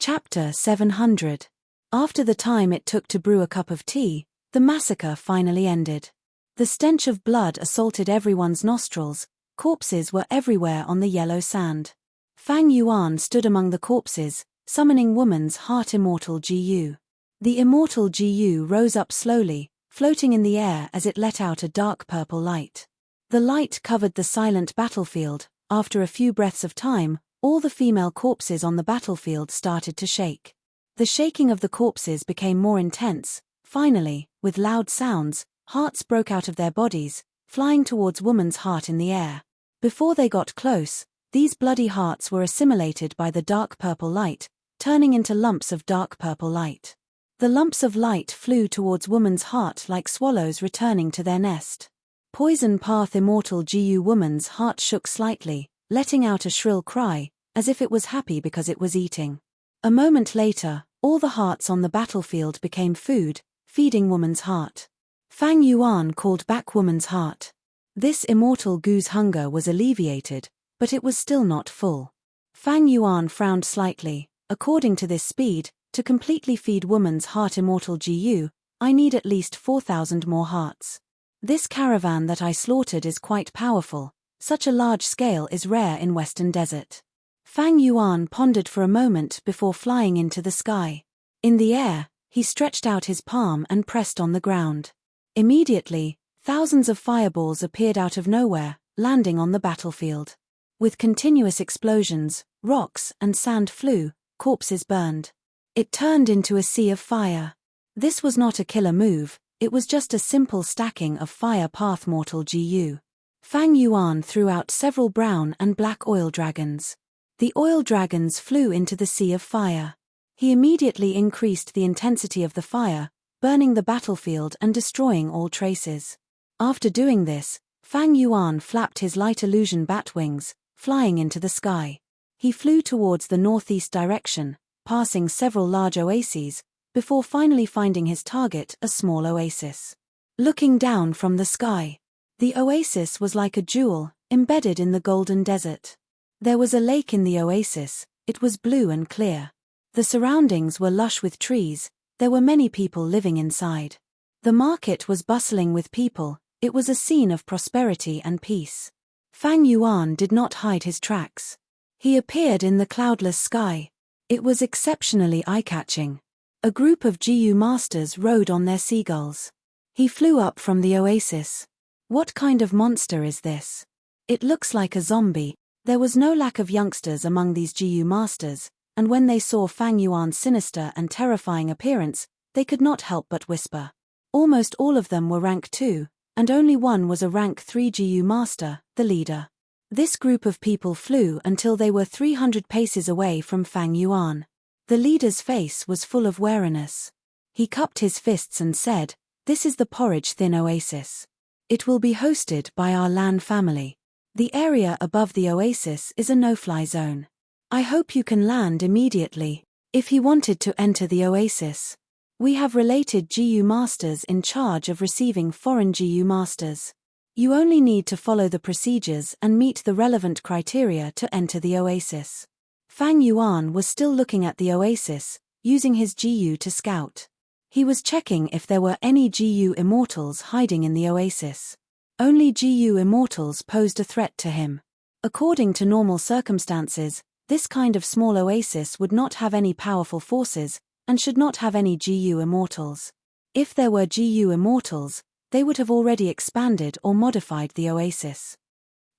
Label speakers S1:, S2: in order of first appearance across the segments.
S1: Chapter 700. After the time it took to brew a cup of tea, the massacre finally ended. The stench of blood assaulted everyone's nostrils. Corpses were everywhere on the yellow sand. Fang Yuan stood among the corpses, summoning woman's heart immortal Gu. The immortal Gu rose up slowly, floating in the air as it let out a dark purple light. The light covered the silent battlefield. After a few breaths of time, all the female corpses on the battlefield started to shake. The shaking of the corpses became more intense. Finally, with loud sounds, hearts broke out of their bodies, flying towards woman's heart in the air. Before they got close, these bloody hearts were assimilated by the dark purple light, turning into lumps of dark purple light. The lumps of light flew towards woman's heart like swallows returning to their nest. Poison path immortal Gu woman's heart shook slightly, letting out a shrill cry, as if it was happy because it was eating. A moment later, all the hearts on the battlefield became food, feeding woman's heart. Fang Yuan called back woman's heart. This immortal Gu's hunger was alleviated, but it was still not full. Fang Yuan frowned slightly. According to this speed, to completely feed woman's heart immortal Gu, I need at least 4,000 more hearts. This caravan that I slaughtered is quite powerful. Such a large scale is rare in Western Desert. Fang Yuan pondered for a moment before flying into the sky. In the air, he stretched out his palm and pressed on the ground. Immediately, thousands of fireballs appeared out of nowhere, landing on the battlefield. With continuous explosions, rocks and sand flew, corpses burned. It turned into a sea of fire. This was not a killer move, it was just a simple stacking of fire path mortal Gu. Fang Yuan threw out several brown and black oil dragons. The oil dragons flew into the sea of fire. He immediately increased the intensity of the fire, burning the battlefield and destroying all traces. After doing this, Fang Yuan flapped his light illusion bat wings, flying into the sky. He flew towards the northeast direction, passing several large oases, before finally finding his target, a small oasis. Looking down from the sky, the oasis was like a jewel, embedded in the golden desert. There was a lake in the oasis. It was blue and clear. The surroundings were lush with trees. There were many people living inside. The market was bustling with people. It was a scene of prosperity and peace. Fang Yuan did not hide his tracks. He appeared in the cloudless sky. It was exceptionally eye-catching. A group of Gu masters rode on their seagulls. He flew up from the oasis. What kind of monster is this? It looks like a zombie. There was no lack of youngsters among these Gu masters, and when they saw Fang Yuan's sinister and terrifying appearance, they could not help but whisper. Almost all of them were rank 2, and only one was a rank 3 Gu master, the leader. This group of people flew until they were 300 paces away from Fang Yuan. The leader's face was full of wariness. He cupped his fists and said, "This is the Porridge Thin Oasis. It will be hosted by our Lan family. The area above the oasis is a no-fly zone. I hope you can land immediately." If he wanted to enter the oasis, we have related Gu masters in charge of receiving foreign Gu masters. You only need to follow the procedures and meet the relevant criteria to enter the oasis. Fang Yuan was still looking at the oasis, using his Gu to scout. He was checking if there were any Gu immortals hiding in the oasis. Only Gu immortals posed a threat to him. According to normal circumstances, this kind of small oasis would not have any powerful forces, and should not have any Gu immortals. If there were Gu immortals, they would have already expanded or modified the oasis.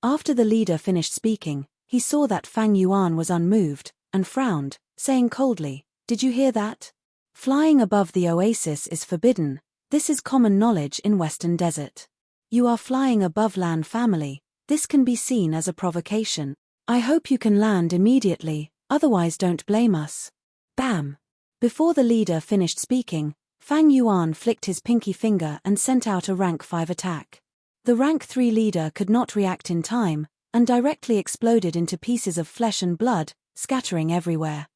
S1: After the leader finished speaking, he saw that Fang Yuan was unmoved, and frowned, saying coldly, "Did you hear that? Flying above the oasis is forbidden. This is common knowledge in Western Desert. You are flying above Lan family. This can be seen as a provocation. I hope you can land immediately, otherwise don't blame us." Bam! Before the leader finished speaking, Fang Yuan flicked his pinky finger and sent out a rank 5 attack. The rank 3 leader could not react in time, and directly exploded into pieces of flesh and blood, scattering everywhere.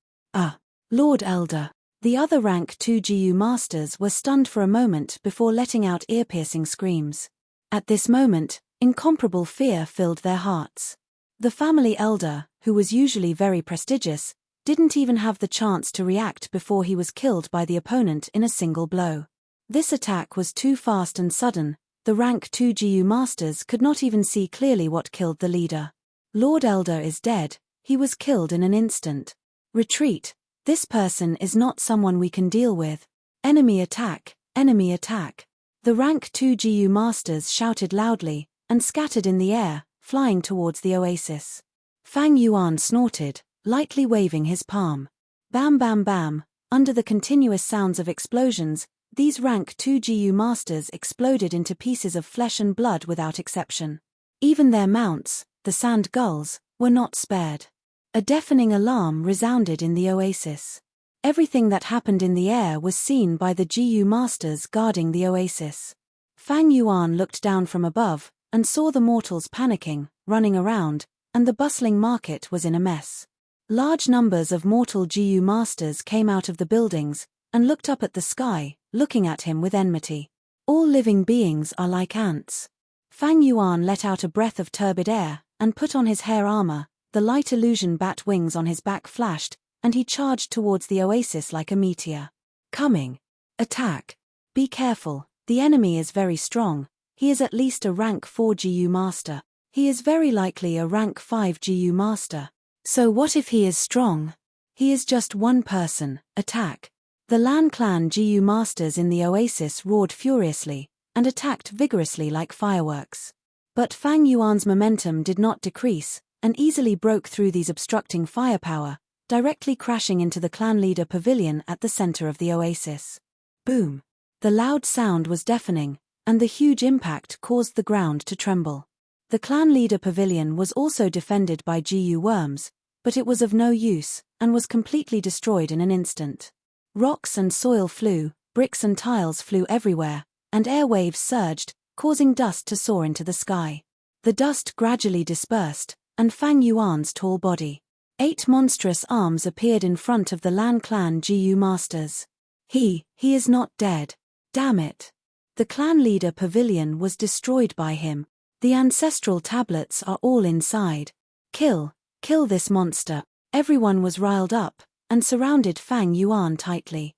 S1: Lord Elder. The other rank 2 Gu masters were stunned for a moment before letting out ear-piercing screams. At this moment, incomparable fear filled their hearts. The family elder, who was usually very prestigious, didn't even have the chance to react before he was killed by the opponent in a single blow. This attack was too fast and sudden. The rank 2 GU masters could not even see clearly what killed the leader. Lord Elder is dead, he was killed in an instant. Retreat. This person is not someone we can deal with. Enemy attack, enemy attack. The rank 2 GU masters shouted loudly, and scattered in the air, flying towards the oasis. Fang Yuan snorted, lightly waving his palm. Bam bam bam, under the continuous sounds of explosions, these rank 2 GU masters exploded into pieces of flesh and blood without exception. Even their mounts, the sand gulls, were not spared. A deafening alarm resounded in the oasis. Everything that happened in the air was seen by the GU masters guarding the oasis. Fang Yuan looked down from above, and saw the mortals panicking, running around, and the bustling market was in a mess. Large numbers of mortal GU masters came out of the buildings, and looked up at the sky, looking at him with enmity. All living beings are like ants. Fang Yuan let out a breath of turbid air, and put on his hair armor. The light illusion bat wings on his back flashed, and he charged towards the oasis like a meteor. Coming. Attack. Be careful, the enemy is very strong. He is at least a rank 4 GU master. He is very likely a rank 5 GU master. So what if he is strong? He is just one person. Attack. The Lan clan GU masters in the oasis roared furiously, and attacked vigorously like fireworks. But Fang Yuan's momentum did not decrease, and easily broke through these obstructing firepower, directly crashing into the clan leader pavilion at the center of the oasis. Boom! The loud sound was deafening, and the huge impact caused the ground to tremble. The clan leader pavilion was also defended by GU worms, but it was of no use, and was completely destroyed in an instant. Rocks and soil flew, bricks and tiles flew everywhere, and airwaves surged, causing dust to soar into the sky. The dust gradually dispersed, and Fang Yuan's tall body. 8 monstrous arms appeared in front of the Lan clan GU masters. He is not dead. Damn it. The clan leader pavilion was destroyed by him. The ancestral tablets are all inside. Kill this monster. Everyone was riled up, and surrounded Fang Yuan tightly.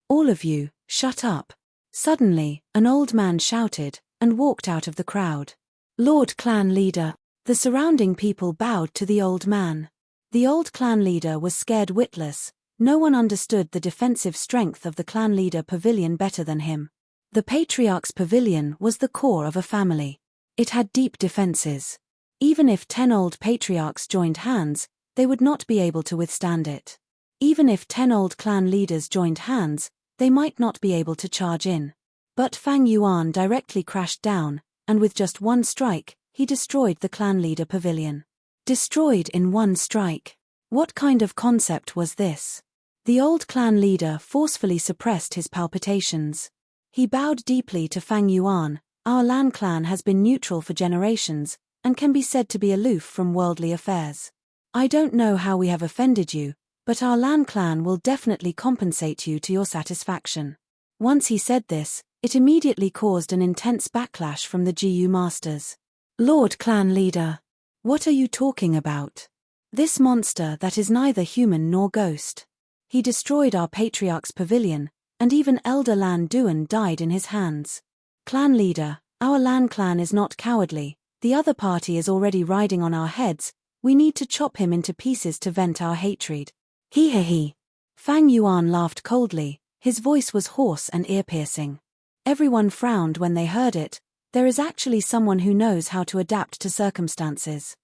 S1: All of you, shut up. Suddenly, an old man shouted, and walked out of the crowd. Lord clan leader. The surrounding people bowed to the old man. The old clan leader was scared witless. No one understood the defensive strength of the clan leader pavilion better than him. The patriarch's pavilion was the core of a family. It had deep defenses. Even if 10 old patriarchs joined hands, they would not be able to withstand it. Even if 10 old clan leaders joined hands, they might not be able to charge in. But Fang Yuan directly crashed down, and with just one strike, he destroyed the clan leader pavilion. Destroyed in one strike. What kind of concept was this? The old clan leader forcefully suppressed his palpitations. He bowed deeply to Fang Yuan. Our Lan clan has been neutral for generations, and can be said to be aloof from worldly affairs. I don't know how we have offended you, but our Lan clan will definitely compensate you to your satisfaction. Once he said this, it immediately caused an intense backlash from the GU masters. Lord clan leader, what are you talking about? This monster that is neither human nor ghost. He destroyed our patriarch's pavilion, and even Elder Lan Duan died in his hands. Clan leader, our Lan clan is not cowardly. The other party is already riding on our heads. We need to chop him into pieces to vent our hatred. He. Fang Yuan laughed coldly. His voice was hoarse and ear-piercing. Everyone frowned when they heard it. There is actually someone who knows how to adapt to circumstances.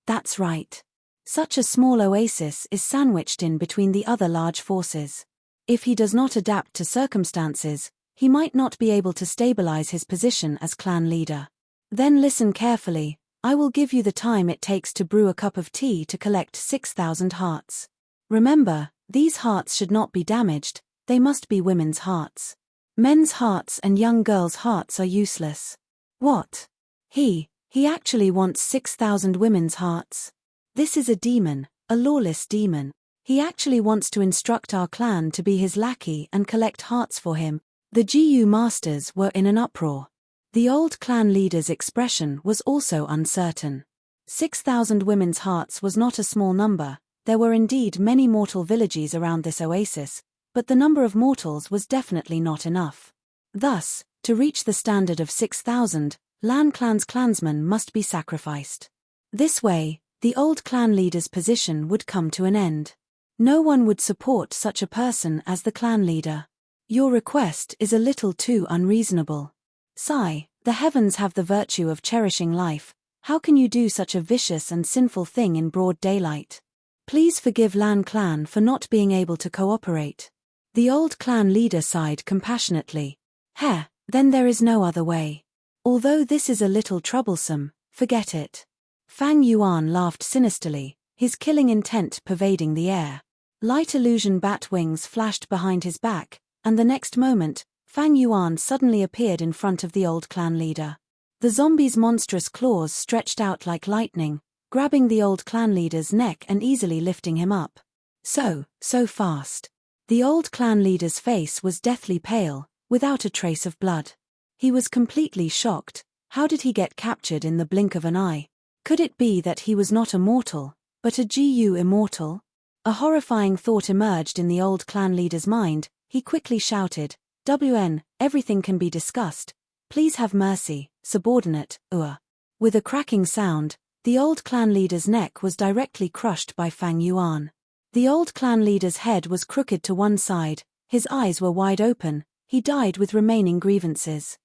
S1: That's right. Such a small oasis is sandwiched in between the other large forces. If he does not adapt to circumstances, he might not be able to stabilize his position as clan leader. Then listen carefully. I will give you the time it takes to brew a cup of tea to collect 6,000 hearts. Remember, these hearts should not be damaged. They must be women's hearts. Men's hearts and young girls' hearts are useless. What? He actually wants 6,000 women's hearts. This is a demon, a lawless demon. He actually wants to instruct our clan to be his lackey and collect hearts for him. The GU masters were in an uproar. The old clan leader's expression was also uncertain. 6,000 women's hearts was not a small number, there were indeed many mortal villages around this oasis, but the number of mortals was definitely not enough. Thus, to reach the standard of 6,000, Lan Clan's clansmen must be sacrificed. This way, the old clan leader's position would come to an end. No one would support such a person as the clan leader. Your request is a little too unreasonable. Sigh, the heavens have the virtue of cherishing life. How can you do such a vicious and sinful thing in broad daylight? Please forgive Lan Clan for not being able to cooperate. The old clan leader sighed compassionately. Then there is no other way. Although this is a little troublesome, forget it. Fang Yuan laughed sinisterly, his killing intent pervading the air. Light illusion bat wings flashed behind his back, and the next moment, Fang Yuan suddenly appeared in front of the old clan leader. The zombie's monstrous claws stretched out like lightning, grabbing the old clan leader's neck and easily lifting him up. So fast. The old clan leader's face was deathly pale, without a trace of blood. He was completely shocked. How did he get captured in the blink of an eye? Could it be that he was not a mortal, but a GU immortal? A horrifying thought emerged in the old clan leader's mind. He quickly shouted, "WN, everything can be discussed. Please have mercy, subordinate, With a cracking sound, the old clan leader's neck was directly crushed by Fang Yuan. The old clan leader's head was crooked to one side, his eyes were wide open, he died with remaining grievances.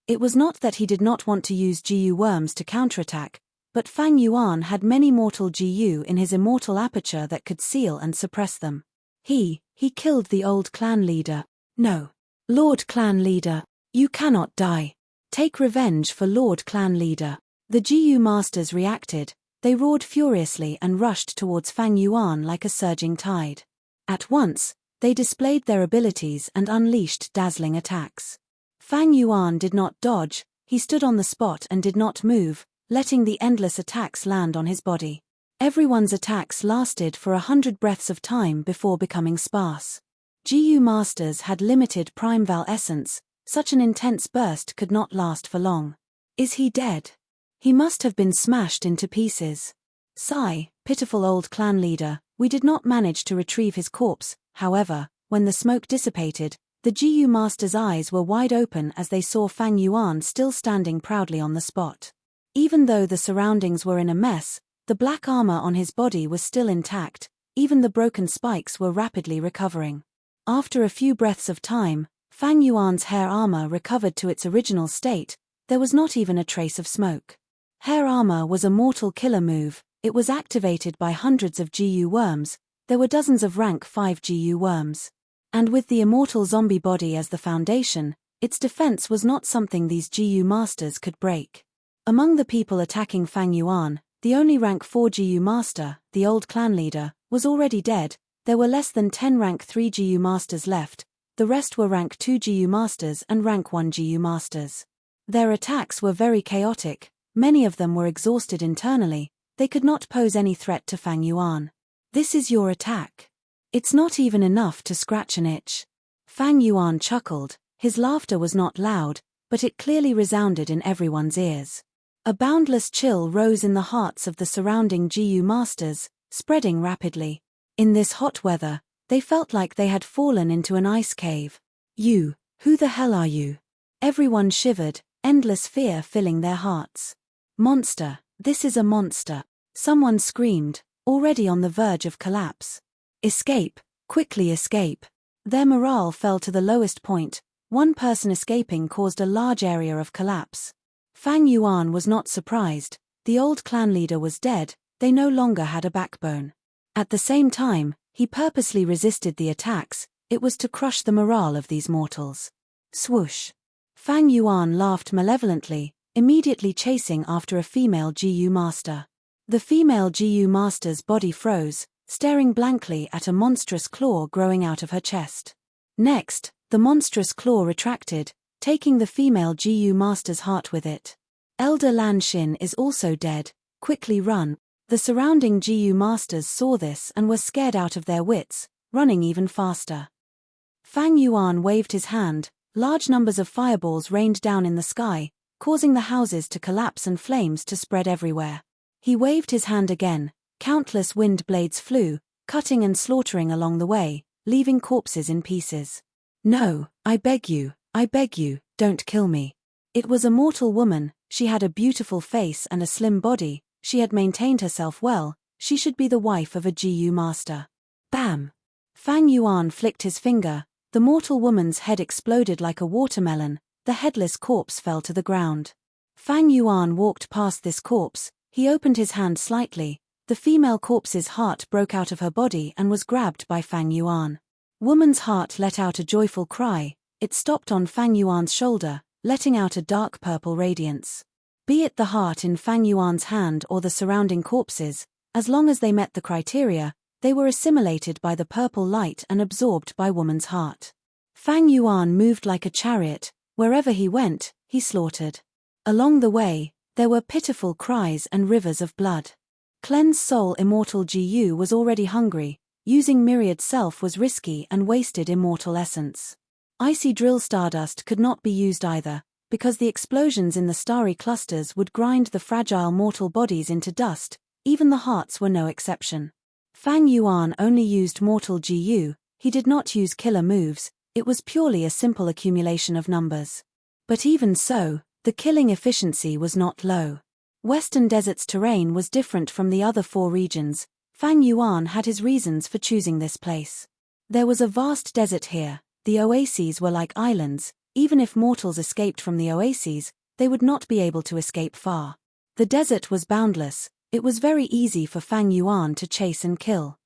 S1: It was not that he did not want to use GU worms to counterattack, but Fang Yuan had many mortal GU in his immortal aperture that could seal and suppress them. He killed the old clan leader. No. Lord Clan Leader, you cannot die. Take revenge for Lord Clan Leader. The GU masters reacted. They roared furiously and rushed towards Fang Yuan like a surging tide. At once, they displayed their abilities and unleashed dazzling attacks. Fang Yuan did not dodge, he stood on the spot and did not move, letting the endless attacks land on his body. Everyone's attacks lasted for 100 breaths of time before becoming sparse. GU masters had limited Primeval essence, such an intense burst could not last for long. Is he dead? He must have been smashed into pieces. Sigh, pitiful old clan leader, we did not manage to retrieve his corpse. However, when the smoke dissipated, the GU master's eyes were wide open as they saw Fang Yuan still standing proudly on the spot. Even though the surroundings were in a mess, the black armor on his body was still intact, even the broken spikes were rapidly recovering. After a few breaths of time, Fang Yuan's hair armor recovered to its original state. There was not even a trace of smoke. Hair armor was a mortal killer move, it was activated by hundreds of GU worms. There were dozens of rank 5 GU worms. And with the immortal zombie body as the foundation, its defense was not something these GU masters could break. Among the people attacking Fang Yuan, the only rank 4 GU master, the old clan leader, was already dead. There were less than 10 rank 3 GU masters left, the rest were rank 2 GU masters and rank 1 GU masters. Their attacks were very chaotic, many of them were exhausted internally, they could not pose any threat to Fang Yuan. This is your attack. It's not even enough to scratch an itch. Fang Yuan chuckled, his laughter was not loud, but it clearly resounded in everyone's ears. A boundless chill rose in the hearts of the surrounding GU masters, spreading rapidly. In this hot weather, they felt like they had fallen into an ice cave. You, who the hell are you? Everyone shivered, endless fear filling their hearts. Monster, this is a monster. Someone screamed, already on the verge of collapse. Escape, quickly escape. Their morale fell to the lowest point. One person escaping caused a large area of collapse. Fang Yuan was not surprised. The old clan leader was dead, they no longer had a backbone. At the same time, he purposely resisted the attacks, it was to crush the morale of these mortals. Swoosh. Fang Yuan laughed malevolently, immediately chasing after a female GU master. The female GU master's body froze, staring blankly at a monstrous claw growing out of her chest. Next, the monstrous claw retracted, taking the female GU master's heart with it. Elder Lan Xin is also dead, quickly run. The surrounding GU masters saw this and were scared out of their wits, running even faster. Fang Yuan waved his hand, large numbers of fireballs rained down in the sky, causing the houses to collapse and flames to spread everywhere. He waved his hand again, Countless wind blades flew, cutting and slaughtering along the way, leaving corpses in pieces. "No, I beg you, don't kill me." It was a mortal woman. She had a beautiful face and a slim body. She had maintained herself well. She should be the wife of a Gu master. Bam! Fang Yuan flicked his finger. The mortal woman's head exploded like a watermelon. The headless corpse fell to the ground. Fang Yuan walked past this corpse. He opened his hand slightly. The female corpse's heart broke out of her body and was grabbed by Fang Yuan. Woman's heart let out a joyful cry. It stopped on Fang Yuan's shoulder, letting out a dark purple radiance. Be it the heart in Fang Yuan's hand or the surrounding corpses, as long as they met the criteria, they were assimilated by the purple light and absorbed by woman's heart. Fang Yuan moved like a chariot. Wherever he went, he slaughtered. Along the way, there were pitiful cries and rivers of blood. Cleansed soul immortal Gu was already hungry. Using myriad self was risky and wasted immortal essence. Icy drill stardust could not be used either, because the explosions in the starry clusters would grind the fragile mortal bodies into dust. Even the hearts were no exception. Fang Yuan only used mortal Gu. He did not use killer moves. It was purely a simple accumulation of numbers. But even so, the killing efficiency was not low. Western Desert's terrain was different from the other 4 regions. Fang Yuan had his reasons for choosing this place. There was a vast desert here. The oases were like islands. Even if mortals escaped from the oases, they would not be able to escape far. The desert was boundless. It was very easy for Fang Yuan to chase and kill.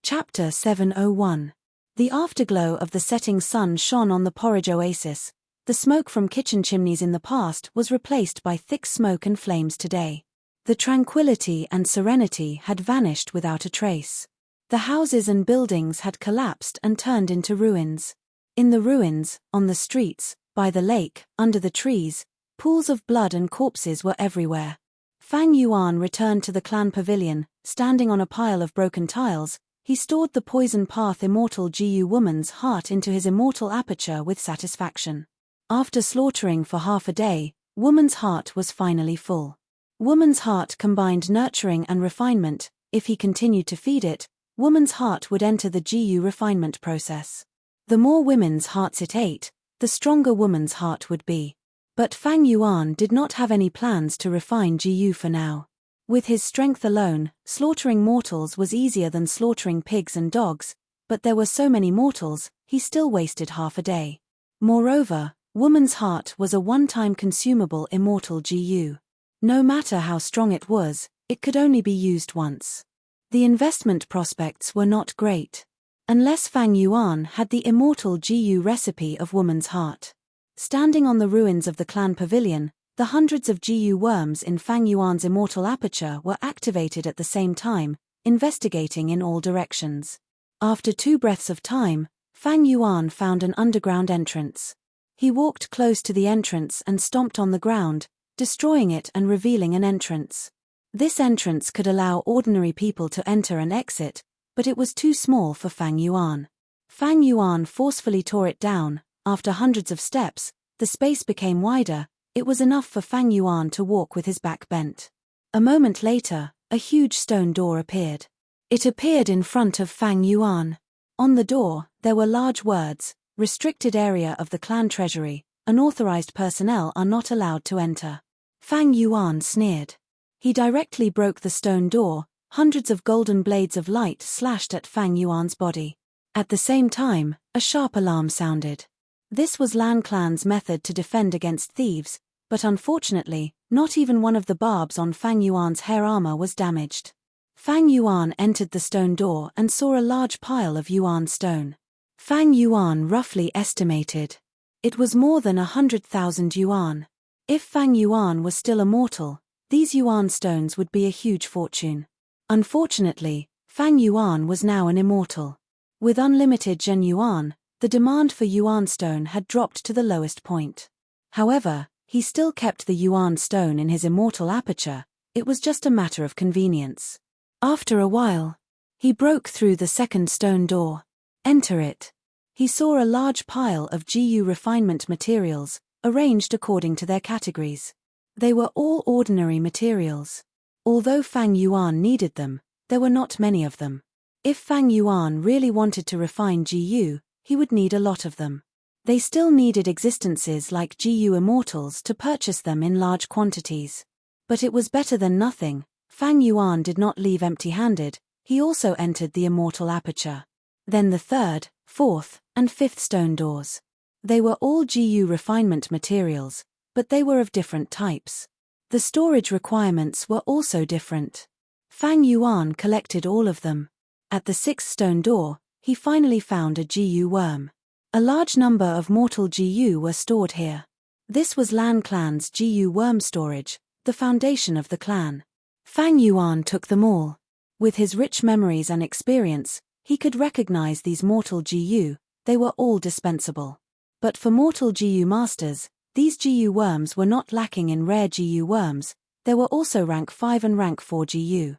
S1: Chapter 701. The afterglow of the setting sun shone on the porridge oasis. The smoke from kitchen chimneys in the past was replaced by thick smoke and flames today. The tranquility and serenity had vanished without a trace. The houses and buildings had collapsed and turned into ruins. In the ruins, on the streets, by the lake, under the trees, pools of blood and corpses were everywhere. Fang Yuan returned to the clan pavilion. Standing on a pile of broken tiles, he stored the poison path immortal Gu woman's heart into his immortal aperture with satisfaction. After slaughtering for half a day, woman's heart was finally full. Woman's heart combined nurturing and refinement. If he continued to feed it, woman's heart would enter the Gu refinement process. The more women's hearts it ate, the stronger woman's heart would be. But Fang Yuan did not have any plans to refine Gu for now. With his strength alone, slaughtering mortals was easier than slaughtering pigs and dogs, but there were so many mortals, he still wasted half a day. Moreover, woman's heart was a one-time consumable immortal Gu. No matter how strong it was, it could only be used once. The investment prospects were not great. Unless Fang Yuan had the immortal Gu recipe of woman's heart. Standing on the ruins of the clan pavilion, the hundreds of Gu worms in Fang Yuan's immortal aperture were activated at the same time, investigating in all directions. After 2 breaths of time, Fang Yuan found an underground entrance. He walked close to the entrance and stomped on the ground, destroying it and revealing an entrance. This entrance could allow ordinary people to enter and exit, but it was too small for Fang Yuan. Fang Yuan forcefully tore it down. After hundreds of steps, the space became wider. It was enough for Fang Yuan to walk with his back bent. A moment later, a huge stone door appeared. It appeared in front of Fang Yuan. On the door, there were large words, "Restricted area of the clan treasury. Unauthorized personnel are not allowed to enter." Fang Yuan sneered. He directly broke the stone door. Hundreds of golden blades of light slashed at Fang Yuan's body. At the same time, a sharp alarm sounded. This was Lan Clan's method to defend against thieves, but unfortunately, not even one of the barbs on Fang Yuan's hair armor was damaged. Fang Yuan entered the stone door and saw a large pile of Yuan stone. Fang Yuan roughly estimated. It was more than 100,000 yuan. If Fang Yuan was still immortal, these Yuan stones would be a huge fortune. Unfortunately, Fang Yuan was now an immortal. With unlimited Zhen Yuan, the demand for Yuan stone had dropped to the lowest point. However, he still kept the Yuan stone in his immortal aperture. It was just a matter of convenience. After a while, he broke through the second stone door. Enter it. He saw a large pile of Gu refinement materials, arranged according to their categories. They were all ordinary materials. Although Fang Yuan needed them, there were not many of them. If Fang Yuan really wanted to refine GU, he would need a lot of them. They still needed existences like GU immortals to purchase them in large quantities. But it was better than nothing. Fang Yuan did not leave empty-handed, he also entered the immortal aperture. Then the third, fourth, and fifth stone doors. They were all GU refinement materials, but they were of different types. The storage requirements were also different. Fang Yuan collected all of them. At the sixth stone door, he finally found a GU worm. A large number of mortal GU were stored here. This was Lan Clan's GU worm storage, the foundation of the clan. Fang Yuan took them all. With his rich memories and experience, he could recognize these mortal GU, they were all dispensable. But for mortal GU masters, these GU worms were not lacking in rare GU worms, there were also rank 5 and rank 4 GU.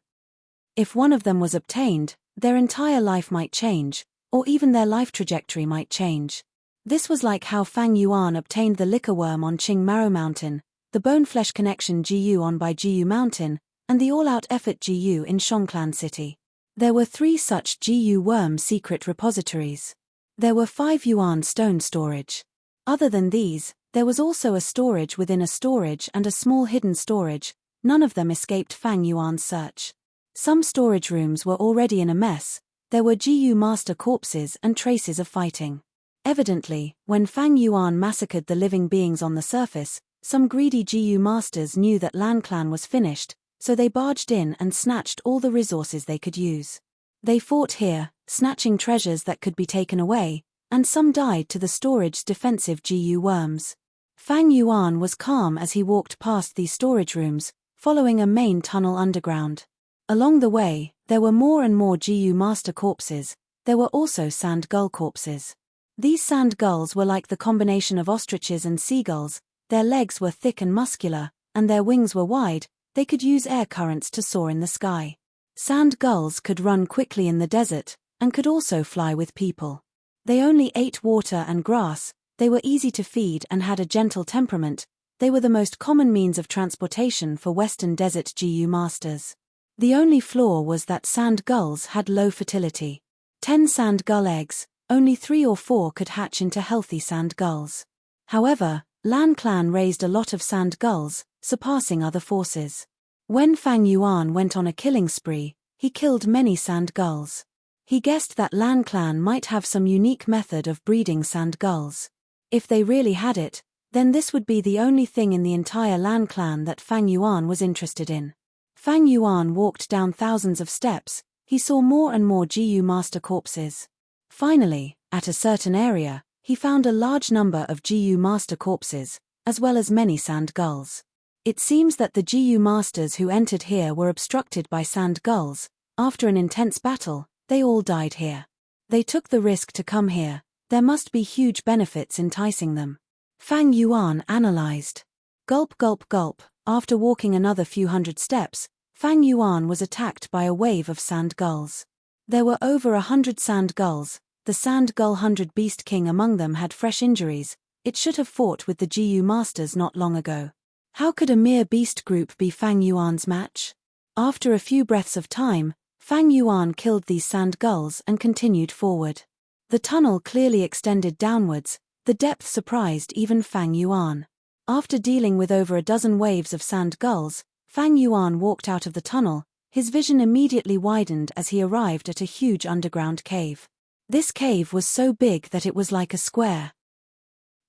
S1: If one of them was obtained, their entire life might change, or even their life trajectory might change. This was like how Fang Yuan obtained the liquor worm on Qing Maro Mountain, the bone-flesh connection GU on Bai GU Mountain, and the all-out effort GU in Shongclan City. There were 3 such GU worm secret repositories. There were 5 yuan stone storage. Other than these, there was also a storage within a storage and a small hidden storage, none of them escaped Fang Yuan's search. Some storage rooms were already in a mess, there were GU master corpses and traces of fighting. Evidently, when Fang Yuan massacred the living beings on the surface, some greedy GU masters knew that Lan Clan was finished, so they barged in and snatched all the resources they could use. They fought here, snatching treasures that could be taken away, and some died to the storage's defensive GU worms. Fang Yuan was calm as he walked past these storage rooms, following a main tunnel underground. Along the way, there were more and more GU master corpses, there were also sand gull corpses. These sand gulls were like the combination of ostriches and seagulls, their legs were thick and muscular, and their wings were wide, they could use air currents to soar in the sky. Sand gulls could run quickly in the desert, and could also fly with people. They only ate water and grass, they were easy to feed and had a gentle temperament, they were the most common means of transportation for Western desert GU masters. The only flaw was that sand gulls had low fertility. 10 sand gull eggs, only 3 or 4 could hatch into healthy sand gulls. However, Lan Clan raised a lot of sand gulls, surpassing other forces. When Fang Yuan went on a killing spree, he killed many sand gulls. He guessed that Lan Clan might have some unique method of breeding sand gulls. If they really had it, then this would be the only thing in the entire Lan Clan that Fang Yuan was interested in. Fang Yuan walked down thousands of steps, he saw more and more GU master corpses. Finally, at a certain area, he found a large number of GU master corpses, as well as many sand gulls. It seems that the GU masters who entered here were obstructed by sand gulls. After an intense battle, they all died here. They took the risk to come here, there must be huge benefits enticing them. Fang Yuan analyzed. Gulp gulp gulp, after walking another few hundred steps, Fang Yuan was attacked by a wave of sand gulls. There were over 100 sand gulls, the sand gull 100 beast king among them had fresh injuries, it should have fought with the GU masters not long ago. How could a mere beast group be Fang Yuan's match? After a few breaths of time, Fang Yuan killed these sand gulls and continued forward. The tunnel clearly extended downwards, the depth surprised even Fang Yuan. After dealing with over a dozen waves of sand gulls, Fang Yuan walked out of the tunnel, his vision immediately widened as he arrived at a huge underground cave. This cave was so big that it was like a square.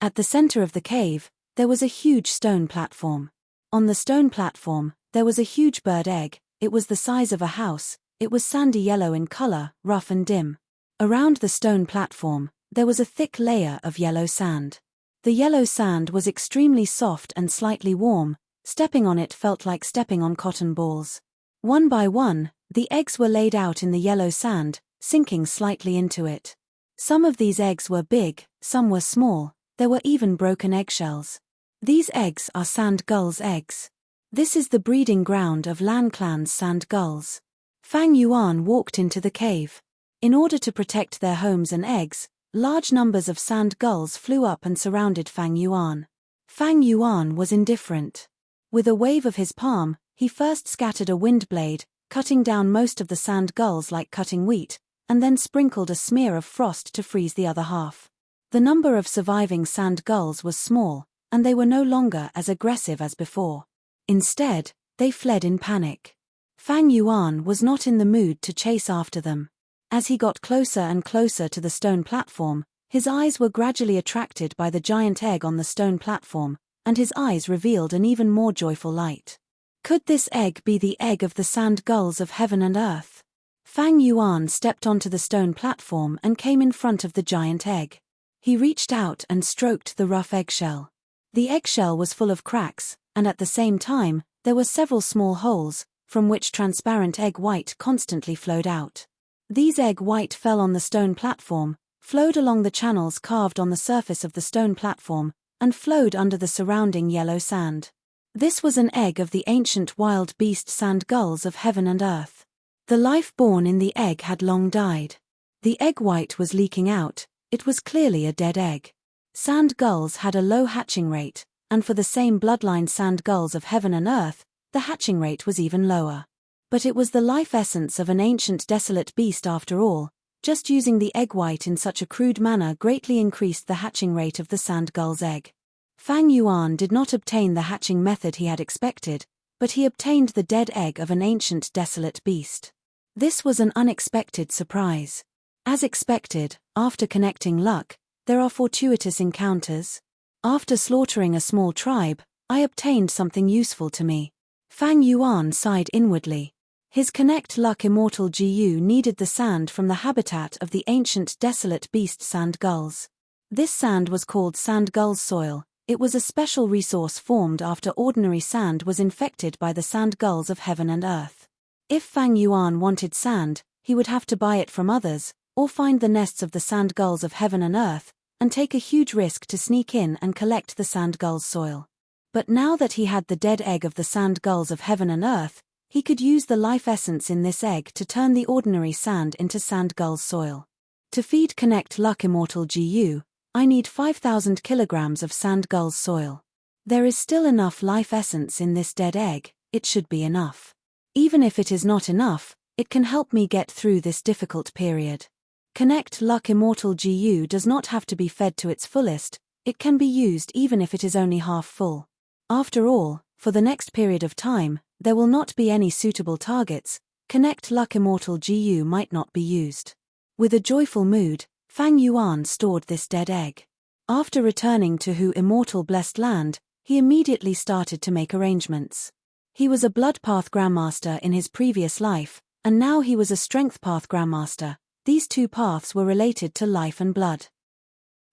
S1: At the center of the cave, there was a huge stone platform. On the stone platform, there was a huge bird egg, it was the size of a house, it was sandy yellow in color, rough and dim. Around the stone platform, there was a thick layer of yellow sand. The yellow sand was extremely soft and slightly warm, stepping on it felt like stepping on cotton balls. One by one, the eggs were laid out in the yellow sand, sinking slightly into it. Some of these eggs were big, some were small, there were even broken eggshells. These eggs are sand gulls' eggs. This is the breeding ground of Lan Clan's sand gulls. Fang Yuan walked into the cave. In order to protect their homes and eggs, large numbers of sand gulls flew up and surrounded Fang Yuan. Fang Yuan was indifferent. With a wave of his palm, He first scattered a wind blade, cutting down most of the sand gulls like cutting wheat, and then sprinkled a smear of frost to freeze the other half. The number of surviving sand gulls was small, and they were no longer as aggressive as before. Instead, they fled in panic. Fang Yuan was not in the mood to chase after them. As he got closer and closer to the stone platform, his eyes were gradually attracted by the giant egg on the stone platform, and his eyes revealed an even more joyful light. Could this egg be the egg of the sand gulls of heaven and earth? Fang Yuan stepped onto the stone platform and came in front of the giant egg. He reached out and stroked the rough eggshell. The eggshell was full of cracks, and at the same time, there were several small holes, from which transparent egg white constantly flowed out. These egg white fell on the stone platform, flowed along the channels carved on the surface of the stone platform, and flowed under the surrounding yellow sand. This was an egg of the ancient wild beast sand gulls of heaven and earth. The life born in the egg had long died. The egg white was leaking out. It was clearly a dead egg. Sand gulls had a low hatching rate, and for the same bloodline sand gulls of heaven and earth, the hatching rate was even lower. But it was the life essence of an ancient desolate beast after all. Just using the egg white in such a crude manner greatly increased the hatching rate of the sand gull's egg. Fang Yuan did not obtain the hatching method he had expected, but he obtained the dead egg of an ancient desolate beast. This was an unexpected surprise. As expected, after connecting luck, there are fortuitous encounters. After slaughtering a small tribe, I obtained something useful to me. Fang Yuan sighed inwardly. His connect luck immortal GU needed the sand from the habitat of the ancient desolate beast sand gulls. This sand was called sand gull's soil. It was a special resource formed after ordinary sand was infected by the sand gulls of heaven and earth. If Fang Yuan wanted sand, he would have to buy it from others, or find the nests of the sand gulls of heaven and earth, and take a huge risk to sneak in and collect the sand gull's soil. But now that he had the dead egg of the sand gulls of heaven and earth, he could use the life essence in this egg to turn the ordinary sand into sand gull's soil. To feed Connect Luck Immortal GU, I need 5,000 kilograms of sand gull's soil. There is still enough life essence in this dead egg. It should be enough. Even if it is not enough, it can help me get through this difficult period. Connect Luck Immortal GU does not have to be fed to its fullest. It can be used even if it is only half full. After all, for the next period of time, there will not be any suitable targets. Connect Luck Immortal GU might not be used. With a joyful mood, Fang Yuan stored this dead egg. After returning to Hu Immortal Blessed Land, he immediately started to make arrangements. He was a Blood Path Grandmaster in his previous life, and now he was a Strength Path Grandmaster. These two paths were related to life and blood.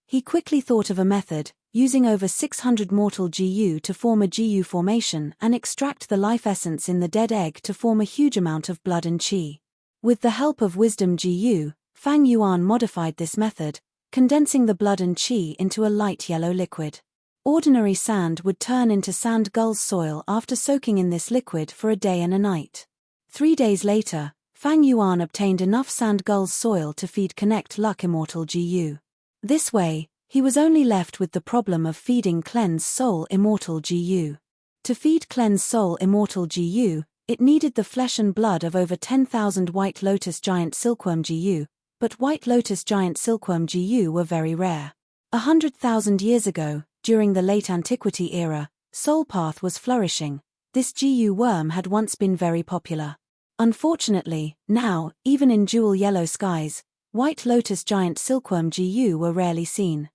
S1: He quickly thought of a method, using over 600 mortal GU to form a GU formation and extract the life essence in the dead egg to form a huge amount of blood and qi. With the help of Wisdom GU, Fang Yuan modified this method, condensing the blood and qi into a light yellow liquid. Ordinary sand would turn into sand gull's soil after soaking in this liquid for a day and a night. 3 days later, Fang Yuan obtained enough sand gull's soil to feed Connect Luck Immortal GU. This way, he was only left with the problem of feeding Cleanse Soul Immortal GU. To feed Cleanse Soul Immortal GU, it needed the flesh and blood of over 10,000 White Lotus Giant Silkworm GU, but White Lotus Giant Silkworm GU were very rare. 100,000 years ago, during the late Antiquity era, Soul Path was flourishing. This GU worm had once been very popular. Unfortunately, now, even in jewel yellow skies, White Lotus Giant Silkworm GU were rarely seen.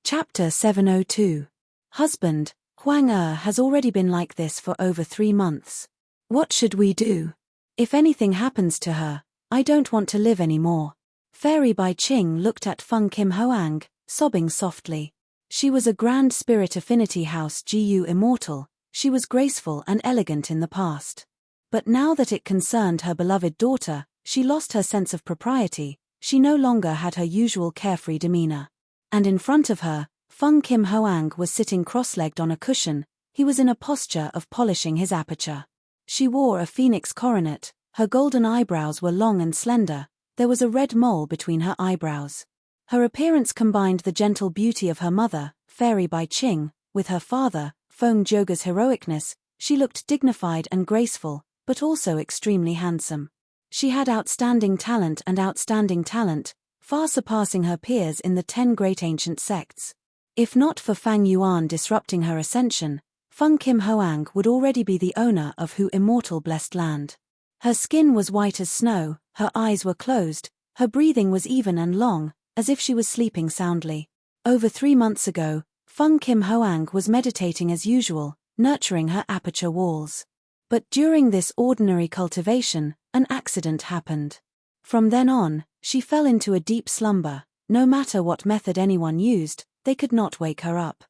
S1: Chapter 702. Husband, Huang has already been like this for over 3 months. What should we do? If anything happens to her, I don't want to live anymore. Fairy Bai Ching looked at Feng Kim Hoang, sobbing softly. She was a Grand Spirit Affinity House GU Immortal. She was graceful and elegant in the past. But now that it concerned her beloved daughter, she lost her sense of propriety. She no longer had her usual carefree demeanor. And in front of her, Feng Kim Hoang was sitting cross-legged on a cushion. He was in a posture of polishing his aperture. She wore a phoenix coronet. Her golden eyebrows were long and slender. There was a red mole between her eyebrows. Her appearance combined the gentle beauty of her mother, Fairy Bai Ching, with her father, Feng Joga's heroicness. She looked dignified and graceful, but also extremely handsome. She had outstanding talent, far surpassing her peers in the 10 great ancient sects. If not for Fang Yuan disrupting her ascension, Feng Kim Hoang would already be the owner of Hu immortal blessed land. Her skin was white as snow, her eyes were closed, her breathing was even and long, as if she was sleeping soundly. Over 3 months ago, Feng Kim Hoang was meditating as usual, nurturing her aperture walls. But during this ordinary cultivation, an accident happened. From then on, she fell into a deep slumber. No matter what method anyone used, they could not wake her up.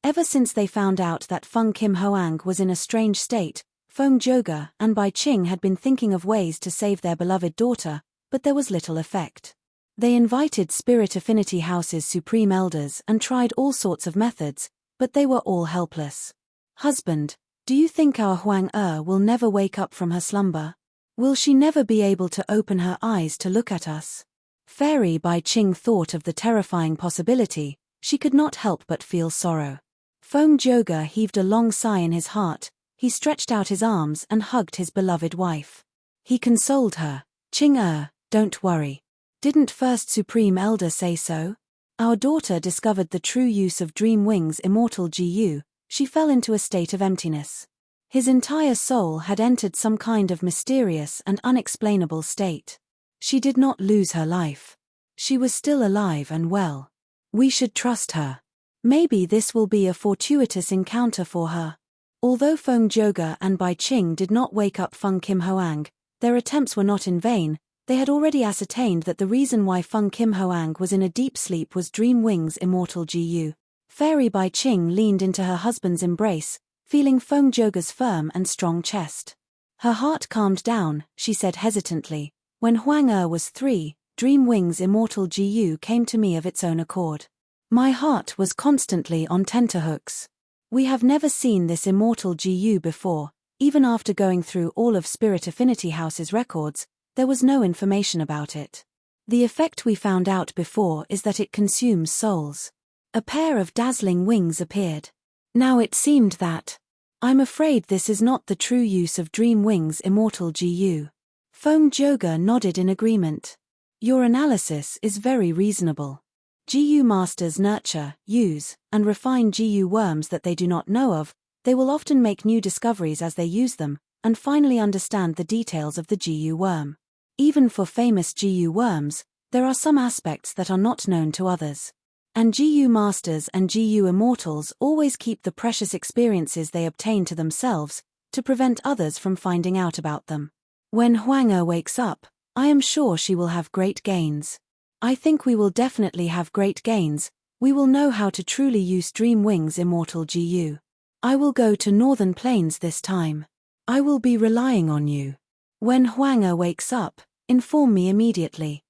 S1: Ever since they found out that Feng Kim Hoang was in a strange state, Feng Joga and Bai Qing had been thinking of ways to save their beloved daughter, but there was little effect. They invited Spirit Affinity House's supreme elders and tried all sorts of methods, but they were all helpless. Husband, do you think our Huang will never wake up from her slumber? Will she never be able to open her eyes to look at us? Fairy Bai Qing thought of the terrifying possibility. She could not help but feel sorrow. Feng Joga heaved a long sigh in his heart. He stretched out his arms and hugged his beloved wife. He consoled her. Qing don't worry. Didn't First Supreme Elder say so? Our daughter discovered the true use of Dream Wings immortal Gu. She fell into a state of emptiness. His entire soul had entered some kind of mysterious and unexplainable state. She did not lose her life. She was still alive and well. We should trust her. Maybe this will be a fortuitous encounter for her. Although Feng Joga and Bai Qing did not wake up Feng Kim Hoang, their attempts were not in vain. They had already ascertained that the reason why Feng Kim Hoang was in a deep sleep was Dream Wings immortal Gu. Fairy Bai Qing leaned into her husband's embrace, feeling Feng Joga's firm and strong chest. Her heart calmed down, she said hesitantly. When Huang was 3, Dream Wings immortal Gu came to me of its own accord. My heart was constantly on tenterhooks. We have never seen this immortal Gu before. Even after going through all of Spirit Affinity House's records, there was no information about it. The effect we found out before is that it consumes souls. A pair of dazzling wings appeared. Now it seemed that. I'm afraid this is not the true use of Dream Wings immortal Gu. Feng Joga nodded in agreement. Your analysis is very reasonable. Gu masters nurture, use, and refine Gu worms that they do not know of. They will often make new discoveries as they use them, and finally understand the details of the Gu worm. Even for famous Gu worms, there are some aspects that are not known to others. And Gu masters and Gu immortals always keep the precious experiences they obtain to themselves, to prevent others from finding out about them. When Huang wakes up, I am sure she will have great gains. I think we will definitely have great gains. We will know how to truly use Dream Wings immortal Gu. I will go to Northern Plains this time. I will be relying on you. When Huang wakes up, inform me immediately.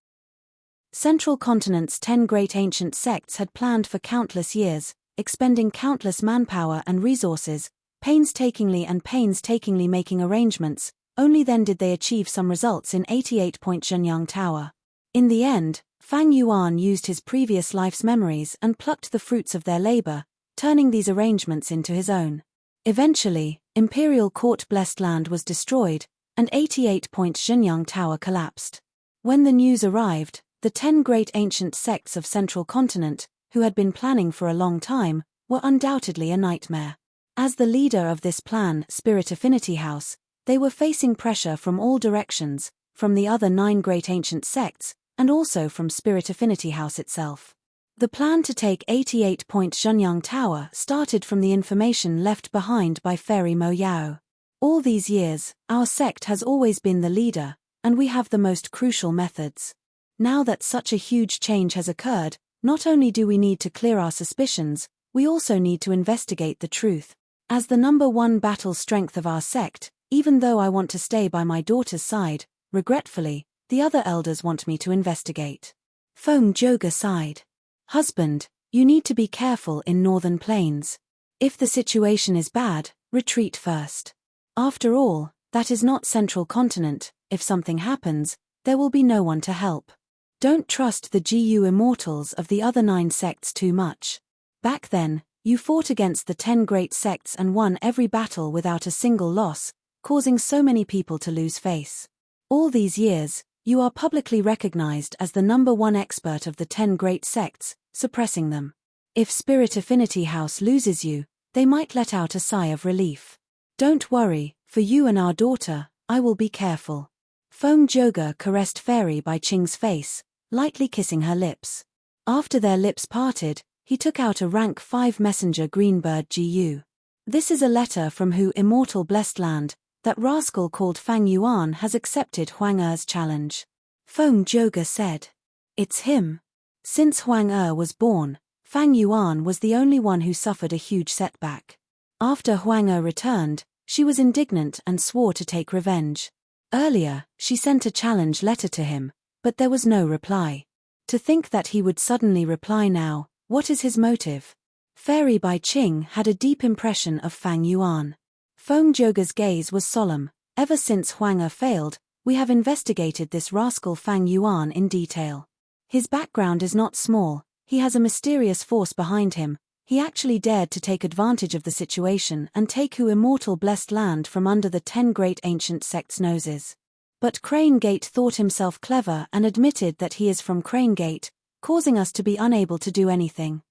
S1: Central Continent's 10 great ancient sects had planned for countless years, expending countless manpower and resources, painstakingly making arrangements. Only then did they achieve some results in 88-point Zhenyang Tower. In the end, Fang Yuan used his previous life's memories and plucked the fruits of their labor, turning these arrangements into his own. Eventually, Imperial Court Blessed Land was destroyed, and 88-point Zhenyang Tower collapsed. When the news arrived, the 10 great ancient sects of Central Continent, who had been planning for a long time, were undoubtedly a nightmare. As the leader of this plan, Spirit Affinity House, they were facing pressure from all directions, from the other 9 great ancient sects, and also from Spirit Affinity House itself. The plan to take 88-point Zhenyang Tower started from the information left behind by Fairy Mo Yao. All these years, our sect has always been the leader, and we have the most crucial methods. Now that such a huge change has occurred, not only do we need to clear our suspicions, we also need to investigate the truth. As the number 1 battle strength of our sect, even though I want to stay by my daughter's side, regretfully, the other elders want me to investigate. Feng Joga sighed. Husband, you need to be careful in Northern Plains. If the situation is bad, retreat first. After all, that is not Central Continent. If something happens, there will be no one to help. Don't trust the Gu immortals of the other 9 sects too much. Back then, You fought against the 10 great sects and won every battle without a single loss, causing so many people to lose face. All these years, you are publicly recognized as the #1 expert of the 10 great sects, suppressing them. If Spirit Affinity House loses you, they might let out a sigh of relief. Don't worry, for you and our daughter, I will be careful. Feng Joga caressed Fairy Bai Qing's face, lightly kissing her lips. After their lips parted, he took out a rank 5 messenger Greenbird GU. This is a letter from Hu Immortal Blessed Land. That rascal called Fang Yuan has accepted Huang Er's challenge. Feng Joga said. It's him. Since Huang Er was born, Fang Yuan was the only one who suffered a huge setback. After Huang Er returned, she was indignant and swore to take revenge. Earlier, she sent a challenge letter to him, but there was no reply. To think that he would suddenly reply now, what is his motive? Fairy Bai Qing had a deep impression of Fang Yuan. Feng Joga's gaze was solemn. Ever since Huang Er failed, we have investigated this rascal Fang Yuan in detail. His background is not small, he has a mysterious force behind him. He actually dared to take advantage of the situation and take Hu Immortal Blessed Land from under the 10 great ancient sects' noses. But Crane Gate thought himself clever and admitted that he is from Crane Gate, causing us to be unable to do anything.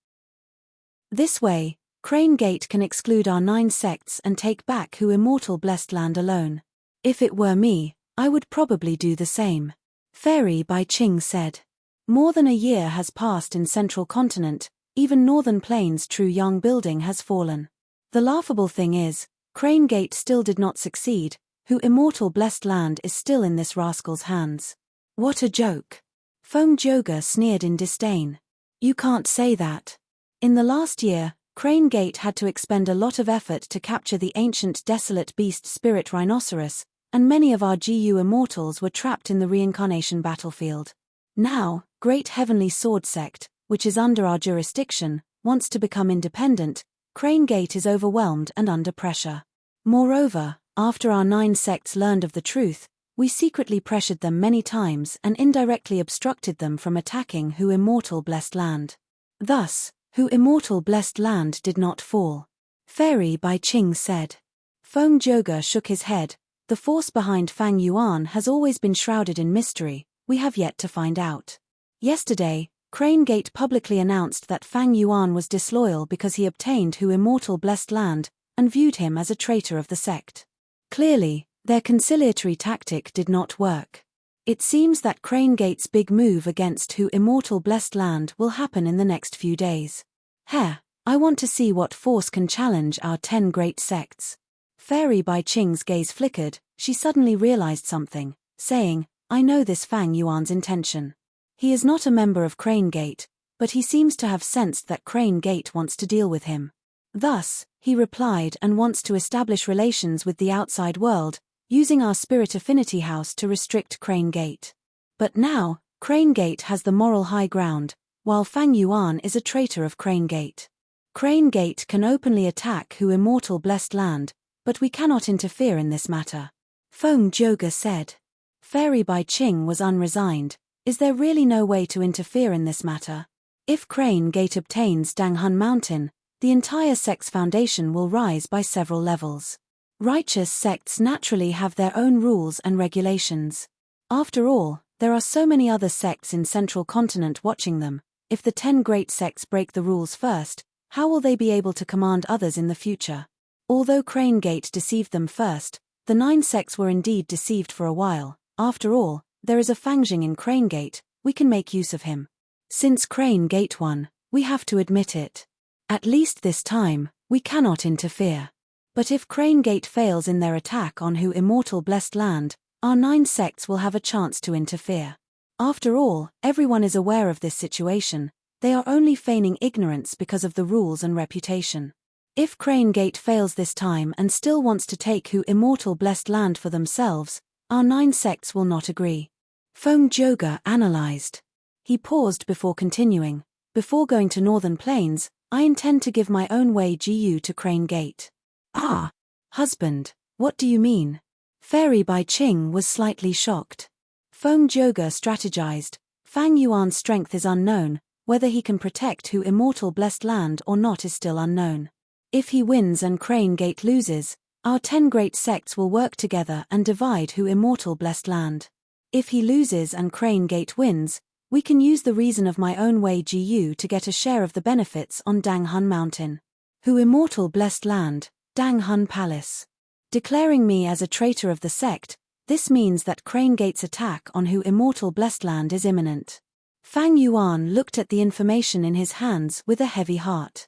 S1: This way, Crane Gate can exclude our 9 sects and take back Hu Immortal Blessed Land alone. If it were me, I would probably do the same. Fairy Bai Qing said. More than a year has passed in Central Continent, even Northern Plains' True Yang building has fallen. The laughable thing is, Crane Gate still did not succeed, Hu Immortal Blessed Land is still in this rascal's hands. What a joke. Feng Joga sneered in disdain. You can't say that. In the last year, Crane Gate had to expend a lot of effort to capture the ancient desolate beast spirit rhinoceros, and many of our GU immortals were trapped in the reincarnation battlefield. Now, Great Heavenly Sword Sect, which is under our jurisdiction, wants to become independent. Crane Gate is overwhelmed and under pressure. Moreover, after our 9 sects learned of the truth, we secretly pressured them many times and indirectly obstructed them from attacking Hu Immortal Blessed Land. Thus, Hu Immortal Blessed Land did not fall. Fairy Bai Qing said. Feng Joga shook his head. The force behind Fang Yuan has always been shrouded in mystery, we have yet to find out. Yesterday, Crane Gate publicly announced that Fang Yuan was disloyal because he obtained Hu Immortal Blessed Land, and viewed him as a traitor of the sect. Clearly, their conciliatory tactic did not work. It seems that Crane Gate's big move against Hu Immortal Blessed Land will happen in the next few days. I want to see what force can challenge our 10 great sects. Fairy Bai Qing's gaze flickered, she suddenly realized something, saying, I know this Fang Yuan's intention. He is not a member of Crane Gate, but he seems to have sensed that Crane Gate wants to deal with him. Thus, he replied and wants to establish relations with the outside world, using our Spirit Affinity House to restrict Crane Gate. But now, Crane Gate has the moral high ground, while Fang Yuan is a traitor of Crane Gate. Crane Gate can openly attack Hu Immortal Blessed Land, but we cannot interfere in this matter. Feng Joga said. Fairy Bai Qing was unresigned. Is there really no way to interfere in this matter? If Crane Gate obtains Danghun Mountain, the entire sect's foundation will rise by several levels. Righteous sects naturally have their own rules and regulations. After all, there are so many other sects in Central Continent watching them. If the 10 great sects break the rules first, how will they be able to command others in the future? Although Crane Gate deceived them first, the 9 sects were indeed deceived for a while. After all, there is a Fangjing in Crane Gate, we can make use of him. Since Crane Gate won, we have to admit it. At least this time, we cannot interfere. But if Crane Gate fails in their attack on Hu Immortal Blessed Land, our 9 sects will have a chance to interfere. After all, everyone is aware of this situation, they are only feigning ignorance because of the rules and reputation. If Crane Gate fails this time and still wants to take Hu Immortal Blessed Land for themselves, our 9 sects will not agree. Feng Joga analyzed. He paused before continuing. Before going to Northern Plains, I intend to give my own way GU to Crane Gate. Ah! Husband, what do you mean? Fairy Bai Qing was slightly shocked. Feng Joga strategized. Fang Yuan's strength is unknown, Whether he can protect Hu immortal blessed land or not is still unknown. If he wins and Crane Gate loses, our 10 great sects will work together and divide Hu immortal blessed land. If he loses and Crane Gate wins, we can use the reason of my own way GU to get a share of the benefits on Dang Hun Mountain. Hu immortal blessed land, Dang Hun Palace. Declaring me as a traitor of the sect, this means that Crane Gate's attack on Hu immortal blessed land is imminent. Fang Yuan looked at the information in his hands with a heavy heart.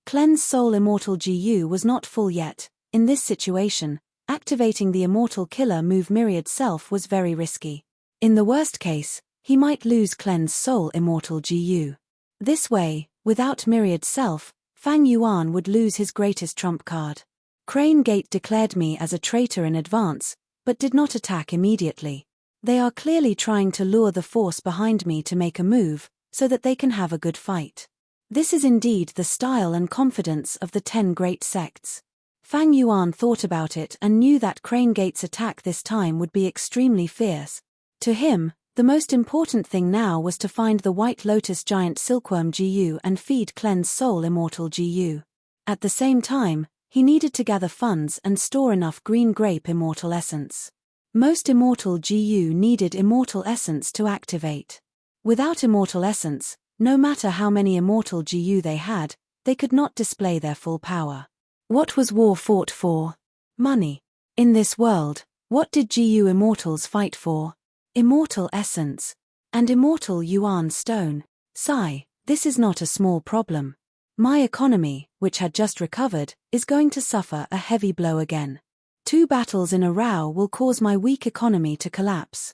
S1: Cleanse Soul Immortal GU was not full yet. In this situation, activating the Immortal Killer move Myriad Self was very risky. In the worst case, he might lose Cleanse Soul Immortal GU. This way, without Myriad Self, Fang Yuan would lose his greatest trump card. Crane Gate declared me as a traitor in advance, but did not attack immediately. They are clearly trying to lure the force behind me to make a move, so that they can have a good fight. This is indeed the style and confidence of the 10 great sects. Fang Yuan thought about it and knew that Crane Gate's attack this time would be extremely fierce. To him, the most important thing now was to find the White Lotus Giant Silkworm GU and feed Cleanse Soul Immortal GU. At the same time, he needed to gather funds and store enough Green Grape Immortal Essence. Most Immortal GU needed Immortal Essence to activate. Without Immortal Essence, no matter how many Immortal GU they had, they could not display their full power. What was war fought for? Money. In this world, what did GU Immortals fight for? Immortal Essence. And Immortal Yuan Stone. Sigh, this is not a small problem. My economy, which had just recovered, is going to suffer a heavy blow again. 2 battles in a row will cause my weak economy to collapse.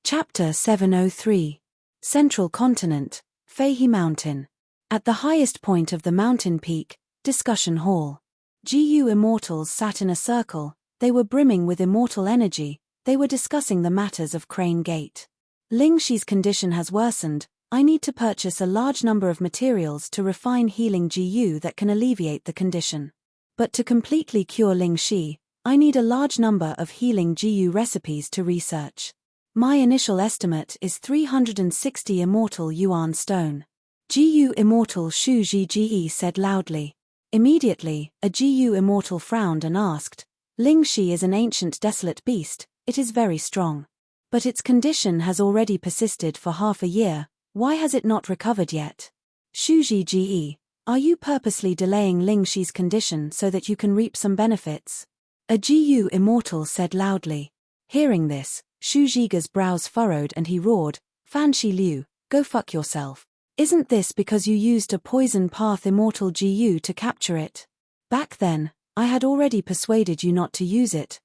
S1: Chapter 703. Central Continent, Feihe Mountain. At the highest point of the mountain peak, Discussion Hall. GU Immortals sat in a circle, they were brimming with immortal energy, they were discussing the matters of Crane Gate. Ling Shi's condition has worsened, I need to purchase a large number of materials to refine healing GU that can alleviate the condition. But to completely cure Ling Shi, I need a large number of healing GU recipes to research. My initial estimate is 360 Immortal Yuan Stone. GU Immortal Shu Zhi said loudly. Immediately, a GU Immortal frowned and asked, Ling Shi is an ancient desolate beast, it is very strong. But its condition has already persisted for half a year, why has it not recovered yet? Shu Zhi, are you purposely delaying Ling Shi's condition so that you can reap some benefits? A GU Immortal said loudly. Hearing this, Shu Zhiga's brows furrowed and he roared, Fan Shi Liu, go fuck yourself. Isn't this because you used a poison path Immortal GU to capture it? Back then, I had already persuaded you not to use it.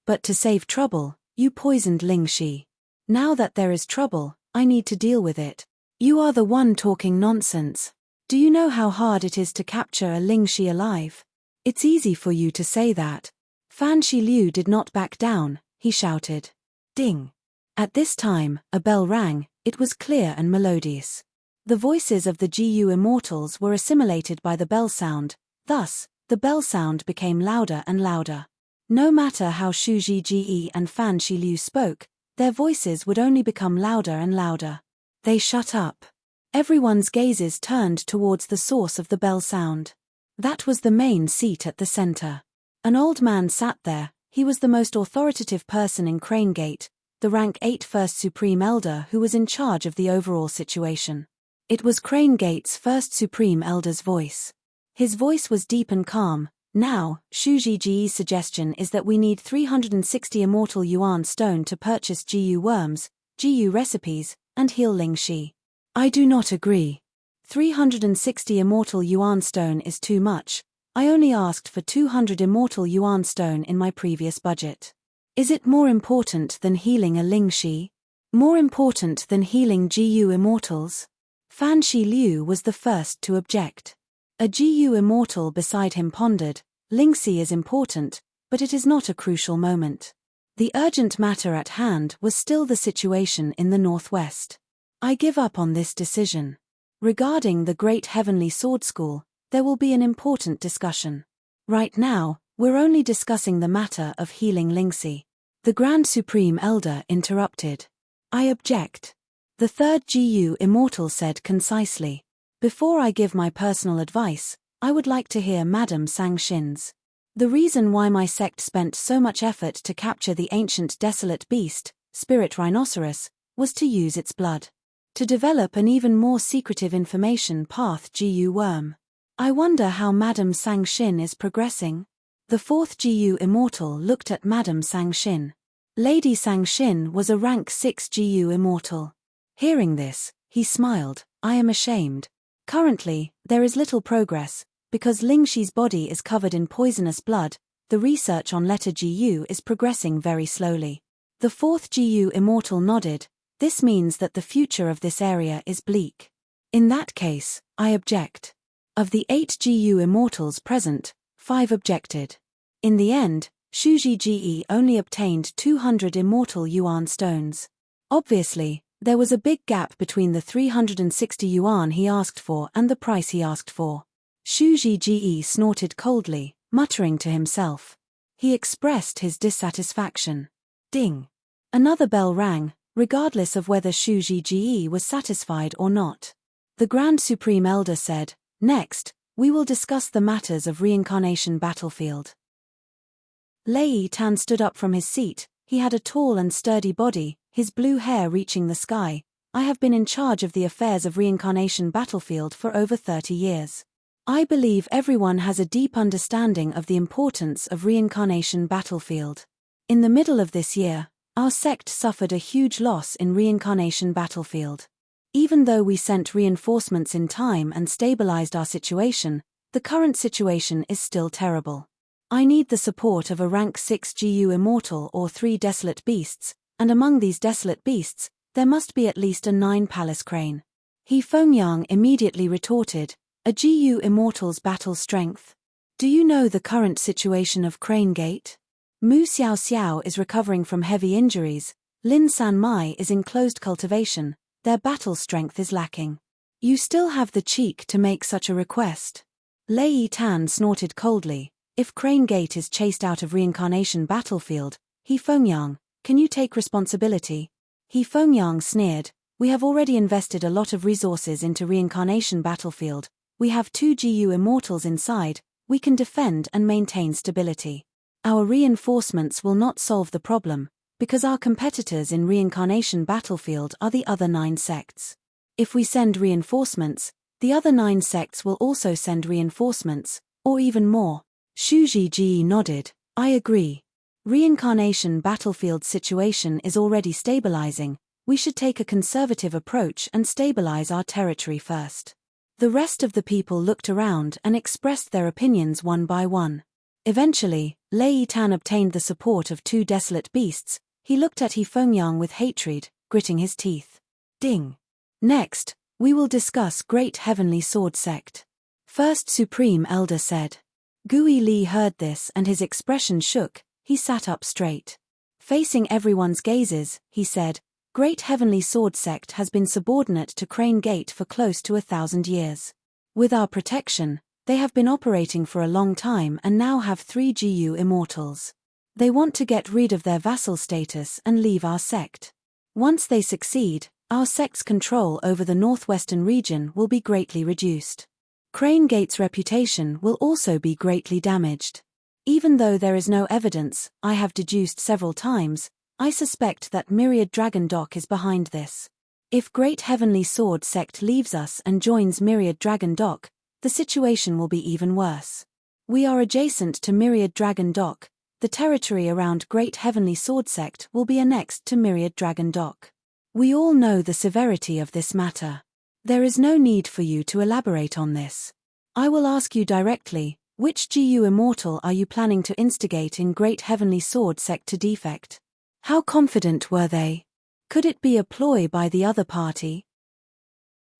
S1: But to save trouble, you poisoned Ling Shi. Now that there is trouble, I need to deal with it. You are the one talking nonsense. Do you know how hard it is to capture a Ling Shi alive? It's easy for you to say that. Fan Shi Liu did not back down, he shouted. Ding. At this time, a bell rang, it was clear and melodious. The voices of the GU Immortals were assimilated by the bell sound, thus, the bell sound became louder and louder. No matter how Shu Zhi and Fan Shi Liu spoke, their voices would only become louder and louder. They shut up. Everyone's gazes turned towards the source of the bell sound. That was the main seat at the center. An old man sat there, he was the most authoritative person in Crane Gate, the rank 8 First Supreme Elder who was in charge of the overall situation. It was Crane Gate's first Supreme Elder's voice. His voice was deep and calm. Now, Shu Zhi's suggestion is that we need 360 Immortal Yuan Stone to purchase GU worms, GU recipes, and heal Ling Shi. I do not agree. 360 Immortal Yuan Stone is too much. I only asked for 200 Immortal Yuan Stone in my previous budget. Is it more important than healing a Ling Shi? More important than healing GU Immortals? Fan Shi Liu was the first to object. A GU Immortal beside him pondered, Ling Shi is important, but it is not a crucial moment. The urgent matter at hand was still the situation in the northwest. I give up on this decision. Regarding the Great Heavenly Sword School, there will be an important discussion. Right now, we're only discussing the matter of healing Ling Shi. The Grand Supreme Elder interrupted. I object. The third GU Immortal said concisely. Before I give my personal advice, I would like to hear Madame Sang-Shin's. The reason why my sect spent so much effort to capture the ancient desolate beast, spirit rhinoceros, was to use its blood. To develop an even more secretive information path GU worm. I wonder how Madame Sang-Shin is progressing. The fourth GU Immortal looked at Madame Sang-Shin. Lady Sang-Shin was a rank 6 GU Immortal. Hearing this, he smiled. I am ashamed. Currently, there is little progress, because Lingxi's body is covered in poisonous blood. The research on letter GU is progressing very slowly. The fourth GU Immortal nodded. This means that the future of this area is bleak. In that case, I object. Of the 8 GU Immortals present, 5 objected. In the end, Shuji Ge only obtained 200 Immortal Yuan stones. Obviously, there was a big gap between the 360 yuan he asked for and the price he asked for. Shuji Ge snorted coldly, muttering to himself. He expressed his dissatisfaction. Ding! Another bell rang, regardless of whether Shuji Ge was satisfied or not. The Grand Supreme Elder said, "Next, we will discuss the matters of reincarnation battlefield." Lei Tan stood up from his seat. He had a tall and sturdy body, his blue hair reaching the sky. I have been in charge of the affairs of reincarnation battlefield for over 30 years. I believe everyone has a deep understanding of the importance of reincarnation battlefield. In the middle of this year, our sect suffered a huge loss in reincarnation battlefield. Even though we sent reinforcements in time and stabilized our situation, the current situation is still terrible. I need the support of a rank 6 GU Immortal or 3 Desolate Beasts, and among these Desolate Beasts, there must be at least a 9 Palace Crane. He Fengyang immediately retorted, a GU Immortal's battle strength. Do you know the current situation of Crane Gate? Mu Xiao Xiao is recovering from heavy injuries, Lin San Mai is in closed cultivation, their battle strength is lacking. You still have the cheek to make such a request. Lei Tan snorted coldly. If Crane Gate is chased out of reincarnation battlefield, He Fengyang, can you take responsibility? He Fengyang sneered, we have already invested a lot of resources into reincarnation battlefield, we have 2 GU Immortals inside, we can defend and maintain stability. Our reinforcements will not solve the problem, because our competitors in reincarnation battlefield are the other 9 sects. If we send reinforcements, the other 9 sects will also send reinforcements, or even more. Shuji Ge nodded, I agree. Reincarnation battlefield situation is already stabilizing, we should take a conservative approach and stabilize our territory first. The rest of the people looked around and expressed their opinions one by one. Eventually, Lei Tan obtained the support of 2 Desolate Beasts. He looked at He Fengyang with hatred, gritting his teeth. Ding! Next, we will discuss Great Heavenly Sword Sect. First Supreme Elder said. Gui Li heard this and his expression shook, he sat up straight. Facing everyone's gazes, he said, Great Heavenly Sword Sect has been subordinate to Crane Gate for close to 1,000 years. With our protection, they have been operating for a long time and now have 3 GU Immortals. They want to get rid of their vassal status and leave our sect. Once they succeed, our sect's control over the northwestern region will be greatly reduced. Crane Gate's reputation will also be greatly damaged. Even though there is no evidence, I have deduced several times, I suspect that Myriad Dragon Dock is behind this. If Great Heavenly Sword Sect leaves us and joins Myriad Dragon Dock, the situation will be even worse. We are adjacent to Myriad Dragon Dock, the territory around Great Heavenly Sword Sect will be annexed to Myriad Dragon Dock. We all know the severity of this matter. There is no need for you to elaborate on this. I will ask you directly, which GU Immortal are you planning to instigate in Great Heavenly Sword Sect to defect? How confident were they? Could it be a ploy by the other party?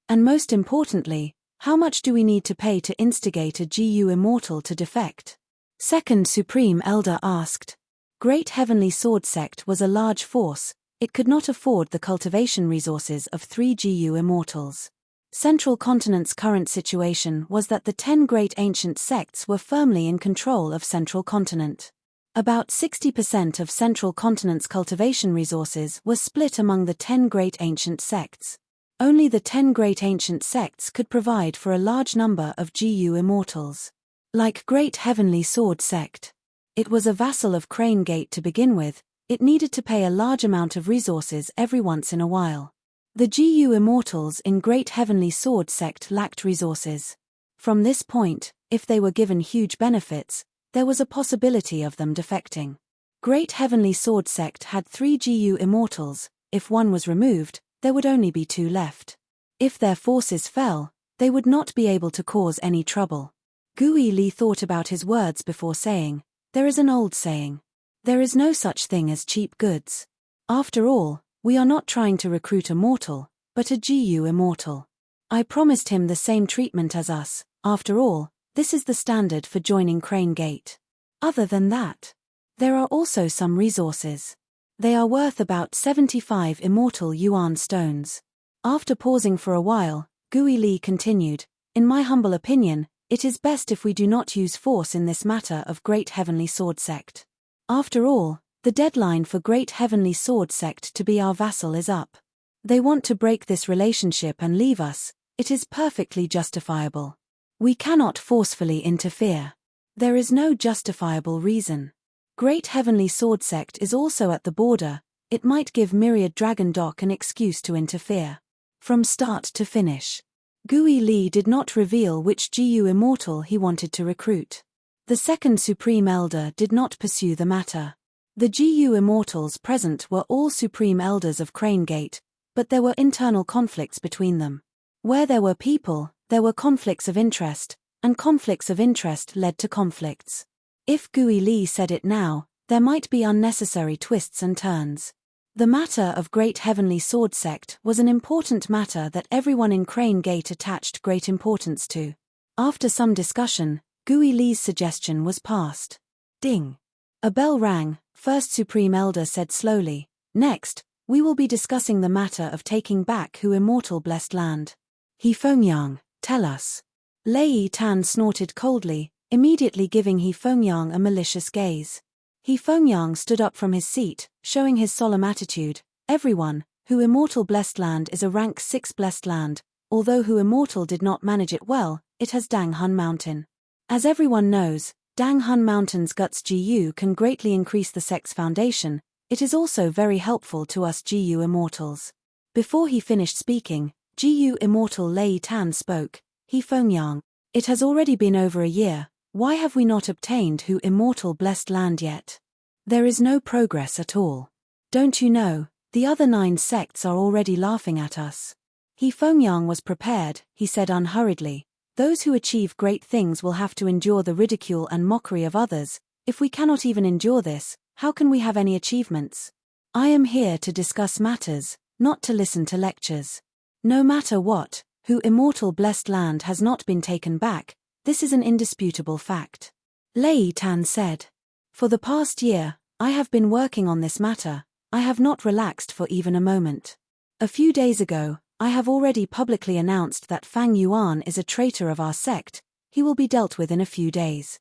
S1: And most importantly, how much do we need to pay to instigate a GU Immortal to defect? Second Supreme Elder asked. Great Heavenly Sword Sect was a large force, it could not afford the cultivation resources of 3 GU Immortals. Central Continent's current situation was that the 10 great ancient sects were firmly in control of Central Continent. About 60% of central continent's cultivation resources were split among the 10 great ancient sects. Only the 10 great ancient sects could provide for a large number of GU immortals. Like Great Heavenly Sword sect, it was a vassal of Crane Gate to begin with. It needed to pay a large amount of resources every once in a while. The GU immortals in Great Heavenly Sword sect lacked resources. From this point, if they were given huge benefits, there was a possibility of them defecting. Great Heavenly Sword sect had 3 GU immortals. If one was removed, there would only be 2 left. If their forces fell, they would not be able to cause any trouble. Gui Li thought about his words before saying, "There is an old saying. There is no such thing as cheap goods. After all, we are not trying to recruit a mortal, but a GU immortal. I promised him the same treatment as us. After all, this is the standard for joining Crane Gate. Other than that, there are also some resources. They are worth about 75 immortal yuan stones." After pausing for a while, Gui Li continued, "In my humble opinion, it is best if we do not use force in this matter of Great Heavenly Sword sect. After all, the deadline for Great Heavenly Sword sect to be our vassal is up. They want to break this relationship and leave us. It is perfectly justifiable. We cannot forcefully interfere. There is no justifiable reason. Great Heavenly Sword sect is also at the border. It might give Myriad Dragon Dock an excuse to interfere." From start to finish, Gui Li did not reveal which GU immortal he wanted to recruit. The second Supreme Elder did not pursue the matter. The GU immortals present were all Supreme Elders of Crane Gate, but there were internal conflicts between them. Where there were people, there were conflicts of interest, and conflicts of interest led to conflicts. If Gui Li said it now, there might be unnecessary twists and turns. The matter of Great Heavenly Sword sect was an important matter that everyone in Crane Gate attached great importance to. After some discussion, Gui Li's suggestion was passed. Ding! A bell rang. First Supreme Elder said slowly, "Next, we will be discussing the matter of taking back Hu Immortal Blessed Land. He Fengyang, tell us." Lei Tan snorted coldly, immediately giving He Fengyang a malicious gaze. He Fengyang stood up from his seat, showing his solemn attitude. "Everyone, Hu Immortal Blessed Land is a rank 6 blessed land. Although Hu Immortal did not manage it well, it has Dang Hun Mountain. As everyone knows, Dang Hun Mountain's Guts GU can greatly increase the sect's foundation. It is also very helpful to us GU immortals." Before he finished speaking, GU immortal Lei Tan spoke. "He Fengyang, it has already been over a year. Why have we not obtained Hu Immortal Blessed Land yet? There is no progress at all. Don't you know, the other 9 sects are already laughing at us." He Fengyang was prepared. He said unhurriedly, "Those who achieve great things will have to endure the ridicule and mockery of others. If we cannot even endure this, how can we have any achievements? I am here to discuss matters, not to listen to lectures. No matter what, Hu Immortal Blessed Land has not been taken back. This is an indisputable fact." Lei Tan said, "For the past year, I have been working on this matter. I have not relaxed for even a moment. A few days ago, I have already publicly announced that Fang Yuan is a traitor of our sect. He will be dealt with in a few days.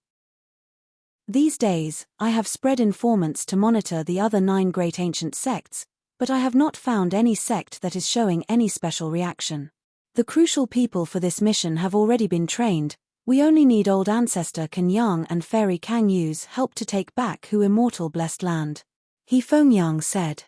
S1: These days, I have spread informants to monitor the other 9 great ancient sects, but I have not found any sect that is showing any special reaction. The crucial people for this mission have already been trained. We only need Old Ancestor Kan Yang and Fairy Kang Yu's help to take back Hu Immortal Blessed Land." He Fengyang said.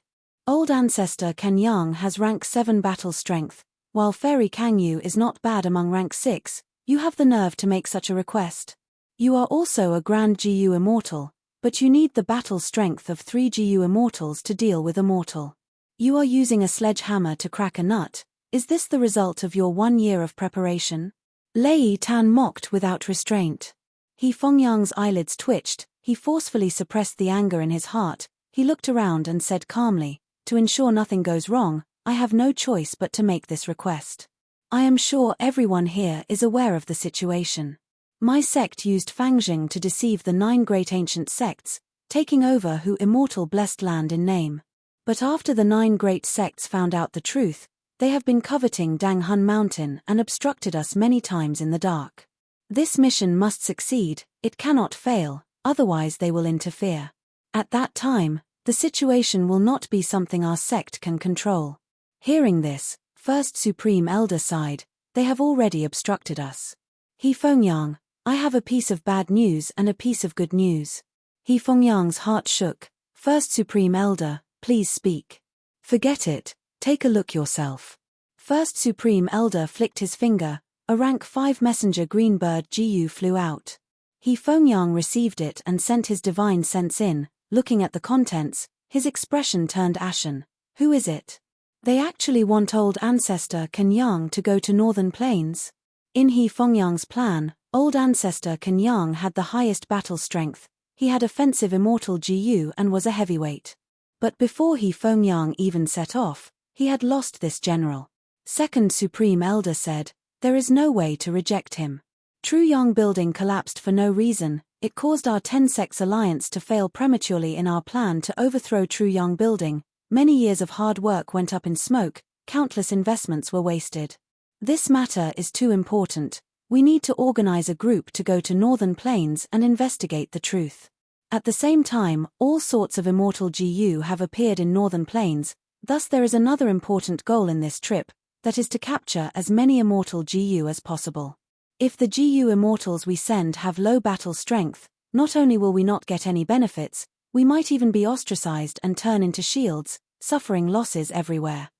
S1: "Old Ancestor Kan Yang has rank 7 battle strength, while Fairy Kang Yu is not bad among rank 6. You have the nerve to make such a request. You are also a Grand GU Immortal, but you need the battle strength of 3 GU Immortals to deal with a mortal. You are using a sledgehammer to crack a nut. Is this the result of your 1 year of preparation?" Lei Tan mocked without restraint. He Fengyang's eyelids twitched. He forcefully suppressed the anger in his heart. He looked around and said calmly, "To ensure nothing goes wrong, I have no choice but to make this request. I am sure everyone here is aware of the situation. My sect used Fangjing to deceive the 9 great ancient sects, taking over Hu Immortal Blessed Land in name. But after the 9 great sects found out the truth, they have been coveting Dang Hun Mountain and obstructed us many times in the dark. This mission must succeed, it cannot fail. otherwise they will interfere. At that time, the situation will not be something our sect can control. Hearing this, First Supreme Elder sighed, they have already obstructed us. He Fengyang, I have a piece of bad news and a piece of good news. He Fengyang's heart shook. First Supreme Elder, please speak. Forget it, take a look yourself. First Supreme Elder flicked his finger, a rank 5 messenger green bird GU flew out. He Fengyang received it and sent his divine sense in. Looking at the contents, his expression turned ashen. Who is it? They actually want old ancestor Kenyang to go to northern plains? In He Fengyang's plan, old ancestor Kenyang had the highest battle strength, he had offensive immortal GU and was a heavyweight. But before He Fengyang even set off, he had lost this general. Second Supreme Elder said, there is no way to reject him. Truyong building collapsed for no reason. It caused our 10 sects alliance to fail prematurely in our plan to overthrow Truyong building. Many years of hard work went up in smoke, countless investments were wasted. This matter is too important. We need to organize a group to go to northern plains and investigate the truth. At the same time, all sorts of immortal GU have appeared in northern plains, thus there is another important goal in this trip, that is to capture as many immortal GU as possible. If the GU immortals we send have low battle strength, not only will we not get any benefits, we might even be ostracized and turn into shields, suffering losses everywhere.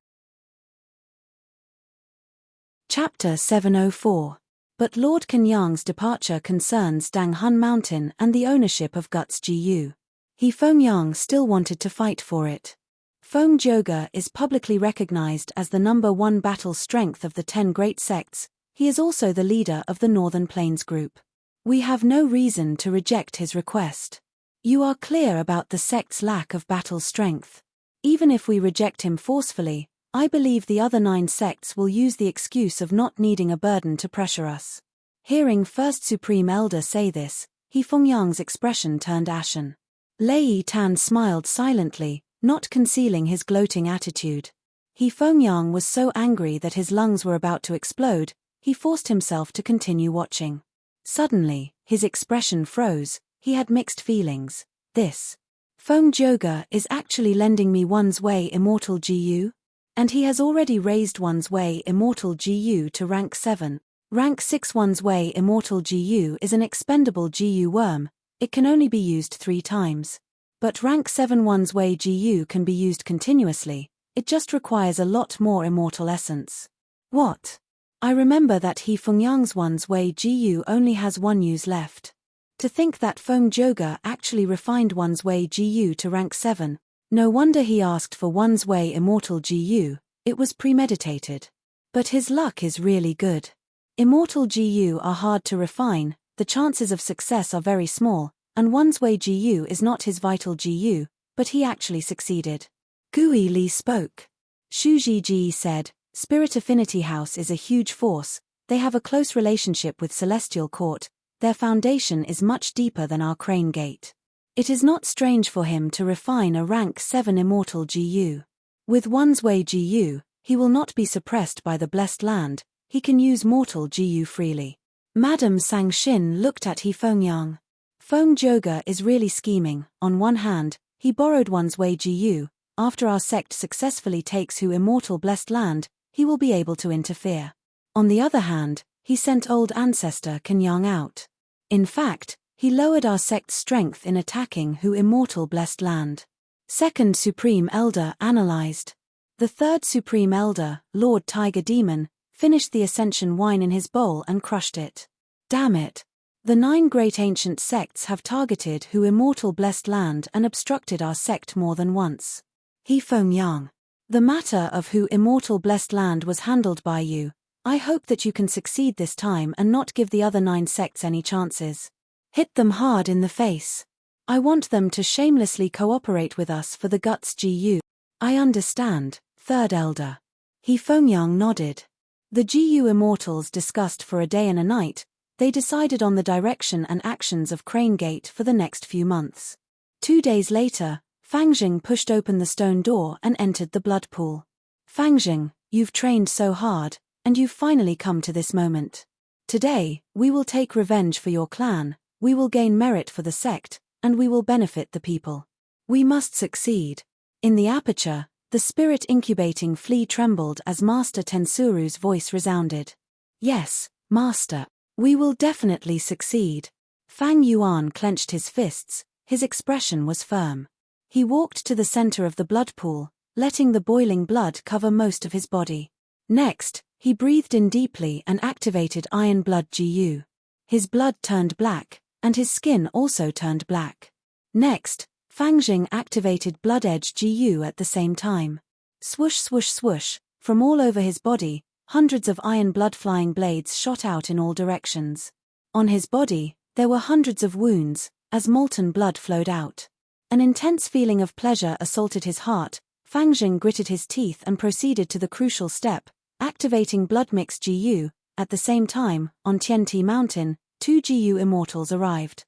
S1: Chapter 704. But Lord Kenyang's departure concerns Dang Hun Mountain and the ownership of Guts GU. He Fengyang still wanted to fight for it. Feng Joga is publicly recognized as the #1 battle strength of the 10 great sects. He is also the leader of the Northern Plains group. We have no reason to reject his request. You are clear about the sect's lack of battle strength. Even if we reject him forcefully, I believe the other 9 sects will use the excuse of not needing a burden to pressure us. Hearing First Supreme Elder say this, He Fengyang's expression turned ashen. Lei Tan smiled silently, not concealing his gloating attitude. He Fengyang was so angry that his lungs were about to explode. He forced himself to continue watching. Suddenly, his expression froze. He had mixed feelings. This Feng Joga is actually lending me One's Way Immortal GU? And he has already raised One's Way Immortal GU to rank 7. Rank 6 One's Way Immortal GU is an expendable GU worm. It can only be used 3 times. But rank 7 One's Way GU can be used continuously. It just requires a lot more immortal essence. What? I remember that He Fengyang's One's Way GU only has 1 use left. To think that Feng Joga actually refined One's Way GU to rank 7. No wonder he asked for One's Way Immortal GU, it was premeditated. But his luck is really good. Immortal GU are hard to refine, the chances of success are very small, and One's Way GU is not his vital GU, but he actually succeeded. Gui Li spoke. Shu Zhiji said, Spirit Affinity House is a huge force, they have a close relationship with Celestial Court, their foundation is much deeper than our Crane Gate. It is not strange for him to refine a rank 7 immortal GU. With One's Way GU, he will not be suppressed by the Blessed Land, he can use mortal GU freely. Madame Sangshin looked at He Fengyang. Feng Joga is really scheming. On one hand, he borrowed One's Way GU, after our sect successfully takes Hu Immortal Blessed Land, he will be able to interfere. On the other hand, he sent old ancestor Kenyang out. In fact, he lowered our sect's strength in attacking Hu Immortal Blessed Land. Second Supreme Elder analyzed. The third Supreme Elder, Lord Tiger Demon, finished the Ascension wine in his bowl and crushed it. Damn it. The 9 great ancient sects have targeted Hu Immortal Blessed Land and obstructed our sect more than once. He Fengyang. The matter of Hu Immortal Blessed Land was handled by you. I hope that you can succeed this time and not give the other 9 sects any chances. Hit them hard in the face. I want them to shamelessly cooperate with us for the Guts GU. I understand, Third Elder. He Fengyang nodded. The GU Immortals discussed for a day and a night. They decided on the direction and actions of Crane Gate for the next few months. 2 days later, Fangjing pushed open the stone door and entered the blood pool. Fangjing, you've trained so hard, and you've finally come to this moment. Today, we will take revenge for your clan. We will gain merit for the sect, and we will benefit the people. We must succeed. In the aperture, the spirit incubating flea trembled as Master Tensuru's voice resounded. Yes, Master. We will definitely succeed. Fang Yuan clenched his fists, his expression was firm. He walked to the center of the blood pool, letting the boiling blood cover most of his body. Next, he breathed in deeply and activated Iron Blood Gu. His blood turned black, and his skin also turned black. Next, Fangjing activated Blood Edge Gu at the same time. Swoosh swoosh swoosh, from all over his body, hundreds of iron blood flying blades shot out in all directions. On his body, there were hundreds of wounds, as molten blood flowed out. An intense feeling of pleasure assaulted his heart. Fangjing gritted his teeth and proceeded to the crucial step, activating Blood Mix Gu. At the same time, on Tianti Mountain, 2 Gu immortals arrived.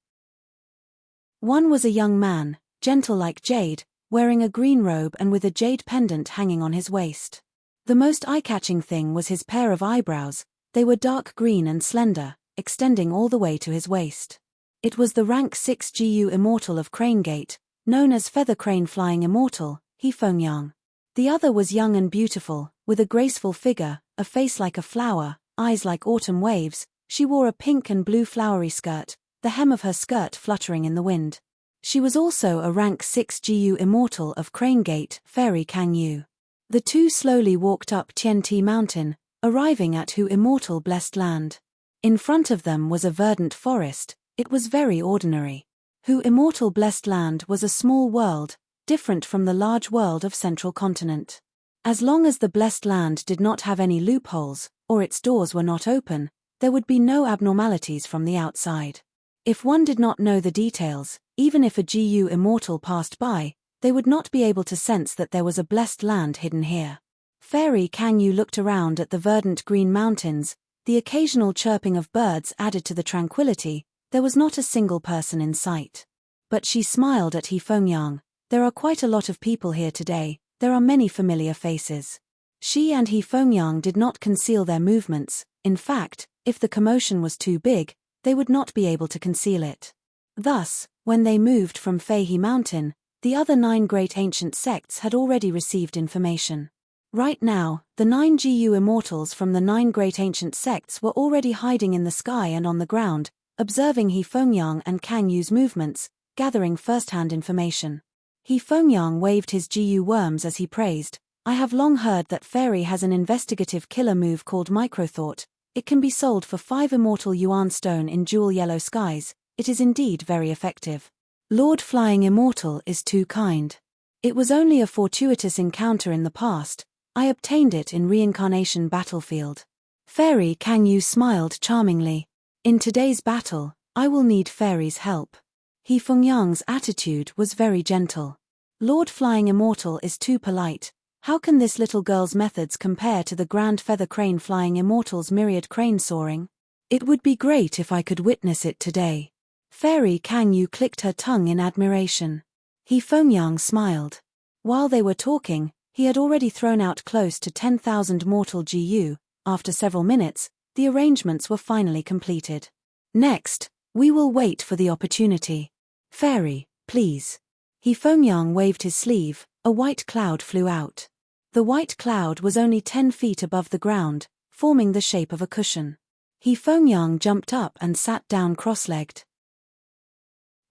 S1: One was a young man, gentle like jade, wearing a green robe and with a jade pendant hanging on his waist. The most eye-catching thing was his pair of eyebrows. They were dark green and slender, extending all the way to his waist. It was the rank 6 Gu immortal of Crane Gate, known as Feather Crane Flying Immortal, He Fengyang. The other was young and beautiful, with a graceful figure, a face like a flower, eyes like autumn waves. She wore a pink and blue flowery skirt, the hem of her skirt fluttering in the wind. She was also a rank 6 Gu immortal of Crane Gate, Fairy Kang Yu. The two slowly walked up Tianti Mountain, arriving at Hu Immortal Blessed Land. In front of them was a verdant forest. It was very ordinary. Hu Immortal Blessed Land was a small world, different from the large world of Central Continent. As long as the Blessed Land did not have any loopholes, or its doors were not open, there would be no abnormalities from the outside. If one did not know the details, even if a Gu immortal passed by, they would not be able to sense that there was a blessed land hidden here. Fairy Kang Yu looked around at the verdant green mountains. The occasional chirping of birds added to the tranquility. There was not a single person in sight. But she smiled at He Fengyang. There are quite a lot of people here today. There are many familiar faces. She and He Fengyang did not conceal their movements. In fact, if the commotion was too big, they would not be able to conceal it. Thus, when they moved from Feihe Mountain, the other 9 great ancient sects had already received information. Right now, the 9 Gu immortals from the 9 great ancient sects were already hiding in the sky and on the ground, observing He Fengyang and Kang Yu's movements, gathering first-hand information. He Fengyang waved his Gu worms as he praised, "I have long heard that Fairy has an investigative killer move called Microthought. It can be sold for 5 immortal yuan stone in jewel yellow skies. It is indeed very effective. Lord Flying Immortal is too kind. It was only a fortuitous encounter in the past. I obtained it in reincarnation battlefield." Fairy Kang Yu smiled charmingly. "In today's battle, I will need Fairy's help." He Fengyang's attitude was very gentle. "Lord Flying Immortal is too polite. How can this little girl's methods compare to the Grand Feather Crane Flying Immortal's myriad crane soaring? It would be great if I could witness it today." Fairy Kang Yu clicked her tongue in admiration. He Fengyang smiled. While they were talking, he had already thrown out close to 10,000 mortal Gu. After several minutes, the arrangements were finally completed. "Next, we will wait for the opportunity. Fairy, please." He Fengyang waved his sleeve. A white cloud flew out. The white cloud was only 10 feet above the ground, forming the shape of a cushion. He Fengyang jumped up and sat down cross-legged.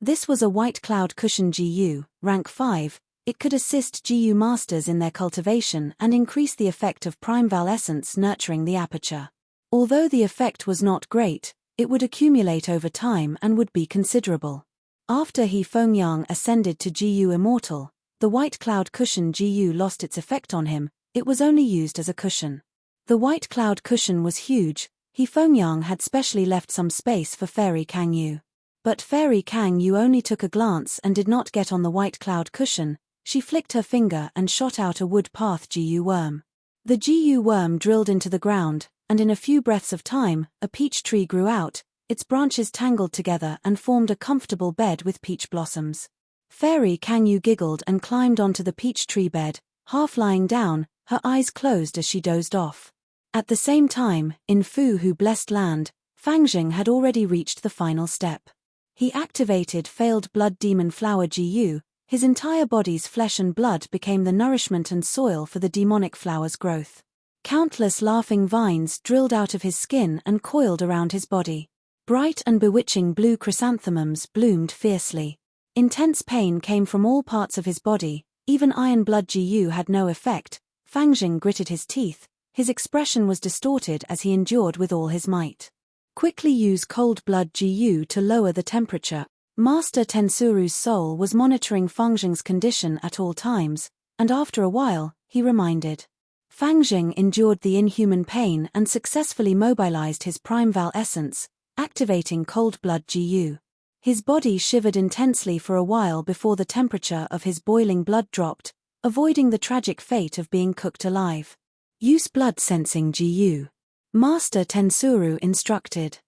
S1: This was a white cloud cushion Gu, rank 5. It could assist Gu masters in their cultivation and increase the effect of Primeval Essence nurturing the aperture. Although the effect was not great, it would accumulate over time and would be considerable. After He Fengyang ascended to Gu Immortal, the white cloud cushion Gu lost its effect on him. It was only used as a cushion. The white cloud cushion was huge. He Fengyang had specially left some space for Fairy Kang Yu. But Fairy Kang Yu only took a glance and did not get on the white cloud cushion. She flicked her finger and shot out a wood path Gu worm. The Gu worm drilled into the ground, and in a few breaths of time, a peach tree grew out. Its branches tangled together and formed a comfortable bed with peach blossoms. Fairy Kang Yu giggled and climbed onto the peach tree bed, half lying down, her eyes closed as she dozed off. At the same time, in Fu Hu Blessed Land, Fangjing had already reached the final step. He activated failed blood demon flower Gu. His entire body's flesh and blood became the nourishment and soil for the demonic flower's growth. Countless laughing vines drilled out of his skin and coiled around his body. Bright and bewitching blue chrysanthemums bloomed fiercely. Intense pain came from all parts of his body. Even iron blood Gu had no effect. Fangjing gritted his teeth. His expression was distorted as he endured with all his might. Quickly use cold blood Gu to lower the temperature. Master Tensuru's soul was monitoring Fangjing's condition at all times, and after a while, he reminded. Fangjing endured the inhuman pain and successfully mobilized his Primeval essence, activating cold blood Gu. His body shivered intensely for a while before the temperature of his boiling blood dropped, avoiding the tragic fate of being cooked alive. Use blood sensing Gu. Master Tensuru instructed.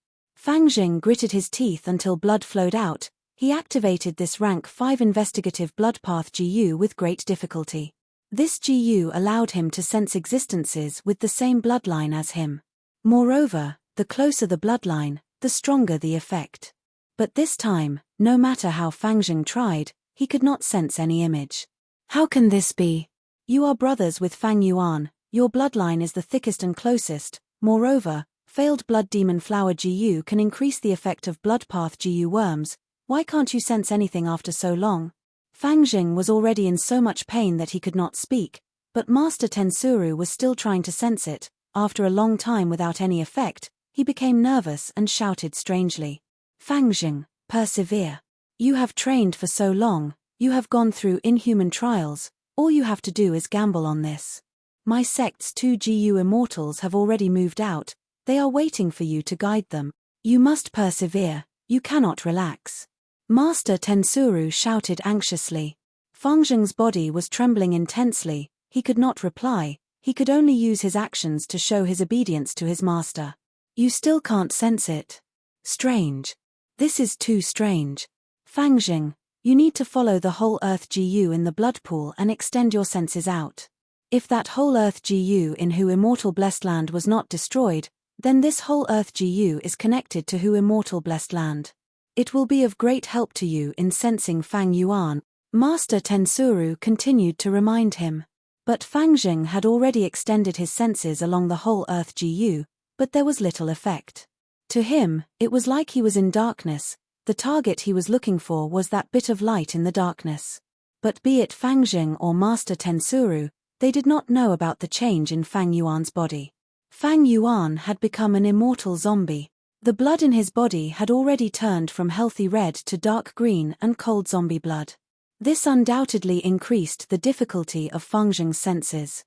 S1: Fangjing gritted his teeth until blood flowed out. He activated this rank 5 investigative blood path Gu with great difficulty. This Gu allowed him to sense existences with the same bloodline as him. Moreover, the closer the bloodline, the stronger the effect. But this time, no matter how Fangjing tried, he could not sense any image. How can this be? You are brothers with Fang Yuan, your bloodline is the thickest and closest. Moreover, failed blood demon flower Gu can increase the effect of blood path Gu worms. Why can't you sense anything after so long? Fangjing was already in so much pain that he could not speak, but Master Tensuru was still trying to sense it. After a long time without any effect, he became nervous and shouted strangely. Fangjing, persevere. You have trained for so long, you have gone through inhuman trials, all you have to do is gamble on this. My sect's 2 Gu immortals have already moved out, they are waiting for you to guide them. You must persevere, you cannot relax. Master Tensuru shouted anxiously. Fangjing's body was trembling intensely, he could not reply, he could only use his actions to show his obedience to his master. You still can't sense it. Strange. This is too strange. Fangjing, you need to follow the whole earth Gu in the blood pool and extend your senses out. If that whole earth Gu in Hu Immortal Blessed Land was not destroyed, then this whole earth Gu is connected to Hu Immortal Blessed Land. It will be of great help to you in sensing Fang Yuan. Master Tensuru continued to remind him. But Fangjing had already extended his senses along the whole earth Gu, but there was little effect. To him, it was like he was in darkness. The target he was looking for was that bit of light in the darkness. But be it Fangjing or Master Tensuru, they did not know about the change in Fang Yuan's body. Fang Yuan had become an immortal zombie. The blood in his body had already turned from healthy red to dark green and cold zombie blood. This undoubtedly increased the difficulty of Fangjing's senses.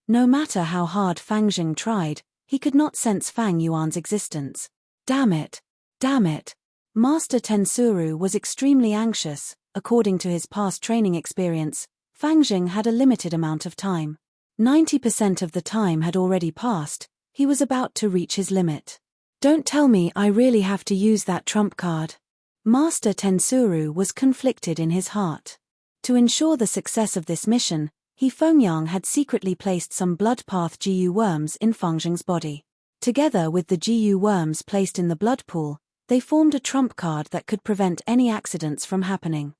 S1: No matter how hard Fangjing tried, he could not sense Fang Yuan's existence. Damn it! Damn it! Master Tensuru was extremely anxious. According to his past training experience, Fangjing had a limited amount of time. 90% of the time had already passed, he was about to reach his limit. Don't tell me I really have to use that trump card. Master Tensuru was conflicted in his heart. To ensure the success of this mission, Fengyang had secretly placed some blood path Gu worms in Fangjing's body. Together with the Gu worms placed in the blood pool, they formed a trump card that could prevent any accidents from happening.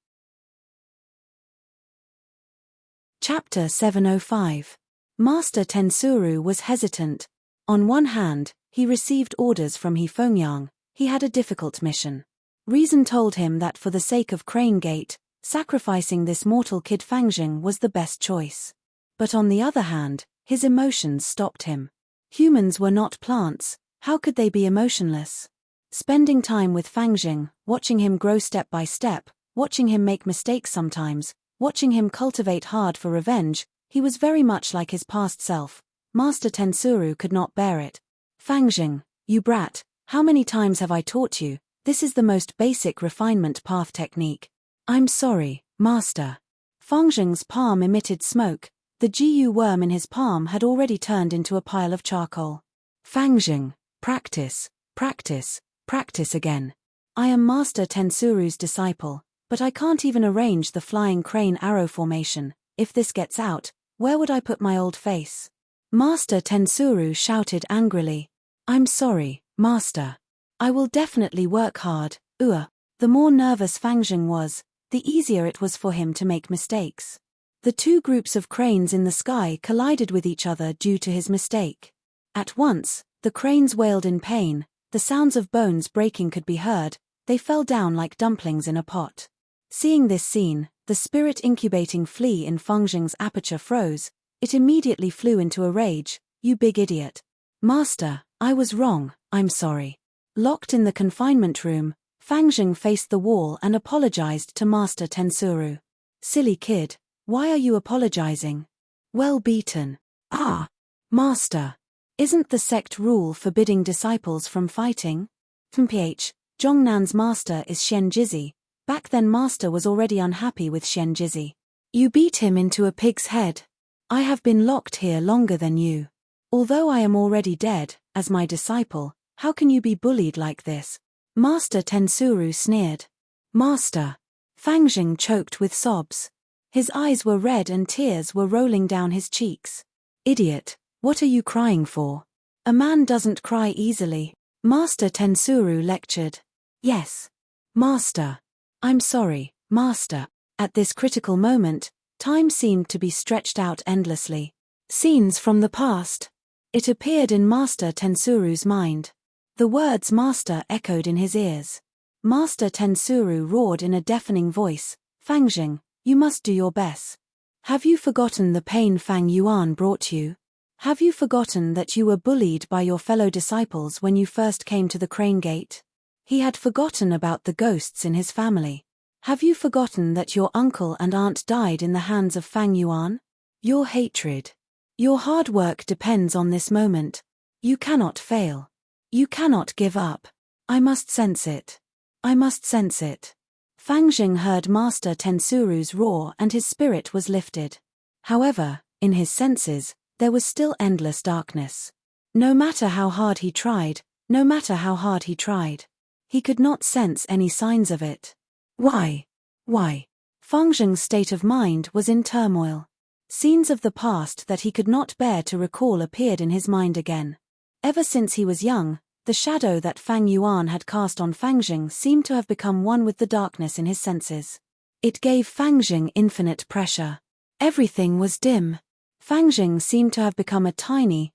S1: Chapter 705. Master Tensuru was hesitant. On one hand, he received orders from Fengyang. He had a difficult mission. Reason told him that for the sake of Crane Gate, sacrificing this mortal kid Fangjing was the best choice. But on the other hand, his emotions stopped him. Humans were not plants, how could they be emotionless? Spending time with Fangjing, watching him grow step by step, watching him make mistakes sometimes, watching him cultivate hard for revenge, he was very much like his past self. Master Tensuru could not bear it. Fangjing, you brat, how many times have I taught you? This is the most basic refinement path technique. I'm sorry, Master. Fangjing's palm emitted smoke. The Gu worm in his palm had already turned into a pile of charcoal. Fangjing, practice, practice, practice again. I am Master Tensuru's disciple, but I can't even arrange the flying crane arrow formation. If this gets out, where would I put my old face? Master Tensuru shouted angrily. I'm sorry, Master. I will definitely work hard. The more nervous Fang Zheng was, the easier it was for him to make mistakes. The two groups of cranes in the sky collided with each other due to his mistake. At once, the cranes wailed in pain, the sounds of bones breaking could be heard, they fell down like dumplings in a pot. Seeing this scene, the spirit incubating flea in Fang Zheng's aperture froze. It immediately flew into a rage. "You big idiot. Master, I was wrong, I'm sorry." Locked in the confinement room, Fang Zheng faced the wall and apologized to Master Tensuru. "Silly kid, why are you apologizing? Well beaten." "Ah, Master. Isn't the sect rule forbidding disciples from fighting?" "Mph, Zhongnan's master is Xian Jizi." Back then Master was already unhappy with Xian Jizi. "You beat him into a pig's head. I have been locked here longer than you. Although I am already dead, as my disciple, how can you be bullied like this?" Master Tensuru sneered. "Master." Fang Zheng choked with sobs. His eyes were red and tears were rolling down his cheeks. "Idiot, what are you crying for? A man doesn't cry easily." Master Tensuru lectured. "Yes. Master. I'm sorry, Master." At this critical moment, time seemed to be stretched out endlessly. Scenes from the past. It appeared in Master Tensuru's mind. The words Master echoed in his ears. Master Tensuru roared in a deafening voice, "Fang Zheng, you must do your best. Have you forgotten the pain Fang Yuan brought you? Have you forgotten that you were bullied by your fellow disciples when you first came to the Crane Gate?" He had forgotten about the ghosts in his family. "Have you forgotten that your uncle and aunt died in the hands of Fang Yuan? Your hatred, your hard work depends on this moment. You cannot fail. You cannot give up. I must sense it. I must sense it." Fang Zheng heard Master Tensuru's roar and his spirit was lifted. However, in his senses, there was still endless darkness. No matter how hard he tried, he could not sense any signs of it. Why? Fang Zheng's state of mind was in turmoil. Scenes of the past that he could not bear to recall appeared in his mind again. Ever since he was young, the shadow that Fang Yuan had cast on Fang Zheng seemed to have become one with the darkness in his senses. It gave Fang Zheng infinite pressure. Everything was dim. Fang Zheng seemed to have become a tiny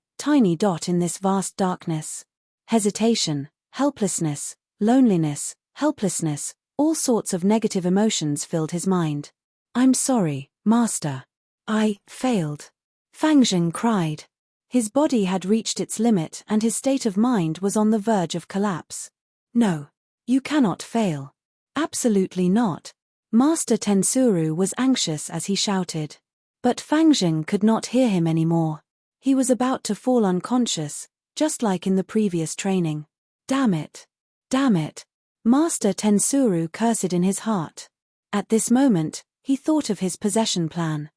S1: dot in this vast darkness. Hesitation, helplessness, loneliness, helplessness, all sorts of negative emotions filled his mind. "I'm sorry, Master. I failed." Fang Zheng cried. His body had reached its limit and his state of mind was on the verge of collapse. "No. You cannot fail. Absolutely not." Master Tensuru was anxious as he shouted. But Fang Zheng could not hear him anymore. He was about to fall unconscious, just like in the previous training. Damn it! Master Tensuru cursed in his heart. At this moment, he thought of his possession plan.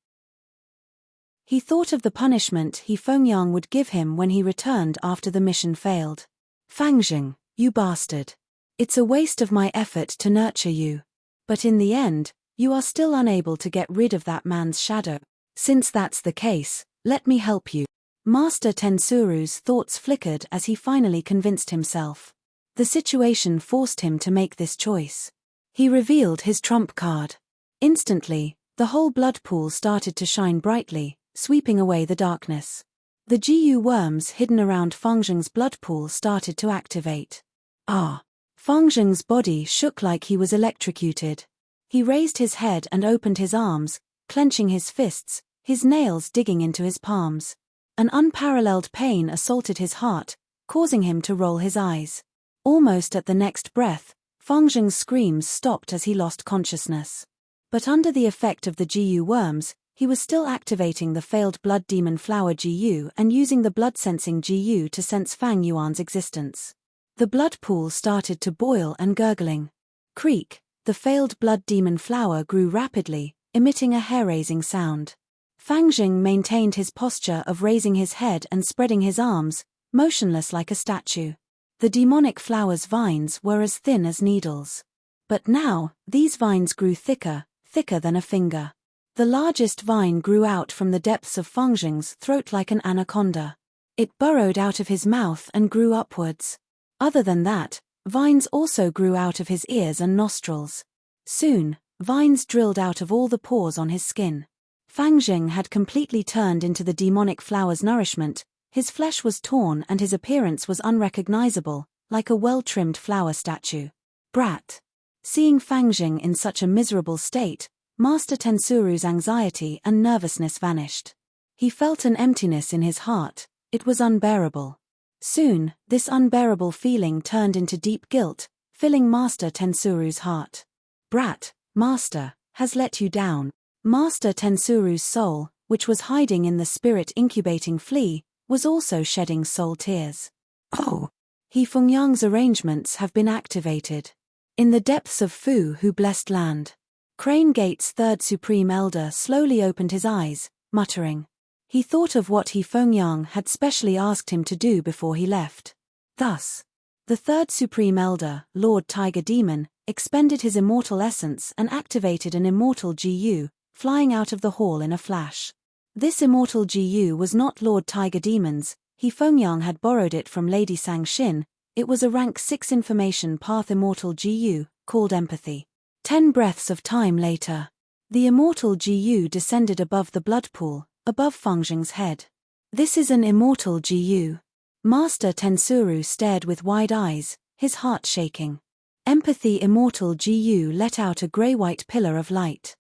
S1: He thought of the punishment He Fengyang would give him when he returned after the mission failed. "Fang Zheng, you bastard. It's a waste of my effort to nurture you. But in the end, you are still unable to get rid of that man's shadow. Since that's the case, let me help you." Master Tensuru's thoughts flickered as he finally convinced himself. The situation forced him to make this choice. He revealed his trump card. Instantly, the whole blood pool started to shine brightly, sweeping away the darkness. The GU worms hidden around Fang Zheng's blood pool started to activate. Fang Zheng's body shook like he was electrocuted. He raised his head and opened his arms, clenching his fists, his nails digging into his palms. An unparalleled pain assaulted his heart, causing him to roll his eyes. Almost at the next breath, Fang Zheng's screams stopped as he lost consciousness. But under the effect of the GU worms, he was still activating the failed blood demon flower GU and using the blood-sensing GU to sense Fang Yuan's existence. The blood pool started to boil and gurgling. Creak, the failed blood demon flower grew rapidly, emitting a hair-raising sound. Fang Zheng maintained his posture of raising his head and spreading his arms, motionless like a statue. The demonic flower's vines were as thin as needles. But now, these vines grew thicker than a finger. The largest vine grew out from the depths of Fang Zheng's throat like an anaconda. It burrowed out of his mouth and grew upwards. Other than that, Vines also grew out of his ears and nostrils. Soon, vines drilled out of all the pores on his skin. Fangjing had completely turned into the demonic flower's nourishment. His flesh was torn and his appearance was unrecognizable, like a well-trimmed flower statue. Brat. Seeing Fangjing in such a miserable state, Master Tensuru's anxiety and nervousness vanished. He felt an emptiness in his heart. It was unbearable. Soon, this unbearable feeling turned into deep guilt, filling Master Tensuru's heart. Brat, Master, has let you down. Master Tensuru's soul, which was hiding in the spirit incubating flea, was also shedding soul tears. Oh! He Fengyang's arrangements have been activated. In the depths of Fu Hu blessed land. Crane Gate's third supreme elder slowly opened his eyes, muttering. He thought of what He Fengyang had specially asked him to do before he left. Thus, the third supreme elder, Lord Tiger Demon, expended his immortal essence and activated an immortal GU, flying out of the hall in a flash. This immortal GU was not Lord Tiger Demon's. He Fengyang had borrowed it from Lady Sang-Shin. It was a rank 6 information path immortal GU, called empathy. 10 breaths of time later, the immortal GU descended above the blood pool, above Fangjing's head. This is an immortal GU. Master Tensuru stared with wide eyes, his heart shaking. Empathy immortal GU let out a grey-white pillar of light.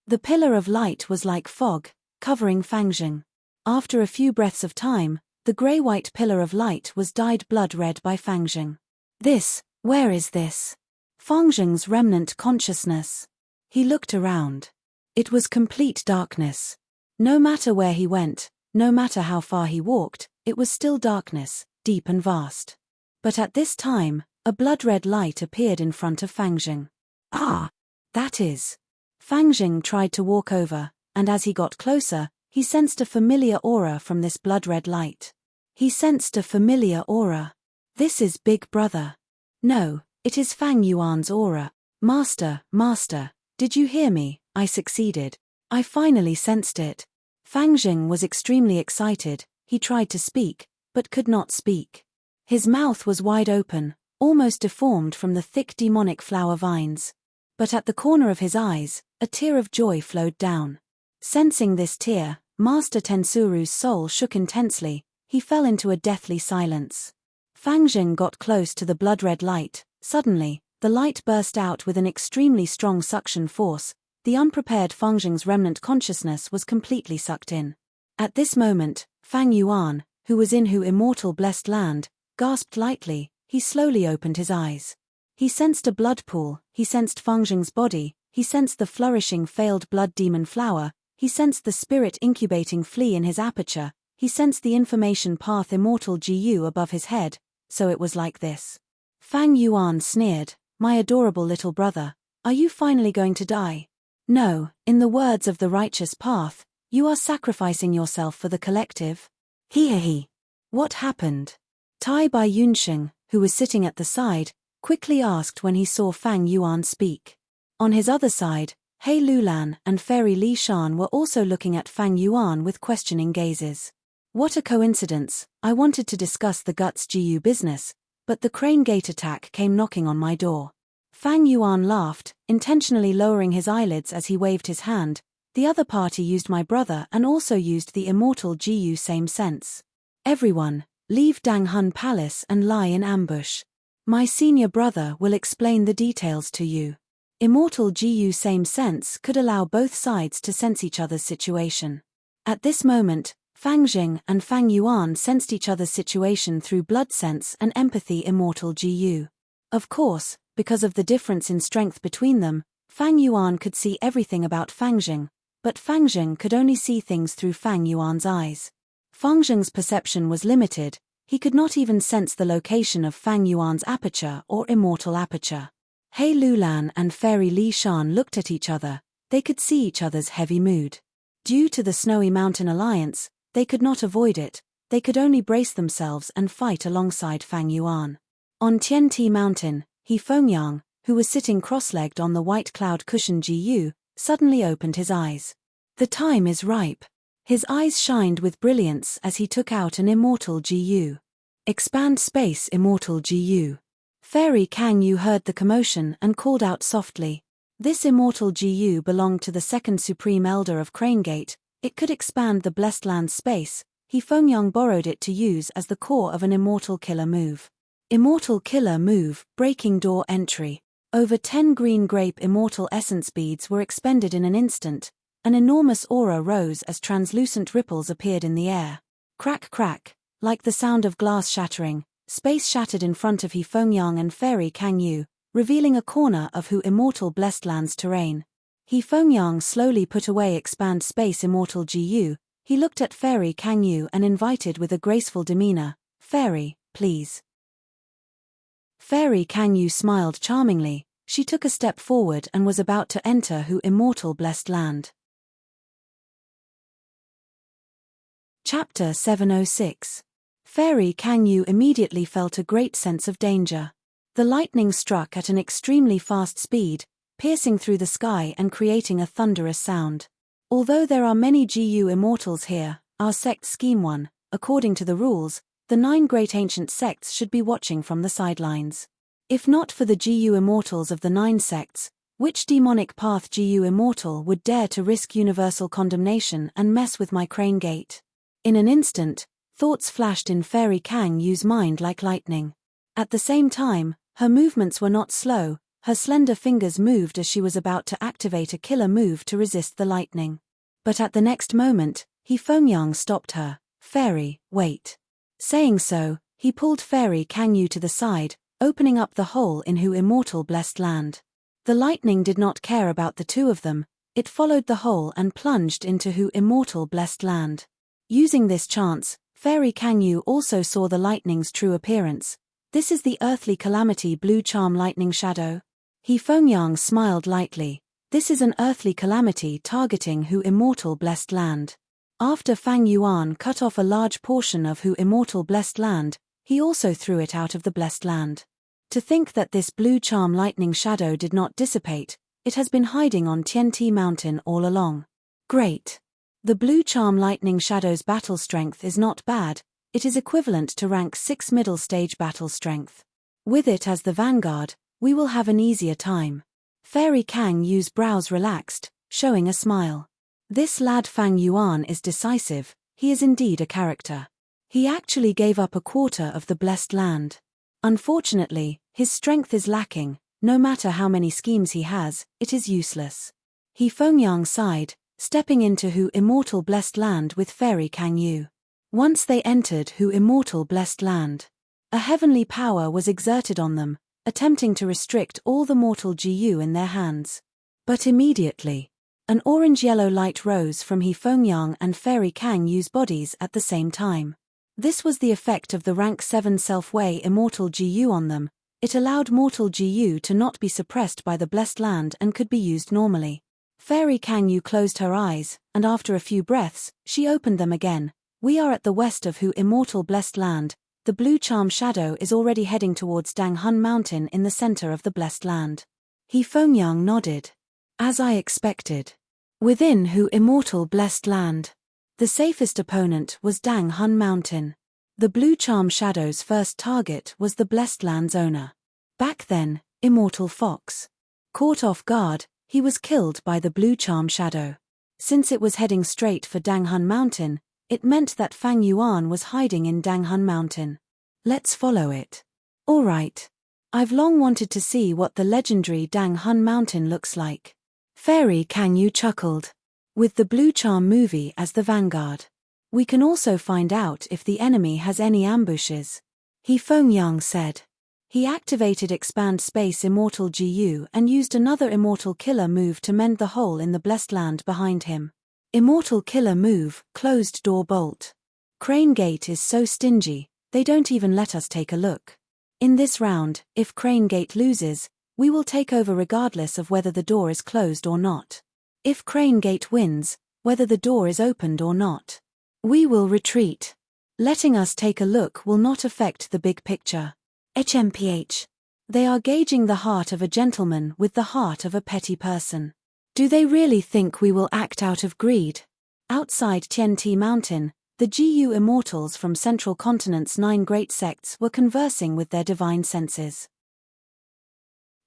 S1: The pillar of light was like fog, covering Fangjing. After a few breaths of time, the grey-white pillar of light was dyed blood-red by Fangjing. Where is this? Fangjing's remnant consciousness. He looked around. It was complete darkness. No matter where he went, no matter how far he walked, it was still darkness, deep and vast. But at this time, a blood-red light appeared in front of Fangjing. Ah! That is. Fangjing tried to walk over, and as he got closer, he sensed a familiar aura from this blood-red light. He sensed a familiar aura. This is Big Brother. No, it is Fang Yuan's aura. Master, did you hear me? I succeeded. I finally sensed it. Fangjing was extremely excited. He tried to speak, but could not speak. His mouth was wide open, almost deformed from the thick demonic flower vines. But at the corner of his eyes, a tear of joy flowed down. Sensing this tear, Master Tensuru's soul shook intensely. He fell into a deathly silence. Fangjing got close to the blood-red light. Suddenly, the light burst out with an extremely strong suction force. The unprepared Fangjing's remnant consciousness was completely sucked in. At this moment, Fang Yuan, who was in Hu immortal blessed land, gasped lightly. He slowly opened his eyes. He sensed a blood pool. He sensed Fangjing's body. He sensed the flourishing failed blood demon flower. He sensed the spirit incubating flea in his aperture. He sensed the information path immortal GU above his head. So it was like this. Fang Yuan sneered, "My adorable little brother, are you finally going to die? No, in the words of the righteous path, you are sacrificing yourself for the collective." He. What happened? Tai Bai Yunsheng, who was sitting at the side, quickly asked when he saw Fang Yuan speak. On his other side, He Lulan and Fairy Li Shan were also looking at Fang Yuan with questioning gazes. What a coincidence. I wanted to discuss the Guts GU business, but the Crane Gate attack came knocking on my door. Fang Yuan laughed, intentionally lowering his eyelids as he waved his hand. The other party used my brother and also used the immortal GU same sense. Everyone, leave Dang Hun Palace and lie in ambush. My senior brother will explain the details to you. Immortal GU same sense could allow both sides to sense each other's situation. At this moment, Fangjing and Fang Yuan sensed each other's situation through blood sense and empathy immortal GU. Of course, because of the difference in strength between them, Fang Yuan could see everything about Fangjing, but Fangjing could only see things through Fang Yuan's eyes. Fangjing's perception was limited. He could not even sense the location of Fang Yuan's aperture or immortal aperture. He Lulan and Fairy Li Shan looked at each other. They could see each other's heavy mood. Due to the Snowy Mountain Alliance, they could not avoid it. They could only brace themselves and fight alongside Fang Yuan. On Tianti Mountain, He Fengyang, who was sitting cross-legged on the white cloud cushion GU, suddenly opened his eyes. The time is ripe. His eyes shined with brilliance as he took out an immortal GU. Expand space, immortal Gu. Fairy Kang Yu heard the commotion and called out softly. This immortal Gu belonged to the second supreme elder of Cranegate. It could expand the blessed land's space. He Fengyang borrowed it to use as the core of an immortal killer move. Immortal killer move, breaking door entry. Over 10 green grape immortal essence beads were expended in an instant. An enormous aura rose as translucent ripples appeared in the air. Crack crack, like the sound of glass shattering, space shattered in front of He Fengyang and Fairy Kang Yu, revealing a corner of Hu Immortal Blessed Land's terrain. He Fengyang slowly put away expand space immortal Gu. He looked at Fairy Kang Yu and invited with a graceful demeanor, "Fairy, please." Fairy Kang Yu smiled charmingly. She took a step forward and was about to enter Hu Immortal Blessed Land. Chapter 706. Fairy Kang Yu immediately felt a great sense of danger. The lightning struck at an extremely fast speed, piercing through the sky and creating a thunderous sound. Although there are many Gu immortals here, our sect scheme 1, according to the rules, the 9 great ancient sects should be watching from the sidelines. If not for the Gu immortals of the 9 sects, which demonic path Gu immortal would dare to risk universal condemnation and mess with my crane gate? In an instant, thoughts flashed in Fairy Kang Yu's mind like lightning. At the same time, her movements were not slow. Her slender fingers moved as she was about to activate a killer move to resist the lightning. But at the next moment, He Fengyang stopped her. "Fairy, wait." Saying so, he pulled Fairy Kang Yu to the side, opening up the hole in Hu Immortal Blessed Land. The lightning did not care about the two of them. It followed the hole and plunged into Hu Immortal Blessed Land. Using this chance, Fairy Kang Yu also saw the lightning's true appearance. "This is the earthly calamity blue charm lightning shadow." He Fengyang smiled lightly. "This is an earthly calamity targeting Hu Immortal Blessed Land." After Fang Yuan cut off a large portion of Hu Immortal Blessed Land, he also threw it out of the Blessed Land. To think that this blue charm lightning shadow did not dissipate, it has been hiding on Tianti Mountain all along. Great. The blue charm lightning shadow's battle strength is not bad. It is equivalent to rank 6 middle stage battle strength. With it as the vanguard, we will have an easier time. Fairy Kang Yu's brows relaxed, showing a smile. This lad Fang Yuan is decisive. He is indeed a character. He actually gave up a quarter of the blessed land. Unfortunately, his strength is lacking. No matter how many schemes he has, it is useless. He Fengyang sighed, stepping into Hu Immortal Blessed Land with Fairy Kang Yu. Once they entered Hu Immortal Blessed Land, a heavenly power was exerted on them, attempting to restrict all the mortal Gu in their hands. But immediately, an orange-yellow light rose from He Fengyang and Fairy Kang Yu's bodies at the same time. This was the effect of the rank 7 self-way immortal Gu on them. It allowed mortal Gu to not be suppressed by the blessed land and could be used normally. Fairy Kang Yu closed her eyes, and after a few breaths, she opened them again. "We are at the west of Hu Immortal Blessed Land. The blue charm shadow is already heading towards Dang Hun Mountain in the center of the blessed land." He Fengyang nodded. "As I expected. Within Hu Immortal Blessed Land, the safest opponent was Dang Hun Mountain. The blue charm shadow's first target was the blessed land's owner. Back then, Immortal Fox. Caught off guard, he was killed by the blue charm shadow. Since it was heading straight for Dang Hun Mountain, it meant that Fang Yuan was hiding in Dang Hun Mountain. Let's follow it. All right. I've long wanted to see what the legendary Dang Hun Mountain looks like." Fairy Kang Yu chuckled. "With the blue charm movie as the vanguard, we can also find out if the enemy has any ambushes," He Fengyang said. He activated Expand Space Immortal Gu and used another Immortal Killer move to mend the hole in the blessed land behind him. Immortal Killer move, Closed Door Bolt. Crane Gate is so stingy, they don't even let us take a look. In this round, if Crane Gate loses, we will take over regardless of whether the door is closed or not. If Crane Gate wins, whether the door is opened or not, we will retreat. Letting us take a look will not affect the big picture. HMPH. They are gauging the heart of a gentleman with the heart of a petty person. Do they really think we will act out of greed? Outside Tianti Mountain, The GU immortals from Central Continent's 9 great sects were conversing with their divine senses.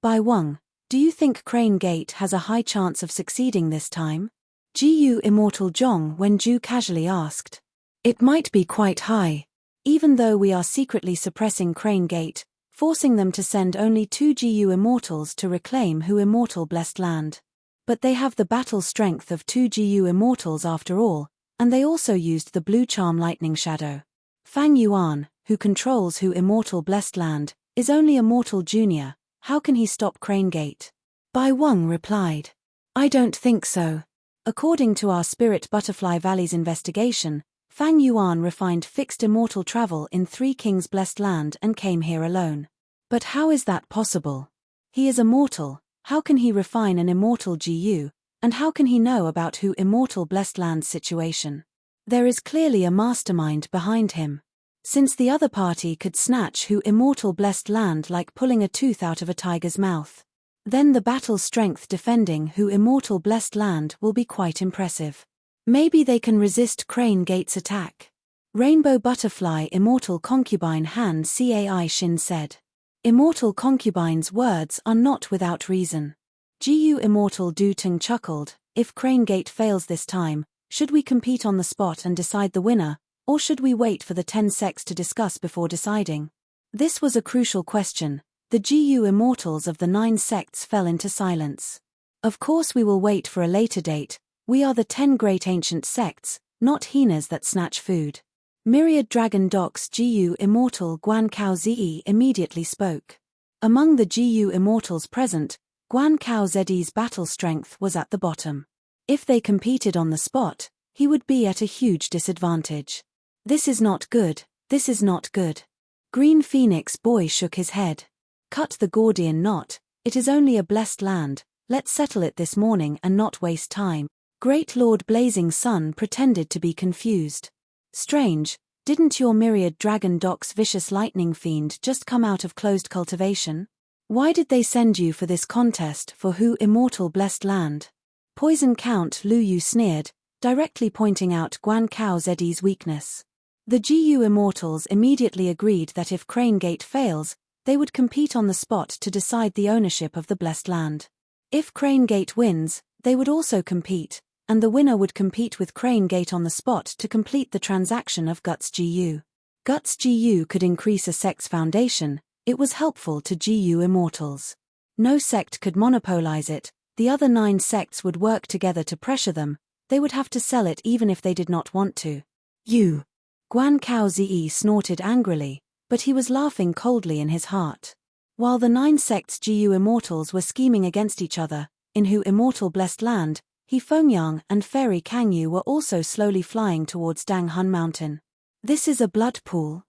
S1: Bai Weng, do you think Crane Gate has a high chance of succeeding this time? GU Immortal Zhong Wenju casually asked. It might be quite high. Even though we are secretly suppressing Crane Gate, forcing them to send only 2 GU Immortals to reclaim Hu Immortal Blessed Land. But they have the battle strength of 2 GU Immortals after all, and they also used the Blue Charm Lightning Shadow. Fang Yuan, who controls Hu Immortal Blessed Land, is only a mortal junior. How can he stop Crane Gate? Bai Weng replied. I don't think so. According to our Spirit Butterfly Valley's investigation, Fang Yuan refined fixed immortal travel in 3 Kings Blessed Land and came here alone. But how is that possible? He is a mortal, how can he refine an immortal GU, and how can he know about Hu Immortal Blessed Land's situation? There is clearly a mastermind behind him. Since the other party could snatch Hu Immortal Blessed Land like pulling a tooth out of a tiger's mouth, then the battle strength defending Hu Immortal Blessed Land will be quite impressive. Maybe they can resist Crane Gate's attack. Rainbow Butterfly Immortal Concubine Han Cai Shin said. Immortal Concubine's words are not without reason. GU Immortal Du Tung chuckled, if Crane Gate fails this time, should we compete on the spot and decide the winner, or should we wait for the 10 sects to discuss before deciding? This was a crucial question. The GU Immortals of the 9 sects fell into silence. Of course we will wait for a later date. We are the 10 great ancient sects, not hyenas that snatch food. Myriad Dragon Doc's GU Immortal Guan Kao Zi immediately spoke. Among the GU Immortals present, Guan Kao Zi's battle strength was at the bottom. If they competed on the spot, he would be at a huge disadvantage. This is not good, this is not good. Green Phoenix Boy shook his head. Cut the Gordian knot, it is only a blessed land, let's settle it this morning and not waste time. Great Lord Blazing Sun pretended to be confused. Strange, didn't your Myriad Dragon Doc's vicious lightning fiend just come out of closed cultivation? Why did they send you for this contest for Hu Immortal Blessed Land? Poison Count Lu Yu sneered, directly pointing out Guan Kao Zi's weakness. The GU Immortals immediately agreed that if Crane Gate fails, they would compete on the spot to decide the ownership of the Blessed Land. If Crane Gate wins, they would also compete, and the winner would compete with Crane Gate on the spot to complete the transaction of Guts GU. Guts GU could increase a sect's foundation, it was helpful to GU Immortals. No sect could monopolize it, the other 9 sects would work together to pressure them, they would have to sell it even if they did not want to. You! Guan Kao Zi snorted angrily, but he was laughing coldly in his heart. While the 9 sects GU Immortals were scheming against each other, in Hu Immortal Blessed Land, He Fengyang and Fairy Kangyu were also slowly flying towards Dang Hun Mountain. This is a blood pool.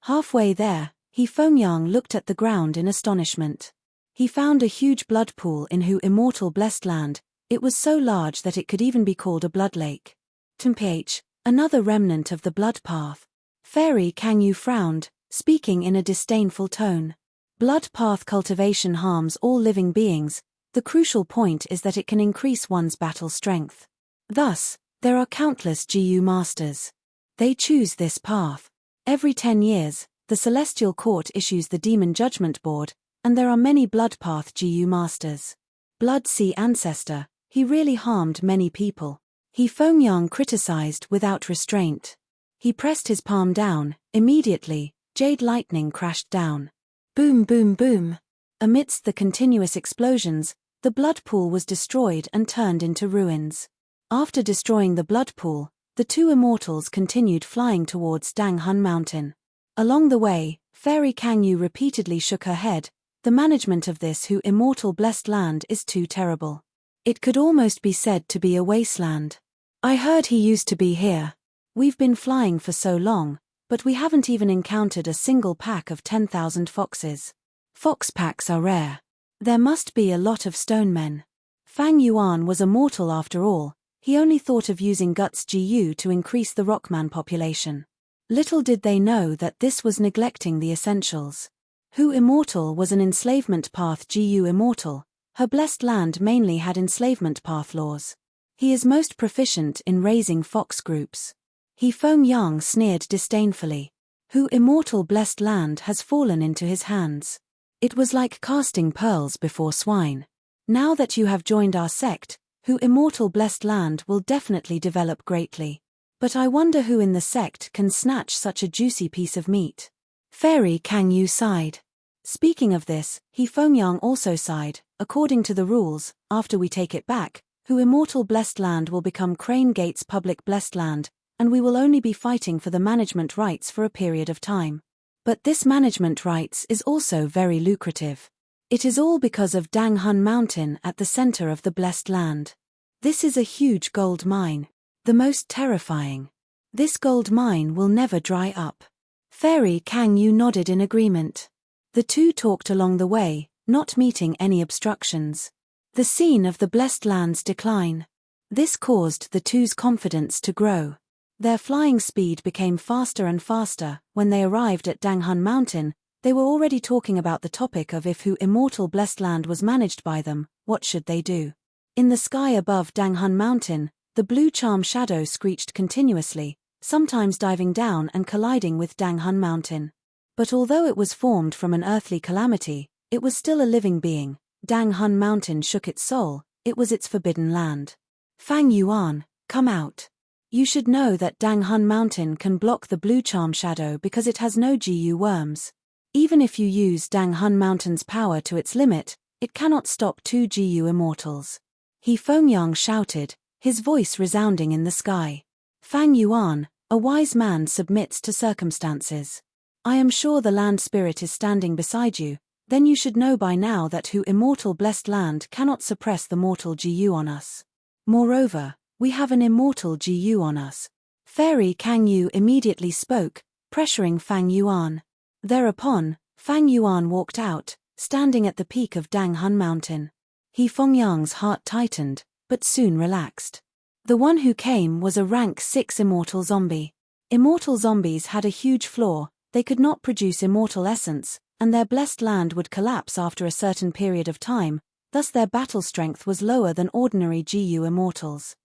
S1: Halfway there, He Fengyang looked at the ground in astonishment. He found a huge blood pool in Hu Immortal Blessed Land. It was so large that it could even be called a blood lake. Temph, another remnant of the blood path. Fairy Kangyu frowned, speaking in a disdainful tone. Blood path cultivation harms all living beings. The crucial point is that it can increase one's battle strength. Thus, there are countless GU masters. They choose this path. Every 10 years, the Celestial Court issues the Demon Judgment Board, and there are many blood path GU masters. Blood Sea Ancestor, he really harmed many people. He Fengyang criticized without restraint. He pressed his palm down, immediately, jade lightning crashed down. Boom boom boom. Amidst the continuous explosions, the blood pool was destroyed and turned into ruins. After destroying the blood pool, the 2 immortals continued flying towards Dang Hun Mountain. Along the way, Fairy Kangyu repeatedly shook her head. The management of this Hu Immortal Blessed Land is too terrible. It could almost be said to be a wasteland. I heard he used to be here. We've been flying for so long, but we haven't even encountered a single pack of 10,000 foxes. Fox packs are rare. There must be a lot of stone men. Fang Yuan was a mortal after all, he only thought of using Guts GU to increase the Rockman population. Little did they know that this was neglecting the essentials. Hu Immortal was an enslavement path GU Immortal, her blessed land mainly had enslavement path laws. He is most proficient in raising fox groups. He Feng Yang sneered disdainfully. Who immortal blessed land has fallen into his hands? It was like casting pearls before swine. Now that you have joined our sect, who immortal blessed land will definitely develop greatly. But I wonder who in the sect can snatch such a juicy piece of meat. Fairy Kang Yu sighed. Speaking of this, He Feng Yang also sighed. According to the rules, after we take it back, who immortal blessed land will become Crane Gate's public blessed land, and we will only be fighting for the management rights for a period of time. But this management rights is also very lucrative. It is all because of Dang Hun Mountain at the center of the blessed land. This is a huge gold mine. The most terrifying. This gold mine will never dry up. Fairy Kang Yu nodded in agreement. The two talked along the way, not meeting any obstructions. The scene of the blessed land's decline. This caused the two's confidence to grow. Their flying speed became faster and faster. When they arrived at Dang Hun Mountain, they were already talking about the topic of if who immortal blessed land was managed by them, what should they do? In the sky above Dang Hun Mountain, the blue charm shadow screeched continuously, sometimes diving down and colliding with Dang Hun Mountain. But although it was formed from an earthly calamity, it was still a living being. Dang Hun Mountain shook its soul, it was its forbidden land. Fang Yuan, come out. You should know that Dang Hun Mountain can block the blue charm shadow because it has no GU worms. Even if you use Dang Hun Mountain's power to its limit, it cannot stop two GU immortals. He Feng Yang shouted, his voice resounding in the sky. Fang Yuan, a wise man submits to circumstances. I am sure the land spirit is standing beside you, then you should know by now that who immortal blessed land cannot suppress the mortal GU on us. Moreover, we have an immortal GU on us. Fairy Kang Yu immediately spoke, pressuring Fang Yuan. Thereupon, Fang Yuan walked out, standing at the peak of Dang Hun Mountain. He Feng Yang's heart tightened, but soon relaxed. The one who came was a rank 6 immortal zombie. Immortal zombies had a huge flaw, they could not produce immortal essence, and their blessed land would collapse after a certain period of time, thus their battle strength was lower than ordinary GU immortals.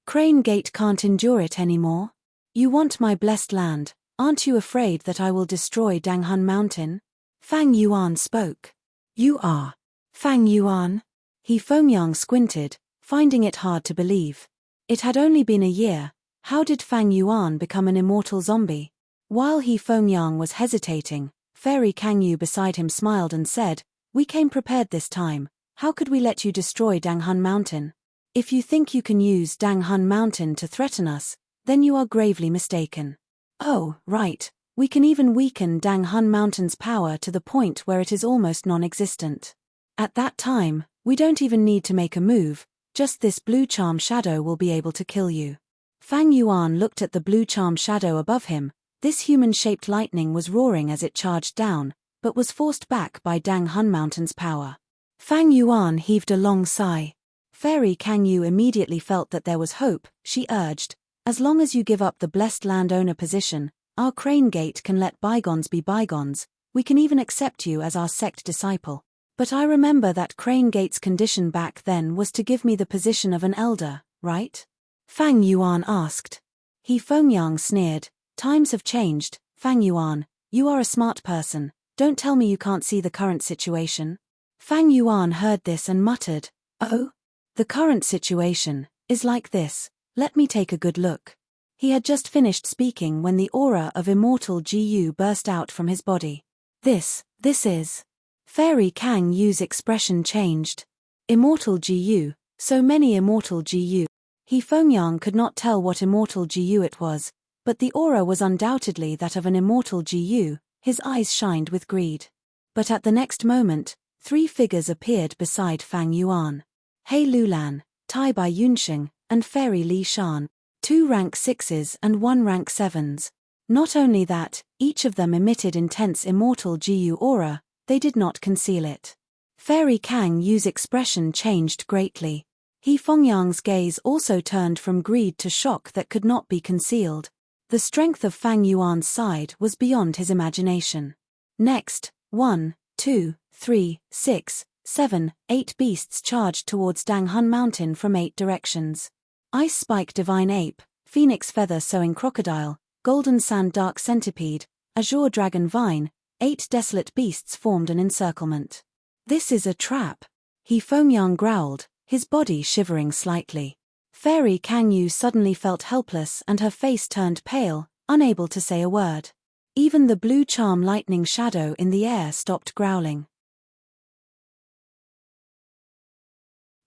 S1: Crane Gate can't endure it anymore? You want my blessed land, aren't you afraid that I will destroy Dang Hun Mountain? Fang Yuan spoke. You are. Fang Yuan? He Feng Yang squinted, finding it hard to believe. It had only been a year, how did Fang Yuan become an immortal zombie? While He Feng Yang was hesitating, Fairy Kang Yu beside him smiled and said, We came prepared this time, how could we let you destroy Dang Hun Mountain? If you think you can use Dang Hun Mountain to threaten us, then you are gravely mistaken. Oh, right, we can even weaken Dang Hun Mountain's power to the point where it is almost non-existent. At that time, we don't even need to make a move, just this blue charm shadow will be able to kill you. Fang Yuan looked at the blue charm shadow above him. This human-shaped lightning was roaring as it charged down, but was forced back by Dang Hun Mountain's power. Fang Yuan heaved a long sigh. Fairy Kang Yu immediately felt that there was hope. She urged, as long as you give up the blessed landowner position, our Crane Gate can let bygones be bygones, we can even accept you as our sect disciple. But I remember that Crane Gate's condition back then was to give me the position of an elder, right? Fang Yuan asked. He Feng Yang sneered. Times have changed, Fang Yuan, you are a smart person, don't tell me you can't see the current situation. Fang Yuan heard this and muttered, Oh? The current situation is like this, let me take a good look. He had just finished speaking when the aura of immortal GU burst out from his body. This is. Fairy Kang Yu's expression changed. Immortal GU, so many immortal GU. He Feng Yang could not tell what immortal GU it was, but the aura was undoubtedly that of an immortal GU, his eyes shined with greed. But at the next moment, 3 figures appeared beside Fang Yuan. Hei Lulan, Tai Bai Yunxing, and Fairy Li Shan, 2 rank 6s and 1 rank 7s. Not only that, each of them emitted intense immortal GU aura, they did not conceal it. Fairy Kang Yu's expression changed greatly. He Feng Yang's gaze also turned from greed to shock that could not be concealed. The strength of Fang Yuan's side was beyond his imagination. Next, 1, 2, 3, 6, 8 beasts charged towards Dang Hun Mountain from 8 directions. Ice Spike Divine Ape, Phoenix Feather Sowing Crocodile, Golden Sand Dark Centipede, Azure Dragon Vine, 8 desolate beasts formed an encirclement. "This is a trap," He Fengyang growled, his body shivering slightly. Fairy Kangyu suddenly felt helpless and her face turned pale, unable to say a word. Even the blue charm lightning shadow in the air stopped growling.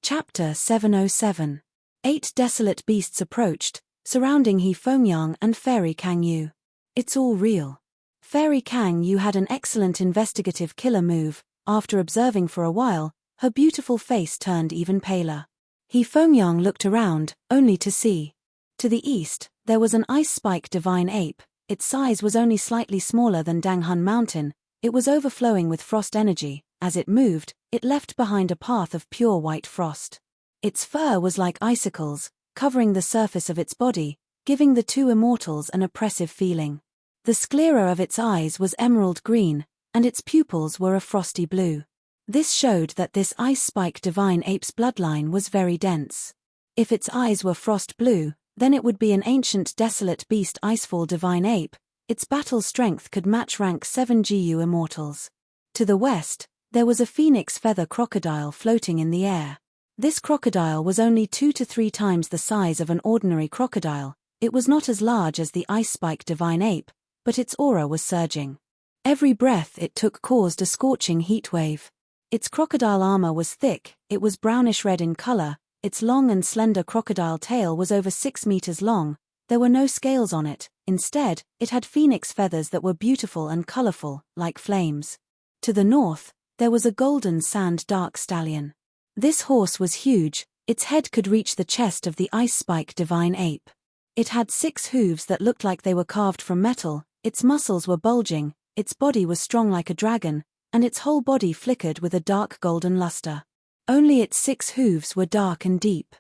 S1: Chapter 707. 8 desolate beasts approached, surrounding He Fengyang and Fairy Kangyu. "It's all real." Fairy Kangyu had an excellent investigative killer move. After observing for a while, her beautiful face turned even paler. He Fengyang looked around, only to see. To the east, there was an Ice Spike Divine Ape. Its size was only slightly smaller than Dang Hun Mountain. It was overflowing with frost energy. As it moved, it left behind a path of pure white frost. Its fur was like icicles, covering the surface of its body, giving the two immortals an oppressive feeling. The sclera of its eyes was emerald green, and its pupils were a frosty blue. This showed that this Ice Spike Divine Ape's bloodline was very dense. If its eyes were frost blue, then it would be an ancient desolate beast Icefall Divine Ape. Its battle strength could match rank 7 GU immortals. To the west, there was a Phoenix Feather Crocodile floating in the air. This crocodile was only 2 to 3 times the size of an ordinary crocodile. It was not as large as the Ice Spike Divine Ape, but its aura was surging. Every breath it took caused a scorching heat wave. Its crocodile armor was thick, it was brownish-red in color, its long and slender crocodile tail was over 6 meters long. There were no scales on it. Instead, it had phoenix feathers that were beautiful and colorful, like flames. To the north, there was a golden sand dark stallion. This horse was huge, its head could reach the chest of the Ice Spike Divine Ape. It had 6 hooves that looked like they were carved from metal, its muscles were bulging, its body was strong like a dragon, and its whole body flickered with a dark golden luster. Only its 6 hooves were dark and deep.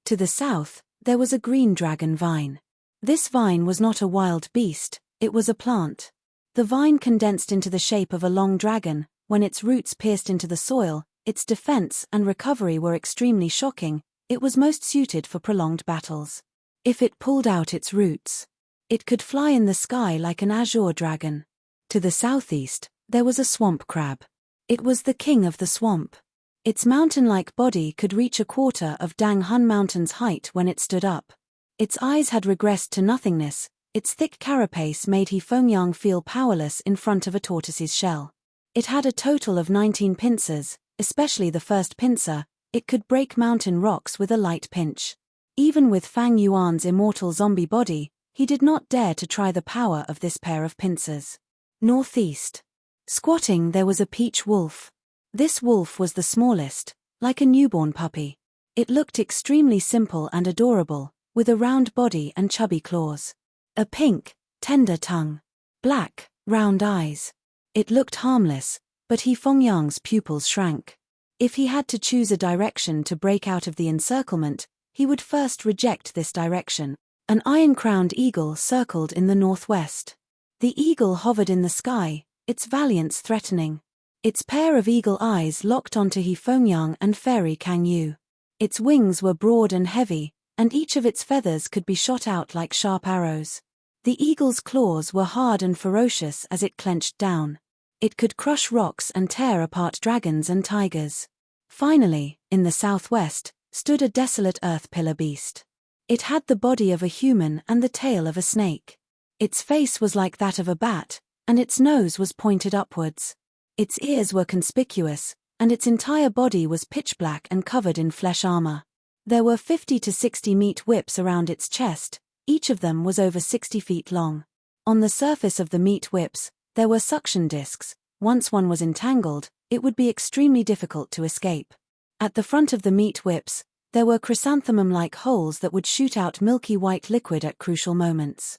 S1: To the south, there was a green dragon vine. This vine was not a wild beast, it was a plant. The vine condensed into the shape of a long dragon. When its roots pierced into the soil, its defense and recovery were extremely shocking. It was most suited for prolonged battles. If it pulled out its roots, it could fly in the sky like an azure dragon. To the southeast, there was a swamp crab. It was the king of the swamp. Its mountain-like body could reach a quarter of Dang Hun Mountain's height when it stood up. Its eyes had regressed to nothingness. Its thick carapace made He Fengyang feel powerless in front of a tortoise's shell. It had a total of 19 pincers, especially the first pincer. It could break mountain rocks with a light pinch. Even with Fang Yuan's immortal zombie body, he did not dare to try the power of this pair of pincers. Northeast. Squatting there was a peach wolf. This wolf was the smallest, like a newborn puppy. It looked extremely simple and adorable, with a round body and chubby claws. A pink, tender tongue. Black, round eyes. It looked harmless, but He Fengyang's pupils shrank. If he had to choose a direction to break out of the encirclement, he would first reject this direction. An iron-crowned eagle circled in the northwest. The eagle hovered in the sky, its valiance threatening. Its pair of eagle eyes locked onto He Fengyang and Fairy Kangyu. Its wings were broad and heavy, and each of its feathers could be shot out like sharp arrows. The eagle's claws were hard and ferocious as it clenched down. It could crush rocks and tear apart dragons and tigers. Finally, in the southwest, stood a desolate earth pillar beast. It had the body of a human and the tail of a snake. Its face was like that of a bat, and its nose was pointed upwards. Its ears were conspicuous, and its entire body was pitch black and covered in flesh armor. There were 50 to 60 meat whips around its chest, each of them was over 60 feet long. On the surface of the meat whips, there were suction discs. Once one was entangled, it would be extremely difficult to escape. At the front of the meat whips, there were chrysanthemum-like holes that would shoot out milky white liquid at crucial moments.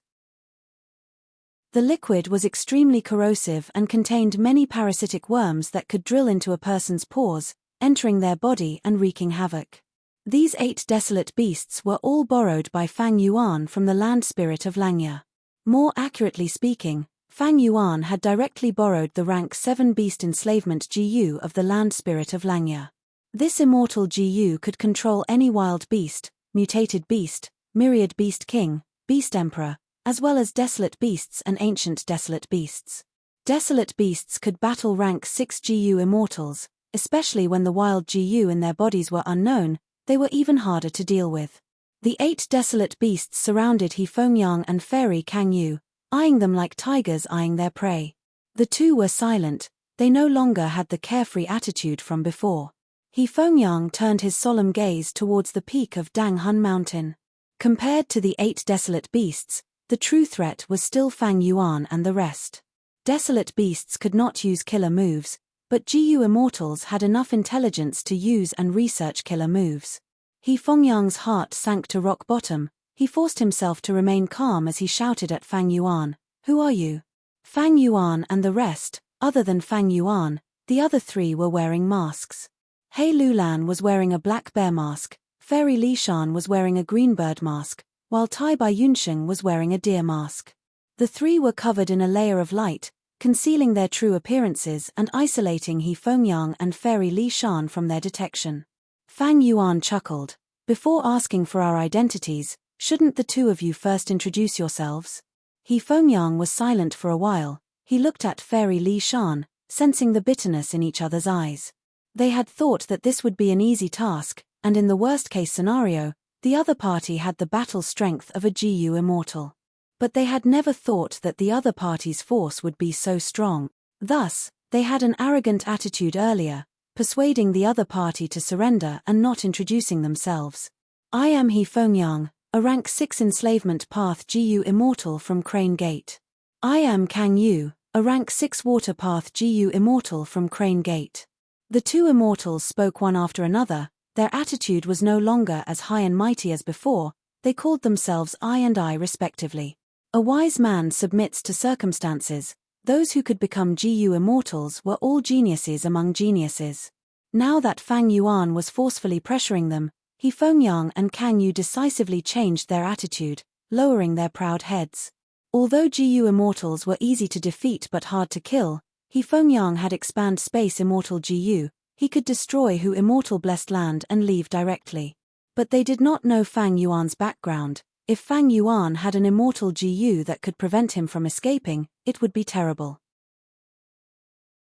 S1: The liquid was extremely corrosive and contained many parasitic worms that could drill into a person's pores, entering their body and wreaking havoc. These 8 desolate beasts were all borrowed by Fang Yuan from the land spirit of Langya. More accurately speaking, Fang Yuan had directly borrowed the rank 7 beast enslavement GU of the land spirit of Langya. This immortal GU could control any wild beast, mutated beast, myriad beast king, beast emperor, as well as desolate beasts and ancient desolate beasts. Desolate beasts could battle rank 6 GU immortals, especially when the wild GU in their bodies were unknown. They were even harder to deal with. The 8 desolate beasts surrounded He Fengyang and Fairy Kang Yu, eyeing them like tigers eyeing their prey. The two were silent, they no longer had the carefree attitude from before. He Fengyang turned his solemn gaze towards the peak of Dang Hun Mountain. Compared to the 8 desolate beasts, the true threat was still Fang Yuan and the rest. Desolate beasts could not use killer moves, but GU immortals had enough intelligence to use and research killer moves. He Fengyang's heart sank to rock bottom. He forced himself to remain calm as he shouted at Fang Yuan, "Who are you?" Fang Yuan and the rest, other than Fang Yuan, the other 3 were wearing masks. He Lulan was wearing a black bear mask, Fairy Li Shan was wearing a green bird mask, while Tai Bai Yunsheng was wearing a deer mask. The 3 were covered in a layer of light, concealing their true appearances and isolating He Fengyang and Fairy Li Shan from their detection. Fang Yuan chuckled. "Before asking for our identities, shouldn't the 2 of you first introduce yourselves?" He Fengyang was silent for a while. He looked at Fairy Li Shan, sensing the bitterness in each other's eyes. They had thought that this would be an easy task, and in the worst-case scenario, the other party had the battle strength of a GU immortal. But they had never thought that the other party's force would be so strong. Thus, they had an arrogant attitude earlier, persuading the other party to surrender and not introducing themselves. "I am He Fengyang, a rank 6 enslavement path GU immortal from Crane Gate. I am Kang Yu, a rank 6 water path GU immortal from Crane Gate." The 2 immortals spoke one after another. Their attitude was no longer as high and mighty as before. They called themselves I and I respectively. A wise man submits to circumstances. Those who could become GU immortals were all geniuses among geniuses. Now that Fang Yuan was forcefully pressuring them, He Fengyang and Kang Yu decisively changed their attitude, lowering their proud heads. Although GU immortals were easy to defeat but hard to kill, He Fengyang had expand space immortal GU. He could destroy Hu immortal blessed land and leave directly. But they did not know Fang Yuan's background. If Fang Yuan had an immortal GU that could prevent him from escaping, it would be terrible.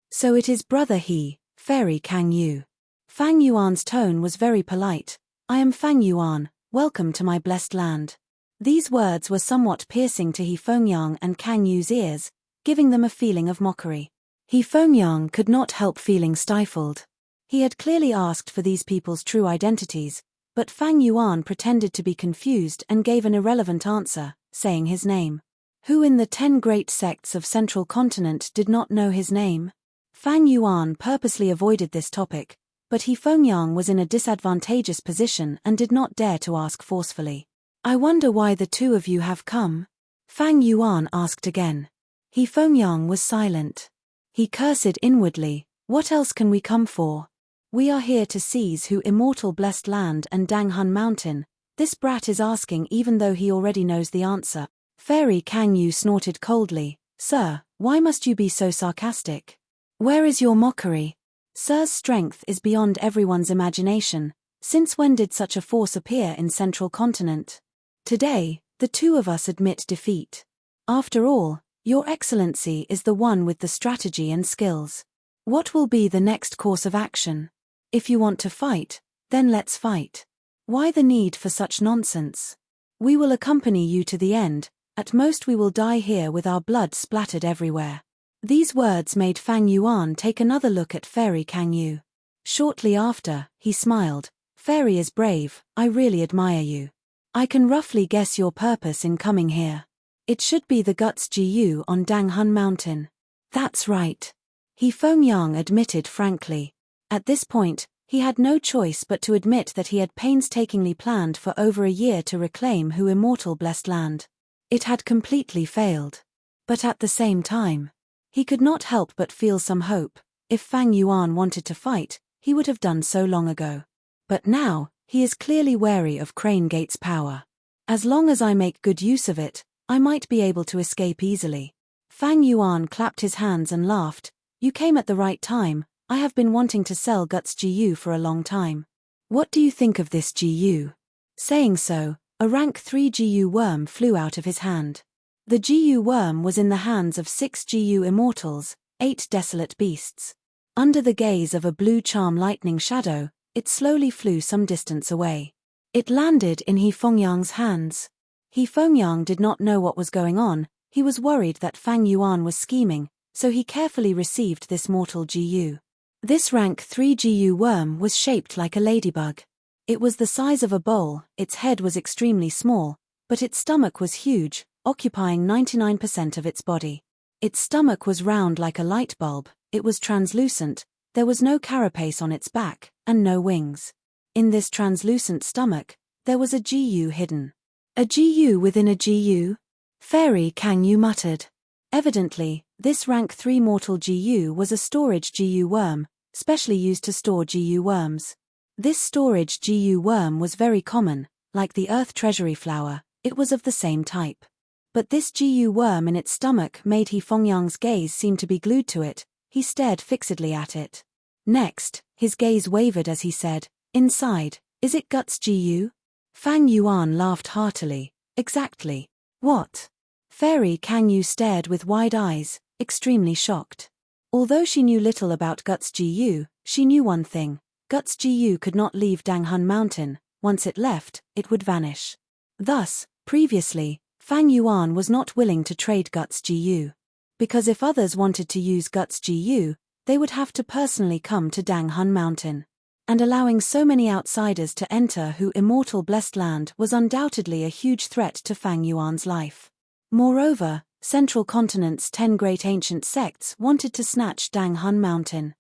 S1: "So it is brother He, Fairy Kang Yu." Fang Yuan's tone was very polite. "I am Fang Yuan, welcome to my blessed land." These words were somewhat piercing to He Fengyang and Kang Yu's ears, giving them a feeling of mockery. He Fengyang could not help feeling stifled. He had clearly asked for these people's true identities, but Fang Yuan pretended to be confused and gave an irrelevant answer, saying his name. Who in the 10 great sects of Central Continent did not know his name? Fang Yuan purposely avoided this topic, but He Fengyang was in a disadvantageous position and did not dare to ask forcefully. "I wonder why the 2 of you have come?" Fang Yuan asked again. He Fengyang was silent. He cursed inwardly. "What else can we come for? We are here to seize Hu immortal blessed land and Dang Hun Mountain." This brat is asking even though he already knows the answer. Fairy Kang Yu snorted coldly. "Sir, why must you be so sarcastic? Where is your mockery? Sir's strength is beyond everyone's imagination. Since when did such a force appear in Central Continent? Today, the 2 of us admit defeat. After all, Your Excellency is the one with the strategy and skills. What will be the next course of action? If you want to fight, then let's fight. Why the need for such nonsense? We will accompany you to the end. At most we will die here with our blood splattered everywhere." These words made Fang Yuan take another look at Fairy Kang Yu. Shortly after, he smiled. "Fairy is brave, I really admire you. I can roughly guess your purpose in coming here. It should be the Guts GU on Dang Hun Mountain." "That's right," He Fengyang admitted frankly. At this point, he had no choice but to admit that he had painstakingly planned for over a year to reclaim Hu immortal blessed land. It had completely failed. But at the same time, he could not help but feel some hope. If Fang Yuan wanted to fight, he would have done so long ago. But now, he is clearly wary of Crane Gate's power. As long as I make good use of it, I might be able to escape easily. Fang Yuan clapped his hands and laughed. You came at the right time. I have been wanting to sell Guts Gu for a long time. What do you think of this Gu? Saying so, a rank 3 Gu worm flew out of his hand. The Gu worm was in the hands of 6 Gu immortals, 8 desolate beasts. Under the gaze of a blue charm lightning shadow, it slowly flew some distance away. It landed in He Fengyang's hands. He Fengyang did not know what was going on. He was worried that Fang Yuan was scheming, so he carefully received this mortal Gu. This rank 3 Gu worm was shaped like a ladybug. It was the size of a bowl, its head was extremely small, but its stomach was huge, occupying 99% of its body. Its stomach was round like a light bulb, it was translucent, there was no carapace on its back, and no wings. In this translucent stomach, there was a Gu hidden. A Gu within a Gu? Fairy Kang Yu muttered. Evidently, this rank 3 mortal Gu was a storage Gu worm, specially used to store Gu worms. This storage Gu worm was very common, like the earth treasury flower, it was of the same type. But this Gu worm in its stomach made He Fengyang's gaze seem to be glued to it. He stared fixedly at it. Next, his gaze wavered as he said, "Inside, is it Guts Gu?" Fang Yuan laughed heartily. "Exactly." "What?" Fairy Kang Yu stared with wide eyes, extremely shocked. Although she knew little about Guts Gu, she knew one thing: Guts Gu could not leave Danghun Mountain. Once it left, it would vanish. Thus, previously, Fang Yuan was not willing to trade Guts Gu. Because if others wanted to use Guts Gu, they would have to personally come to Danghun Mountain. And allowing so many outsiders to enter who immortal blessed land was undoubtedly a huge threat to Fang Yuan's life. Moreover, Central Continent's 10 great ancient sects wanted to snatch Danghun Mountain.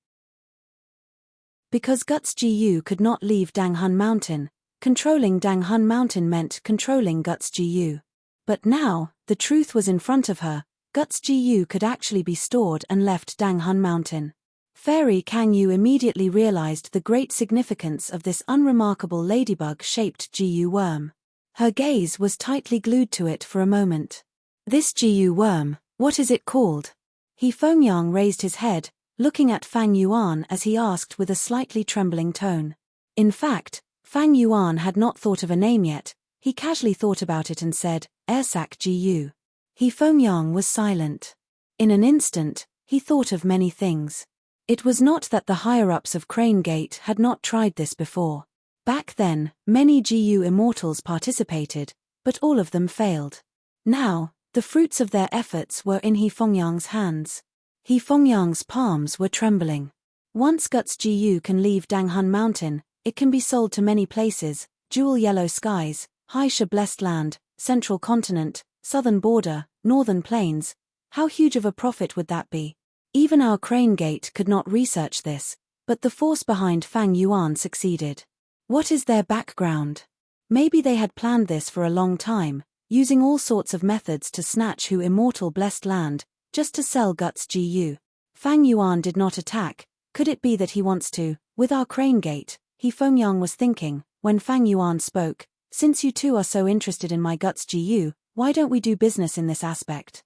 S1: Because Guts Gu could not leave Danghun Mountain, controlling Danghun Mountain meant controlling Guts Gu. But now, the truth was in front of her: Guts Gu could actually be stored and left Danghun Mountain. Fairy Kang Yu immediately realized the great significance of this unremarkable ladybug-shaped Gu worm. Her gaze was tightly glued to it for a moment. "This Gu worm, what is it called?" He Fengyang raised his head, looking at Fang Yuan as he asked with a slightly trembling tone. In fact, Fang Yuan had not thought of a name yet. He casually thought about it and said, "Airsac Gu." He Fengyang was silent. In an instant, he thought of many things. It was not that the higher-ups of Crane Gate had not tried this before. Back then, many Gu immortals participated, but all of them failed. Now, the fruits of their efforts were in He Fengyang's hands. He Fengyang's palms were trembling. Once Guts Gu can leave Danghun Mountain, it can be sold to many places: Jewel Yellow Skies, Haisha Blessed Land, Central Continent, Southern Border, Northern Plains. How huge of a profit would that be? Even our Crane Gate could not research this, but the force behind Fang Yuan succeeded. What is their background? Maybe they had planned this for a long time, using all sorts of methods to snatch who immortal blessed land, just to sell Guts Gu. Fang Yuan did not attack. Could it be that he wants to, with our Crane Gate? He Fengyang was thinking, when Fang Yuan spoke, "Since you two are so interested in my Guts Gu, why don't we do business in this aspect?"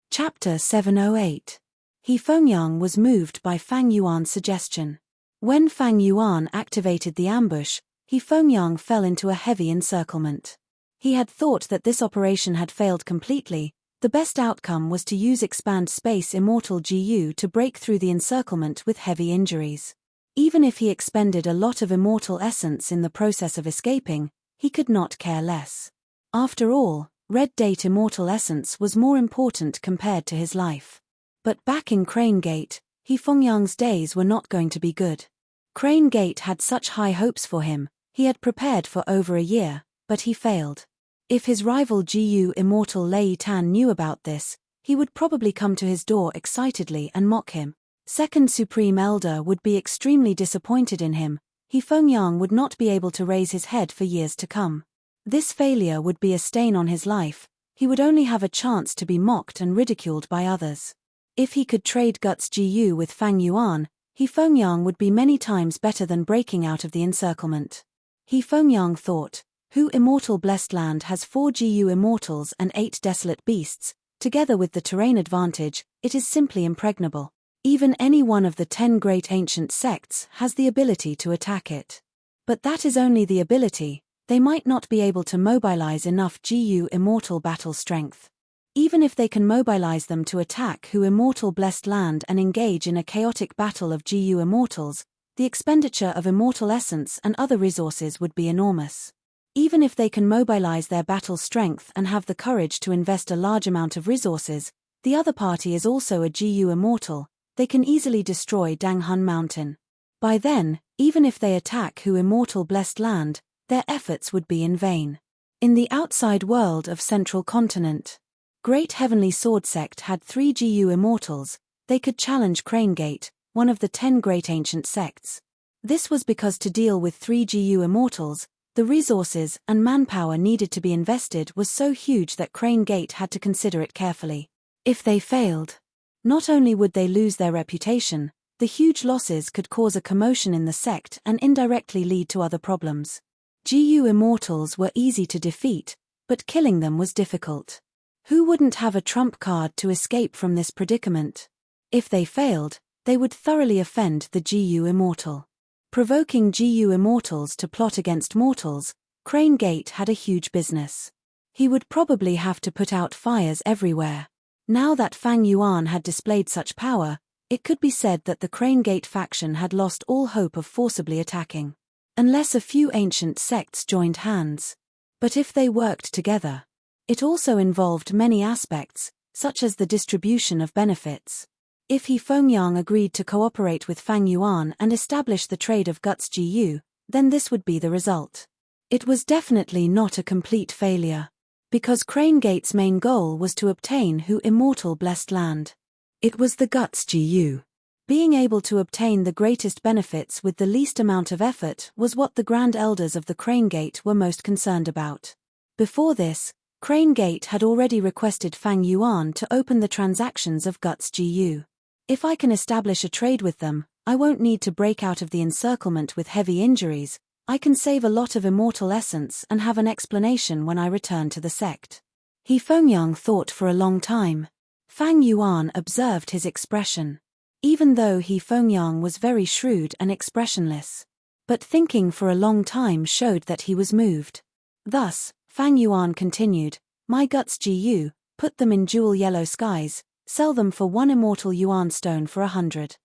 S1: Chapter 708. He Fengyang was moved by Fang Yuan's suggestion. When Fang Yuan activated the ambush, He Fengyang fell into a heavy encirclement. He had thought that this operation had failed completely. The best outcome was to use Expand Space Immortal Gu to break through the encirclement with heavy injuries. Even if he expended a lot of immortal essence in the process of escaping, he could not care less. After all, Red Date immortal essence was more important compared to his life. But back in Crane Gate, He Fengyang's days were not going to be good. Crane Gate had such high hopes for him. He had prepared for over a year, but he failed. If his rival Gu immortal Lei Tan knew about this, he would probably come to his door excitedly and mock him. Second Supreme Elder would be extremely disappointed in him. He Fengyang would not be able to raise his head for years to come. This failure would be a stain on his life. He would only have a chance to be mocked and ridiculed by others. If he could trade Guts Gu with Fang Yuan, He Fengyang would be many times better than breaking out of the encirclement. He Fengyang thought, Hu Immortal Blessed Land has 4 Gu Immortals and 8 Desolate Beasts. Together with the terrain advantage, it is simply impregnable. Even any one of the 10 great ancient sects has the ability to attack it. But that is only the ability. They might not be able to mobilize enough Gu Immortal battle strength. Even if they can mobilize them to attack Hu Immortal Blessed Land and engage in a chaotic battle of Gu Immortals, the expenditure of immortal essence and other resources would be enormous. Even if they can mobilize their battle strength and have the courage to invest a large amount of resources, the other party is also a Gu Immortal, they can easily destroy Danghun Mountain. By then, even if they attack Hu Immortal Blessed Land, their efforts would be in vain. In the outside world of Central Continent, Great Heavenly Sword Sect had 3 Gu Immortals. They could challenge Crane Gate, one of the 10 great ancient sects. This was because to deal with 3 Gu Immortals, the resources and manpower needed to be invested was so huge that Crane Gate had to consider it carefully. If they failed, not only would they lose their reputation, the huge losses could cause a commotion in the sect and indirectly lead to other problems. Gu Immortals were easy to defeat, but killing them was difficult. Who wouldn't have a trump card to escape from this predicament? If they failed, they would thoroughly offend the Gu Immortal. Provoking Gu Immortals to plot against mortals, Crane Gate had a huge business. He would probably have to put out fires everywhere. Now that Fang Yuan had displayed such power, it could be said that the Crane Gate faction had lost all hope of forcibly attacking. Unless a few ancient sects joined hands. But if they worked together, it also involved many aspects, such as the distribution of benefits. If He Fengyang agreed to cooperate with Fang Yuan and establish the trade of Guts Gu, then this would be the result. It was definitely not a complete failure. Because Crane Gate's main goal was to obtain Hu Immortal Blessed Land. It was the Guts Gu. Being able to obtain the greatest benefits with the least amount of effort was what the Grand Elders of the Crane Gate were most concerned about. Before this, Crane Gate had already requested Fang Yuan to open the transactions of Guts Gu. If I can establish a trade with them, I won't need to break out of the encirclement with heavy injuries. I can save a lot of immortal essence and have an explanation when I return to the sect. He Fengyang thought for a long time. Fang Yuan observed his expression. Even though He Fengyang was very shrewd and expressionless. But thinking for a long time showed that he was moved. Thus, Fang Yuan continued, "My Guts Gu, put them in jewel yellow skies, sell them for 1 immortal yuan stone for 100.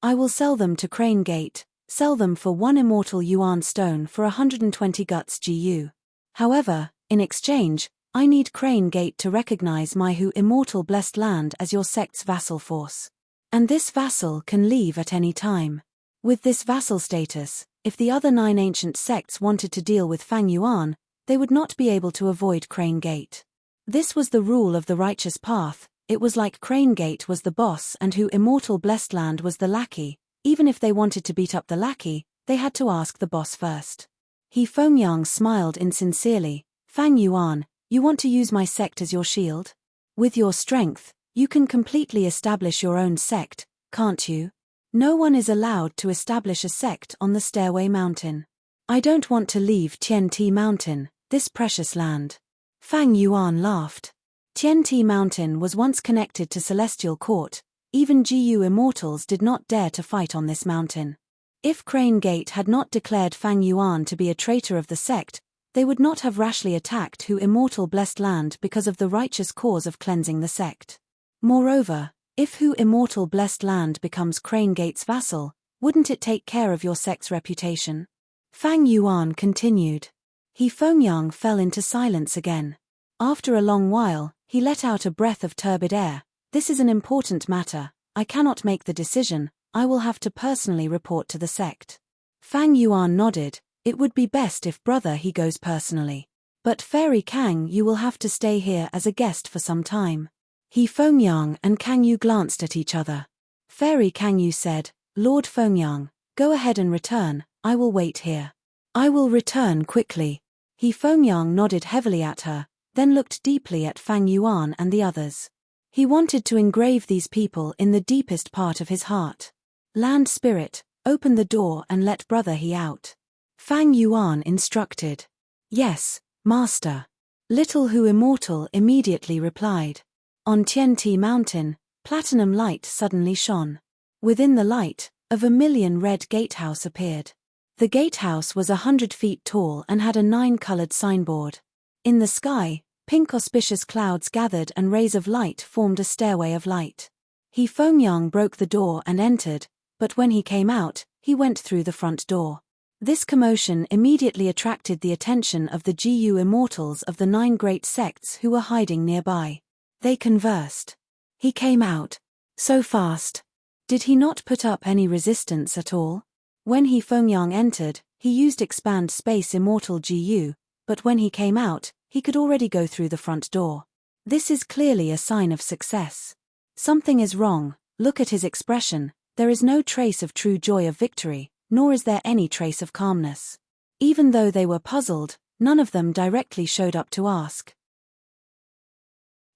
S1: I will sell them to Crane Gate, sell them for 1 immortal yuan stone for 120 Guts Gu. However, in exchange, I need Crane Gate to recognize my Hu Immortal Blessed Land as your sect's vassal force. And this vassal can leave at any time. With this vassal status, if the other 9 ancient sects wanted to deal with Fang Yuan, they would not be able to avoid Crane Gate. This was the rule of the righteous path. It was like Crane Gate was the boss and Hu Immortal Blessed Land was the lackey. Even if they wanted to beat up the lackey, they had to ask the boss first. He Fengyang smiled insincerely. Fang Yuan, you want to use my sect as your shield? With your strength, you can completely establish your own sect, can't you? No one is allowed to establish a sect on the Stairway Mountain. I don't want to leave Tianti Mountain, this precious land. Fang Yuan laughed. Tianti Mountain was once connected to Celestial Court. Even Gu Immortals did not dare to fight on this mountain. If Crane Gate had not declared Fang Yuan to be a traitor of the sect, they would not have rashly attacked Hu Immortal Blessed Land because of the righteous cause of cleansing the sect. Moreover, if Hu Immortal Blessed Land becomes Crane Gate's vassal, wouldn't it take care of your sect's reputation? Fang Yuan continued. He Fengyang fell into silence again. After a long while, he let out a breath of turbid air. This is an important matter. I cannot make the decision. I will have to personally report to the sect. Fang Yuan nodded. It would be best if brother he goes personally. But Fairy Kang, you will have to stay here as a guest for some time. He Fengyang and Kang Yu glanced at each other. Fairy Kang Yu said, Lord Fengyang, go ahead and return. I will wait here. I will return quickly. He Fengyang nodded heavily at her, then looked deeply at Fang Yuan and the others. He wanted to engrave these people in the deepest part of his heart. Land Spirit, open the door and let brother he out. Fang Yuan instructed. Yes, master. Little Hu Immortal immediately replied. On Tianti Mountain, platinum light suddenly shone. Within the light, a vermilion red gatehouse appeared. The gatehouse was 100 feet tall and had a 9-colored signboard. In the sky, pink auspicious clouds gathered and rays of light formed a stairway of light. He Fengyang broke the door and entered, but when he came out, he went through the front door. This commotion immediately attracted the attention of the Jiyu immortals of the 9 great sects who were hiding nearby. They conversed. He came out. So fast. Did he not put up any resistance at all? When he Fengyang entered, he used expand space immortal Jiyu, but when he came out, he could already go through the front door. This is clearly a sign of success. Something is wrong. Look at his expression. There is no trace of true joy of victory, nor is there any trace of calmness. Even though they were puzzled, none of them directly showed up to ask.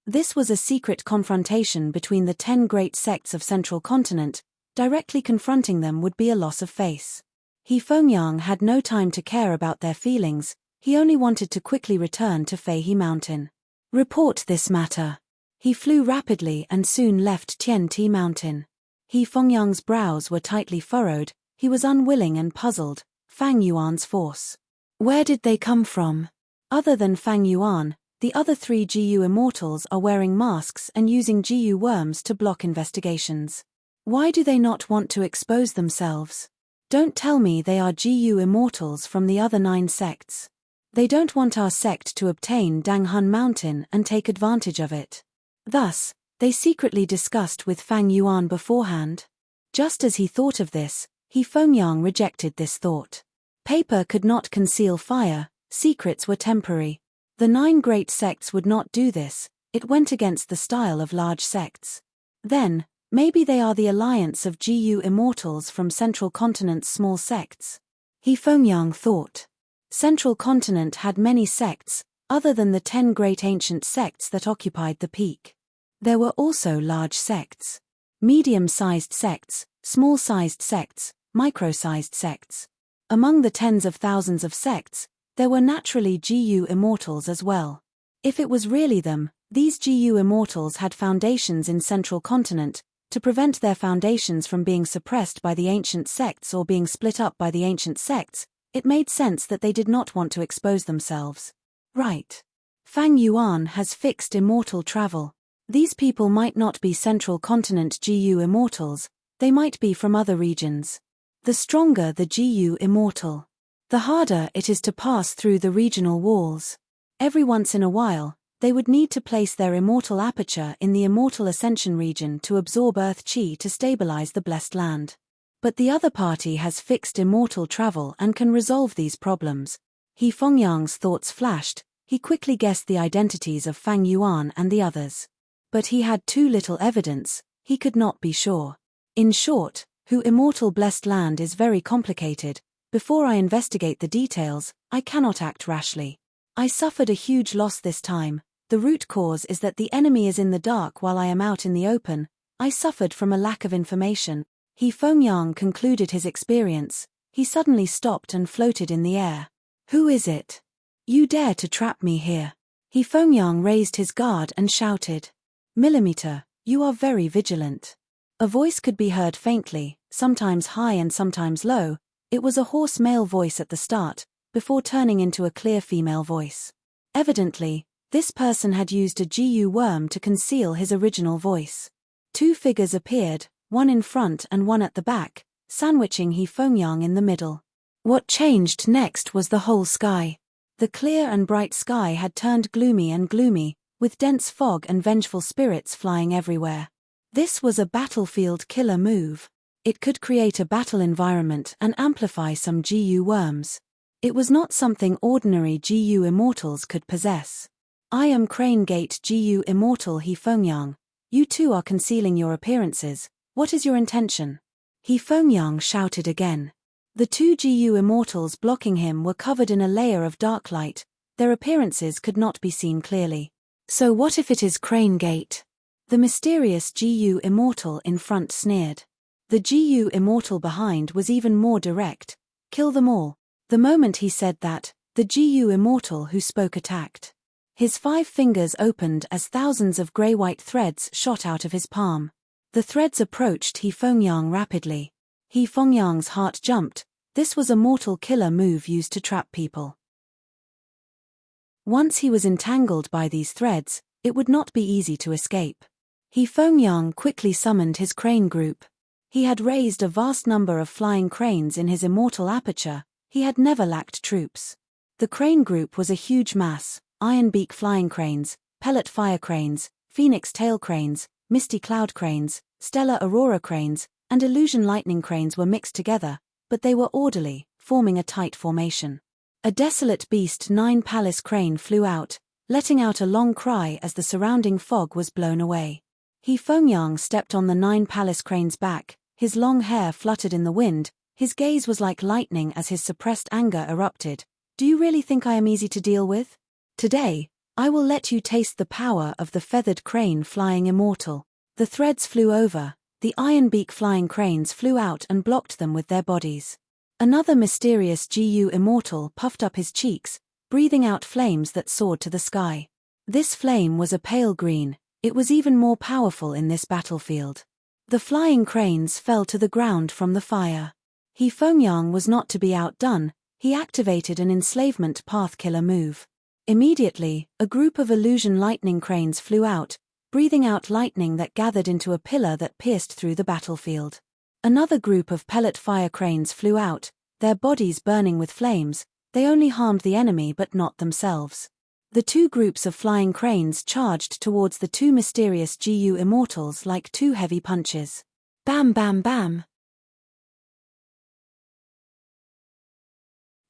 S1: This was a secret confrontation between the 10 great sects of Central Continent. Directly confronting them would be a loss of face. He Fengyang had no time to care about their feelings, he only wanted to quickly return to Feihe Mountain. Report this matter. He flew rapidly and soon left Tianti Mountain. He Fengyang's brows were tightly furrowed. He was unwilling and puzzled. Fang Yuan's force. Where did they come from? Other than Fang Yuan, the other 3 Jiyu immortals are wearing masks and using Jiyu worms to block investigations. Why do they not want to expose themselves? Don't tell me they are Jiyu immortals from the other 9 sects. They don't want our sect to obtain Danghun Mountain and take advantage of it. Thus, they secretly discussed with Fang Yuan beforehand. Just as he thought of this, He Fengyang rejected this thought. Paper could not conceal fire, secrets were temporary. The 9 great sects would not do this, it went against the style of large sects. Then, maybe they are the alliance of Jiyu immortals from Central Continent's small sects. He Fengyang thought. Central Continent had many sects, other than the 10 great ancient sects that occupied the peak. There were also large sects. Medium-sized sects, small-sized sects, micro-sized sects. Among the tens of thousands of sects, there were naturally Jiyu immortals as well. If it was really them, these Jiyu immortals had foundations in Central Continent, to prevent their foundations from being suppressed by the ancient sects or being split up by the ancient sects, it made sense that they did not want to expose themselves. Right. Fang Yuan has fixed immortal travel. These people might not be Central Continent Jiyu immortals, they might be from other regions. The stronger the Jiyu immortal, the harder it is to pass through the regional walls. Every once in a while, they would need to place their immortal aperture in the immortal ascension region to absorb earth chi to stabilize the blessed land. But the other party has fixed immortal travel and can resolve these problems. He Fengyang's thoughts flashed, he quickly guessed the identities of Fang Yuan and the others. But he had too little evidence, he could not be sure. In short, Hu immortal blessed land is very complicated. Before I investigate the details, I cannot act rashly. I suffered a huge loss this time. The root cause is that the enemy is in the dark while I am out in the open. I suffered from a lack of information. He Fengyang concluded his experience. He suddenly stopped and floated in the air. Who is it? You dare to trap me here? He Fengyang raised his guard and shouted. Millimeter, you are very vigilant. A voice could be heard faintly, sometimes high and sometimes low. It was a hoarse male voice at the start, before turning into a clear female voice. Evidently, this person had used a Jiyu worm to conceal his original voice. 2 figures appeared, one in front and one at the back, sandwiching He Fengyang in the middle. What changed next was the whole sky. The clear and bright sky had turned gloomy and gloomy, with dense fog and vengeful spirits flying everywhere. This was a battlefield killer move. It could create a battle environment and amplify some Jiyu worms. It was not something ordinary Jiyu immortals could possess. I am Crane Gate Jiyu immortal He Fengyang. You too are concealing your appearances. What is your intention? He Fengyang shouted again. The 2 Jiyu immortals blocking him were covered in a layer of dark light. Their appearances could not be seen clearly. So what if it is Crane Gate? The mysterious Jiyu immortal in front sneered. The Jiyu immortal behind was even more direct. Kill them all. The moment he said that, the GU immortal who spoke attacked. His 5 fingers opened as thousands of grey-white threads shot out of his palm. The threads approached He Fengyang rapidly. He Fengyang's heart jumped. This was a mortal killer move used to trap people. Once he was entangled by these threads, it would not be easy to escape. He Fengyang quickly summoned his crane group. He had raised a vast number of flying cranes in his immortal aperture. He had never lacked troops. The crane group was a huge mass: iron beak flying cranes, pellet fire cranes, phoenix tail cranes, misty cloud cranes, stellar aurora cranes, and illusion lightning cranes were mixed together, but they were orderly, forming a tight formation. A desolate beast 9 palace crane flew out, letting out a long cry as the surrounding fog was blown away. He Fengyang stepped on the 9 palace crane's back, his long hair fluttered in the wind, his gaze was like lightning as his suppressed anger erupted. Do you really think I am easy to deal with? Today, I will let you taste the power of the feathered crane flying immortal. The threads flew over, the iron beak flying cranes flew out and blocked them with their bodies. Another mysterious GU immortal puffed up his cheeks, breathing out flames that soared to the sky. This flame was a pale green. It was even more powerful in this battlefield. The flying cranes fell to the ground from the fire. He Fengyang was not to be outdone. He activated an enslavement path killer move. Immediately, a group of illusion lightning cranes flew out, breathing out lightning that gathered into a pillar that pierced through the battlefield. Another group of pellet fire cranes flew out, their bodies burning with flames. They only harmed the enemy but not themselves. The 2 groups of flying cranes charged towards the 2 mysterious GU immortals like 2 heavy punches. Bam bam bam.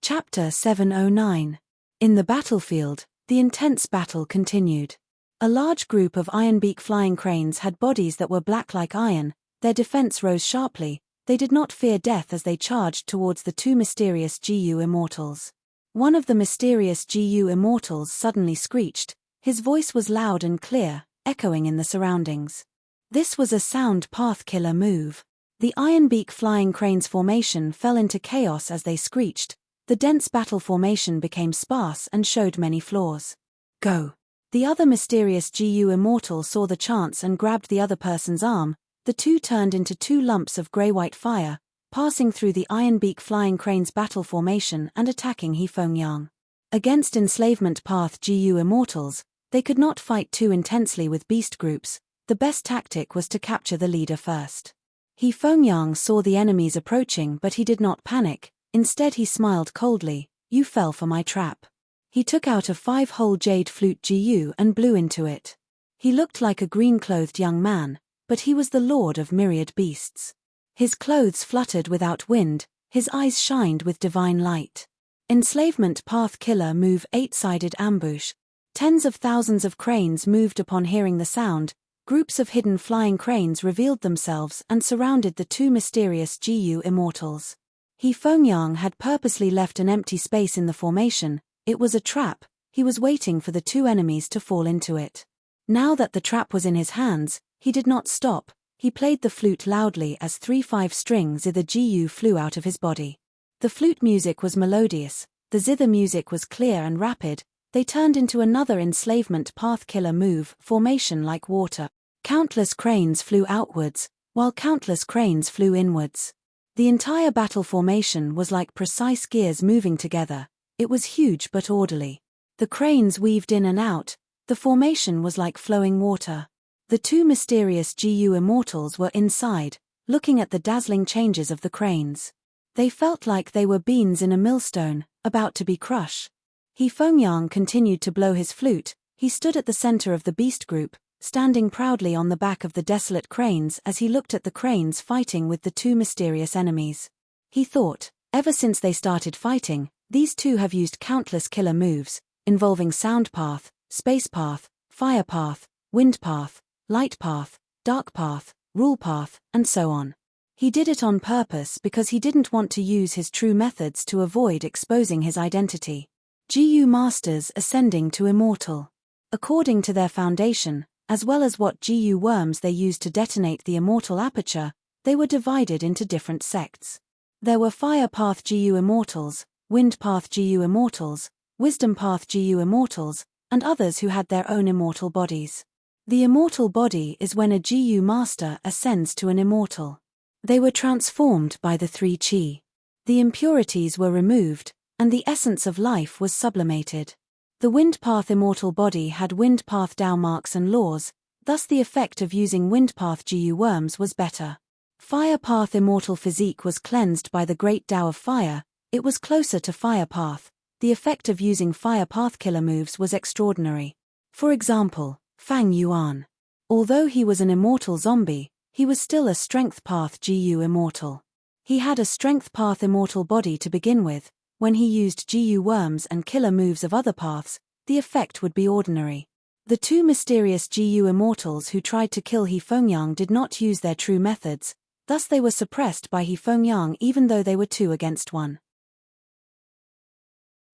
S1: Chapter 709. In the battlefield, the intense battle continued. A large group of iron-beak flying cranes had bodies that were black like iron. Their defense rose sharply. They did not fear death as they charged towards the 2 mysterious GU immortals. One of the mysterious GU immortals suddenly screeched. His voice was loud and clear, echoing in the surroundings. This was a sound path killer move. The iron-beak flying cranes formation fell into chaos as they screeched. The dense battle formation became sparse and showed many flaws. Go! The other mysterious GU immortal saw the chance and grabbed the other person's arm. The 2 turned into 2 lumps of grey-white fire, passing through the iron-beak flying crane's battle formation and attacking He Fengyang. Against enslavement path GU immortals, they could not fight too intensely with beast groups. The best tactic was to capture the leader first. He Fengyang saw the enemies approaching but he did not panic. Instead he smiled coldly. You fell for my trap. He took out a 5-hole jade flute GU and blew into it. He looked like a green-clothed young man, but he was the lord of myriad beasts. His clothes fluttered without wind, his eyes shined with divine light. Enslavement path killer move 8-sided ambush. Tens of thousands of cranes moved upon hearing the sound. Groups of hidden flying cranes revealed themselves and surrounded the 2 mysterious GU immortals. He Fengyang had purposely left an empty space in the formation. It was a trap. He was waiting for the 2 enemies to fall into it. Now that the trap was in his hands, he did not stop. He played the flute loudly as 3 5-string zither GU flew out of his body. The flute music was melodious, the zither music was clear and rapid. They turned into another enslavement path killer move, formation like water. Countless cranes flew outwards, while countless cranes flew inwards. The entire battle formation was like precise gears moving together. It was huge but orderly. The cranes weaved in and out. The formation was like flowing water. The 2 mysterious GU immortals were inside, looking at the dazzling changes of the cranes. They felt like they were beans in a millstone, about to be crushed. He Fengyang continued to blow his flute. He stood at the center of the beast group, standing proudly on the back of the desolate cranes as he looked at the cranes fighting with the 2 mysterious enemies. He thought, ever since they started fighting, these 2 have used countless killer moves, involving sound path, space path, fire path, wind path, light path, dark path, rule path, and so on. He did it on purpose because he didn't want to use his true methods to avoid exposing his identity. GU Masters ascending to immortal. According to their foundation, as well as what GU worms they used to detonate the immortal aperture, they were divided into different sects. There were Fire Path GU Immortals, Wind Path GU Immortals, Wisdom Path GU Immortals, and others who had their own immortal bodies. The immortal body is when a GU master ascends to an immortal. They were transformed by the 3 chi. The impurities were removed, and the essence of life was sublimated. The Wind Path immortal body had Wind Path Dao marks and laws, thus the effect of using Wind Path GU worms was better. Fire Path immortal physique was cleansed by the great Tao of fire, it was closer to Fire Path, the effect of using Fire Path killer moves was extraordinary. For example, Fang Yuan. Although he was an immortal zombie, he was still a Strength Path GU immortal. He had a Strength Path immortal body to begin with. When he used GU worms and killer moves of other paths, the effect would be ordinary. The 2 mysterious GU immortals who tried to kill He Fengyang did not use their true methods, thus they were suppressed by He Fengyang even though they were 2 against 1.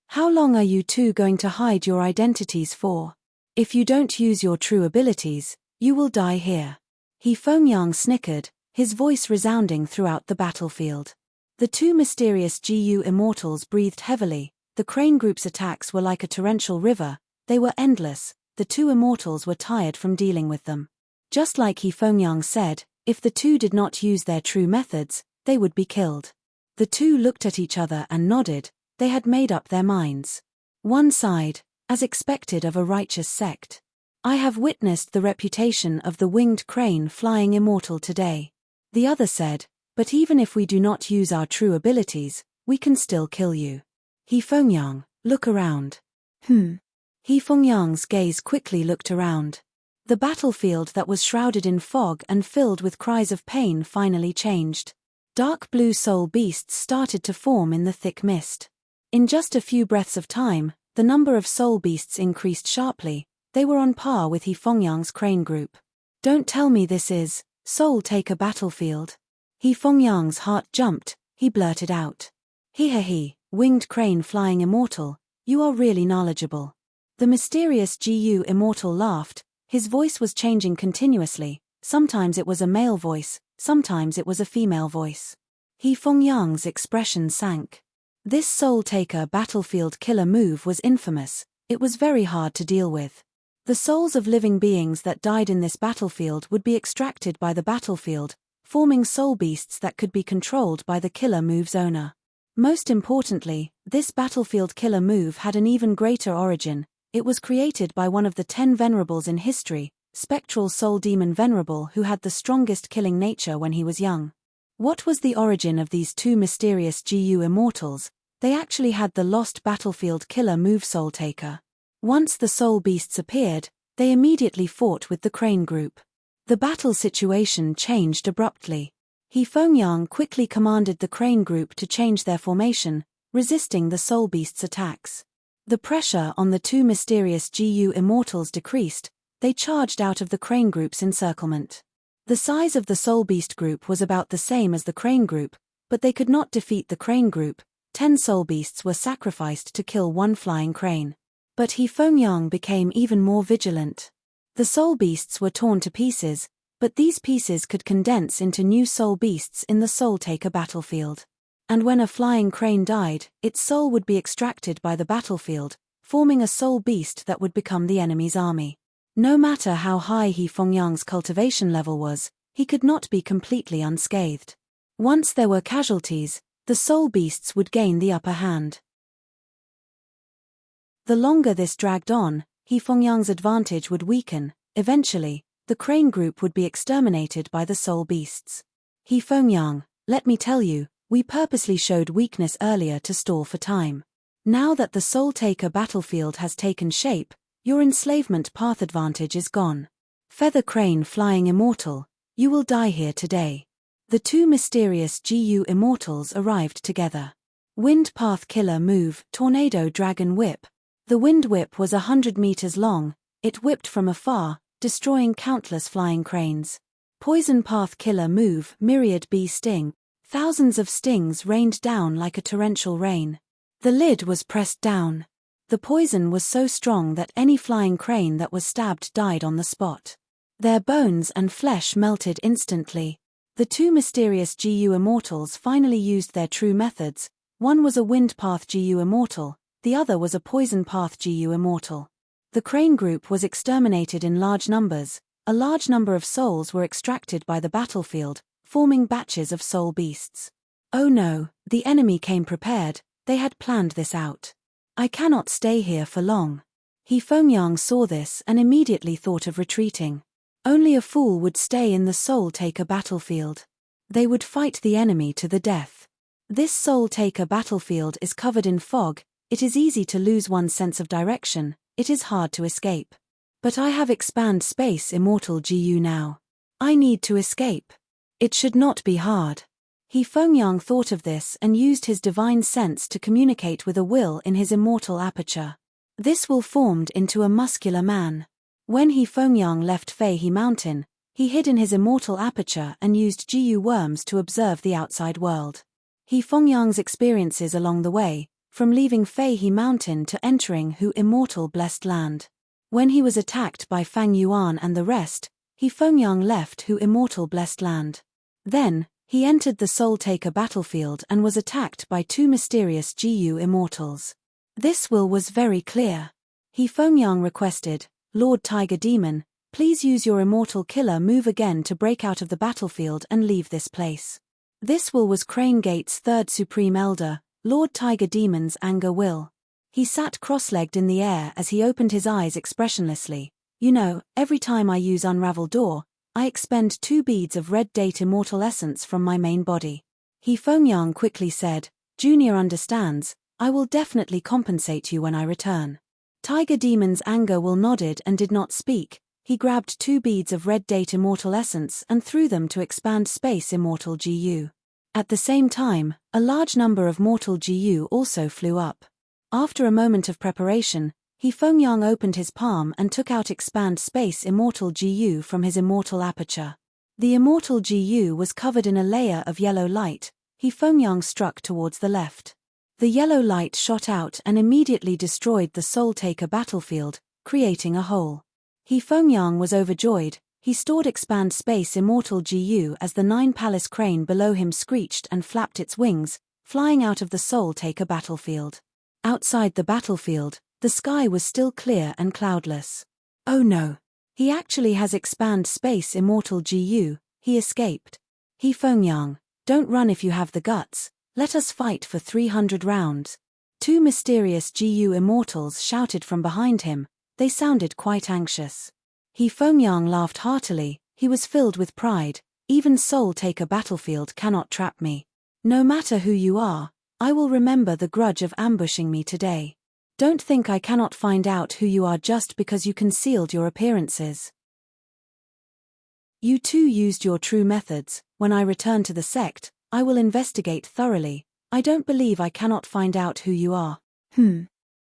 S1: How long are you 2 going to hide your identities for? If you don't use your true abilities, you will die here. He Fengyang snickered, his voice resounding throughout the battlefield. The 2 mysterious GU immortals breathed heavily, the crane group's attacks were like a torrential river, they were endless, the 2 immortals were tired from dealing with them. Just like He Fengyang said, if the 2 did not use their true methods, they would be killed. The 2 looked at each other and nodded, they had made up their minds. One sighed, as expected of a righteous sect. I have witnessed the reputation of the winged crane flying immortal today. The other said, but even if we do not use our true abilities, we can still kill you. He Fengyang, look around. He Fengyang's gaze quickly looked around. The battlefield that was shrouded in fog and filled with cries of pain finally changed. Dark blue soul beasts started to form in the thick mist. In just a few breaths of time, the number of soul beasts increased sharply, they were on par with He Fengyang's crane group. Don't tell me this is Soul Taker battlefield. He Fengyang's heart jumped, he blurted out. He, winged crane flying immortal, you are really knowledgeable. The mysterious GU immortal laughed, his voice was changing continuously, sometimes it was a male voice, sometimes it was a female voice. He Fengyang's expression sank. This Soul Taker battlefield killer move was infamous, it was very hard to deal with. The souls of living beings that died in this battlefield would be extracted by the battlefield, forming soul beasts that could be controlled by the killer move's owner. Most importantly, this battlefield killer move had an even greater origin, it was created by one of the 10 venerables in history, spectral soul demon Venerable who had the strongest killing nature when he was young. What was the origin of these 2 mysterious GU immortals? They actually had the lost battlefield killer move Soul Taker. Once the soul beasts appeared, they immediately fought with the crane group. The battle situation changed abruptly. He Fengyang quickly commanded the crane group to change their formation, resisting the soul beasts' attacks. The pressure on the 2 mysterious GU immortals decreased, they charged out of the crane group's encirclement. The size of the soul beast group was about the same as the crane group, but they could not defeat the crane group. 10 soul beasts were sacrificed to kill 1 flying crane. But He Fengyang became even more vigilant. The soul beasts were torn to pieces, but these pieces could condense into new soul beasts in the Soul Taker battlefield. And when a flying crane died, its soul would be extracted by the battlefield, forming a soul beast that would become the enemy's army. No matter how high He Fengyang's cultivation level was, he could not be completely unscathed. Once there were casualties, the soul beasts would gain the upper hand. The longer this dragged on, He Fengyang's advantage would weaken. Eventually, the crane group would be exterminated by the soul beasts. He Fengyang, let me tell you, we purposely showed weakness earlier to stall for time. Now that the Soul Taker battlefield has taken shape, your enslavement path advantage is gone. Feather crane flying immortal, you will die here today. The 2 mysterious GU immortals arrived together. Wind path killer move, tornado dragon whip. The wind whip was 100 meters long, it whipped from afar, destroying countless flying cranes. Poison path killer move, myriad bee sting. Thousands of stings rained down like a torrential rain. The lid was pressed down. The poison was so strong that any flying crane that was stabbed died on the spot. Their bones and flesh melted instantly. The 2 mysterious GU immortals finally used their true methods, One was a wind path GU immortal, the other was a poison path GU immortal. The crane group was exterminated in large numbers. A large number of souls were extracted by the battlefield, forming batches of soul beasts. Oh no, the enemy came prepared, they had planned this out. I cannot stay here for long. He Fengyang saw this and immediately thought of retreating. Only a fool would stay in the Soul Taker battlefield. They would fight the enemy to the death. This Soul Taker battlefield is covered in fog, it is easy to lose one's sense of direction, it is hard to escape. But I have expand space immortal GU now. I need to escape. It should not be hard. He Fengyang thought of this and used his divine sense to communicate with a will in his immortal aperture. This will formed into a muscular man. When He Fengyang left Fei He Mountain, he hid in his immortal aperture and used GU worms to observe the outside world. He Fengyang's experiences along the way, from leaving Fei He Mountain to entering Hu immortal blessed land. When he was attacked by Fang Yuan and the rest, He Fengyang left Hu immortal blessed land. Then, he entered the Soul Taker battlefield and was attacked by two mysterious GU immortals. This will was very clear. He Fengyang requested, Lord Tiger Demon, please use your immortal killer move again to break out of the battlefield and leave this place. This will was Crane Gate's third supreme elder, Lord Tiger Demon's anger will. He sat cross-legged in the air as he opened his eyes expressionlessly. You know, every time I use Unravel Door, I expend 2 beads of red date immortal essence from my main body. He Fengyang quickly said, Junior understands, I will definitely compensate you when I return. Tiger Demon's anger will nodded and did not speak. He grabbed 2 beads of red date immortal essence and threw them to expand space immortal GU. At the same time, a large number of mortal GU also flew up. After a moment of preparation, He Fengyang opened his palm and took out expand space immortal GU from his immortal aperture. The immortal GU was covered in a layer of yellow light. He Fengyang struck towards the left. The yellow light shot out and immediately destroyed the Soul Taker battlefield, creating a hole. He Fengyang was overjoyed. He stored expand space immortal GU as the 9 palace crane below him screeched and flapped its wings, flying out of the Soul Taker battlefield. Outside the battlefield, the sky was still clear and cloudless. Oh no! He actually has expand space immortal GU, he escaped. He Fengyang, don't run if you have the guts, let us fight for 300 rounds. 2 mysterious GU immortals shouted from behind him, they sounded quite anxious. He Fengyang laughed heartily, he was filled with pride, even Soul Taker battlefield cannot trap me. No matter who you are, I will remember the grudge of ambushing me today. Don't think I cannot find out who you are just because you concealed your appearances. You too used your true methods. When I return to the sect, I will investigate thoroughly. I don't believe I cannot find out who you are.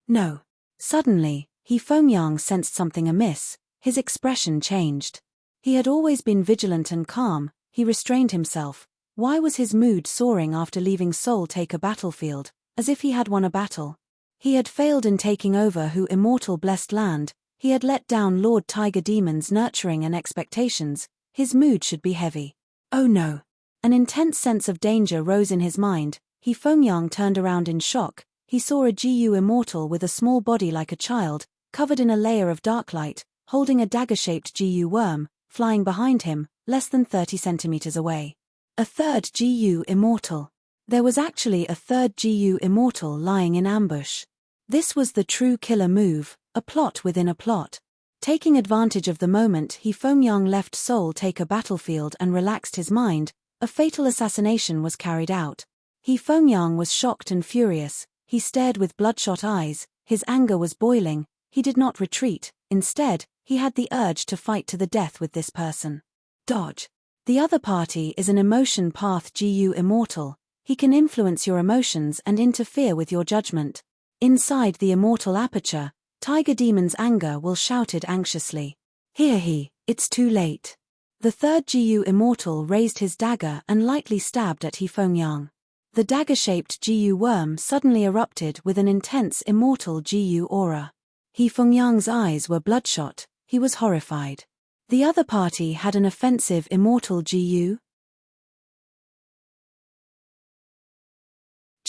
S1: No. Suddenly, He Fengyang sensed something amiss, his expression changed. He had always been vigilant and calm, he restrained himself. Why was his mood soaring after leaving Soul Taker battlefield, as if he had won a battle? He had failed in taking over Hu immortal blessed land, he had let down Lord Tiger Demon's nurturing and expectations, his mood should be heavy. Oh no! An intense sense of danger rose in his mind. He Fengyang turned around in shock. He saw a GU immortal with a small body like a child, covered in a layer of dark light, holding a dagger-shaped GU worm, flying behind him, less than 30 centimeters away. A third GU immortal. There was actually a third GU immortal lying in ambush. This was the true killer move, a plot within a plot. Taking advantage of the moment, He Fengyang left Soul Taker battlefield and relaxed his mind. A fatal assassination was carried out. He Fengyang was shocked and furious. He stared with bloodshot eyes. His anger was boiling. He did not retreat. Instead, he had the urge to fight to the death with this person. Dodge. The other party is an emotion path GU immortal. He can influence your emotions and interfere with your judgment. Inside the immortal aperture, Tiger Demon's anger will shouted anxiously. Here it's too late. The third GU immortal raised his dagger and lightly stabbed at He Fengyang. The dagger-shaped GU worm suddenly erupted with an intense immortal GU aura. He Fengyang's eyes were bloodshot, he was horrified. The other party had an offensive immortal GU.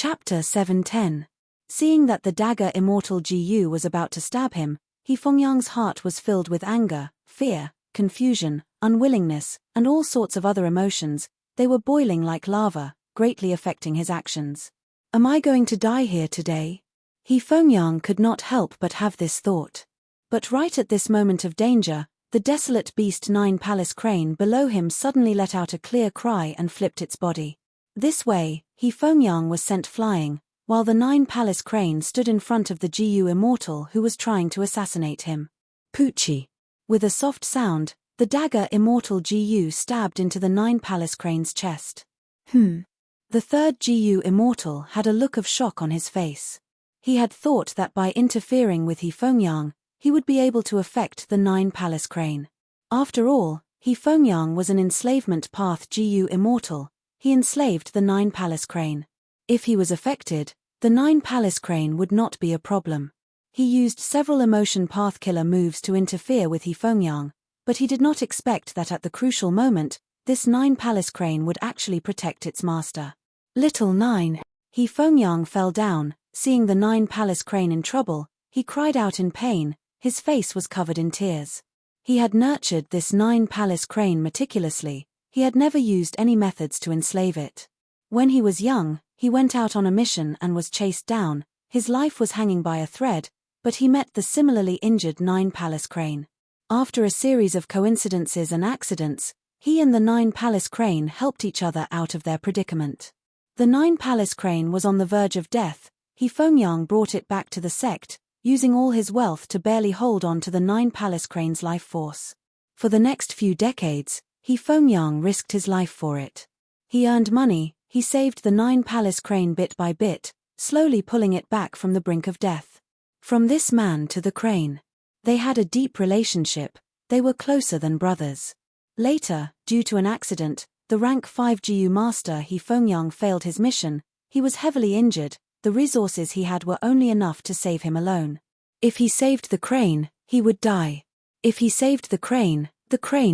S1: Chapter 710. Seeing that the dagger immortal Gu was about to stab him, Fengyang's heart was filled with anger, fear, confusion, unwillingness, and all sorts of other emotions. They were boiling like lava, greatly affecting his actions. Am I going to die here today? Fengyang could not help but have this thought. But right at this moment of danger, the desolate beast Nine Palace crane below him suddenly let out a clear cry and flipped its body. This way, Fengyang was sent flying, while the Nine Palace crane stood in front of the Gu immortal who was trying to assassinate him. Poochie. With a soft sound, the dagger immortal Gu stabbed into the Nine Palace crane's chest. The third Gu immortal had a look of shock on his face. He had thought that by interfering with Fengyang, he would be able to affect the Nine Palace crane. After all, Fengyang was an enslavement path Gu immortal. He enslaved the Nine Palace crane. If he was affected, the Nine Palace crane would not be a problem. He used several emotion path killer moves to interfere with Fengyang, but he did not expect that at the crucial moment, this Nine Palace crane would actually protect its master. Little Nine. Fengyang fell down. Seeing the Nine Palace crane in trouble, he cried out in pain. His face was covered in tears. He had nurtured this Nine Palace crane meticulously. He had never used any methods to enslave it. When he was young, he went out on a mission and was chased down. His life was hanging by a thread, but he met the similarly injured Nine Palace crane. After a series of coincidences and accidents, he and the Nine Palace crane helped each other out of their predicament. The Nine Palace crane was on the verge of death. Fengyang brought it back to the sect, using all his wealth to barely hold on to the Nine Palace crane's life force. For the next few decades, Fengyang risked his life for it. He earned money, he saved the Nine Palace crane bit by bit, slowly pulling it back from the brink of death. From this man to the crane. They had a deep relationship, they were closer than brothers. Later, due to an accident, the rank 5 Gu master Fengyang failed his mission. He was heavily injured, the resources he had were only enough to save him alone. If he saved the crane, he would die. If he saved the crane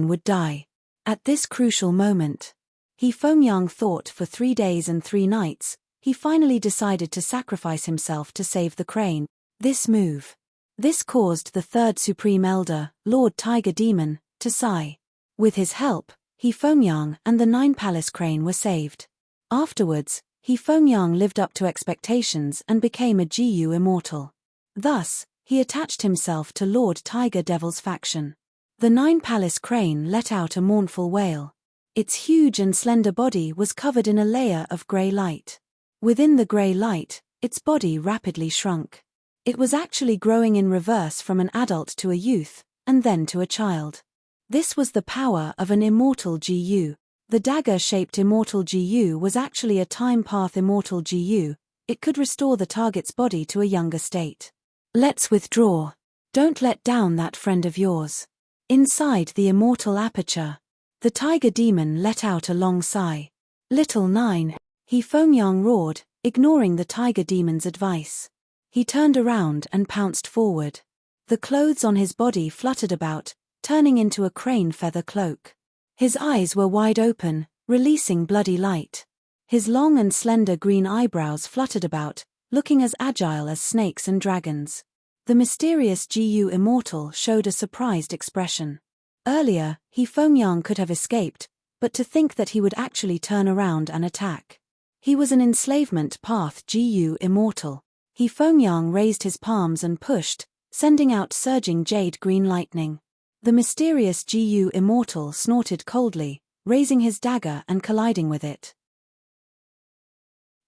S1: would die. At this crucial moment, Fengyang thought for 3 days and 3 nights. He finally decided to sacrifice himself to save the crane. This caused the third Supreme Elder, Lord Tiger Demon, to sigh. With his help, Fengyang and the Nine Palace crane were saved. Afterwards, Fengyang lived up to expectations and became a Gu immortal. Thus, he attached himself to Lord Tiger Devil's faction. The Nine Palace crane let out a mournful wail. Its huge and slender body was covered in a layer of grey light. Within the grey light, its body rapidly shrunk. It was actually growing in reverse from an adult to a youth, and then to a child. This was the power of an immortal Gu. The dagger-shaped immortal Gu was actually a time path immortal Gu. It could restore the target's body to a younger state. Let's withdraw. Don't let down that friend of yours. Inside the immortal aperture, the tiger demon let out a long sigh. Little Nine. Fengyang roared, ignoring the tiger demon's advice. He turned around and pounced forward. The clothes on his body fluttered about, turning into a crane feather cloak. His eyes were wide open, releasing bloody light. His long and slender green eyebrows fluttered about, looking as agile as snakes and dragons. The mysterious Gu immortal showed a surprised expression. Earlier, Fengyang could have escaped, but to think that he would actually turn around and attack. He was an enslavement path Gu immortal. Fengyang raised his palms and pushed, sending out surging jade green lightning. The mysterious Gu immortal snorted coldly, raising his dagger and colliding with it.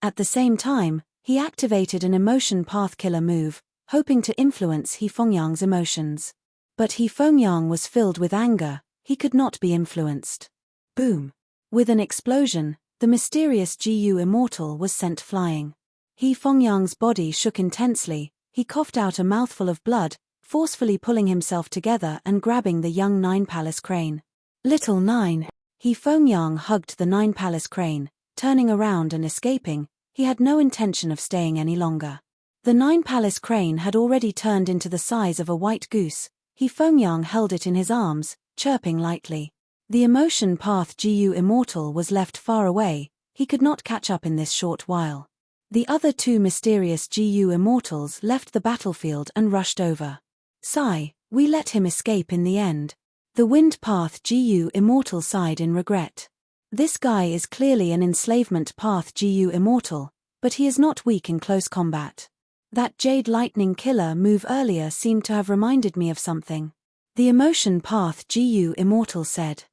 S1: At the same time, he activated an emotion path killer move, hoping to influence Fengyang's emotions. But Fengyang was filled with anger, he could not be influenced. Boom! With an explosion, the mysterious Gu immortal was sent flying. Fengyang's body shook intensely, he coughed out a mouthful of blood, forcefully pulling himself together and grabbing the young Nine Palace crane. Little Nine. Fengyang hugged the Nine Palace crane, turning around and escaping. He had no intention of staying any longer. The Nine Palace crane had already turned into the size of a white goose. Fengyang held it in his arms, chirping lightly. The emotion path Gu immortal was left far away, he could not catch up in this short while. The other two mysterious GU immortals left the battlefield and rushed over. Sigh, we let him escape in the end. The Wind Path GU immortal sighed in regret. This guy is clearly an enslavement path GU immortal, but he is not weak in close combat. That Jade Lightning Killer move earlier seemed to have reminded me of something. The Emotion Path GU immortal said.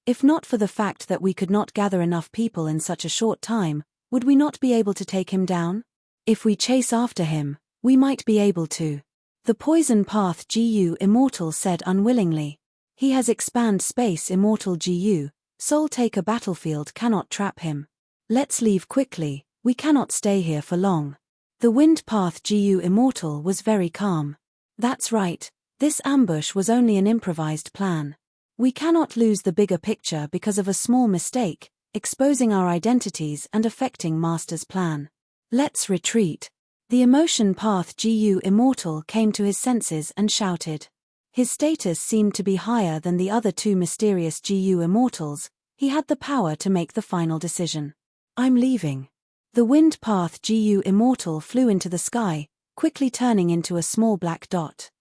S1: If not for the fact that we could not gather enough people in such a short time, would we not be able to take him down? If we chase after him, we might be able to. The Poison Path GU immortal said unwillingly. He has expand space immortal GU, Soul Taker battlefield cannot trap him. Let's leave quickly, we cannot stay here for long. The Wind Path GU immortal was very calm. That's right, this ambush was only an improvised plan. We cannot lose the bigger picture because of a small mistake, exposing our identities and affecting Master's plan. Let's retreat. The Emotion Path GU immortal came to his senses and shouted. His status seemed to be higher than the other two mysterious GU immortals. He had the power to make the final decision. I'm leaving. The Wind Path GU immortal flew into the sky, quickly turning into a small black dot.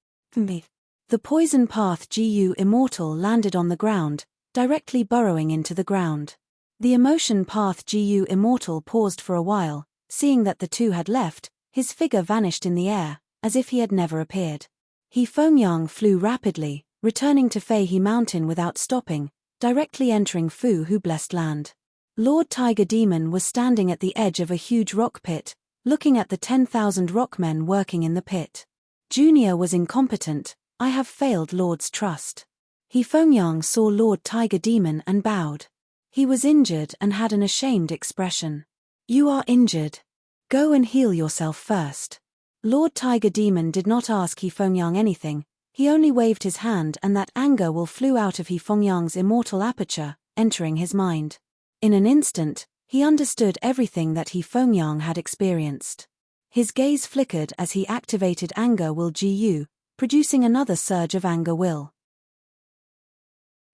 S1: The Poison Path GU immortal landed on the ground, directly burrowing into the ground. The Emotion Path GU immortal paused for a while, seeing that the two had left. His figure vanished in the air, as if he had never appeared. He Fengyang flew rapidly, returning to Fei He Mountain without stopping, directly entering Fu Hu Blessed Land. Lord Tiger Demon was standing at the edge of a huge rock pit, looking at the 10,000 rockmen working in the pit. Junior was incompetent, I have failed Lord's trust. He Fengyang saw Lord Tiger Demon and bowed. He was injured and had an ashamed expression. You are injured. Go and heal yourself first. Lord Tiger Demon did not ask He Fengyang anything, he only waved his hand and that anger will flew out of He Fengyang's immortal aperture, entering his mind. In an instant, he understood everything that He Fengyang had experienced. His gaze flickered as he activated Anger Will GU, producing another surge of Anger Will.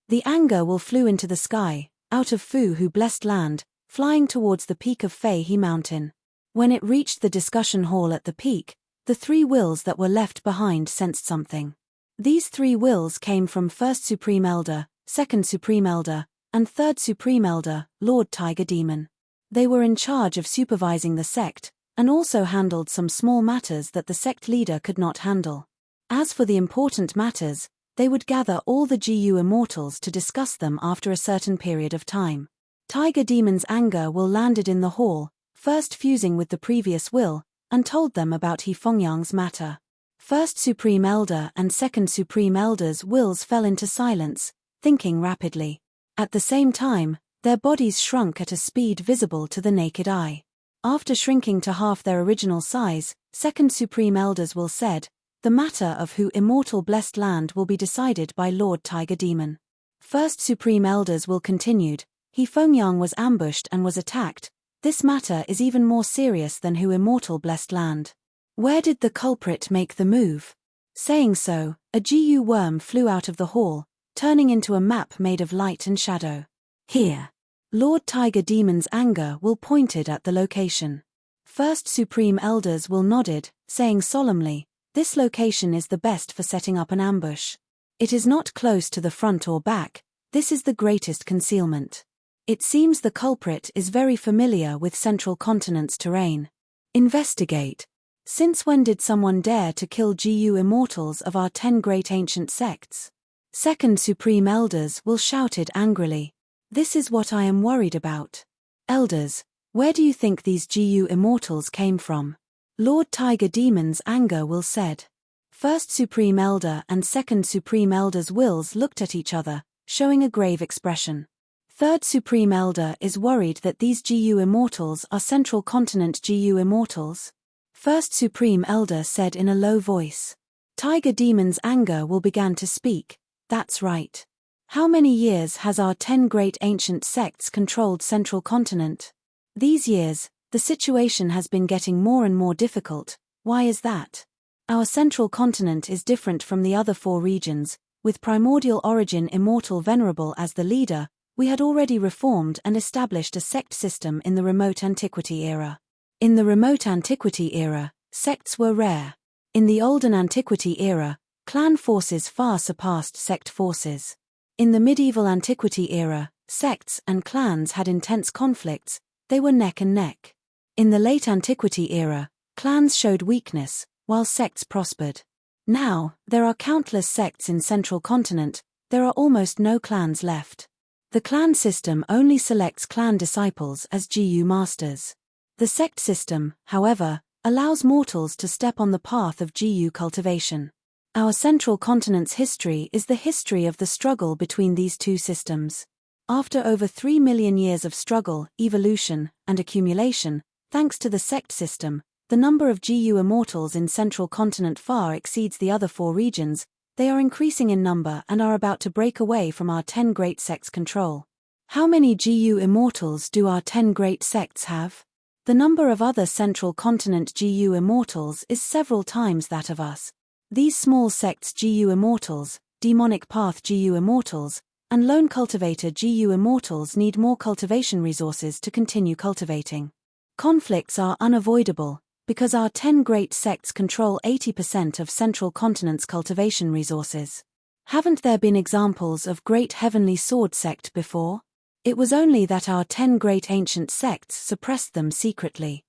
S1: The Anger Will flew into the sky, out of Fu Hu Blessed Land, flying towards the peak of Fei He Mountain. When it reached the discussion hall at the peak, the three wills that were left behind sensed something. These three wills came from First Supreme Elder, Second Supreme Elder, and Third Supreme Elder, Lord Tiger Demon. They were in charge of supervising the sect, and also handled some small matters that the sect leader could not handle. As for the important matters, they would gather all the GU immortals to discuss them after a certain period of time. Tiger Demon's Anger Will landed in the hall, first fusing with the previous will, and told them about He Fengyang's matter. First Supreme Elder and Second Supreme Elder's wills fell into silence, thinking rapidly. At the same time, their bodies shrunk at a speed visible to the naked eye. After shrinking to half their original size, Second Supreme Elder's will said, the matter of Hu Immortal Blessed Land will be decided by Lord Tiger Demon. First Supreme Elder's will continued, He Fengyang was ambushed and was attacked. This matter is even more serious than Hu Immortal Blessed Land. Where did the culprit make the move? Saying so, a GU worm flew out of the hall, turning into a map made of light and shadow. Here. Lord Tiger Demon's Anger Will pointed at the location. First Supreme Elder's will nodded, saying solemnly, this location is the best for setting up an ambush. It is not close to the front or back, this is the greatest concealment. It seems the culprit is very familiar with Central Continent's terrain. Investigate. Since when did someone dare to kill GU immortals of our 10 great ancient sects? Second Supreme Elders will shouted angrily. This is what I am worried about. Elders, where do you think these GU immortals came from? Lord Tiger Demon's Anger Will said. First Supreme Elder and Second Supreme Elder's wills looked at each other, showing a grave expression. Third Supreme Elder is worried that these GU immortals are Central Continent GU immortals. First Supreme Elder said in a low voice. Tiger Demon's Anger Will began to speak, that's right. How many years has our 10 great ancient sects controlled Central Continent? These years, the situation has been getting more and more difficult. Why is that? Our Central Continent is different from the other 4 regions, with primordial origin Immortal Venerable as the leader. We had already reformed and established a sect system in the remote antiquity era. In the remote antiquity era, sects were rare. In the olden antiquity era, clan forces far surpassed sect forces. In the medieval antiquity era, sects and clans had intense conflicts, they were neck and neck. In the late antiquity era, clans showed weakness, while sects prospered. Now, there are countless sects in central continent, there are almost no clans left. The clan system only selects clan disciples as GU masters. The sect system, however, allows mortals to step on the path of GU cultivation. Our central continent's history is the history of the struggle between these two systems. After over 3 million years of struggle, evolution, and accumulation, thanks to the sect system, the number of GU immortals in central continent far exceeds the other 4 regions. They are increasing in number and are about to break away from our 10 great sects' control. How many GU immortals do our 10 great sects have? The number of other central continent GU immortals is several times that of us. These small sects GU immortals, demonic path GU immortals, and lone cultivator GU immortals need more cultivation resources to continue cultivating. Conflicts are unavoidable, because our 10 great sects control 80% of central continent's cultivation resources. Haven't there been examples of great heavenly sword sect before? It was only that our 10 great ancient sects suppressed them secretly.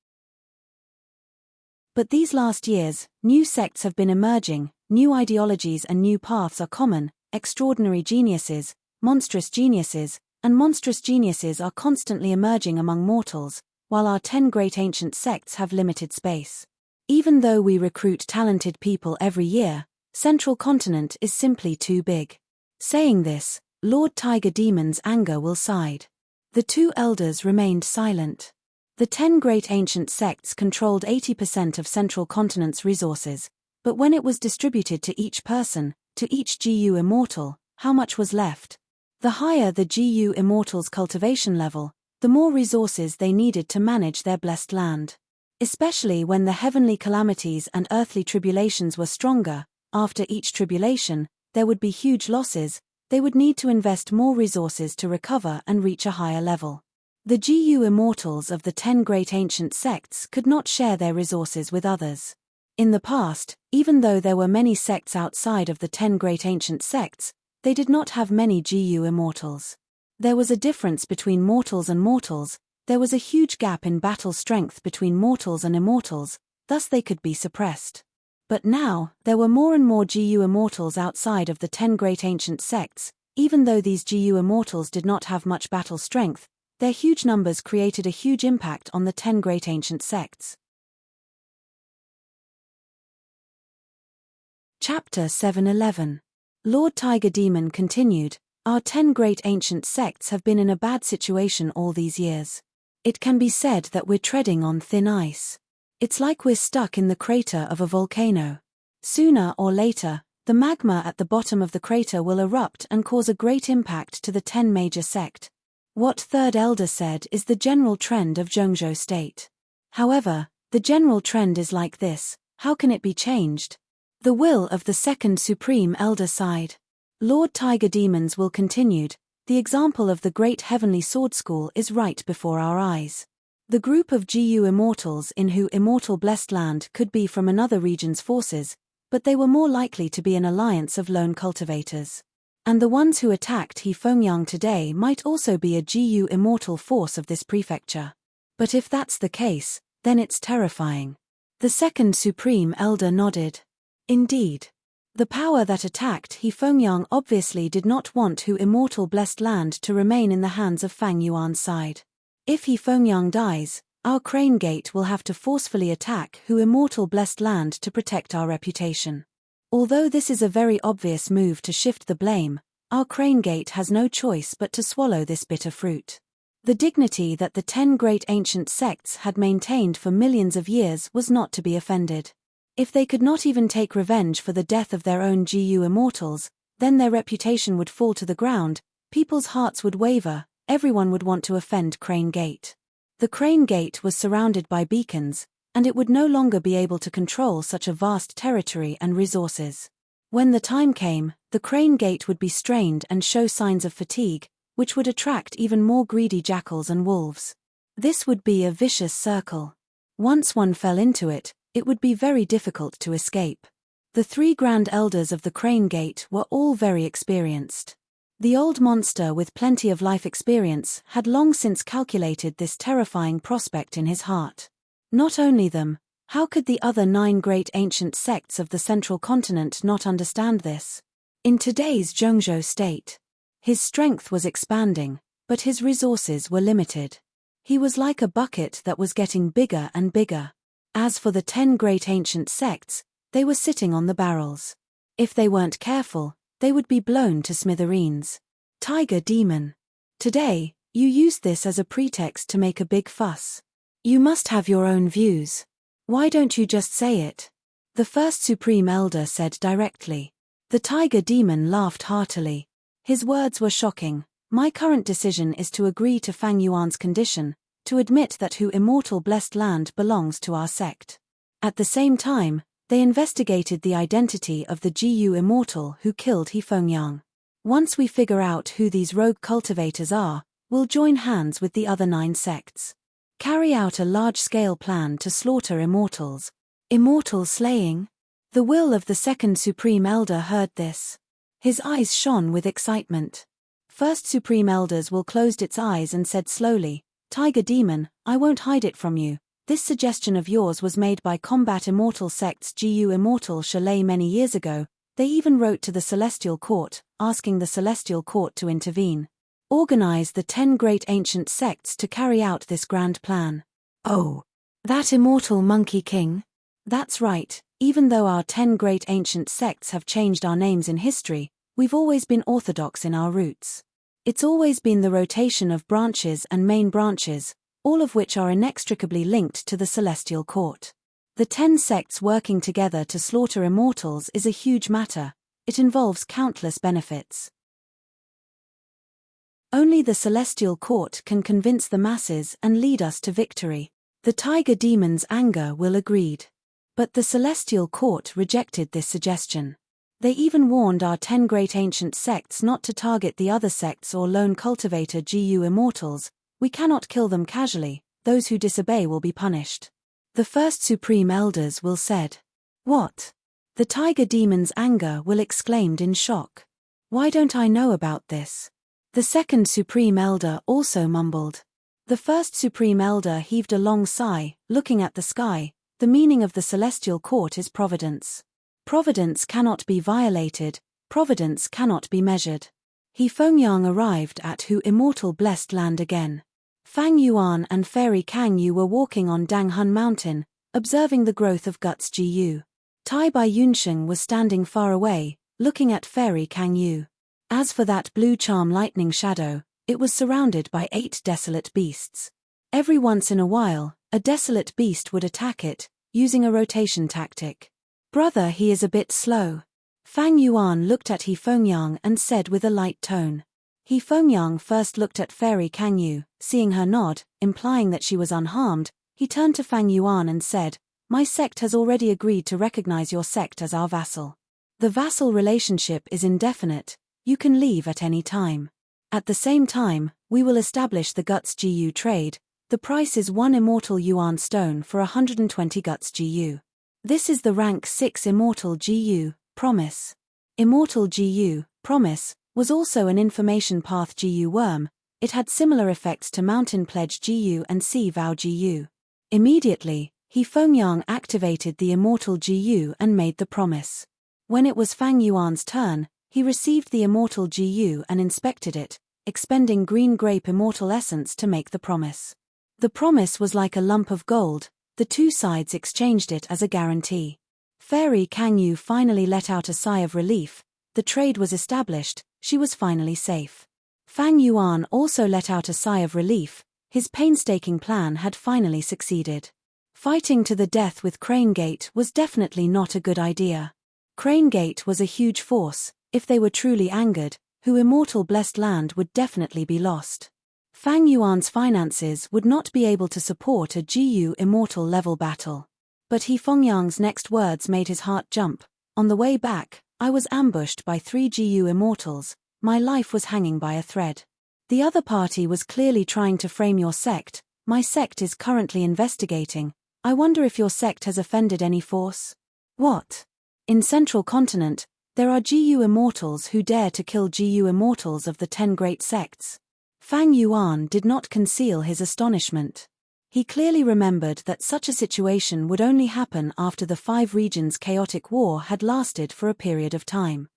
S1: But these last years, new sects have been emerging, new ideologies and new paths are common, extraordinary geniuses, monstrous geniuses, and monstrous geniuses are constantly emerging among mortals, while our 10 great ancient sects have limited space. Even though we recruit talented people every year, central continent is simply too big. Saying this, Lord Tiger Demon's anger will side. The 2 elders remained silent. The 10 great ancient sects controlled 80% of central continent's resources, but when it was distributed to each person, to each GU immortal, how much was left? The higher the GU immortal's cultivation level, the more resources they needed to manage their blessed land. Especially when the heavenly calamities and earthly tribulations were stronger, after each tribulation, there would be huge losses, they would need to invest more resources to recover and reach a higher level. The GU immortals of the 10 great ancient sects could not share their resources with others. In the past, even though there were many sects outside of the 10 great ancient sects, they did not have many GU immortals. There was a difference between mortals and mortals, there was a huge gap in battle strength between mortals and immortals, thus they could be suppressed. But now, there were more and more GU immortals outside of the 10 great ancient sects, even though these GU immortals did not have much battle strength, their huge numbers created a huge impact on the 10 great ancient sects. Chapter 7:11. Lord Tiger Demon continued, our 10 great ancient sects have been in a bad situation all these years. It can be said that we're treading on thin ice. It's like we're stuck in the crater of a volcano. Sooner or later, the magma at the bottom of the crater will erupt and cause a great impact to the 10 major sect. What third elder said is the general trend of Zhengzhou state. However, the general trend is like this, how can it be changed? The will of the second supreme elder side. Lord Tiger Demons will continued, the example of the great heavenly sword school is right before our eyes. The group of GU immortals in who immortal blessed land could be from another region's forces, but they were more likely to be an alliance of lone cultivators. And the ones who attacked He Fengyang today might also be a GU immortal force of this prefecture. But if that's the case, then it's terrifying. The second supreme elder nodded. Indeed. The power that attacked He Fengyang obviously did not want Hu immortal blessed land to remain in the hands of Fang Yuan's side. If He Fengyang dies, our Crane Gate will have to forcefully attack Hu immortal blessed land to protect our reputation. Although this is a very obvious move to shift the blame, our Crane Gate has no choice but to swallow this bitter fruit. The dignity that the 10 great ancient sects had maintained for millions of years was not to be offended. If they could not even take revenge for the death of their own GU immortals, then their reputation would fall to the ground, people's hearts would waver, everyone would want to offend Crane Gate. The Crane Gate was surrounded by beacons, and it would no longer be able to control such a vast territory and resources. When the time came, the Crane Gate would be strained and show signs of fatigue, which would attract even more greedy jackals and wolves. This would be a vicious circle. Once one fell into it, it would be very difficult to escape. The 3 Grand Elders of the Crane Gate were all very experienced. The old monster with plenty of life experience had long since calculated this terrifying prospect in his heart. Not only them, how could the other 9 great ancient sects of the central continent not understand this? In today's Zhengzhou state, his strength was expanding, but his resources were limited. He was like a bucket that was getting bigger and bigger. As for the 10 great ancient sects, they were sitting on the barrels. If they weren't careful, they would be blown to smithereens. Tiger Demon. Today, you used this as a pretext to make a big fuss. You must have your own views. Why don't you just say it? The first Supreme Elder said directly. The Tiger Demon laughed heartily. His words were shocking. My current decision is to agree to Fang Yuan's condition, to admit that Hu Immortal Blessed Land belongs to our sect. At the same time, they investigated the identity of the Gu Immortal who killed He Fengyang. Once we figure out who these rogue cultivators are, we'll join hands with the other 9 sects. Carry out a large-scale plan to slaughter immortals. Immortal slaying? The will of the second Supreme Elder heard this. His eyes shone with excitement. First Supreme Elders will closed its eyes and said slowly, Tiger Demon, I won't hide it from you. This suggestion of yours was made by combat immortal sects Gu Immortal Chalet many years ago. They even wrote to the Celestial Court, asking the Celestial Court to intervene. Organize the 10 great ancient sects to carry out this grand plan. Oh, that immortal Monkey King? That's right, even though our 10 great ancient sects have changed our names in history, we've always been orthodox in our roots. It's always been the rotation of branches and main branches, all of which are inextricably linked to the Celestial Court. The 10 sects working together to slaughter immortals is a huge matter. It involves countless benefits. Only the Celestial Court can convince the masses and lead us to victory. The Tiger Demon's anger will agreed. But the Celestial Court rejected this suggestion. They even warned our 10 great ancient sects not to target the other sects or lone cultivator Gu Immortals. We cannot kill them casually, those who disobey will be punished. The first Supreme Elders will said. What? The Tiger Demon's anger will exclaimed in shock. Why don't I know about this? The second Supreme Elder also mumbled. The first Supreme Elder heaved a long sigh, looking at the sky. The meaning of the Celestial Court is providence. Providence cannot be violated, providence cannot be measured. He Fengyang arrived at Hu Immortal Blessed Land again. Fang Yuan and Fairy Kang Yu were walking on Danghun Mountain, observing the growth of Guts Gu. Tai Bai Yunsheng was standing far away, looking at Fairy Kang Yu. As for that blue charm lightning shadow, it was surrounded by 8 desolate beasts. Every once in a while, a desolate beast would attack it, using a rotation tactic. Brother, he is a bit slow. Fang Yuan looked at He Fengyang and said with a light tone. He Fengyang first looked at Fairy Kang Yu, seeing her nod, implying that she was unharmed. He turned to Fang Yuan and said, My sect has already agreed to recognize your sect as our vassal. The vassal relationship is indefinite, you can leave at any time. At the same time, we will establish the Guts Gu trade. The price is 1 immortal yuan stone for 120 Guts Gu. This is the rank 6 immortal Gu, promise. Immortal Gu, promise, was also an information path Gu worm. It had similar effects to Mountain Pledge Gu and Sea Vow Gu. Immediately, He Fengyang activated the immortal Gu and made the promise. When it was Fang Yuan's turn, he received the immortal Gu and inspected it, expending green grape immortal essence to make the promise. The promise was like a lump of gold. The 2 sides exchanged it as a guarantee. Fairy Kang Yu finally let out a sigh of relief. The trade was established, she was finally safe. Fang Yuan also let out a sigh of relief. His painstaking plan had finally succeeded. Fighting to the death with Crane Gate was definitely not a good idea. Crane Gate was a huge force. If they were truly angered, Hu Immortal Blessed Land would definitely be lost. Fang Yuan's finances would not be able to support a Gu Immortal level battle. But He Fengyang's next words made his heart jump. On the way back, I was ambushed by 3 Gu Immortals, my life was hanging by a thread. The other party was clearly trying to frame your sect. My sect is currently investigating. I wonder if your sect has offended any force? What? In Central Continent, there are GU immortals who dare to kill GU immortals of the 10 great sects. Fang Yuan did not conceal his astonishment. He clearly remembered that such a situation would only happen after the 5 regions' chaotic war had lasted for a period of time.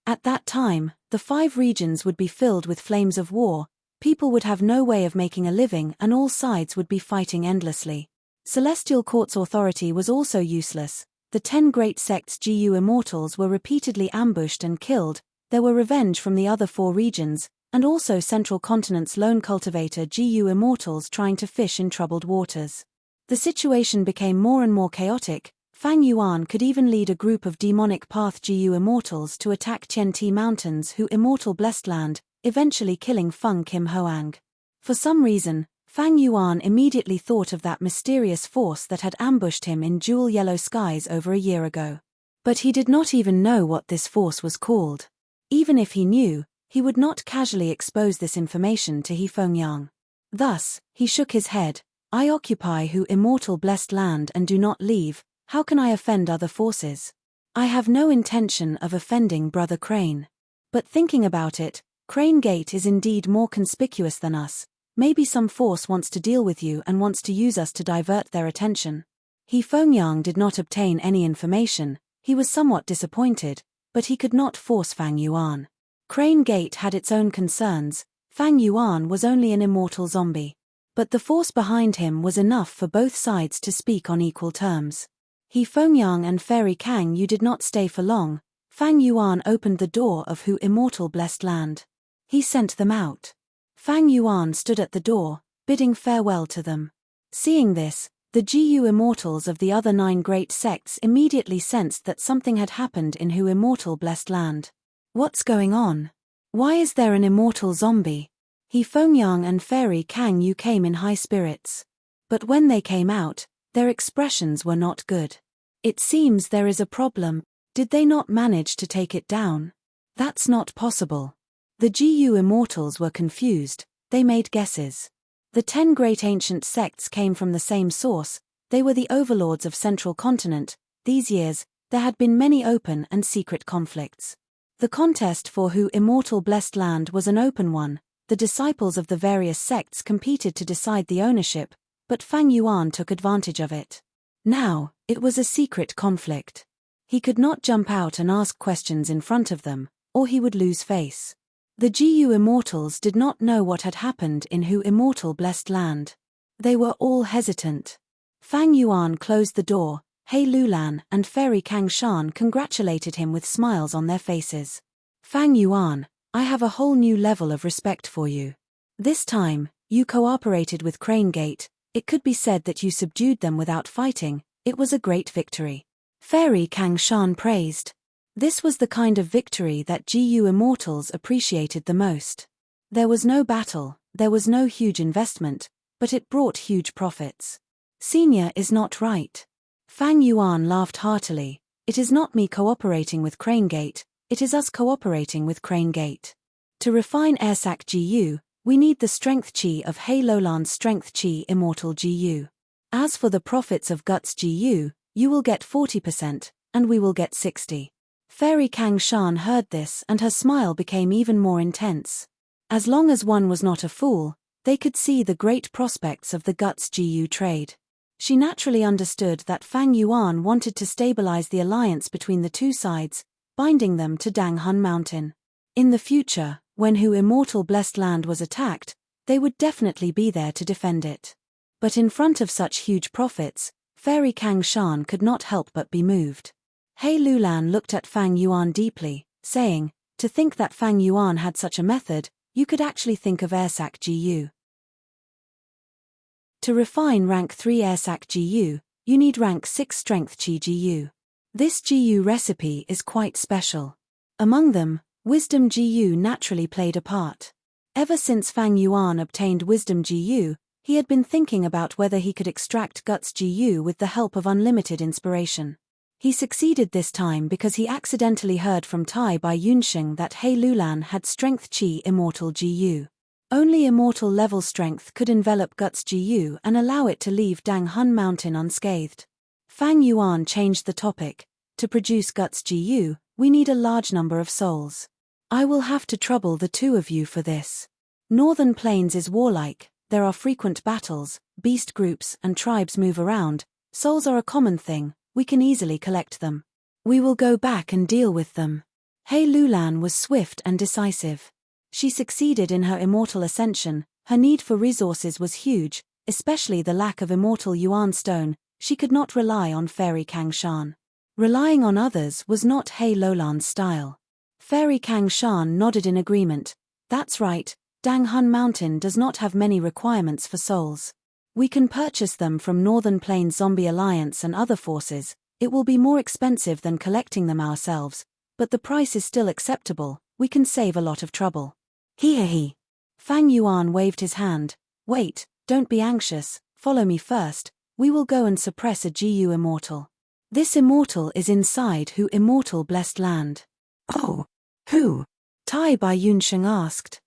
S1: At that time, the 5 regions would be filled with flames of war, people would have no way of making a living and all sides would be fighting endlessly. Celestial Court's authority was also useless. The 10 great sects' GU immortals were repeatedly ambushed and killed, there were revenge from the other 4 regions, and also Central Continent's lone cultivator GU immortals trying to fish in troubled waters. The situation became more and more chaotic. Fang Yuan could even lead a group of demonic path GU immortals to attack Tianti Mountains who immortal blessed land, eventually killing Feng Kim Hoang. For some reason, Fang Yuan immediately thought of that mysterious force that had ambushed him in jewel yellow skies over a year ago. But he did not even know what this force was called. Even if he knew, he would not casually expose this information to He Fengyang. Thus, he shook his head. I occupy Hu immortal blessed land and do not leave, how can I offend other forces? I have no intention of offending Brother Crane. But thinking about it, Crane Gate is indeed more conspicuous than us. Maybe some force wants to deal with you and wants to use us to divert their attention. He Fengyang did not obtain any information, he was somewhat disappointed, but he could not force Fang Yuan. Crane Gate had its own concerns, Fang Yuan was only an immortal zombie. But the force behind him was enough for both sides to speak on equal terms. He Fengyang and Fairy Kang Yu did not stay for long. Fang Yuan opened the door of Hu immortal blessed land. He sent them out. Fang Yuan stood at the door, bidding farewell to them. Seeing this, the GU immortals of the other 9 great sects immediately sensed that something had happened in Hu immortal blessed land. What's going on? Why is there an immortal zombie? He Fengyang and Fairy Kang Yu came in high spirits. But when they came out, their expressions were not good. It seems there is a problem. Did they not manage to take it down? That's not possible. The GU immortals were confused, they made guesses. The 10 great ancient sects came from the same source, they were the overlords of Central Continent. These years, there had been many open and secret conflicts. The contest for Hu immortal blessed land was an open one, the disciples of the various sects competed to decide the ownership, but Fang Yuan took advantage of it. Now, it was a secret conflict. He could not jump out and ask questions in front of them, or he would lose face. The GU immortals did not know what had happened in Hu immortal blessed land. They were all hesitant. Fang Yuan closed the door, He Lulan and Fairy Kang Shan congratulated him with smiles on their faces. Fang Yuan, I have a whole new level of respect for you. This time, you cooperated with Crane Gate, it could be said that you subdued them without fighting, it was a great victory. Fairy Kang Shan praised. This was the kind of victory that GU immortals appreciated the most. There was no battle, there was no huge investment, but it brought huge profits. Senior is not right. Fang Yuan laughed heartily. It is not me cooperating with Crane Gate, it is us cooperating with Crane Gate. To refine Airsac GU, we need the strength chi of He Lolan's strength chi immortal GU. As for the profits of Guts GU, you will get 40%, and we will get 60%. Fairy Kang Shan heard this and her smile became even more intense. As long as one was not a fool, they could see the great prospects of the Guts GU trade. She naturally understood that Fang Yuan wanted to stabilize the alliance between the two sides, binding them to Danghun Mountain. In the future, when Hu immortal blessed land was attacked, they would definitely be there to defend it. But in front of such huge profits, Fairy Kang Shan could not help but be moved. He Lulan looked at Fang Yuan deeply, saying, to think that Fang Yuan had such a method, you could actually think of Airsac GU. To refine rank 3 Airsac GU, you need rank 6 Strength Chi GU. This GU recipe is quite special. Among them, Wisdom GU naturally played a part. Ever since Fang Yuan obtained Wisdom GU, he had been thinking about whether he could extract Guts GU with the help of unlimited inspiration. He succeeded this time because he accidentally heard from Tai by Yunsheng that He Lulan had Strength Chi Immortal GU. Only immortal level strength could envelop Guts Gu and allow it to leave Dang Hun Mountain unscathed. Fang Yuan changed the topic. To produce Guts Gu, we need a large number of souls. I will have to trouble the two of you for this. Northern Plains is warlike, there are frequent battles, beast groups and tribes move around, souls are a common thing, we can easily collect them. We will go back and deal with them. He Lulan was swift and decisive. She succeeded in her immortal ascension, her need for resources was huge, especially the lack of immortal Yuan stone, she could not rely on Fairy Kang Shan. Relying on others was not He Lulan's style. Fairy Kang Shan nodded in agreement. That's right, Dang Hun Mountain does not have many requirements for souls. We can purchase them from Northern Plains Zombie Alliance and other forces. It will be more expensive than collecting them ourselves, but the price is still acceptable, we can save a lot of trouble. He. Fang Yuan waved his hand. Wait, don't be anxious, follow me first, we will go and suppress a Gu immortal. This immortal is inside Who Immortal Blessed Land.
S2: Oh, who?
S1: Tai Bai Yunsheng asked.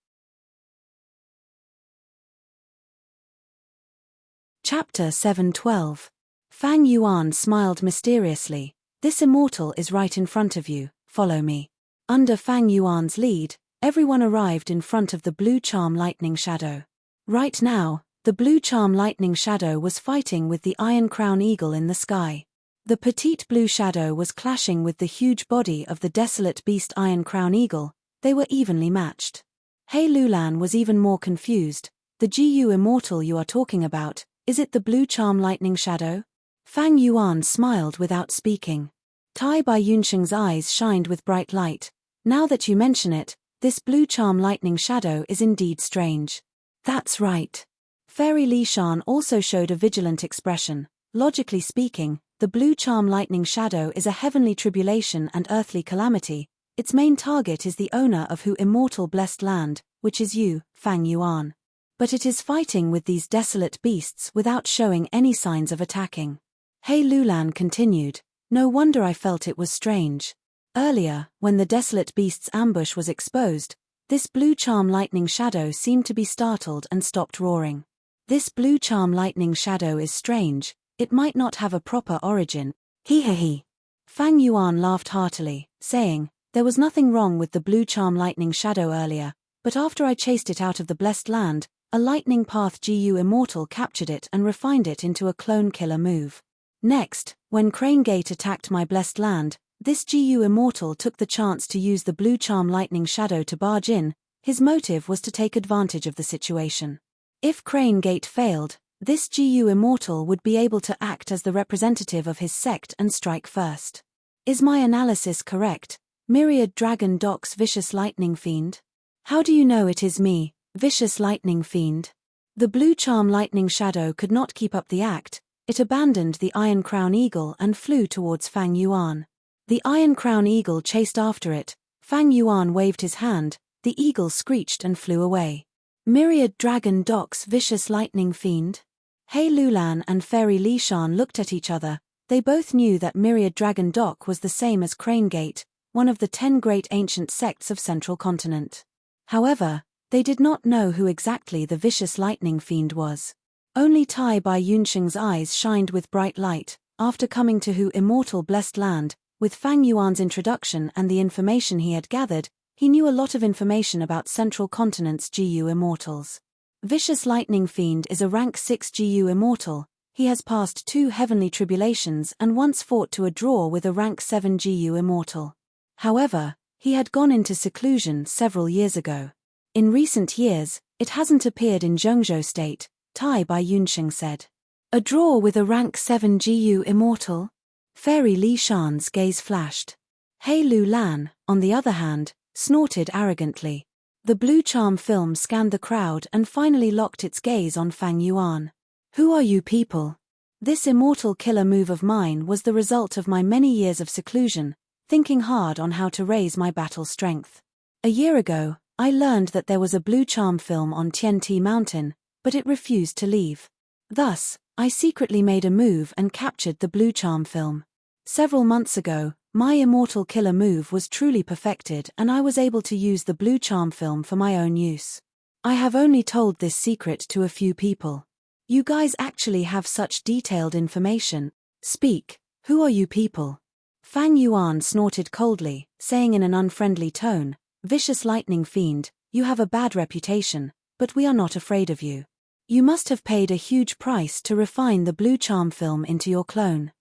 S1: Chapter 7:12. Fang Yuan smiled mysteriously. This immortal is right in front of you, follow me. Under Fang Yuan's lead, everyone arrived in front of the Blue Charm Lightning Shadow. Right now, the Blue Charm Lightning Shadow was fighting with the Iron Crown Eagle in the sky. The petite blue shadow was clashing with the huge body of the desolate beast Iron Crown Eagle, they were evenly matched. He Lulan was even more confused. The Gu immortal you are talking about, is it the Blue Charm Lightning Shadow? Fang Yuan smiled without speaking. Tai Bai Yunsheng's eyes shined with bright light. Now that you mention it, this Blue Charm Lightning Shadow is indeed strange. That's right. Fairy Li Shan also showed a vigilant expression. Logically speaking, the Blue Charm Lightning Shadow is a heavenly tribulation and earthly calamity. Its main target is the owner of Who Immortal Blessed Land, which is you, Fang Yuan. But it is fighting with these desolate beasts without showing any signs of attacking. He Lulan continued, no wonder I felt it was strange. Earlier, when the desolate beast's ambush was exposed, this Blue Charm Lightning Shadow seemed to be startled and stopped roaring. This Blue Charm Lightning Shadow is strange, it might not have a proper origin. He. Fang Yuan laughed heartily, saying, there was nothing wrong with the Blue Charm Lightning Shadow earlier, but after I chased it out of the Blessed Land, a Lightning Path Gu Immortal captured it and refined it into a clone killer move. Next, when Crane Gate attacked my Blessed Land, this Gu Immortal took the chance to use the Blue Charm Lightning Shadow to barge in. His motive was to take advantage of the situation. If Crane Gate failed, this Gu Immortal would be able to act as the representative of his sect and strike first. Is my analysis correct, Myriad Dragon Doc's Vicious Lightning Fiend? How do you know it is me, Vicious Lightning Fiend? The Blue Charm Lightning Shadow could not keep up the act, it abandoned the Iron Crown Eagle and flew towards Fang Yuan. The Iron Crown Eagle chased after it. Fang Yuan waved his hand, the eagle screeched and flew away. Myriad Dragon Doc's Vicious Lightning Fiend? He Lulan and Fairy Li Shan looked at each other. They both knew that Myriad Dragon Doc was the same as Crane Gate, one of the 10 great ancient sects of Central Continent. However, they did not know who exactly the Vicious Lightning Fiend was. Only Tai Bai Yunsheng's eyes shined with bright light. After coming to Who Immortal Blessed Land, with Fang Yuan's introduction and the information he had gathered, he knew a lot of information about Central Continent's Gu Immortals. Vicious Lightning Fiend is a rank 6 Gu Immortal. He has passed 2 heavenly tribulations and once fought to a draw with a rank 7 Gu Immortal. However, he had gone into seclusion several years ago. In recent years, it hasn't appeared in Zhengzhou State, Tai Bai Yunsheng said. A draw with a rank 7 Gu Immortal? Fairy Li Shan's gaze flashed. He Lulan, on the other hand, snorted arrogantly. The Blue Charm film scanned the crowd and finally locked its gaze on Fang Yuan. Who are you people? This immortal killer move of mine was the result of my many years of seclusion, thinking hard on how to raise my battle strength. A year ago, I learned that there was a Blue Charm film on Tianti Mountain, but it refused to leave. Thus, I secretly made a move and captured the Blue Charm film. Several months ago, my immortal killer move was truly perfected and I was able to use the Blue Charm film for my own use. I have only told this secret to a few people. You guys actually have such detailed information. Speak, who are you people? Fang Yuan snorted coldly, saying in an unfriendly tone, "Vicious lightning fiend, you have a bad reputation, but we are not afraid of you. You must have paid a huge price to refine the blue charm film into your clone."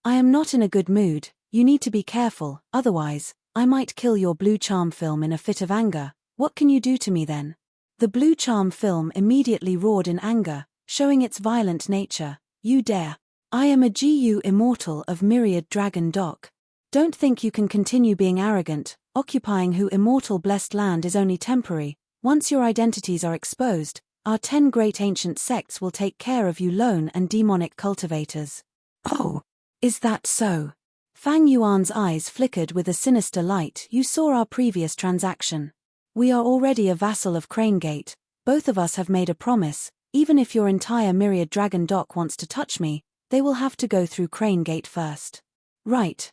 S1: "I am not in a good mood, you need to be careful, otherwise, I might kill your blue charm film in a fit of anger. What can you do to me then?" The blue charm film immediately roared in anger, showing its violent nature. "You dare! I am a GU immortal of Myriad Dragon Dock. Don't think you can continue being arrogant. Occupying who immortal blessed land is only temporary. Once your identities are exposed, our 10 great ancient sects will take care of you lone and demonic cultivators."
S2: Oh,
S1: "Is that so?" Fang Yuan's eyes flickered with a sinister light. "You saw our previous transaction. We are already a vassal of Crane Gate. Both of us have made a promise. Even if your entire Myriad Dragon Dock wants to touch me, they will have to go through Crane Gate first." Right.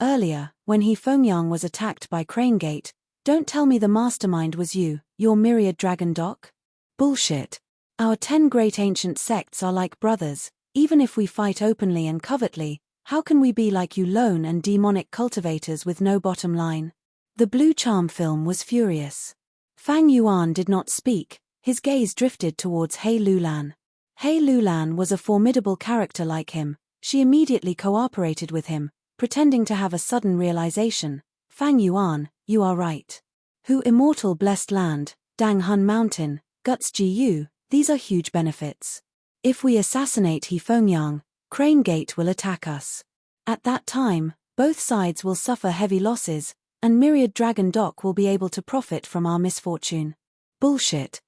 S1: Earlier, when He Fengyang was attacked by Crane Gate, don't tell me the mastermind was you, your Myriad Dragon Dock? Bullshit. Our 10 great ancient sects are like brothers. Even if we fight openly and covertly, how can we be like you lone and demonic cultivators with no bottom line? The blue charm film was furious. Fang Yuan did not speak, his gaze drifted towards He Lulan. He Lulan was a formidable character like him. She immediately cooperated with him, pretending to have a sudden realization. "Fang Yuan, you are right. Who immortal blessed land, Dang Hun Mountain, Guts Gu, these are huge benefits. If we assassinate He Fengyang, Crane Gate will attack us. At that time, both sides will suffer heavy losses, and Myriad Dragon Dock will be able to profit from our misfortune." Bullshit.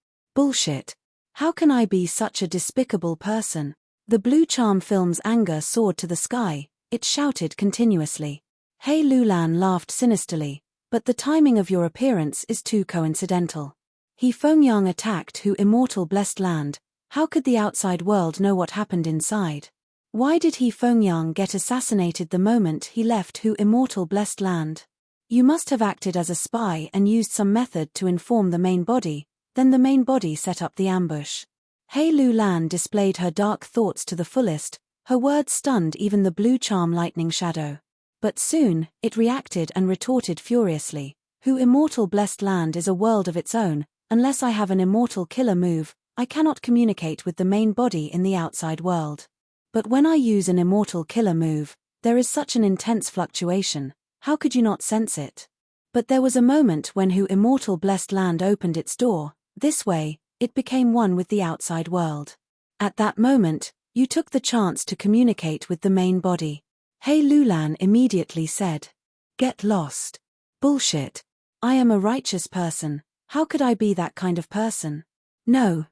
S1: How can I be such a despicable person? The blue charm film's anger soared to the sky, it shouted continuously. He Lulan laughed sinisterly, "But the timing of your appearance is too coincidental. He Fengyang attacked Who immortal blessed land. How could the outside world know what happened inside? Why did He Fengyang get assassinated the moment he left Who immortal blessed land? You must have acted as a spy and used some method to inform the main body, then the main body set up the ambush." He Lulan displayed her dark thoughts to the fullest, her words stunned even the blue charm lightning shadow. But soon, it reacted and retorted furiously. "Who immortal blessed land is a world of its own. Unless I have an immortal killer move, I cannot communicate with the main body in the outside world. But when I use an immortal killer move, there is such an intense fluctuation. How could you not sense it? But there was a moment when Who immortal blessed land opened its door. This way, it became one with the outside world. At that moment, you took the chance to communicate with the main body." He Lulan immediately said. "Get lost. Bullshit. I am a righteous person. How could I be that kind of person? No,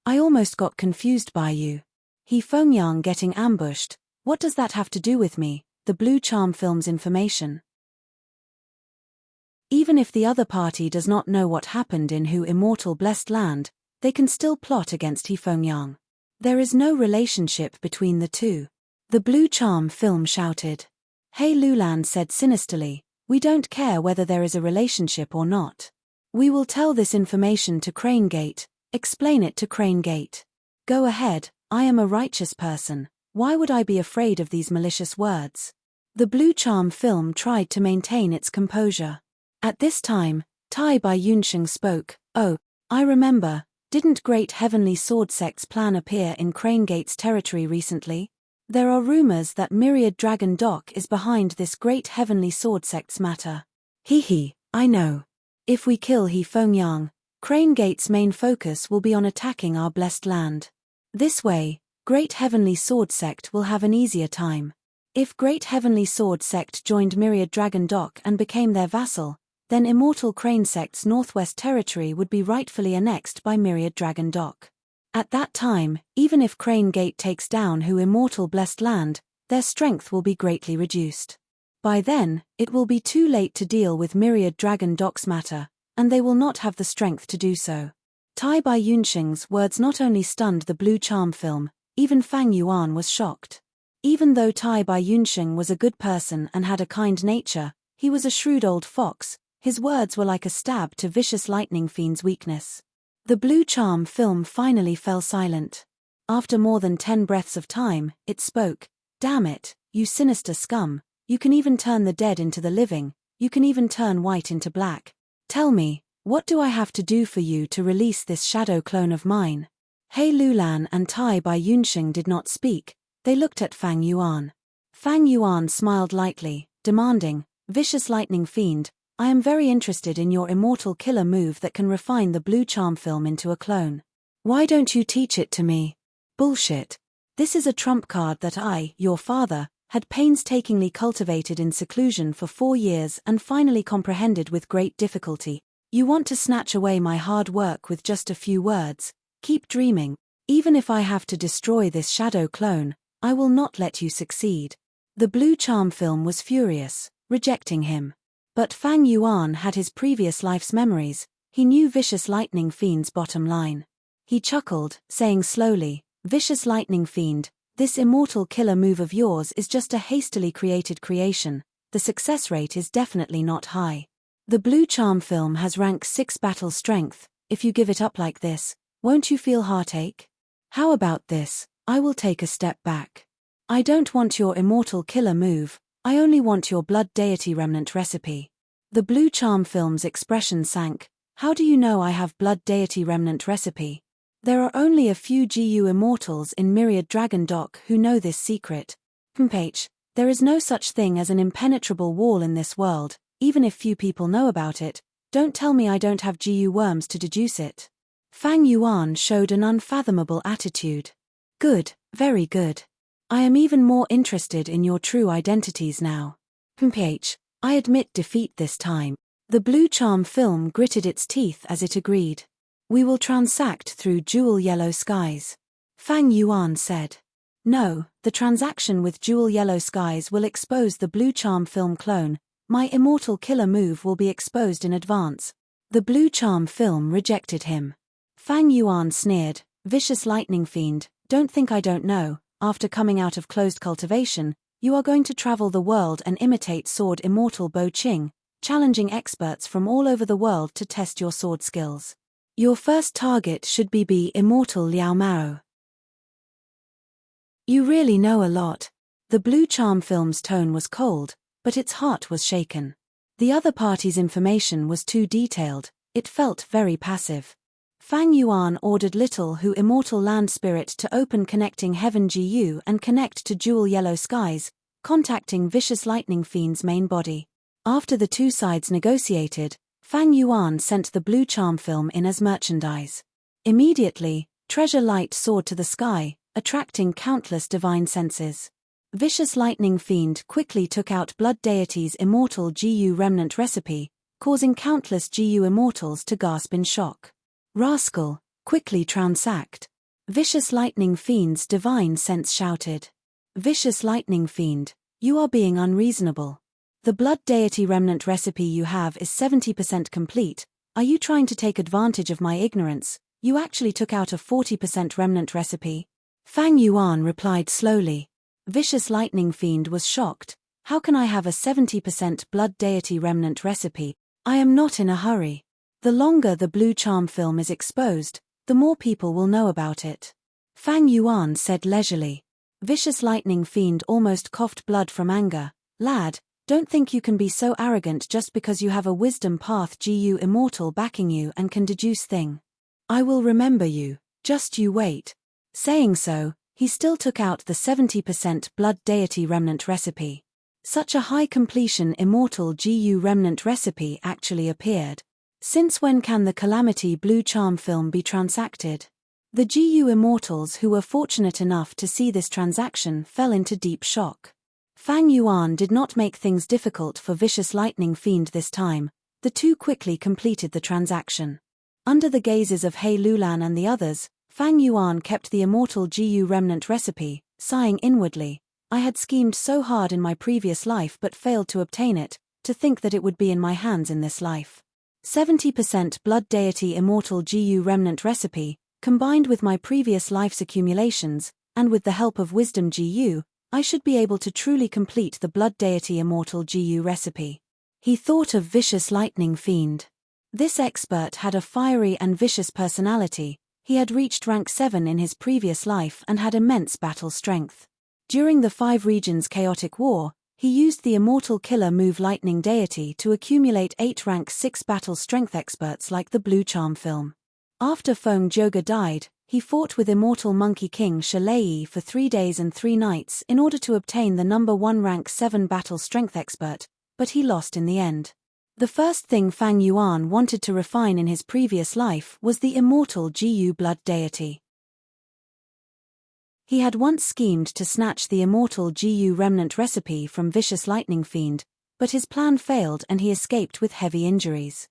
S1: I almost got confused by you. He Fengyang getting ambushed, what does that have to do with me, the blue charm film's information? Even if the other party does not know what happened in Who immortal blessed land, they can still plot against He Fengyang. There is no relationship between the two." The blue charm film shouted. He Lulan said sinisterly, "We don't care whether there is a relationship or not. We will tell this information to Crane Gate, explain it to Crane Gate. Go ahead, I am a righteous person, why would I be afraid of these malicious words?" The blue charm film tried to maintain its composure. At this time, Tai Bai Yunsheng spoke. "Oh, I remember, didn't Great Heavenly Sword Sect's plan appear in Crane Gate's territory recently? There are rumors that Myriad Dragon Dock is behind this Great Heavenly Sword Sect's matter." I know. If we kill He Fengyang, Crane Gate's main focus will be on attacking our blessed land. This way, Great Heavenly Sword Sect will have an easier time. If Great Heavenly Sword Sect joined Myriad Dragon Dock and became their vassal, then Immortal Crane Sect's northwest territory would be rightfully annexed by Myriad Dragon Dock. At that time, even if Crane Gate takes down Who immortal blessed land, their strength will be greatly reduced. By then, it will be too late to deal with Myriad Dragon Dock's matter, and they will not have the strength to do so. Tai Bai Yunsheng's words not only stunned the blue charm film, even Fang Yuan was shocked. Even though Tai Bai Yunsheng was a good person and had a kind nature, he was a shrewd old fox, His words were like a stab to vicious lightning fiend's weakness. The blue charm film finally fell silent. After more than 10 breaths of time, it spoke. Damn it, you sinister scum, you can even turn the dead into the living, you can even turn white into black. Tell me, what do I have to do for you to release this shadow clone of mine? He Lulan and Tai Bai Yunsheng did not speak, they looked at Fang Yuan. Fang Yuan smiled lightly, demanding, Vicious lightning fiend, I am very interested in your immortal killer move that can refine the blue charm film into a clone. Why don't you teach it to me? Bullshit. This is a trump card that I, your father, had painstakingly cultivated in seclusion for 4 years and finally comprehended with great difficulty. You want to snatch away my hard work with just a few words. Keep dreaming. Even if I have to destroy this shadow clone, I will not let you succeed. The blue charm film was furious, rejecting him. But Fang Yuan had his previous life's memories, he knew Vicious Lightning Fiend's bottom line. He chuckled, saying slowly, Vicious Lightning Fiend, this immortal killer move of yours is just a hastily created creation, the success rate is definitely not high. The blue charm film has rank 6 battle strength, if you give it up like this, won't you feel heartache? How about this, I will take a step back. I don't want your immortal killer move, I only want your blood deity remnant recipe. The blue charm film's expression sank. How do you know I have blood deity remnant recipe? There are only a few GU immortals in Myriad Dragon Dock who know this secret. H. There is no such thing as an impenetrable wall in this world, even if few people know about it. Don't tell me I don't have GU worms to deduce it. Fang Yuan showed an unfathomable attitude. Good, very good. I am even more interested in your true identities now. I admit defeat this time. The blue charm film gritted its teeth as it agreed. We will transact through jewel yellow skies. Fang Yuan said. No, the transaction with jewel yellow skies will expose the blue charm film clone. My immortal killer move will be exposed in advance. The blue charm film rejected him. Fang Yuan sneered, Vicious lightning fiend, don't think I don't know, after coming out of closed cultivation, you are going to travel the world and imitate sword immortal Bo Qing, challenging experts from all over the world to test your sword skills. Your first target should be immortal Liao Mao. You really know a lot. The blue charm film's tone was cold, but its heart was shaken. The other party's information was too detailed, it felt very passive. Fang Yuan ordered Little Who Immortal Land Spirit to open connecting Heaven GU and connect to Jewel Yellow Skies, contacting Vicious Lightning Fiend's main body. After the two sides negotiated, Fang Yuan sent the blue charm film in as merchandise. Immediately, treasure light soared to the sky, attracting countless divine senses. Vicious Lightning Fiend quickly took out Blood Deity's immortal GU remnant recipe, causing countless GU immortals to gasp in shock. Rascal, quickly transact. Vicious Lightning Fiend's divine sense shouted. Vicious Lightning Fiend, you are being unreasonable. The Blood Deity remnant recipe you have is 70% complete. Are you trying to take advantage of my ignorance? You actually took out a 40% remnant recipe. Fang Yuan replied slowly. Vicious Lightning Fiend was shocked. How can I have a 70% Blood Deity remnant recipe? I am not in a hurry. The longer the blue charm film is exposed, the more people will know about it. Fang Yuan said leisurely. Vicious Lightning Fiend almost coughed blood from anger. Lad, don't think you can be so arrogant just because you have a wisdom path GU immortal backing you and can deduce thing. I will remember you, just you wait. Saying so, he still took out the 70% Blood Deity remnant recipe. Such a high completion immortal GU remnant recipe actually appeared. Since when can the Calamity blue charm film be transacted? The GU immortals who were fortunate enough to see this transaction fell into deep shock. Fang Yuan did not make things difficult for Vicious Lightning Fiend this time, the two quickly completed the transaction. Under the gazes of He Lulan and the others, Fang Yuan kept the immortal GU remnant recipe, sighing inwardly, I had schemed so hard in my previous life but failed to obtain it, to think that it would be in my hands in this life. 70% Blood Deity immortal GU remnant recipe, combined with my previous life's accumulations, and with the help of Wisdom GU, I should be able to truly complete the Blood Deity immortal GU recipe. He thought of Vicious Lightning Fiend. This expert had a fiery and vicious personality. He had reached rank 7 in his previous life and had immense battle strength. During the 5 regions chaotic war, he used the immortal killer move Lightning Deity to accumulate 8 rank 6 battle strength experts like the Blue Charm film. After Feng Joga died, he fought with immortal Monkey King Shalei for 3 days and 3 nights in order to obtain the number 1 rank 7 battle strength expert, but he lost in the end. The first thing Fang Yuan wanted to refine in his previous life was the immortal Gu blood deity. He had once schemed to snatch the immortal Gu remnant recipe from Vicious Lightning Fiend, but his plan failed and he escaped with heavy injuries.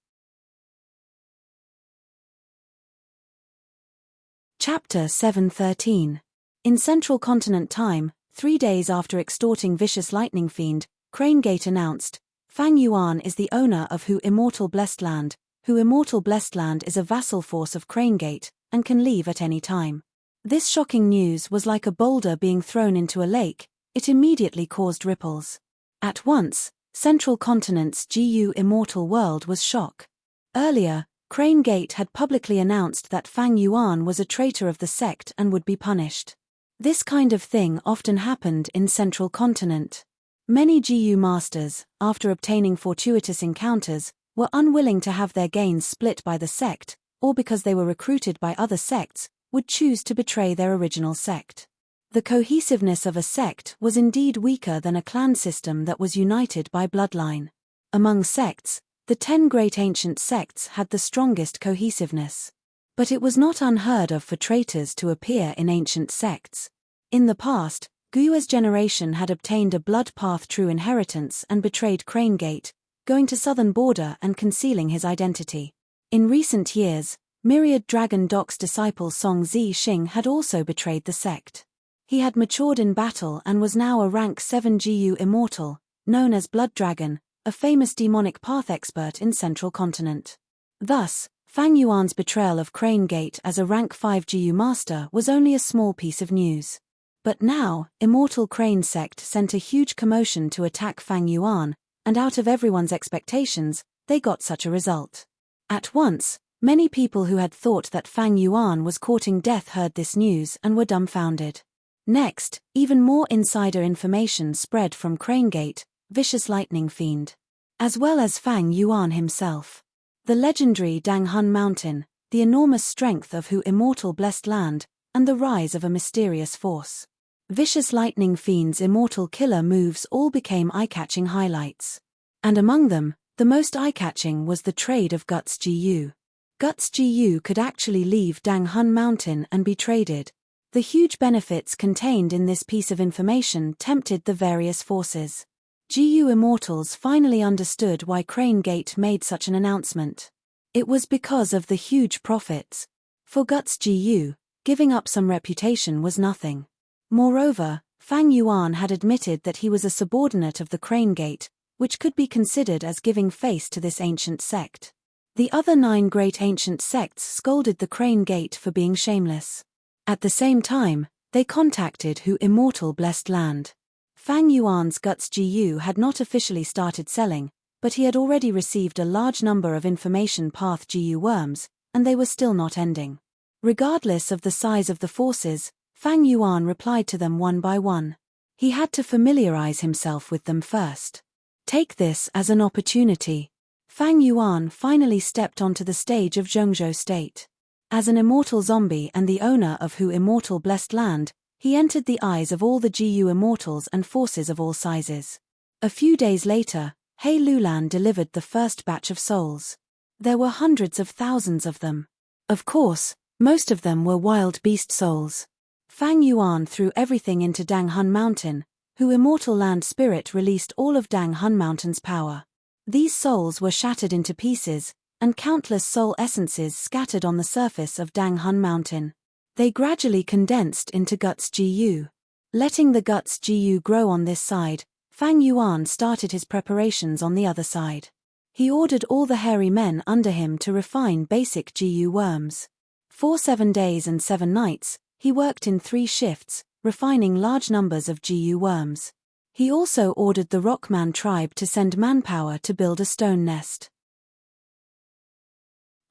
S1: Chapter 713. In Central Continent time, 3 days after extorting Vicious Lightning Fiend, Crane Gate announced, Fang Yuan is the owner of Hu Immortal Blessed Land. Hu Immortal Blessed Land is a vassal force of Crane Gate, and can leave at any time. This shocking news was like a boulder being thrown into a lake. It immediately caused ripples. At once, Central Continent's Gu Immortal World was shocked. Earlier, Crane Gate had publicly announced that Fang Yuan was a traitor of the sect and would be punished. This kind of thing often happened in Central Continent. Many Gu masters, after obtaining fortuitous encounters, were unwilling to have their gains split by the sect, or because they were recruited by other sects, would choose to betray their original sect. The cohesiveness of a sect was indeed weaker than a clan system that was united by bloodline. Among sects, the 10 great ancient sects had the strongest cohesiveness. But it was not unheard of for traitors to appear in ancient sects. In the past, Guya's generation had obtained a blood path true inheritance and betrayed Crane Gate, going to southern border and concealing his identity. In recent years, Myriad Dragon Doc's disciple Song Zi Xing had also betrayed the sect. He had matured in battle and was now a rank 7 Gu immortal, known as Blood Dragon, a famous demonic path expert in Central Continent. Thus, Fang Yuan's betrayal of Crane Gate as a rank 5 Gu master was only a small piece of news. But now, Immortal Crane sect sent a huge commotion to attack Fang Yuan, and out of everyone's expectations, they got such a result. At once, many people who had thought that Fang Yuan was courting death heard this news and were dumbfounded. Next, even more insider information spread from Crane Gate, Vicious Lightning Fiend, as well as Fang Yuan himself. The legendary Dang Hun Mountain, the enormous strength of Hu Immortal Blessed Land, and the rise of a mysterious force. Vicious Lightning Fiend's immortal killer moves all became eye-catching highlights. And among them, the most eye-catching was the trade of Guts Gu. Guts Gu could actually leave Dang Hun Mountain and be traded. The huge benefits contained in this piece of information tempted the various forces. Gu Immortals finally understood why Crane Gate made such an announcement. It was because of the huge profits. For Guts Gu, giving up some reputation was nothing. Moreover, Fang Yuan had admitted that he was a subordinate of the Crane Gate, which could be considered as giving face to this ancient sect. The other 9 great ancient sects scolded the Crane Gate for being shameless. At the same time, they contacted Hu Immortal Blessed Land. Fang Yuan's Guts Gu had not officially started selling, but he had already received a large number of information path Gu worms, and they were still not ending. Regardless of the size of the forces, Fang Yuan replied to them one by one. He had to familiarize himself with them first. Take this as an opportunity. Fang Yuan finally stepped onto the stage of Zhongzhou State. As an immortal zombie and the owner of Hu Immortal Blessed Land, he entered the eyes of all the Gu immortals and forces of all sizes. A few days later, He Lulan delivered the first batch of souls. There were hundreds of thousands of them. Of course, most of them were wild beast souls. Fang Yuan threw everything into Dang Hun Mountain, Hu Immortal Land Spirit released all of Dang Hun Mountain's power. These souls were shattered into pieces, and countless soul essences scattered on the surface of Dang Hun Mountain. They gradually condensed into Guts Gu. Letting the Guts Gu grow on this side, Fang Yuan started his preparations on the other side. He ordered all the hairy men under him to refine basic Gu worms. For 7 days and 7 nights, he worked in 3 shifts, refining large numbers of Gu worms. He also ordered the Rockman tribe to send manpower to build a stone nest.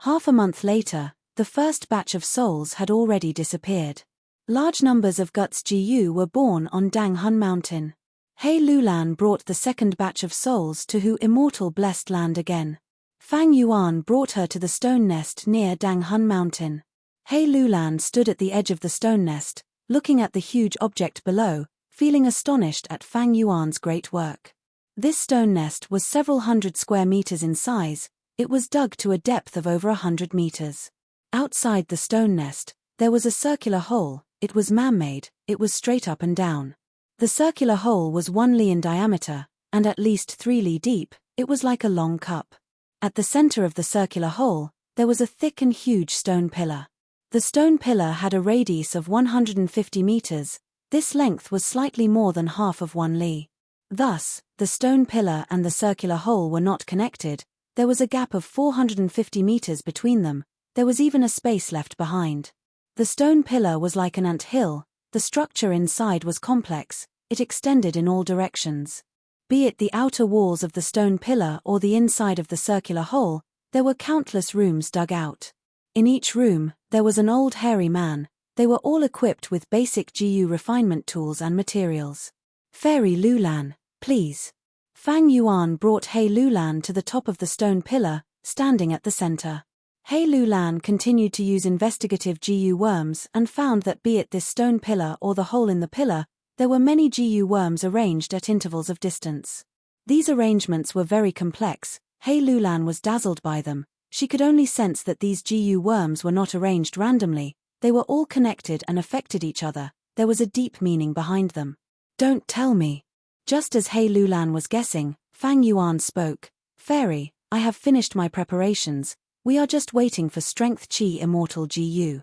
S1: Half a month later, the first batch of souls had already disappeared. Large numbers of Guts Gu were born on Dang Hun Mountain. He Lulan brought the second batch of souls to Hu Immortal Blessed Land again. Fang Yuan brought her to the stone nest near Dang Hun Mountain. He Lulan stood at the edge of the stone nest, looking at the huge object below, feeling astonished at Fang Yuan's great work. This stone nest was several hundred square meters in size. It was dug to a depth of over 100 meters. Outside the stone nest, there was a circular hole. It was man-made, it was straight up and down. The circular hole was 1 li in diameter, and at least 3 li deep. It was like a long cup. At the center of the circular hole, there was a thick and huge stone pillar. The stone pillar had a radius of 150 meters. This length was slightly more than half of 1 li. Thus, the stone pillar and the circular hole were not connected. There was a gap of 450 meters between them. There was even a space left behind. The stone pillar was like an ant hill. The structure inside was complex. It extended in all directions. Be it the outer walls of the stone pillar or the inside of the circular hole, there were countless rooms dug out. In each room, there was an old hairy man. They were all equipped with basic GU refinement tools and materials. Fairy Lulan, please. Fang Yuan brought He Lulan to the top of the stone pillar, standing at the center. He Lulan continued to use investigative GU worms and found that be it this stone pillar or the hole in the pillar, there were many GU worms arranged at intervals of distance. These arrangements were very complex. He Lulan was dazzled by them. She could only sense that these GU worms were not arranged randomly. They were all connected and affected each other. There was a deep meaning behind them. Don't tell me. Just as He Lulan was guessing, Fang Yuan spoke. Fairy, I have finished my preparations. We are just waiting for Strength Chi Immortal GU.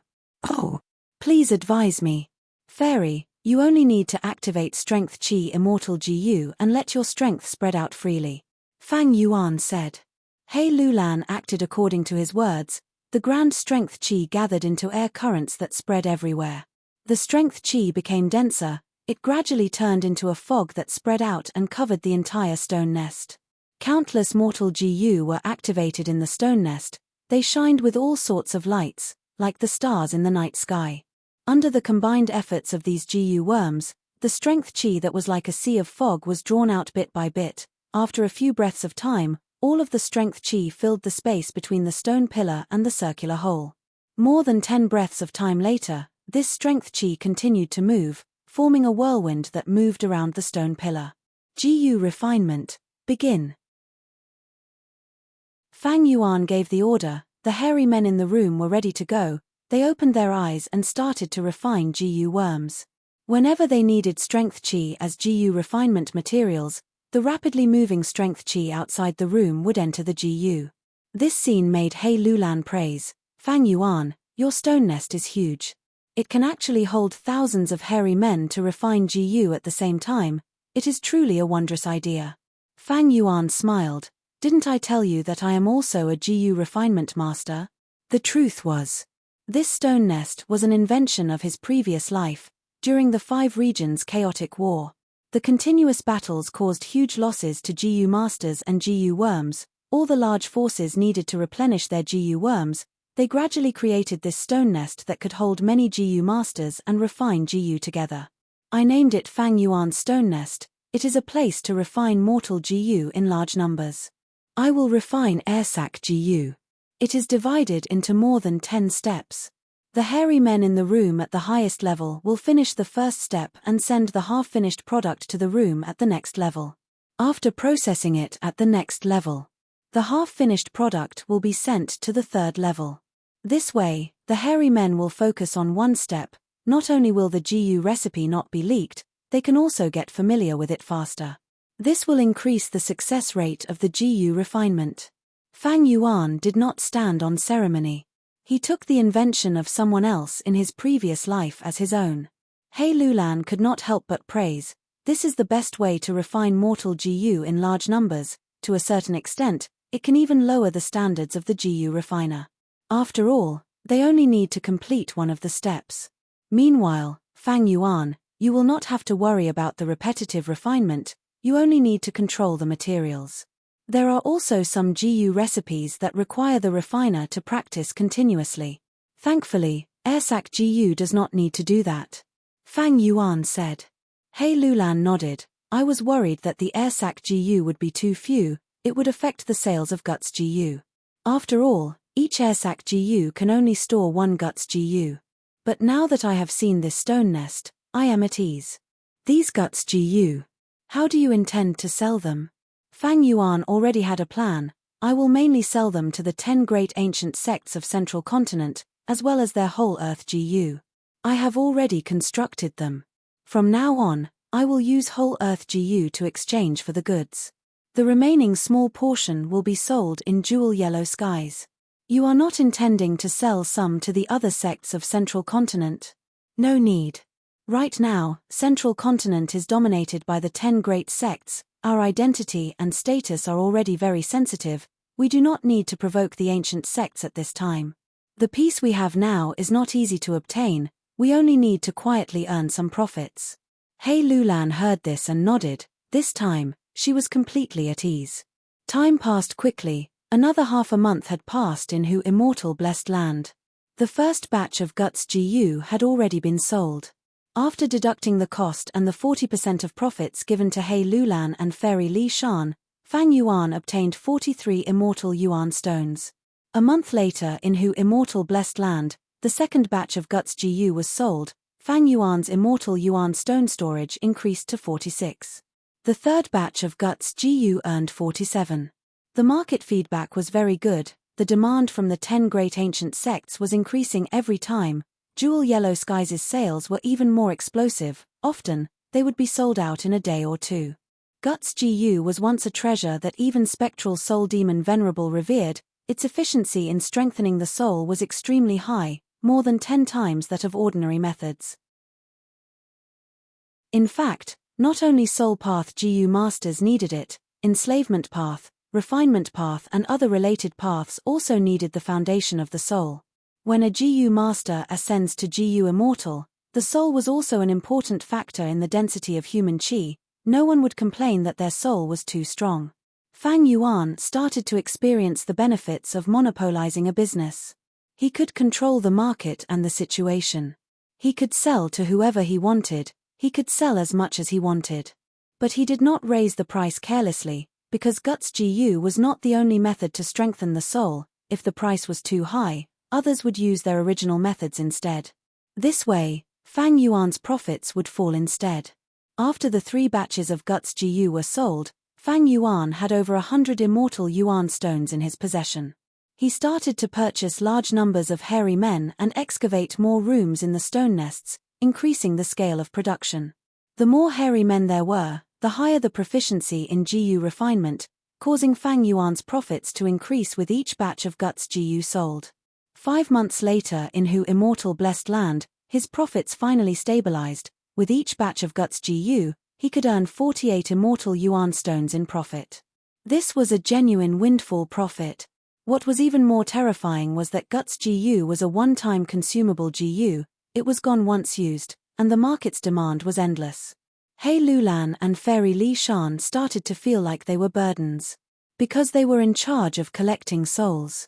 S2: Oh.
S1: Please advise me. Fairy, you only need to activate Strength Chi Immortal GU and let your strength spread out freely. Fang Yuan said. He Lulan acted according to his words. The grand strength Chi gathered into air currents that spread everywhere. The strength Chi became denser. It gradually turned into a fog that spread out and covered the entire stone nest. Countless mortal GU were activated in the stone nest. They shined with all sorts of lights, like the stars in the night sky. Under the combined efforts of these GU worms, the strength Chi that was like a sea of fog was drawn out bit by bit. After a few breaths of time, all of the strength Chi filled the space between the stone pillar and the circular hole. More than 10 breaths of time later, this strength Chi continued to move, forming a whirlwind that moved around the stone pillar. GU refinement, begin. Fang Yuan gave the order. The hairy men in the room were ready to go. They opened their eyes and started to refine GU worms. Whenever they needed strength Chi as GU refinement materials, the rapidly moving strength Chi outside the room would enter the GU. This scene made He Lulan praise. Fang Yuan, your stone nest is huge. It can actually hold thousands of hairy men to refine GU at the same time. It is truly a wondrous idea. Fang Yuan smiled. Didn't I tell you that I am also a GU refinement master? The truth was, this stone nest was an invention of his previous life. During the 5 regions chaotic war, the continuous battles caused huge losses to GU masters and GU worms. All the large forces needed to replenish their GU worms. They gradually created this stone nest that could hold many GU masters and refine GU together. I named it Fang Yuan Stone Nest. It is a place to refine mortal GU in large numbers. I will refine Airsac GU. It is divided into more than 10 steps. The hairy men in the room at the highest level will finish the first step and send the half-finished product to the room at the next level. After processing it at the next level, the half-finished product will be sent to the 3rd level. This way, the hairy men will focus on one step. Not only will the GU recipe not be leaked, they can also get familiar with it faster. This will increase the success rate of the GU refinement. Fang Yuan did not stand on ceremony. He took the invention of someone else in his previous life as his own. He Lulan could not help but praise. This is the best way to refine mortal GU in large numbers. To a certain extent, it can even lower the standards of the GU refiner. After all, they only need to complete one of the steps. Meanwhile, Fang Yuan, You will not have to worry about the repetitive refinement, you only need to control the materials. There are also some GU recipes that require the refiner to practice continuously. Thankfully, Airsac GU does not need to do that. Fang Yuan said. He Lulan nodded. I was worried that the Airsac GU would be too few, it would affect the sales of Guts GU. After all, each Airsac GU can only store one Guts GU. But now that I have seen this stone nest, I am at ease. These Guts GU. How do you intend to sell them? Fang Yuan already had a plan. I will mainly sell them to the 10 great ancient sects of Central Continent, as well as their whole Earth GU. I have already constructed them. From now on, I will use whole Earth GU to exchange for the goods. The remaining small portion will be sold in jewel yellow skies. You are not intending to sell some to the other sects of Central Continent? No need. Right now, Central Continent is dominated by the 10 great sects. Our identity and status are already very sensitive, we do not need to provoke the ancient sects at this time. The peace we have now is not easy to obtain, we only need to quietly earn some profits. He Lulan heard this and nodded. This time, she was completely at ease. Time passed quickly, another half a month had passed in Hu Immortal Blessed Land. The first batch of Guts GU had already been sold. After deducting the cost and the 40% of profits given to He Lulan and Fairy Li Shan, Fang Yuan obtained 43 Immortal Yuan stones. A month later in Hu Immortal Blessed Land, the second batch of Guts GU was sold. Fang Yuan's Immortal Yuan stone storage increased to 46. The third batch of Guts GU earned 47. The market feedback was very good, the demand from the 10 great ancient sects was increasing every time. Jewel Yellow Skies' sales were even more explosive, often, they would be sold out in a day or two. Guts GU was once a treasure that even spectral soul demon Venerable revered, its efficiency in strengthening the soul was extremely high, more than 10 times that of ordinary methods. In fact, not only Soul Path GU masters needed it, Enslavement Path, Refinement Path and other related paths also needed the foundation of the soul. When a GU master ascends to GU Immortal, the soul was also an important factor in the density of human chi, no one would complain that their soul was too strong. Fang Yuan started to experience the benefits of monopolizing a business. He could control the market and the situation. He could sell to whoever he wanted, he could sell as much as he wanted. But he did not raise the price carelessly, because Guts GU was not the only method to strengthen the soul. If the price was too high, others would use their original methods instead. This way, Fang Yuan's profits would fall instead. After the 3 batches of Guts GU were sold, Fang Yuan had over 100 Immortal Yuan stones in his possession. He started to purchase large numbers of hairy men and excavate more rooms in the stone nests, increasing the scale of production. The more hairy men there were, the higher the proficiency in GU refinement, causing Fang Yuan's profits to increase with each batch of Guts GU sold. 5 months later in Hu Immortal Blessed Land, his profits finally stabilized. With each batch of Guts GU, he could earn 48 Immortal Yuan stones in profit. This was a genuine windfall profit. What was even more terrifying was that Guts GU was a one-time consumable GU, it was gone once used, and the market's demand was endless. He Lulan and Fairy Li Shan started to feel like they were burdens. Because they were in charge of collecting souls.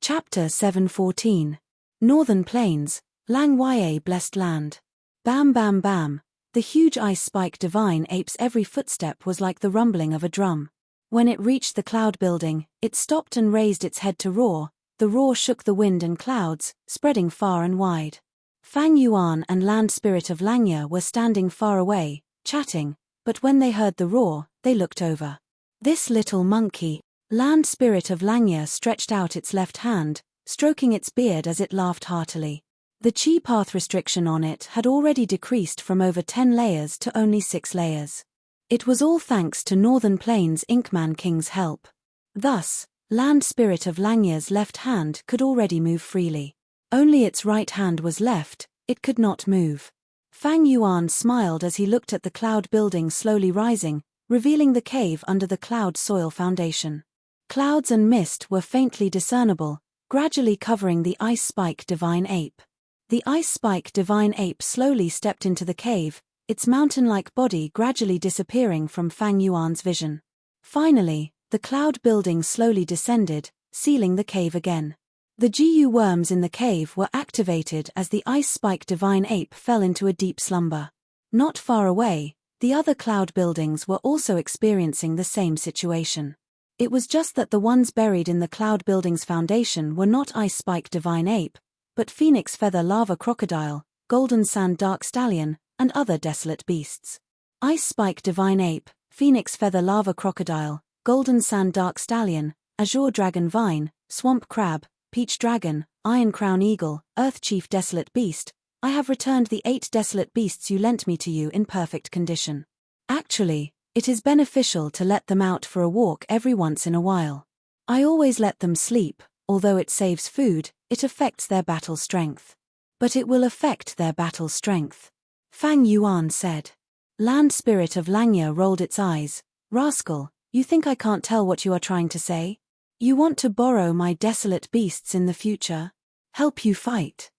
S1: Chapter 714. Northern Plains, Lang Ye Blessed Land. Bam bam bam, the huge ice spike divine ape's every footstep was like the rumbling of a drum. When it reached the cloud building, it stopped and raised its head to roar. The roar shook the wind and clouds, spreading far and wide. Fang Yuan and Land Spirit of Langya were standing far away, chatting, but when they heard the roar, they looked over. This little monkey. Land Spirit of Langya stretched out its left hand, stroking its beard as it laughed heartily. The chi path restriction on it had already decreased from over 10 layers to only 6 layers. It was all thanks to Northern Plains Inkman King's help. Thus, Land Spirit of Langya's left hand could already move freely. Only its right hand was left, it could not move. Fang Yuan smiled as he looked at the cloud building slowly rising, revealing the cave under the cloud soil foundation. Clouds and mist were faintly discernible, gradually covering the ice spike divine ape. The ice spike divine ape slowly stepped into the cave, its mountain-like body gradually disappearing from Fang Yuan's vision. Finally, the cloud building slowly descended, sealing the cave again. The GU worms in the cave were activated as the ice spike divine ape fell into a deep slumber. Not far away, the other cloud buildings were also experiencing the same situation. It was just that the ones buried in the cloud building's foundation were not ice spike divine ape, but phoenix feather lava crocodile, golden sand dark stallion, and other desolate beasts. Ice spike divine ape, phoenix feather lava crocodile, golden sand dark stallion, azure dragon vine, swamp crab, peach dragon, iron crown eagle, earth chief desolate beast, I have returned the 8 desolate beasts you lent me to you in perfect condition. Actually, it is beneficial to let them out for a walk every once in a while. I always let them sleep, although it saves food, it affects their battle strength. But it will affect their battle strength. Fang Yuan said. Land spirit of Langya rolled its eyes. Rascal, you think I can't tell what you are trying to say? You want to borrow my desolate beasts in the future? Help you fight?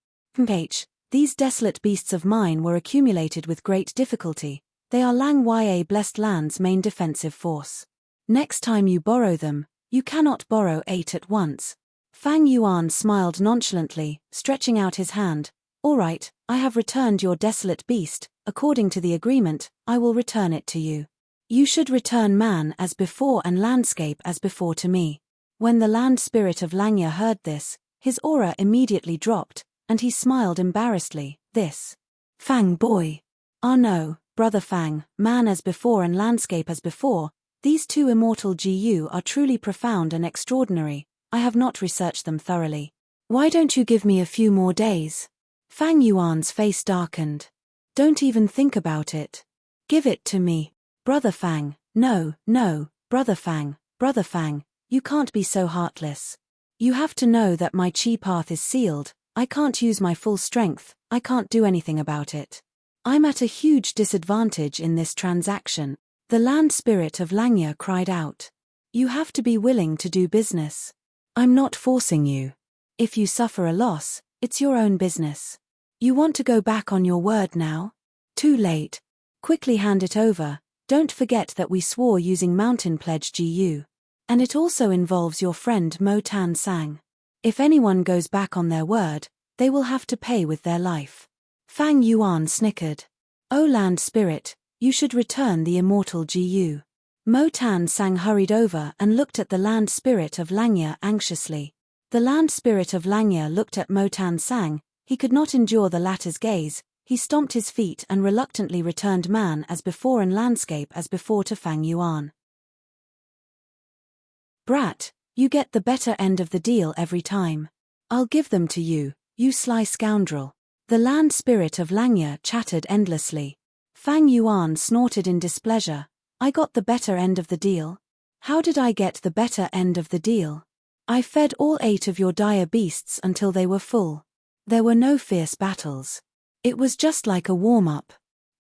S1: These desolate beasts of mine were accumulated with great difficulty. They are Lang Ya Blessed Land's main defensive force. Next time you borrow them, you cannot borrow 8 at once. Fang Yuan smiled nonchalantly, stretching out his hand. All right, I have returned your desolate beast. According to the agreement, I will return it to you. You should return man as before and landscape as before to me. When the land spirit of Langya heard this, his aura immediately dropped, and he smiled embarrassedly. This. Fang boy. Ah no, brother Fang, man as before and landscape as before, these 2 immortal GU are truly profound and extraordinary. I have not researched them thoroughly. Why don't you give me a few more days? Fang Yuan's face darkened. Don't even think about it. Give it to me. Brother Fang, no, brother Fang, you can't be so heartless. You have to know that my chi path is sealed, I can't use my full strength, I can't do anything about it. I'm at a huge disadvantage in this transaction. The land spirit of Langya cried out. You have to be willing to do business. I'm not forcing you. If you suffer a loss, it's your own business. You want to go back on your word now? Too late. Quickly hand it over. Don't forget that we swore using Mountain Pledge GU. And it also involves your friend Mo Tan Sang. If anyone goes back on their word, they will have to pay with their life. Fang Yuan snickered. O land spirit, you should return the immortal GU. Mo Tan Sang hurried over and looked at the land spirit of Langya anxiously. The land spirit of Langya looked at Mo Tan Sang. He could not endure the latter's gaze. He stomped his feet and reluctantly returned man as before and landscape as before to Fang Yuan. Brat, you get the better end of the deal every time. I'll give them to you, you sly scoundrel. The land spirit of Langya chattered endlessly. Fang Yuan snorted in displeasure. I got the better end of the deal? How did I get the better end of the deal? I fed all 8 of your dire beasts until they were full. There were no fierce battles. It was just like a warm-up.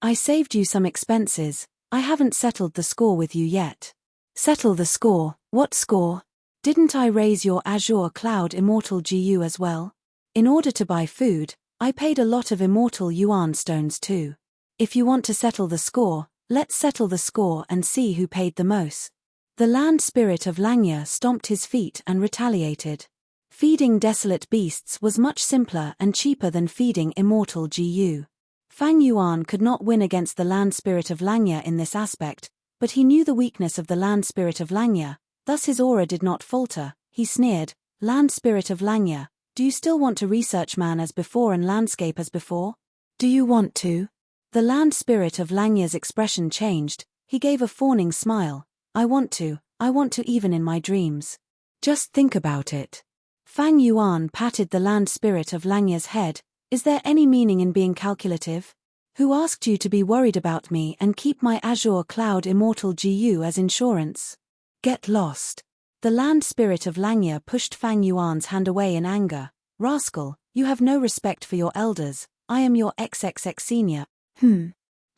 S1: I saved you some expenses. I haven't settled the score with you yet. Settle the score? What score? Didn't I raise your Azure Cloud Immortal GU as well? In order to buy food, I paid a lot of Immortal Yuan stones too. If you want to settle the score, let's settle the score and see who paid the most. The land spirit of Langya stomped his feet and retaliated. Feeding desolate beasts was much simpler and cheaper than feeding immortal GU. Fang Yuan could not win against the land spirit of Langya in this aspect, but he knew the weakness of the land spirit of Langya, thus his aura did not falter. He sneered, Land spirit of Langya, do you still want to research man as before and landscape as before? Do you want to? The land spirit of Langya's expression changed. He gave a fawning smile. I want to even in my dreams. Just think about it. Fang Yuan patted the land spirit of Langya's head. Is there any meaning in being calculative? Who asked you to be worried about me and keep my Azure Cloud Immortal GU as insurance? Get lost. The land spirit of Langya pushed Fang Yuan's hand away in anger. Rascal, you have no respect for your elders. I am your XXX senior.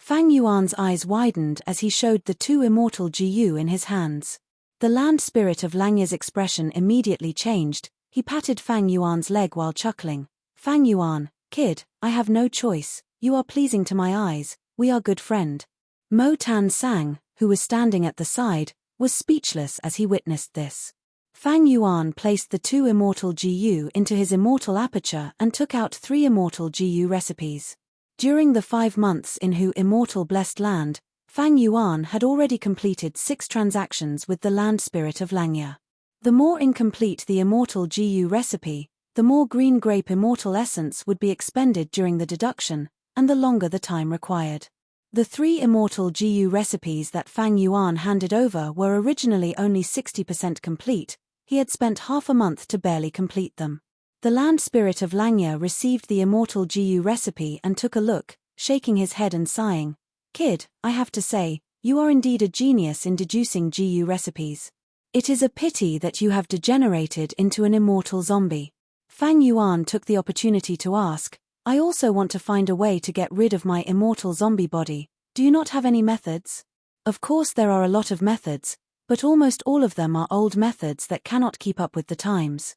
S1: Fang Yuan's eyes widened as he showed the 2 immortal GU in his hands. The land spirit of Langya's expression immediately changed. He patted Fang Yuan's leg while chuckling. Fang Yuan, kid, I have no choice, you are pleasing to my eyes, we are good friend. Mo Tan Sang, who was standing at the side, was speechless as he witnessed this. Fang Yuan placed the 2 immortal GU into his immortal aperture and took out 3 immortal GU recipes. During the 5 months in Hu Immortal Blessed Land, Fang Yuan had already completed 6 transactions with the land spirit of Langya. The more incomplete the immortal GU recipe, the more green grape immortal essence would be expended during the deduction, and the longer the time required. The 3 immortal GU recipes that Fang Yuan handed over were originally only 60% complete. He had spent half a month to barely complete them. The land spirit of Langya received the immortal GU recipe and took a look, shaking his head and sighing. Kid, I have to say, you are indeed a genius in deducing GU recipes. It is a pity that you have degenerated into an immortal zombie. Fang Yuan took the opportunity to ask, I also want to find a way to get rid of my immortal zombie body. Do you not have any methods? Of course there are a lot of methods, but almost all of them are old methods that cannot keep up with the times.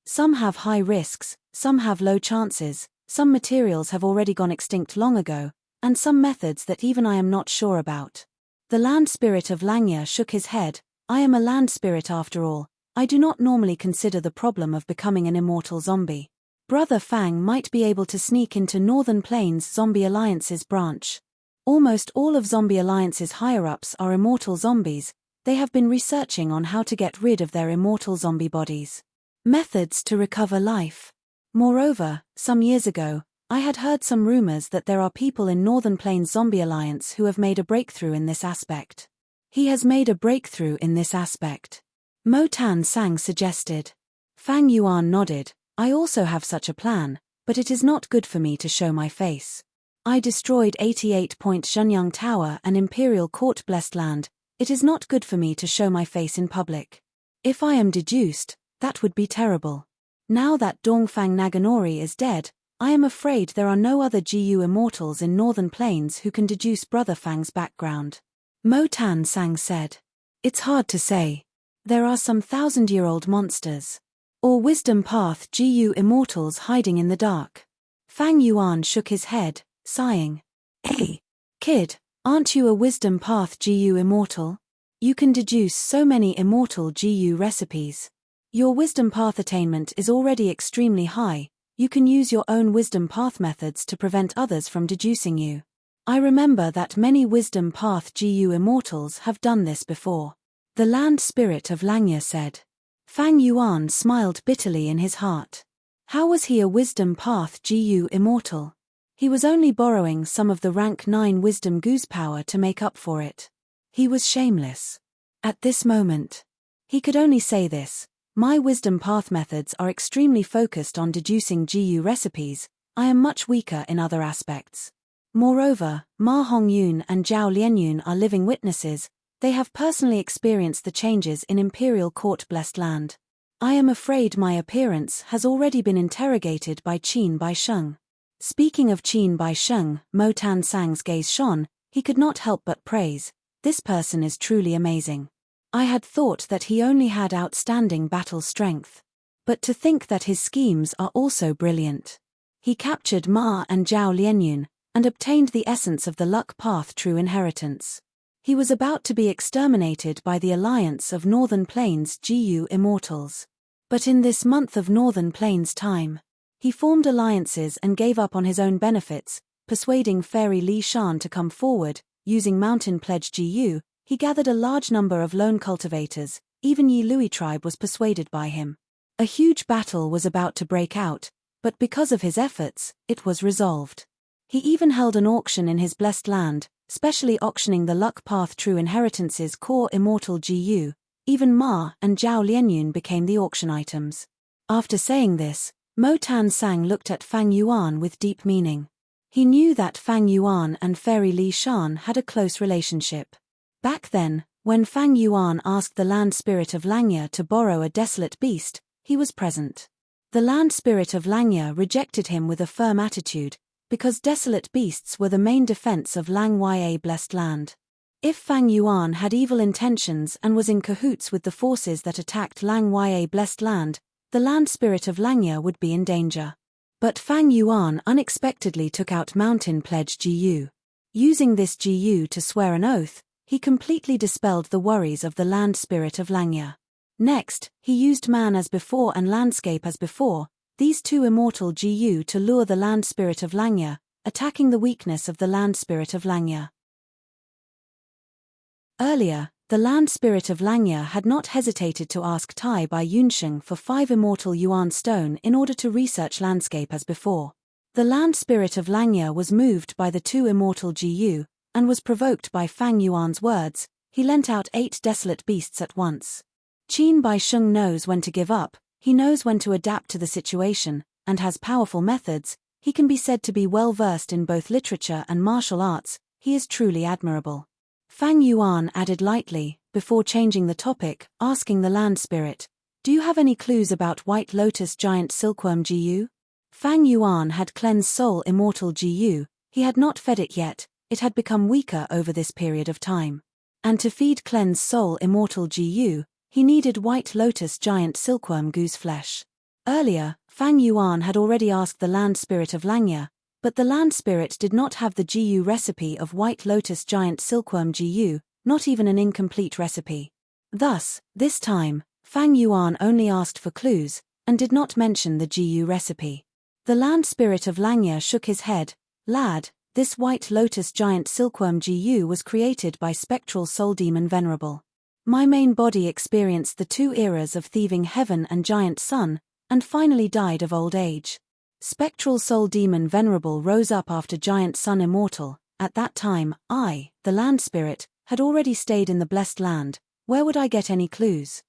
S1: Some have high risks, some have low chances, some materials have already gone extinct long ago, and some methods that even I am not sure about. The land spirit of Langya shook his head. I am a land spirit after all. I do not normally consider the problem of becoming an immortal zombie. Brother Fang might be able to sneak into Northern Plains Zombie Alliance's branch. Almost all of Zombie Alliance's higher-ups are immortal zombies. They have been researching on how to get rid of their immortal zombie bodies. Methods to recover life. Moreover, some years ago, I had heard some rumors that there are people in Northern Plains Zombie Alliance who have made a breakthrough in this aspect. He has made a breakthrough in this aspect. Mo Tan Sang suggested. Fang Yuan nodded. I also have such a plan, but it is not good for me to show my face. I destroyed 88-point Zhenyang Tower and Imperial Court Blessed Land. It is not good for me to show my face in public. If I am deduced, that would be terrible. Now that Dongfang Naganori is dead, I am afraid there are no other GU immortals in Northern Plains who can deduce Brother Fang's background. Mo Tan Sang said. It's hard to say. There are some 1,000-year-old monsters. Or Wisdom Path GU immortals hiding in the dark. Fang Yuan shook his head, sighing. Hey, kid, aren't you a Wisdom Path GU immortal? You can deduce so many immortal GU recipes. Your Wisdom Path attainment is already extremely high. You can use your own Wisdom Path methods to prevent others from deducing you. I remember that many Wisdom Path GU immortals have done this before. The land spirit of Langya said. Fang Yuan smiled bitterly in his heart. How was he a Wisdom Path GU immortal? He was only borrowing some of the rank 9 Wisdom Goose power to make up for it. He was shameless. At this moment, he could only say this. My Wisdom Path methods are extremely focused on deducing GU recipes. I am much weaker in other aspects. Moreover, Ma Hongyun and Zhao Lianyun are living witnesses. They have personally experienced the changes in Imperial Court Blessed Land. I am afraid my appearance has already been interrogated by Qin Baisheng. Speaking of Qin Baisheng, Mo Tan Sang's gaze shone. He could not help but praise. This person is truly amazing. I had thought that he only had outstanding battle strength. But to think that his schemes are also brilliant. He captured Ma and Zhao Lianyun, and obtained the essence of the luck path true inheritance. He was about to be exterminated by the alliance of Northern Plains GU immortals. But in this month of Northern Plains time, he formed alliances and gave up on his own benefits, persuading Fairy Li Shan to come forward. Using Mountain Pledge GU, he gathered a large number of lone cultivators. Even Yi Lui tribe was persuaded by him. A huge battle was about to break out, but because of his efforts, it was resolved. He even held an auction in his blessed land, specially auctioning the Luck Path True Inheritance's core immortal GU. Even Ma and Zhao Lianyun became the auction items. After saying this, Mo Tan Sang looked at Fang Yuan with deep meaning. He knew that Fang Yuan and Fairy Li Shan had a close relationship. Back then, when Fang Yuan asked the land spirit of Langya to borrow a desolate beast, he was present. The land spirit of Langya rejected him with a firm attitude, because desolate beasts were the main defense of Lang Ya Blessed Land. If Fang Yuan had evil intentions and was in cahoots with the forces that attacked Lang Ya Blessed Land, the land spirit of Langya would be in danger. But Fang Yuan unexpectedly took out Mountain Pledge Gu. Using this Gu to swear an oath, he completely dispelled the worries of the land spirit of Langya. Next, he used man as before and landscape as before, these two immortal Gu to lure the land spirit of Langya, attacking the weakness of the land spirit of Langya. Earlier, the land spirit of Langya had not hesitated to ask Tai Bai Yunsheng for 5 immortal Yuan stone in order to research landscape as before. The land spirit of Langya was moved by the 2 immortal Gu, and was provoked by Fang Yuan's words. He lent out 8 desolate beasts at once. Qin Bai Sheng knows when to give up, he knows when to adapt to the situation, and has powerful methods. He can be said to be well versed in both literature and martial arts. He is truly admirable. Fang Yuan added lightly, before changing the topic, asking the land spirit, "Do you have any clues about White Lotus giant silkworm Gu?" Fang Yuan had cleansed soul immortal Gu, he had not fed it yet, it had become weaker over this period of time. And to feed cleansed soul immortal Gu, he needed White Lotus giant silkworm goose flesh. Earlier, Fang Yuan had already asked the land spirit of Langya, but the land spirit did not have the Gu recipe of White Lotus giant silkworm Gu, not even an incomplete recipe. Thus, this time, Fang Yuan only asked for clues, and did not mention the Gu recipe. The land spirit of Langya shook his head. "Lad, this White Lotus giant silkworm Gu was created by spectral soul demon Venerable. My main body experienced the 2 eras of thieving heaven and giant sun, and finally died of old age. Spectral soul demon Venerable rose up after giant sun immortal. At that time, I, the land spirit, had already stayed in the blessed land. Where would I get any clues?"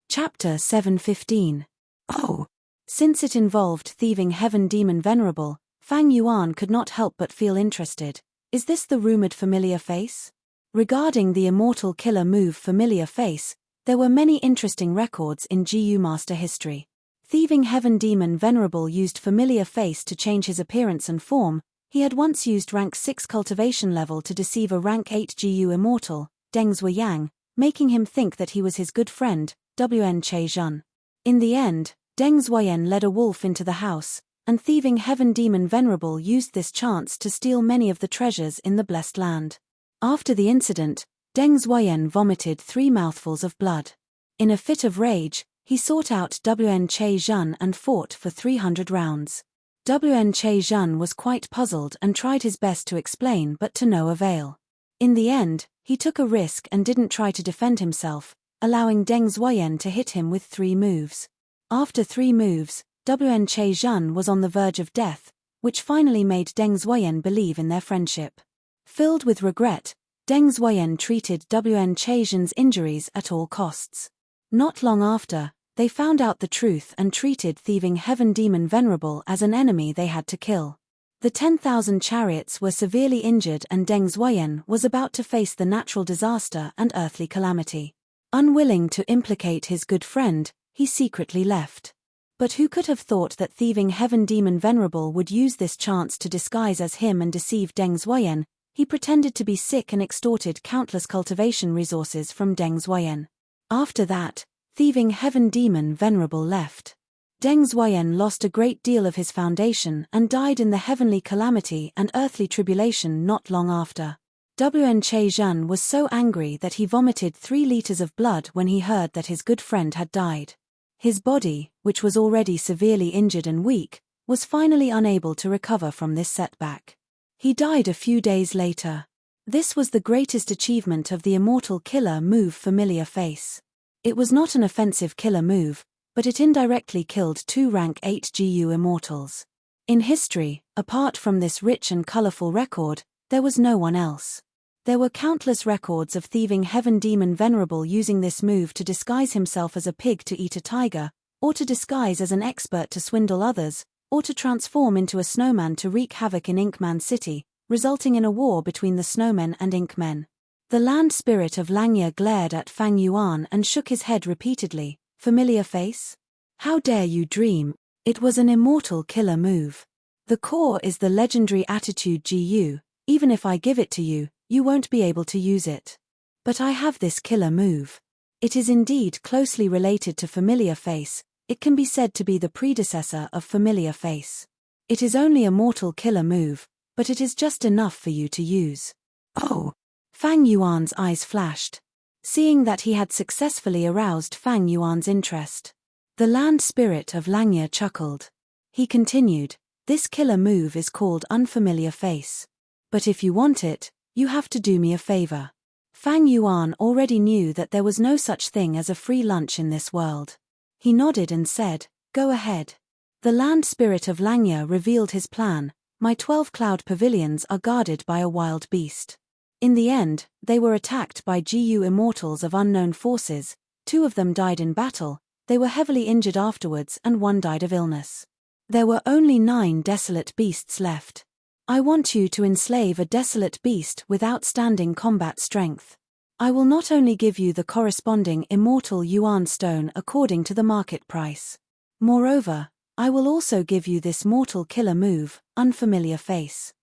S1: Chapter 715.
S2: Oh.
S1: Since it involved thieving heaven demon Venerable, Fang Yuan could not help but feel interested. Is this the rumored familiar face? Regarding the immortal killer move familiar face, there were many interesting records in Gu master history. Thieving heaven demon Venerable used familiar face to change his appearance and form. He had once used rank 6 cultivation level to deceive a rank 8 Gu immortal, Deng Zhuoyang, making him think that he was his good friend, Wn Che Zhun. In the end, Deng Zhuoyan led a wolf into the house, and thieving heaven demon Venerable used this chance to steal many of the treasures in the blessed land. After the incident, Deng Zhuoyan vomited 3 mouthfuls of blood. In a fit of rage, he sought out Wn Che Zhun and fought for 300 rounds. Wn Che Zhun was quite puzzled and tried his best to explain but to no avail. In the end, he took a risk and didn't try to defend himself, allowing Deng Zhuoyan to hit him with 3 moves. After 3 moves, Wn Che Zhun was on the verge of death, which finally made Deng Zhuoyan believe in their friendship. Filled with regret, Deng Zhuoyan treated Wn Che Zhun's injuries at all costs. Not long after, they found out the truth and treated thieving heaven demon Venerable as an enemy they had to kill. The 10,000 chariots were severely injured and Deng Zhuoyan was about to face the natural disaster and earthly calamity. Unwilling to implicate his good friend, he secretly left. But who could have thought that thieving heaven demon Venerable would use this chance to disguise as him and deceive Deng Zhuoyan? He pretended to be sick and extorted countless cultivation resources from Deng Zhuoyan. After that, thieving heaven demon Venerable left. Deng Zhuoyan lost a great deal of his foundation and died in the heavenly calamity and earthly tribulation not long after. Wn Che Zhun was so angry that he vomited 3 liters of blood when he heard that his good friend had died. His body, which was already severely injured and weak, was finally unable to recover from this setback. He died a few days later. This was the greatest achievement of the immortal killer move familiar face. It was not an offensive killer move, but it indirectly killed 2 rank 8 Gu immortals. In history, apart from this rich and colorful record, there was no one else. There were countless records of thieving heaven demon Venerable using this move to disguise himself as a pig to eat a tiger, or to disguise as an expert to swindle others, or to transform into a snowman to wreak havoc in Inkman City, resulting in a war between the snowmen and Inkmen. The land spirit of Langya glared at Fang Yuan and shook his head repeatedly. Familiar face? How dare you dream? It was an immortal killer move. The core is the legendary attitude GU, even if I give it to you, you won't be able to use it. But I have this killer move. It is indeed closely related to familiar face, it can be said to be the predecessor of familiar face. It is only a mortal killer move, but it is just enough for you to use.
S2: Oh.
S1: Fang Yuan's eyes flashed, seeing that he had successfully aroused Fang Yuan's interest. The land spirit of Langya chuckled. He continued, this killer move is called unfamiliar face. But if you want it, you have to do me a favor. Fang Yuan already knew that there was no such thing as a free lunch in this world. He nodded and said, go ahead. The land spirit of Langya revealed his plan. My 12 cloud pavilions are guarded by a wild beast. In the end, they were attacked by GU immortals of unknown forces, 2 of them died in battle, they were heavily injured afterwards and 1 died of illness. There were only 9 desolate beasts left. I want you to enslave a desolate beast with outstanding combat strength. I will not only give you the corresponding immortal yuan stone according to the market price. Moreover, I will also give you this mortal killer move, unfamiliar face.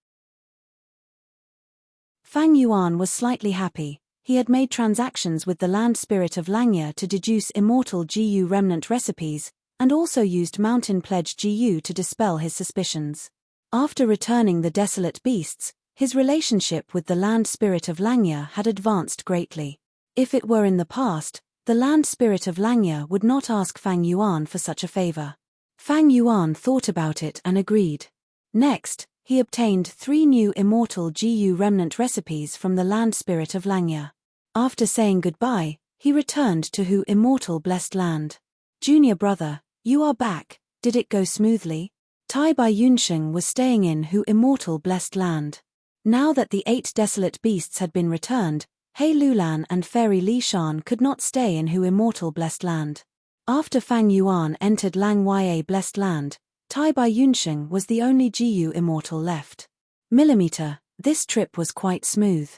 S1: Fang Yuan was slightly happy. He had made transactions with the land spirit of Langya to deduce immortal GU remnant recipes, and also used mountain pledge GU to dispel his suspicions. After returning the desolate beasts, his relationship with the land spirit of Langya had advanced greatly. If it were in the past, the land spirit of Langya would not ask Fang Yuan for such a favor. Fang Yuan thought about it and agreed. Next, he obtained 3 new immortal GU remnant recipes from the land spirit of Langya. After saying goodbye, he returned to Hu immortal blessed land. Junior brother, you are back, did it go smoothly? Tai Bai Yunsheng was staying in Hu immortal blessed land. Now that the 8 desolate beasts had been returned, He Lulan and Fairy Li Shan could not stay in Hu immortal blessed land. After Fang Yuan entered Lang Ya blessed land, Tai Bai Yunsheng was the only GU immortal left. Millimeter, this trip was quite smooth.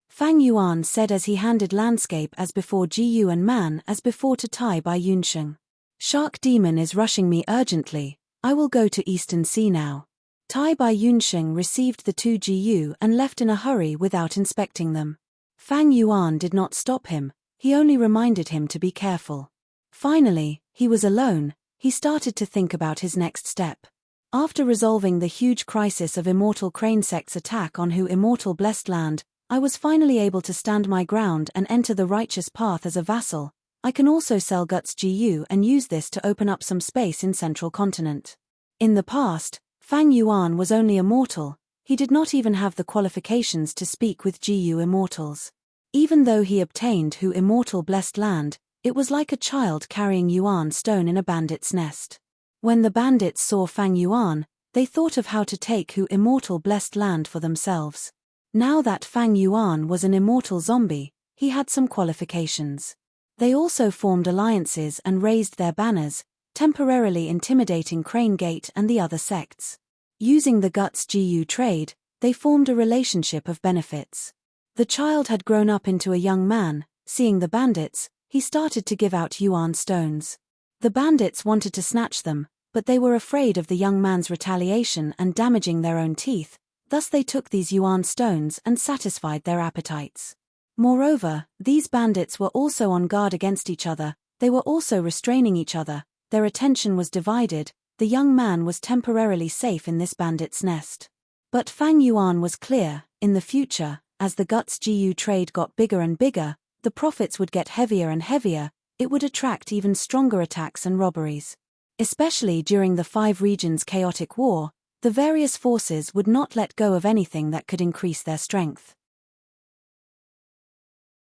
S1: Fang Yuan said as he handed landscape as before GU and man as before to Tai Bai Yunsheng. Shark demon is rushing me urgently, I will go to Eastern Sea now. Tai Bai Yunsheng received the 2 GU and left in a hurry without inspecting them. Fang Yuan did not stop him, he only reminded him to be careful. Finally, he was alone, he started to think about his next step. After resolving the huge crisis of immortal crane sect's attack on Hu immortal blessed land, I was finally able to stand my ground and enter the righteous path as a vassal. I can also sell Guts GU and use this to open up some space in central continent. In the past, Fang Yuan was only a mortal, he did not even have the qualifications to speak with GU immortals. Even though he obtained Hu immortal blessed land, it was like a child carrying yuan stone in a bandit's nest. When the bandits saw Fang Yuan, they thought of how to take Hu immortal blessed land for themselves. Now that Fang Yuan was an immortal zombie, he had some qualifications. They also formed alliances and raised their banners, temporarily intimidating Crane Gate and the other sects. Using the Guts GU trade, they formed a relationship of benefits. The child had grown up into a young man, seeing the bandits, he started to give out yuan stones. The bandits wanted to snatch them, but they were afraid of the young man's retaliation and damaging their own teeth, thus they took these yuan stones and satisfied their appetites. Moreover, these bandits were also on guard against each other, they were also restraining each other, their attention was divided, the young man was temporarily safe in this bandit's nest. But Fang Yuan was clear, in the future, as the Guts GU trade got bigger and bigger, the profits would get heavier and heavier, it would attract even stronger attacks and robberies. Especially during the 5 regions' chaotic war, the various forces would not let go of anything that could increase their strength.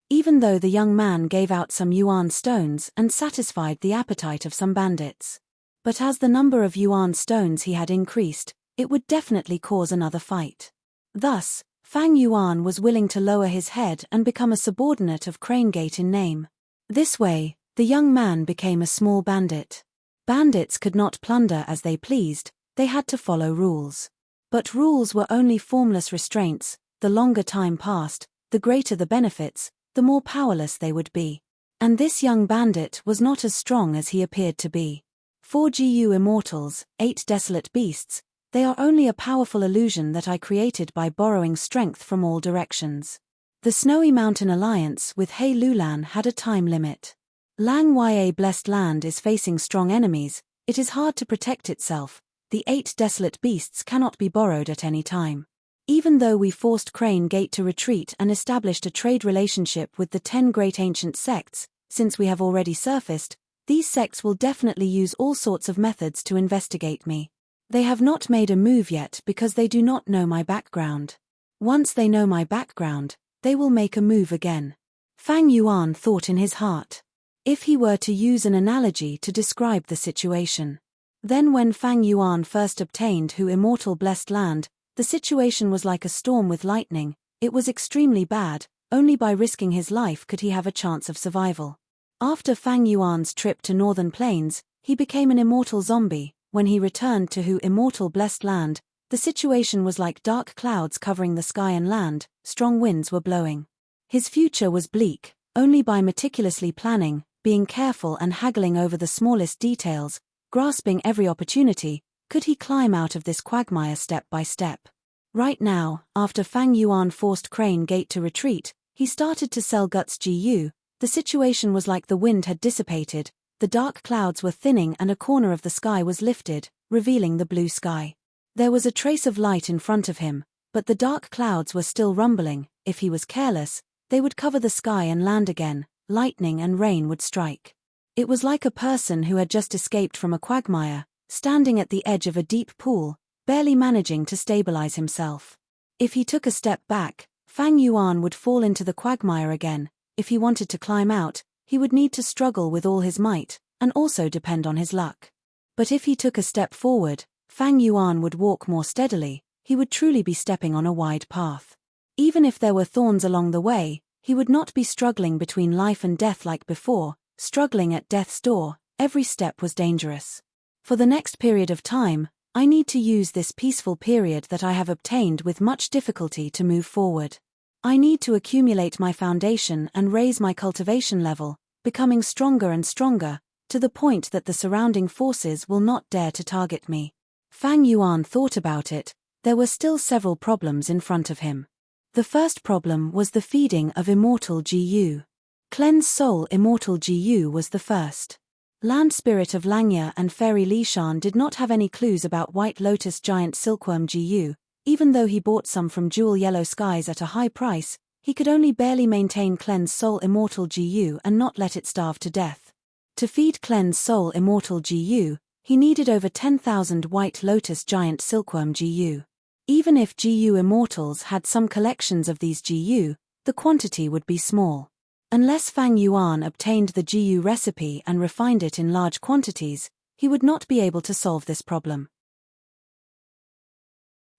S1: Even though the young man gave out some yuan stones and satisfied the appetite of some bandits. But as the number of yuan stones he had increased, it would definitely cause another fight. Thus, Fang Yuan was willing to lower his head and become a subordinate of Crane Gate in name. This way, the young man became a small bandit. Bandits could not plunder as they pleased, they had to follow rules. But rules were only formless restraints, the longer time passed, the greater the benefits, the more powerless they would be. And this young bandit was not as strong as he appeared to be. 4 GU immortals, 8 desolate beasts, They are only a powerful illusion that I created by borrowing strength from all directions. The Snowy Mountain Alliance with He Lulan had a time limit. Lang Ya Blessed Land is facing strong enemies, it is hard to protect itself, the 8 desolate beasts cannot be borrowed at any time. Even though we forced Crane Gate to retreat and established a trade relationship with the 10 great ancient sects, since we have already surfaced, these sects will definitely use all sorts of methods to investigate me. They have not made a move yet because they do not know my background. Once they know my background, they will make a move again. Fang Yuan thought in his heart. If he were to use an analogy to describe the situation. Then when Fang Yuan first obtained Hu Immortal Blessed Land, the situation was like a storm with lightning, it was extremely bad, only by risking his life could he have a chance of survival. After Fang Yuan's trip to Northern Plains, he became an immortal zombie. When he returned to Hu Immortal Blessed Land, the situation was like dark clouds covering the sky and land, strong winds were blowing. His future was bleak, only by meticulously planning, being careful and haggling over the smallest details, grasping every opportunity, could he climb out of this quagmire step by step. Right now, after Fang Yuan forced Crane Gate to retreat, he started to sell Guts Gu. The situation was like the wind had dissipated, the dark clouds were thinning and a corner of the sky was lifted, revealing the blue sky. There was a trace of light in front of him, but the dark clouds were still rumbling. If he was careless, they would cover the sky and land again, lightning and rain would strike. It was like a person who had just escaped from a quagmire, standing at the edge of a deep pool, barely managing to stabilize himself. If he took a step back, Fang Yuan would fall into the quagmire again. If he wanted to climb out, he would need to struggle with all his might, and also depend on his luck. But if he took a step forward, Fang Yuan would walk more steadily, he would truly be stepping on a wide path. Even if there were thorns along the way, he would not be struggling between life and death like before, struggling at death's door. Every step was dangerous. For the next period of time, I need to use this peaceful period that I have obtained with much difficulty to move forward. I need to accumulate my foundation and raise my cultivation level, becoming stronger and stronger, to the point that the surrounding forces will not dare to target me. Fang Yuan thought about it. There were still several problems in front of him. The first problem was the feeding of Immortal Gu. Cleanse Soul Immortal Gu was the first. Land Spirit of Langya and Fairy Lishan did not have any clues about White Lotus Giant Silkworm Gu. Even though he bought some from Jewel Yellow Skies at a high price, he could only barely maintain Cleanse Soul Immortal Gu and not let it starve to death. To feed Cleanse Soul Immortal Gu, he needed over 10,000 White Lotus Giant Silkworm Gu. Even if Gu Immortals had some collections of these Gu, the quantity would be small. Unless Fang Yuan obtained the Gu recipe and refined it in large quantities, he would not be able to solve this problem.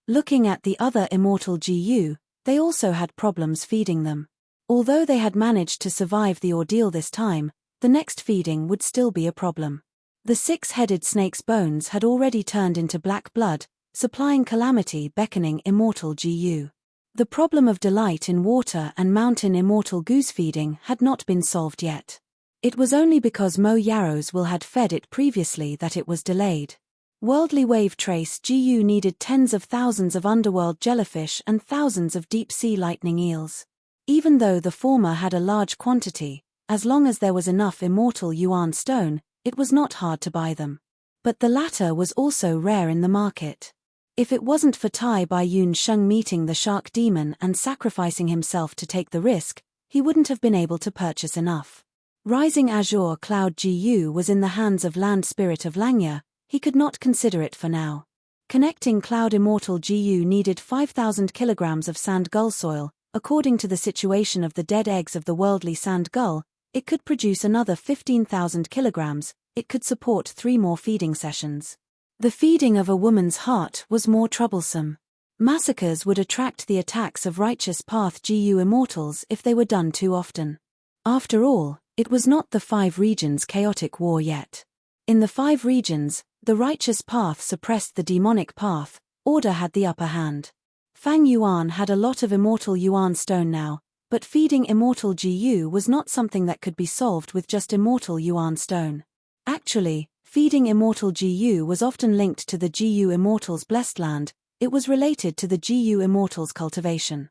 S1: Looking at the other Immortal Gu, they also had problems feeding them. Although they had managed to survive the ordeal this time, the next feeding would still be a problem. The 6-headed snake's bones had already turned into black blood, supplying calamity beckoning Immortal Gu. The problem of delight in water and mountain Immortal Goose feeding had not been solved yet. It was only because Mo Yarrow's will had fed it previously that it was delayed. Worldly Wave Trace Gu needed tens of thousands of underworld jellyfish and thousands of deep-sea lightning eels. Even though the former had a large quantity, as long as there was enough Immortal Yuan stone, it was not hard to buy them. But the latter was also rare in the market. If it wasn't for Tai Bai Yun Sheng meeting the shark demon and sacrificing himself to take the risk, he wouldn't have been able to purchase enough. Rising Azure Cloud Gu was in the hands of Land Spirit of Langya, he could not consider it for now. Connecting Cloud Immortal Gu needed 5,000 kilograms of sand gull soil. According to the situation of the dead eggs of the worldly sand gull, it could produce another 15,000 kilograms, it could support 3 more feeding sessions. The feeding of a woman's heart was more troublesome. Massacres would attract the attacks of Righteous Path Gu Immortals if they were done too often. After all, it was not the 5 regions' chaotic war yet. In the 5 regions, the Righteous Path suppressed the demonic path, order had the upper hand. Fang Yuan had a lot of Immortal Yuan stone now, but feeding Immortal Gu was not something that could be solved with just Immortal Yuan stone. Actually, Feeding immortal GU was often linked to the GU Immortals' blessed land. It was related to the GU Immortals' cultivation.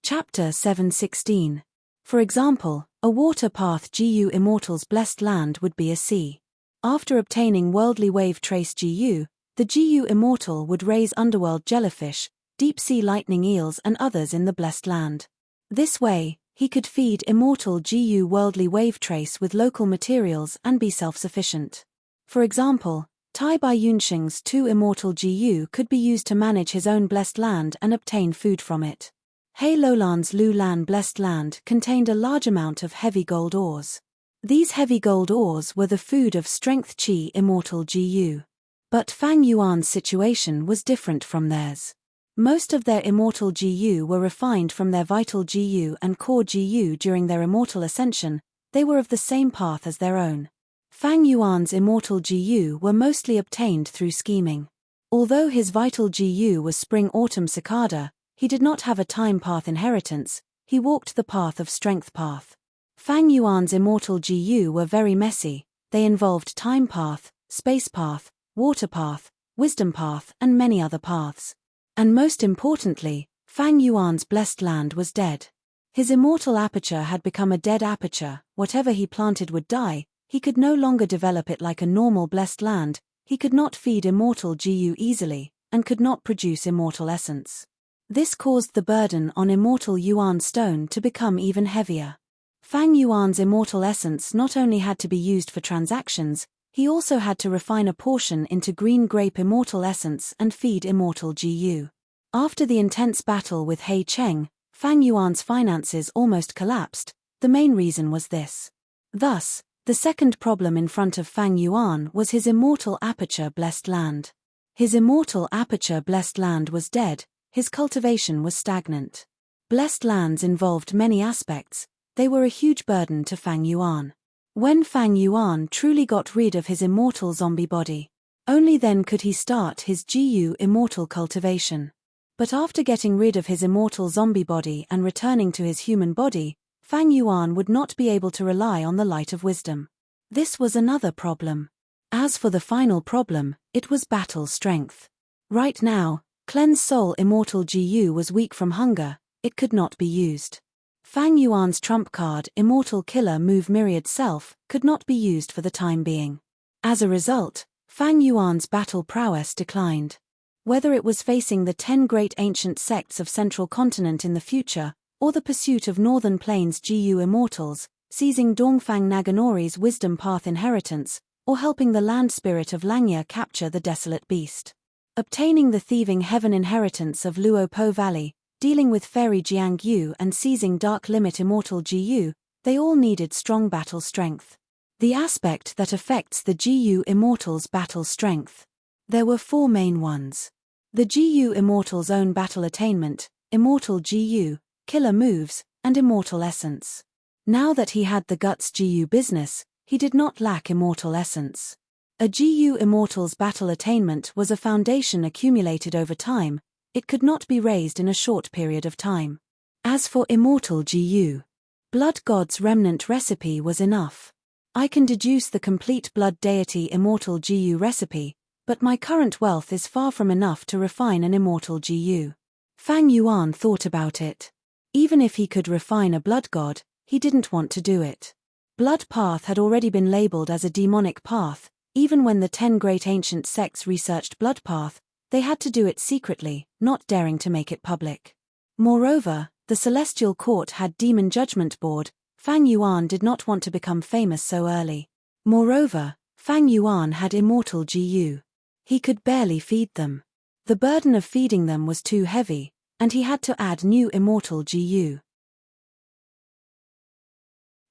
S1: Chapter 7:16. For example, a water path GU Immortals' blessed land would be a sea. After obtaining worldly wave trace GU, the GU Immortal would raise underworld jellyfish, deep-sea lightning eels and others in the blessed land. This way, he could feed immortal GU worldly wave trace with local materials and be self-sufficient. For example, Tai Bai Yunxing's 2 immortal GU could be used to manage his own blessed land and obtain food from it. He Lolan's Lu Lan blessed land contained a large amount of heavy gold ores. These heavy gold ores were the food of strength Qi immortal GU. But Fang Yuan's situation was different from theirs. Most of their immortal GU were refined from their vital GU and core GU during their immortal ascension. They were of the same path as their own. Fang Yuan's immortal GU were mostly obtained through scheming. Although his vital GU was spring-autumn cicada, he did not have a time path inheritance. He walked the path of strength path. Fang Yuan's immortal GU were very messy. They involved time path, space path, water path, wisdom path and many other paths. And most importantly, Fang Yuan's blessed land was dead. His immortal aperture had become a dead aperture. Whatever he planted would die. He could no longer develop it like a normal blessed land. He could not feed immortal GU easily, and could not produce immortal essence. This caused the burden on immortal Yuan stone to become even heavier. Fang Yuan's immortal essence not only had to be used for transactions, he also had to refine a portion into green grape immortal essence and feed immortal GU. After the intense battle with He Cheng, Fang Yuan's finances almost collapsed. The main reason was this. Thus, the second problem in front of Fang Yuan was his immortal aperture blessed land. His immortal aperture blessed land was dead. His cultivation was stagnant. Blessed lands involved many aspects. They were a huge burden to Fang Yuan. When Fang Yuan truly got rid of his immortal zombie body, only then could he start his GU immortal cultivation. But after getting rid of his immortal zombie body and returning to his human body, Fang Yuan would not be able to rely on the light of wisdom. This was another problem. As for the final problem, it was battle strength. Right now, Cleanse Soul immortal GU was weak from hunger. It could not be used. Fang Yuan's trump card Immortal Killer Move Myriad Self could not be used for the time being. As a result, Fang Yuan's battle prowess declined. Whether it was facing the 10 great ancient sects of Central Continent in the future, or the pursuit of Northern Plains GU Immortals, seizing Dongfang Naganori's wisdom path inheritance, or helping the land spirit of Langya capture the desolate beast. Obtaining the thieving heaven inheritance of Luo Po Valley, dealing with fairy Jiang Yu and seizing Dark Limit immortal GU, they all needed strong battle strength. The aspect that affects the GU Immortals' battle strength. There were 4 main ones. The GU Immortals' own battle attainment, Immortal GU, killer moves, and Immortal Essence. Now that he had the Guts GU business, he did not lack Immortal Essence. A GU Immortal's battle attainment was a foundation accumulated over time. It could not be raised in a short period of time. As for Immortal GU, Blood God's remnant recipe was enough. I can deduce the complete Blood Deity Immortal GU recipe, but my current wealth is far from enough to refine an Immortal GU. Fang Yuan thought about it. Even if he could refine a Blood God, he didn't want to do it. Blood Path had already been labeled as a demonic path. Even when the 10 great ancient sects researched Blood Path, they had to do it secretly, not daring to make it public. Moreover, the Celestial Court had Demon Judgment Board. Fang Yuan did not want to become famous so early. Moreover, Fang Yuan had Immortal GU. He could barely feed them. The burden of feeding them was too heavy, and he had to add new Immortal GU.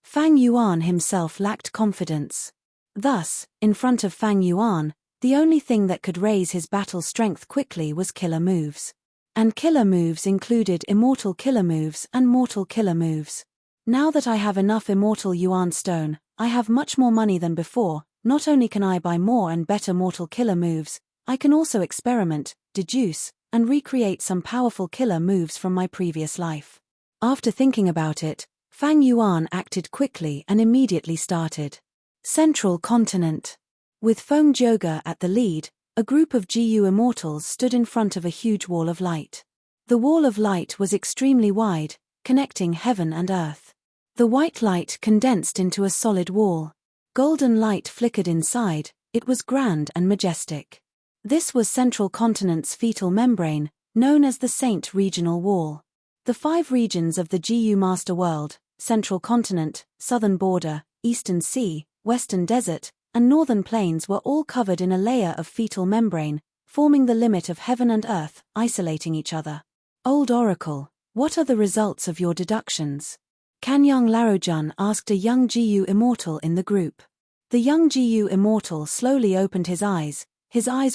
S1: Fang Yuan himself lacked confidence. Thus, in front of Fang Yuan, the only thing that could raise his battle strength quickly was killer moves. And killer moves included Immortal Killer Moves and Mortal Killer Moves. Now that I have enough Immortal Yuan Stone, I have much more money than before. Not only can I buy more and better Mortal Killer Moves, I can also experiment, deduce, and recreate some powerful killer moves from my previous life. After thinking about it, Fang Yuan acted quickly and immediately started. Central Continent. With Feng Zhouge at the lead, a group of GU immortals stood in front of a huge wall of light. The wall of light was extremely wide, connecting heaven and earth. The white light condensed into a solid wall. Golden light flickered inside, it was grand and majestic. This was Central Continent's fetal membrane, known as the Saint Regional Wall. The 5 regions of the GU Master World, Central Continent, Southern Border, Eastern Sea, Western Desert, and Northern Plains were all covered in a layer of fetal membrane, forming the limit of heaven and earth, isolating each other. Old Oracle, what are the results of your deductions? Kanyang Larojun asked a young GU immortal in the group. The young GU immortal slowly opened his eyes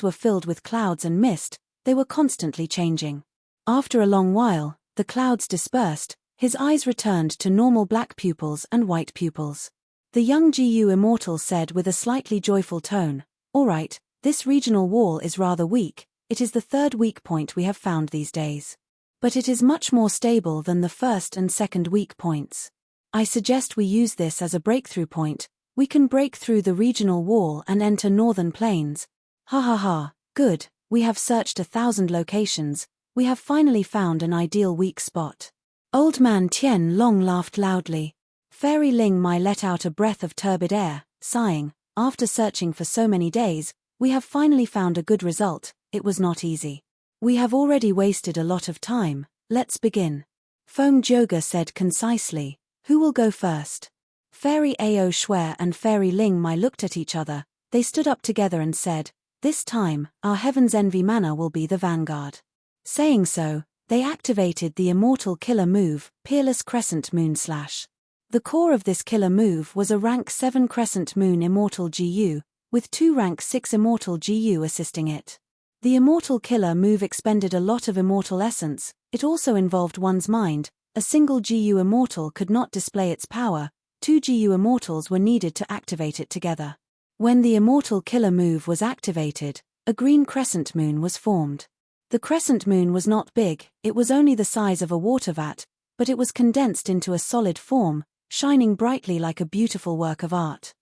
S1: were filled with clouds and mist, they were constantly changing. After a long while, the clouds dispersed, his eyes returned to normal black pupils and white pupils. The young GU immortal said with a slightly joyful tone, "All right, this regional wall is rather weak, it is the 3rd weak point we have found these days. But it is much more stable than the 1st and 2nd weak points. I suggest we use this as a breakthrough point, we can break through the regional wall and enter Northern Plains. Ha ha ha, good, we have searched 1,000 locations, we have finally found an ideal weak spot." Old Man Tian Long laughed loudly. Fairy Ling Mai let out a breath of turbid air, sighing, "After searching for so many days, we have finally found a good result, it was not easy. We have already wasted a lot of time, let's begin." Feng Zhouge said concisely, "Who will go first?" Fairy Ao Shui and Fairy Ling Mai looked at each other, they stood up together and said, "This time, our Heaven's Envy mana will be the vanguard." Saying so, they activated the immortal killer move, Peerless Crescent Moon Slash. The core of this killer move was a rank 7 Crescent Moon Immortal GU, with 2 rank 6 Immortal GU assisting it. The immortal killer move expended a lot of immortal essence, it also involved one's mind, a single GU immortal could not display its power, 2 GU immortals were needed to activate it together. When the immortal killer move was activated, a green crescent moon was formed. The crescent moon was not big, it was only the size of a water vat, but it was condensed into a solid form, shining brightly like a beautiful work of art.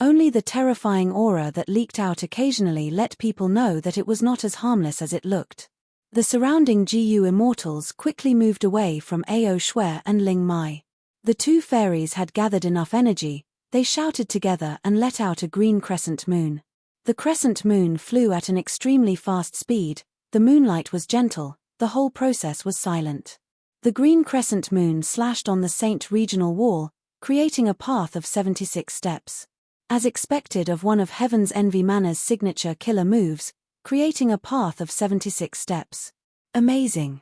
S1: Only the terrifying aura that leaked out occasionally let people know that it was not as harmless as it looked. The surrounding GU immortals quickly moved away from Ao Shui and Ling Mai. The 2 fairies had gathered enough energy, they shouted together and let out a green crescent moon. The crescent moon flew at an extremely fast speed, the moonlight was gentle, the whole process was silent. The green crescent moon slashed on the Saint Regional Wall, creating a path of 76 steps. As expected of one of Heaven's Envy Mana's signature killer moves, creating a path of 76 steps. Amazing.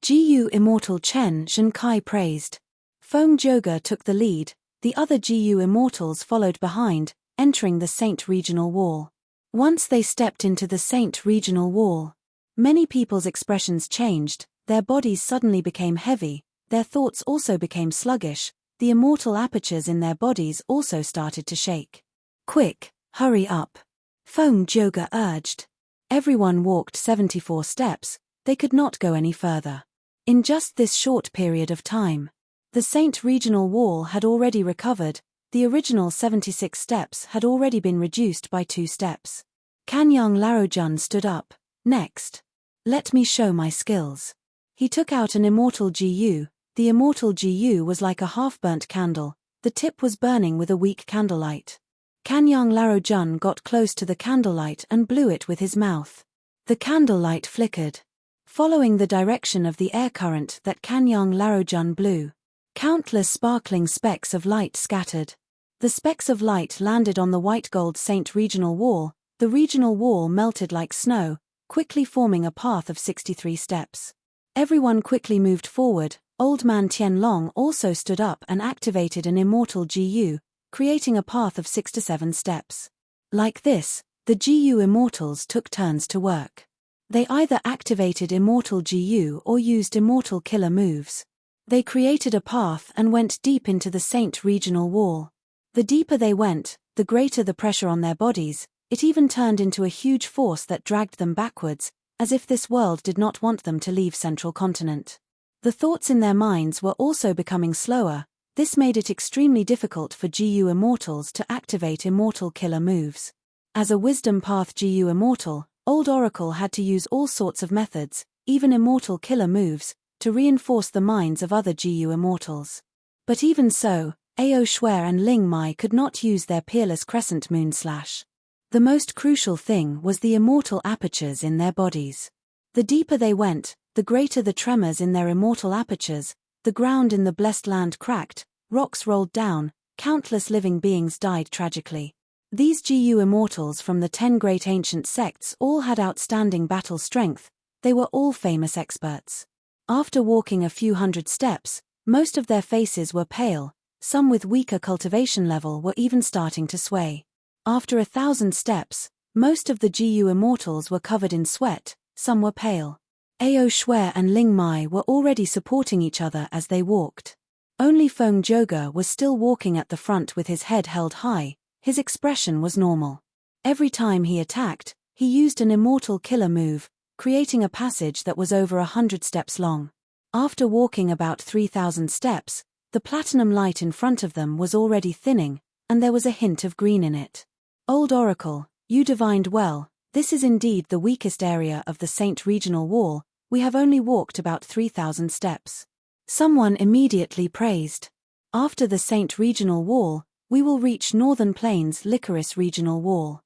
S1: GU Immortal Chen Zhenkai praised. Feng Zhouge took the lead, the other GU immortals followed behind, entering the Saint Regional Wall. Once they stepped into the Saint Regional Wall, many people's expressions changed, their bodies suddenly became heavy, their thoughts also became sluggish, the immortal apertures in their bodies also started to shake. "Quick, hurry up," Feng Zhouge urged. Everyone walked 74 steps, they could not go any further. In just this short period of time, the Saint Regional Wall had already recovered, the original 76 steps had already been reduced by 2 steps. Kanyang Larojun stood up. "Next. Let me show my skills." He took out an immortal GU, the immortal GU was like a half-burnt candle, the tip was burning with a weak candlelight. Kanyang Larojun got close to the candlelight and blew it with his mouth. The candlelight flickered. Following the direction of the air current that Kanyang Larojun blew, countless sparkling specks of light scattered. The specks of light landed on the white gold Saint Regional Wall, the regional wall melted like snow, quickly forming a path of 63 steps. Everyone quickly moved forward, Old Man Tianlong also stood up and activated an immortal GU, creating a path of 6 to 7 steps. Like this, the GU immortals took turns to work. They either activated immortal GU or used immortal killer moves. They created a path and went deep into the Saint Regional Wall. The deeper they went, the greater the pressure on their bodies, it even turned into a huge force that dragged them backwards, as if this world did not want them to leave Central Continent. The thoughts in their minds were also becoming slower. This made it extremely difficult for GU Immortals to activate immortal killer moves. As a Wisdom Path GU Immortal, Old Oracle had to use all sorts of methods, even immortal killer moves, to reinforce the minds of other GU Immortals. But even so, Ao Shuer and Ling Mai could not use their peerless Crescent Moon Slash. The most crucial thing was the immortal apertures in their bodies. The deeper they went, the greater the tremors in their immortal apertures. The ground in the blessed land cracked, rocks rolled down, countless living beings died tragically. These GU Immortals from the 10 great ancient sects all had outstanding battle strength. They were all famous experts. After walking a few hundred steps, most of their faces were pale, some with weaker cultivation level were even starting to sway. After 1,000 steps, most of the GU Immortals were covered in sweat, some were pale. Ao Shuer and Ling Mai were already supporting each other as they walked. Only Feng Joga was still walking at the front with his head held high. His expression was normal. Every time he attacked, he used an immortal killer move, creating a passage that was over 100 steps long. After walking about 3,000 steps, the platinum light in front of them was already thinning, and there was a hint of green in it. Old Oracle, you divined well. This is indeed the weakest area of the Saint Regional Wall. We have only walked about 3,000 steps. Someone immediately praised. After the Saint Regional Wall, we will reach Northern Plains Licorice Regional Wall.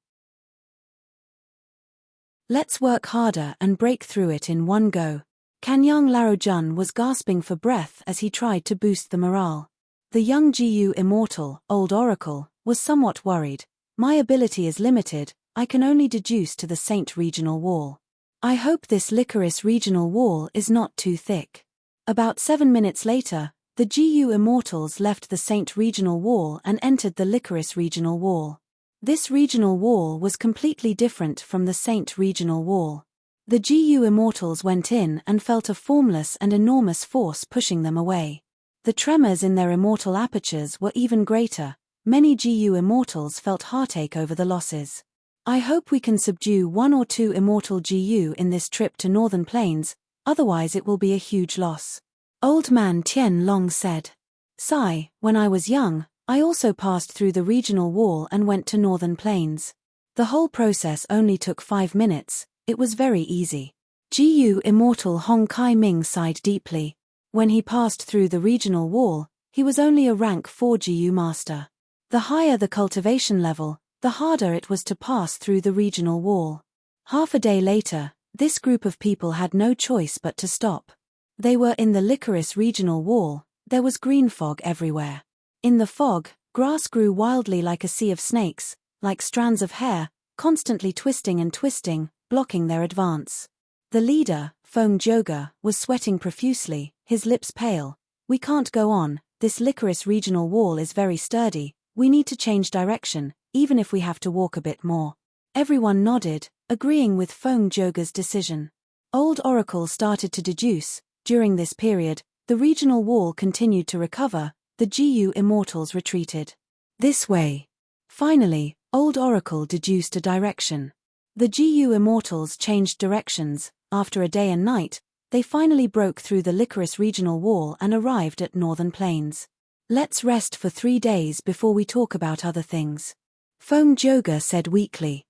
S1: Let's work harder and break through it in one go. Kanyang Larojun was gasping for breath as he tried to boost the morale. The young GU Immortal, Old Oracle, was somewhat worried. My ability is limited, I can only deduce to the Saint Regional Wall. I hope this Licorice Regional Wall is not too thick. About 7 minutes later, the GU Immortals left the Saint Regional Wall and entered the Licorice Regional Wall. This regional wall was completely different from the Saint Regional Wall. The GU Immortals went in and felt a formless and enormous force pushing them away. The tremors in their immortal apertures were even greater. Many GU Immortals felt heartache over the losses. I hope we can subdue 1 or 2 immortal GU in this trip to Northern Plains, otherwise it will be a huge loss. Old Man Tian Long said. Sai, when I was young, I also passed through the regional wall and went to Northern Plains. The whole process only took 5 minutes, it was very easy. GU Immortal Hong Kai Ming sighed deeply. When he passed through the regional wall, he was only a rank 4 GU master. The higher the cultivation level, the harder it was to pass through the regional wall. Half a day later, this group of people had no choice but to stop. They were in the Licorice Regional Wall. There was green fog everywhere. In the fog, grass grew wildly like a sea of snakes, like strands of hair, constantly twisting and twisting, blocking their advance. The leader, Feng Joga, was sweating profusely, his lips pale. We can't go on, this Licorice Regional Wall is very sturdy, we need to change direction, even if we have to walk a bit more. Everyone nodded, agreeing with Feng Joga's decision. Old Oracle started to deduce. During this period, the regional wall continued to recover, the GU Immortals retreated. This way. Finally, Old Oracle deduced a direction. The GU Immortals changed directions. After a day and night, they finally broke through the Licorice Regional Wall and arrived at Northern Plains. Let's rest for 3 days before we talk about other things. Feng Joga said weakly.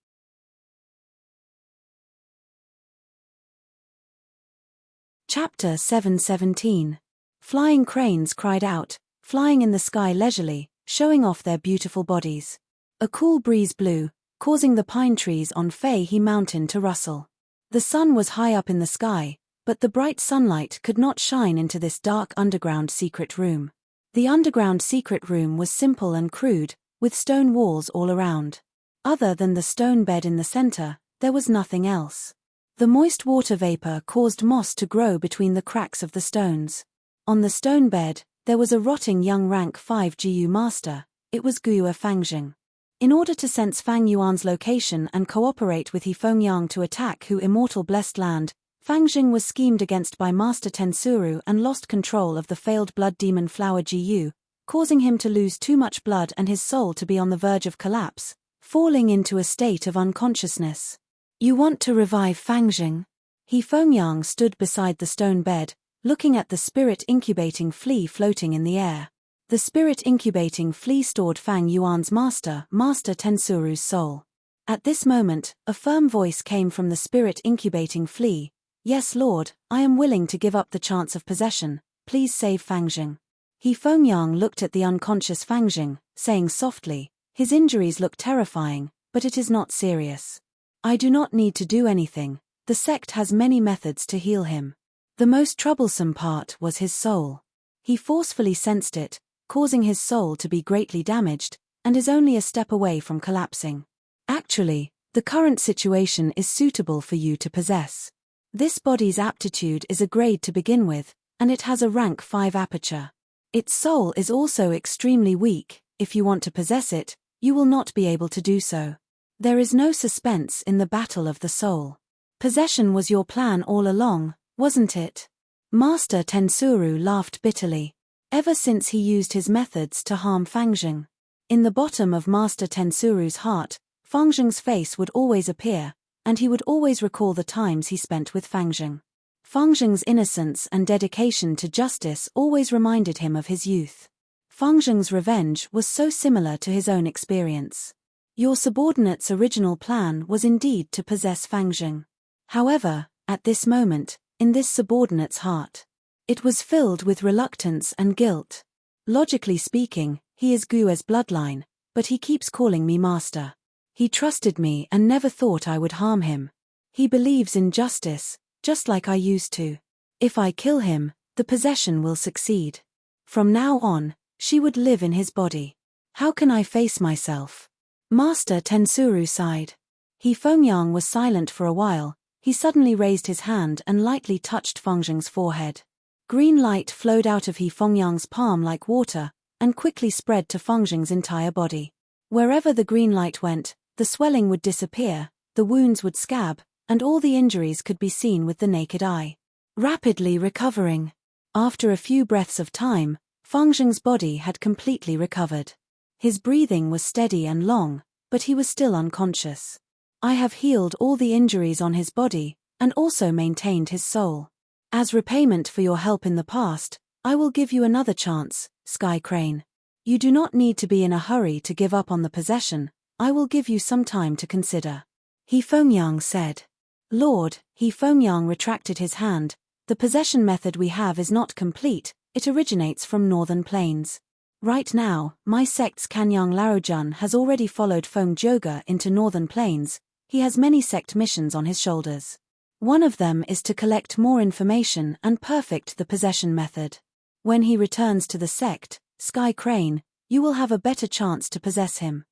S1: Chapter 717. Flying cranes cried out, flying in the sky leisurely, showing off their beautiful bodies. A cool breeze blew, causing the pine trees on Fei He Mountain to rustle. The sun was high up in the sky, but the bright sunlight could not shine into this dark underground secret room. The underground secret room was simple and crude, with stone walls all around. Other than the stone bed in the center, there was nothing else. The moist water vapor caused moss to grow between the cracks of the stones. On the stone bed, there was a rotting young rank 5 GU master. It was Guo Fangjing. In order to sense Fang Yuan's location and cooperate with He Fengyang to attack Hu Immortal Blessed Land, Fangjing was schemed against by Master Tensuru and lost control of the failed Blood Demon Flower GU, causing him to lose too much blood and his soul to be on the verge of collapse, falling into a state of unconsciousness. You want to revive Fangjing? He Fengyang stood beside the stone bed, looking at the spirit incubating flea floating in the air. The spirit incubating flea stored Fang Yuan's Master Tensuru's soul. At this moment, a firm voice came from the spirit incubating flea. Yes, Lord, I am willing to give up the chance of possession. Please save Fangjing. He Fengyang looked at the unconscious Fangjing, saying softly, his injuries look terrifying, but it is not serious. I do not need to do anything. The sect has many methods to heal him. The most troublesome part was his soul. He forcefully sensed it, causing his soul to be greatly damaged, and is only a step away from collapsing. Actually, the current situation is suitable for you to possess. This body's aptitude is a grade to begin with, and it has a rank 5 aperture. Its soul is also extremely weak. If you want to possess it, you will not be able to do so. There is no suspense in the battle of the soul. Possession was your plan all along, wasn't it? Master Tensuru laughed bitterly. Ever since he used his methods to harm Fangjing. In the bottom of Master Tensuru's heart, Fangjing's face would always appear, and he would always recall the times he spent with Fangjing. Fangjing's innocence and dedication to justice always reminded him of his youth. Fangjing's revenge was so similar to his own experience. Your subordinate's original plan was indeed to possess Fangjing. However, at this moment, in this subordinate's heart, it was filled with reluctance and guilt. Logically speaking, he is Gue's bloodline, but he keeps calling me master. He trusted me and never thought I would harm him. He believes in justice, just like I used to. If I kill him, the possession will succeed. From now on, she would live in his body. How can I face myself? Master Tensuru sighed. He Fengyang was silent for a while. He suddenly raised his hand and lightly touched Fangjing's forehead. Green light flowed out of He Fengyang's palm like water, and quickly spread to Fangjing's entire body. Wherever the green light went, the swelling would disappear, the wounds would scab, and all the injuries could be seen with the naked eye. Rapidly recovering. After a few breaths of time, Fangjing's body had completely recovered. His breathing was steady and long, but he was still unconscious. I have healed all the injuries on his body, and also maintained his soul. As repayment for your help in the past, I will give you another chance, Sky Crane. You do not need to be in a hurry to give up on the possession. I will give you some time to consider. He Fengyang said. Lord, He Fengyang retracted his hand. The possession method we have is not complete, it originates from northern plains. Right now, my sect's Kanyang Laojun has already followed Feng Joga into northern plains. He has many sect missions on his shoulders. One of them is to collect more information and perfect the possession method. When he returns to the sect, Sky Crane, you will have a better chance to possess him.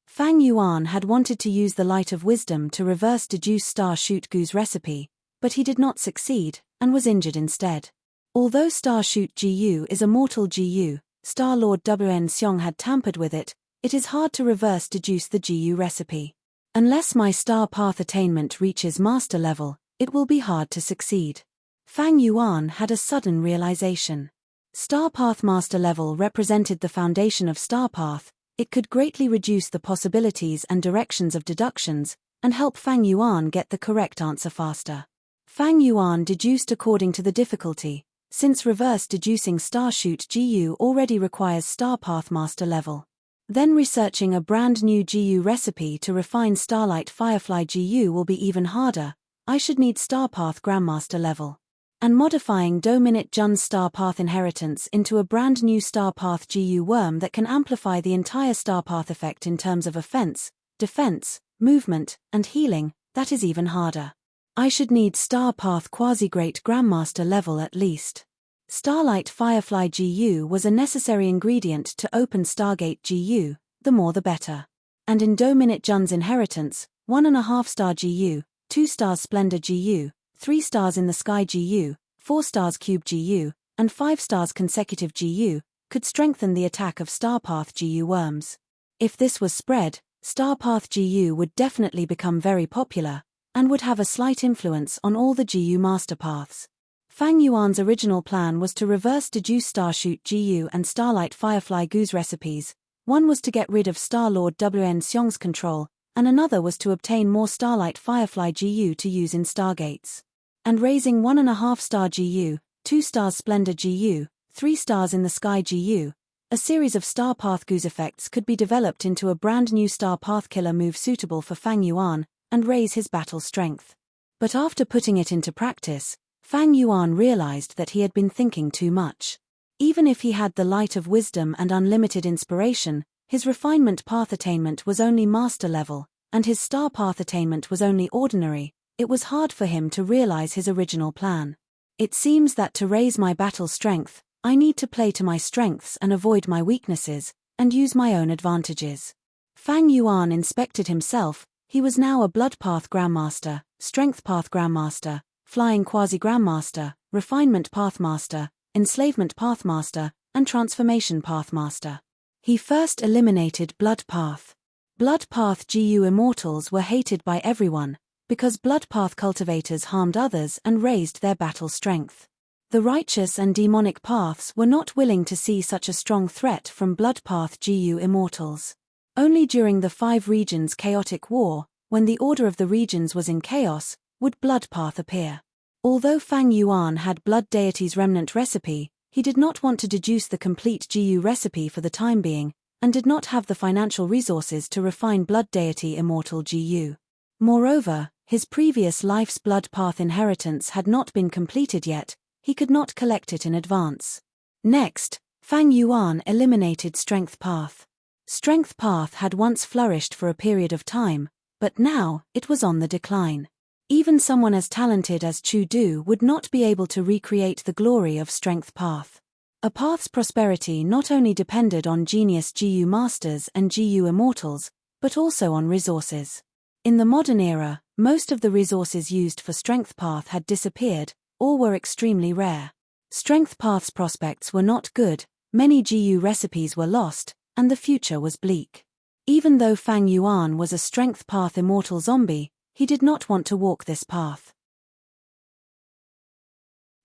S1: Fang Yuan had wanted to use the light of wisdom to reverse deduce Star Shoot Gu's recipe, but he did not succeed, and was injured instead. Although Star Shoot Gu is a mortal Gu, Star Lord Wn Seong had tampered with it, it is hard to reverse deduce the Gu recipe. Unless my star path attainment reaches master level, it will be hard to succeed. Fang Yuan had a sudden realization. Star path master level represented the foundation of star path. It could greatly reduce the possibilities and directions of deductions, and help Fang Yuan get the correct answer faster. Fang Yuan deduced according to the difficulty, since reverse deducing Star Shoot Gu already requires Star Path Master level. Then researching a brand new Gu recipe to refine Starlight Firefly Gu will be even harder. I should need Star Path Grandmaster level. And modifying Do-Minute Jun's Star Path Inheritance into a brand new Star Path Gu worm that can amplify the entire Star Path effect in terms of offense, defense, movement, and healing, that is even harder. I should need Star Path Quasi-Great Grandmaster level at least. Starlight Firefly Gu was a necessary ingredient to open Stargate Gu, the more the better. And in Do-Minute Jun's Inheritance, 1.5 star Gu, 2 stars Splendor Gu, 3 stars in the Sky Gu, 4 stars Cube Gu, and 5 stars Consecutive Gu, could strengthen the attack of Starpath Gu worms. If this was spread, Starpath Gu would definitely become very popular, and would have a slight influence on all the Gu master paths. Fang Yuan's original plan was to reverse deduce Starshoot Gu and Starlight Firefly Gu's recipes. One was to get rid of Star Lord Wn Seong's control, and another was to obtain more Starlight Firefly GU to use in Stargates. And raising 1.5 star GU, 2 stars Splendor GU, 3 stars in the Sky GU, a series of Star Path Goose effects could be developed into a brand new Star Path killer move suitable for Fang Yuan, and raise his battle strength. But after putting it into practice, Fang Yuan realized that he had been thinking too much. Even if he had the light of wisdom and unlimited inspiration, his refinement path attainment was only master level, and his star path attainment was only ordinary. It was hard for him to realize his original plan. It seems that to raise my battle strength, I need to play to my strengths and avoid my weaknesses, and use my own advantages. Fang Yuan inspected himself. He was now a Blood Path Grandmaster, Strength Path Grandmaster, Flying Quasi Grandmaster, Refinement Pathmaster, Enslavement Pathmaster, and Transformation Pathmaster. He first eliminated Blood Path. Blood Path GU Immortals were hated by everyone, because Blood Path cultivators harmed others and raised their battle strength. The righteous and demonic paths were not willing to see such a strong threat from Blood Path GU Immortals. Only during the 5 regions chaotic war, when the order of the regions was in chaos, would Blood Path appear. Although Fang Yuan had Blood Deity's remnant recipe, he did not want to deduce the complete GU recipe for the time being, and did not have the financial resources to refine Blood Deity Immortal GU. Moreover, his previous life's Blood Path inheritance had not been completed yet. He could not collect it in advance. Next, Fang Yuan eliminated Strength Path. Strength Path had once flourished for a period of time, but now, it was on the decline. Even someone as talented as Chu Du would not be able to recreate the glory of Strength Path. A path's prosperity not only depended on genius GU Masters and GU Immortals, but also on resources. In the modern era, most of the resources used for Strength Path had disappeared, or were extremely rare. Strength Path's prospects were not good, many GU recipes were lost, and the future was bleak. Even though Fang Yuan was a Strength Path Immortal zombie, he did not want to walk this path.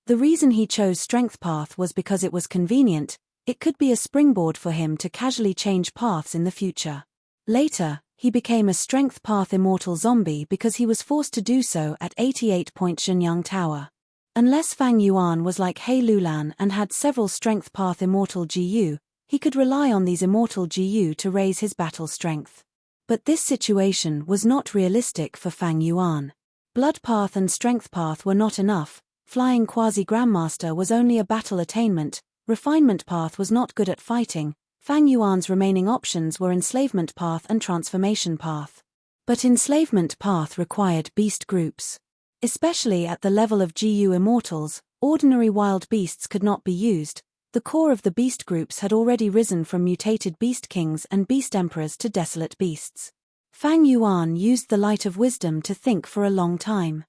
S1: The reason he chose Strength Path was because it was convenient. It could be a springboard for him to casually change paths in the future. Later, he became a Strength Path Immortal zombie because he was forced to do so at 88 Point Xunyang Tower. Unless Fang Yuan was like He Lulan and had several Strength Path Immortal GU, he could rely on these Immortal GU to raise his battle strength. But this situation was not realistic for Fang Yuan. Blood Path and Strength Path were not enough. Flying Quasi Grandmaster was only a battle attainment. Refinement Path was not good at fighting. Fang Yuan's remaining options were Enslavement Path and Transformation Path. But Enslavement Path required beast groups. Especially at the level of GU Immortals, ordinary wild beasts could not be used. The core of the beast groups had already risen from mutated beast kings and beast emperors to desolate beasts. Fang Yuan used the light of wisdom to think for a long time.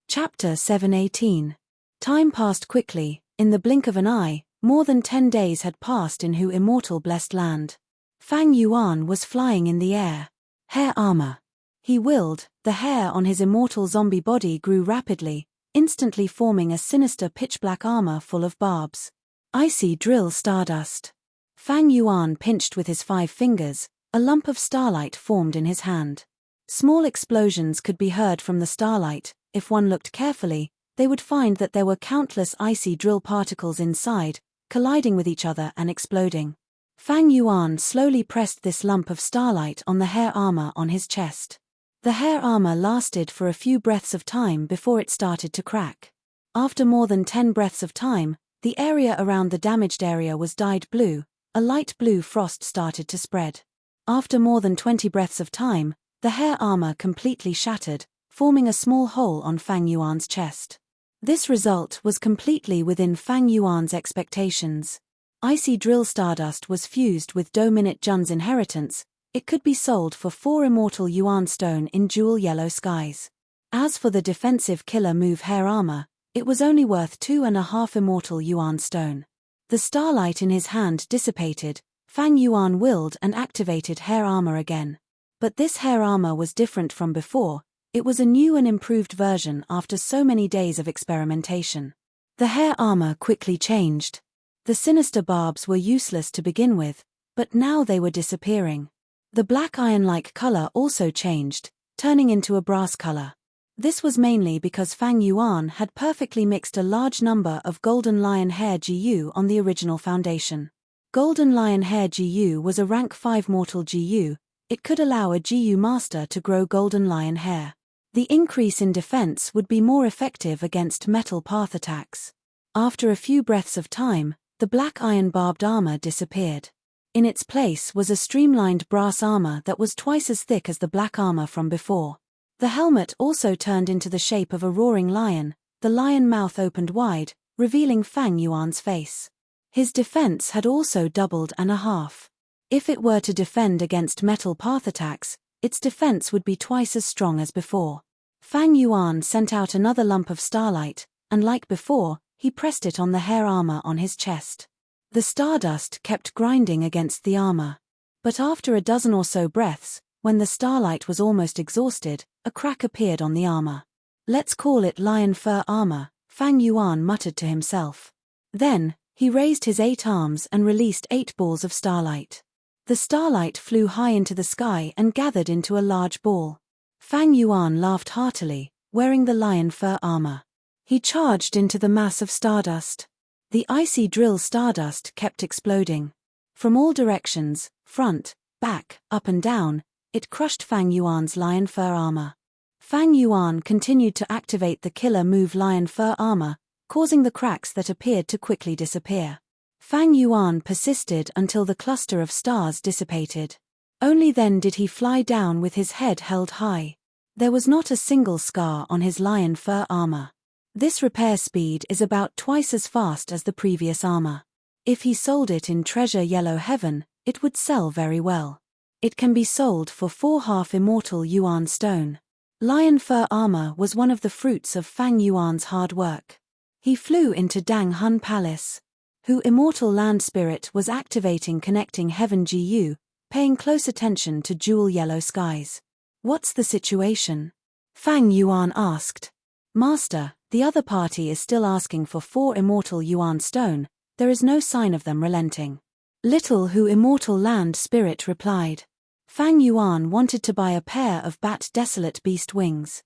S1: Chapter 718. Time passed quickly. In the blink of an eye, more than 10 days had passed in Hu Immortal Blessed Land. Fang Yuan was flying in the air. Hair armor. He willed, the hair on his immortal zombie body grew rapidly, instantly forming a sinister pitch-black armor full of barbs. Icy drill stardust. Fang Yuan pinched with his 5 fingers, a lump of starlight formed in his hand. Small explosions could be heard from the starlight. If one looked carefully, they would find that there were countless icy drill particles inside, colliding with each other and exploding. Fang Yuan slowly pressed this lump of starlight on the hair armor on his chest. The hair armor lasted for a few breaths of time before it started to crack. After more than 10 breaths of time, the area around the damaged area was dyed blue. A light blue frost started to spread. After more than 20 breaths of time, the hair armor completely shattered, forming a small hole on Fang Yuan's chest. This result was completely within Fang Yuan's expectations. Icy drill stardust was fused with Do-Minute Jun's inheritance. It could be sold for 4 immortal yuan stone in jewel yellow skies. As for the defensive killer move hair armor, it was only worth 2.5 immortal yuan stone. The starlight in his hand dissipated. Fang Yuan willed and activated hair armor again. But this hair armor was different from before. It was a new and improved version after so many days of experimentation. The hair armor quickly changed. The sinister barbs were useless to begin with, but now they were disappearing. The black iron-like color also changed, turning into a brass color. This was mainly because Fang Yuan had perfectly mixed a large number of golden lion hair GU on the original foundation. Golden lion hair GU was a rank 5 mortal GU. It could allow a GU master to grow golden lion hair. The increase in defense would be more effective against metal path attacks. After a few breaths of time, the black iron barbed armor disappeared. In its place was a streamlined brass armor that was twice as thick as the black armor from before. The helmet also turned into the shape of a roaring lion, the lion mouth opened wide, revealing Fang Yuan's face. His defense had also doubled and a half. If it were to defend against metal path attacks, its defense would be twice as strong as before. Fang Yuan sent out another lump of starlight, and like before, he pressed it on the hair armor on his chest. The stardust kept grinding against the armor. But after a dozen or so breaths, when the starlight was almost exhausted, a crack appeared on the armor. "Let's call it lion fur armor," Fang Yuan muttered to himself. Then, he raised his 8 arms and released 8 balls of starlight. The starlight flew high into the sky and gathered into a large ball. Fang Yuan laughed heartily, wearing the lion fur armor. He charged into the mass of stardust. The icy drill stardust kept exploding. From all directions, front, back, up and down, it crushed Fang Yuan's lion fur armor. Fang Yuan continued to activate the killer move lion fur armor, causing the cracks that appeared to quickly disappear. Fang Yuan persisted until the cluster of stars dissipated. Only then did he fly down with his head held high. There was not a single scar on his lion fur armor. This repair speed is about twice as fast as the previous armor. If he sold it in Treasure Yellow Heaven, it would sell very well. It can be sold for 4 half-immortal yuan stone. Lion fur armor was one of the fruits of Fang Yuan's hard work. He flew into Dang Hun Palace. Hu Immortal Land Spirit was activating Connecting Heaven GU, paying close attention to jewel yellow skies. "What's the situation?" Fang Yuan asked. "Master, the other party is still asking for 4 immortal yuan stone, there is no sign of them relenting." Little Hu Immortal Land Spirit replied. Fang Yuan wanted to buy a pair of bat desolate beast wings.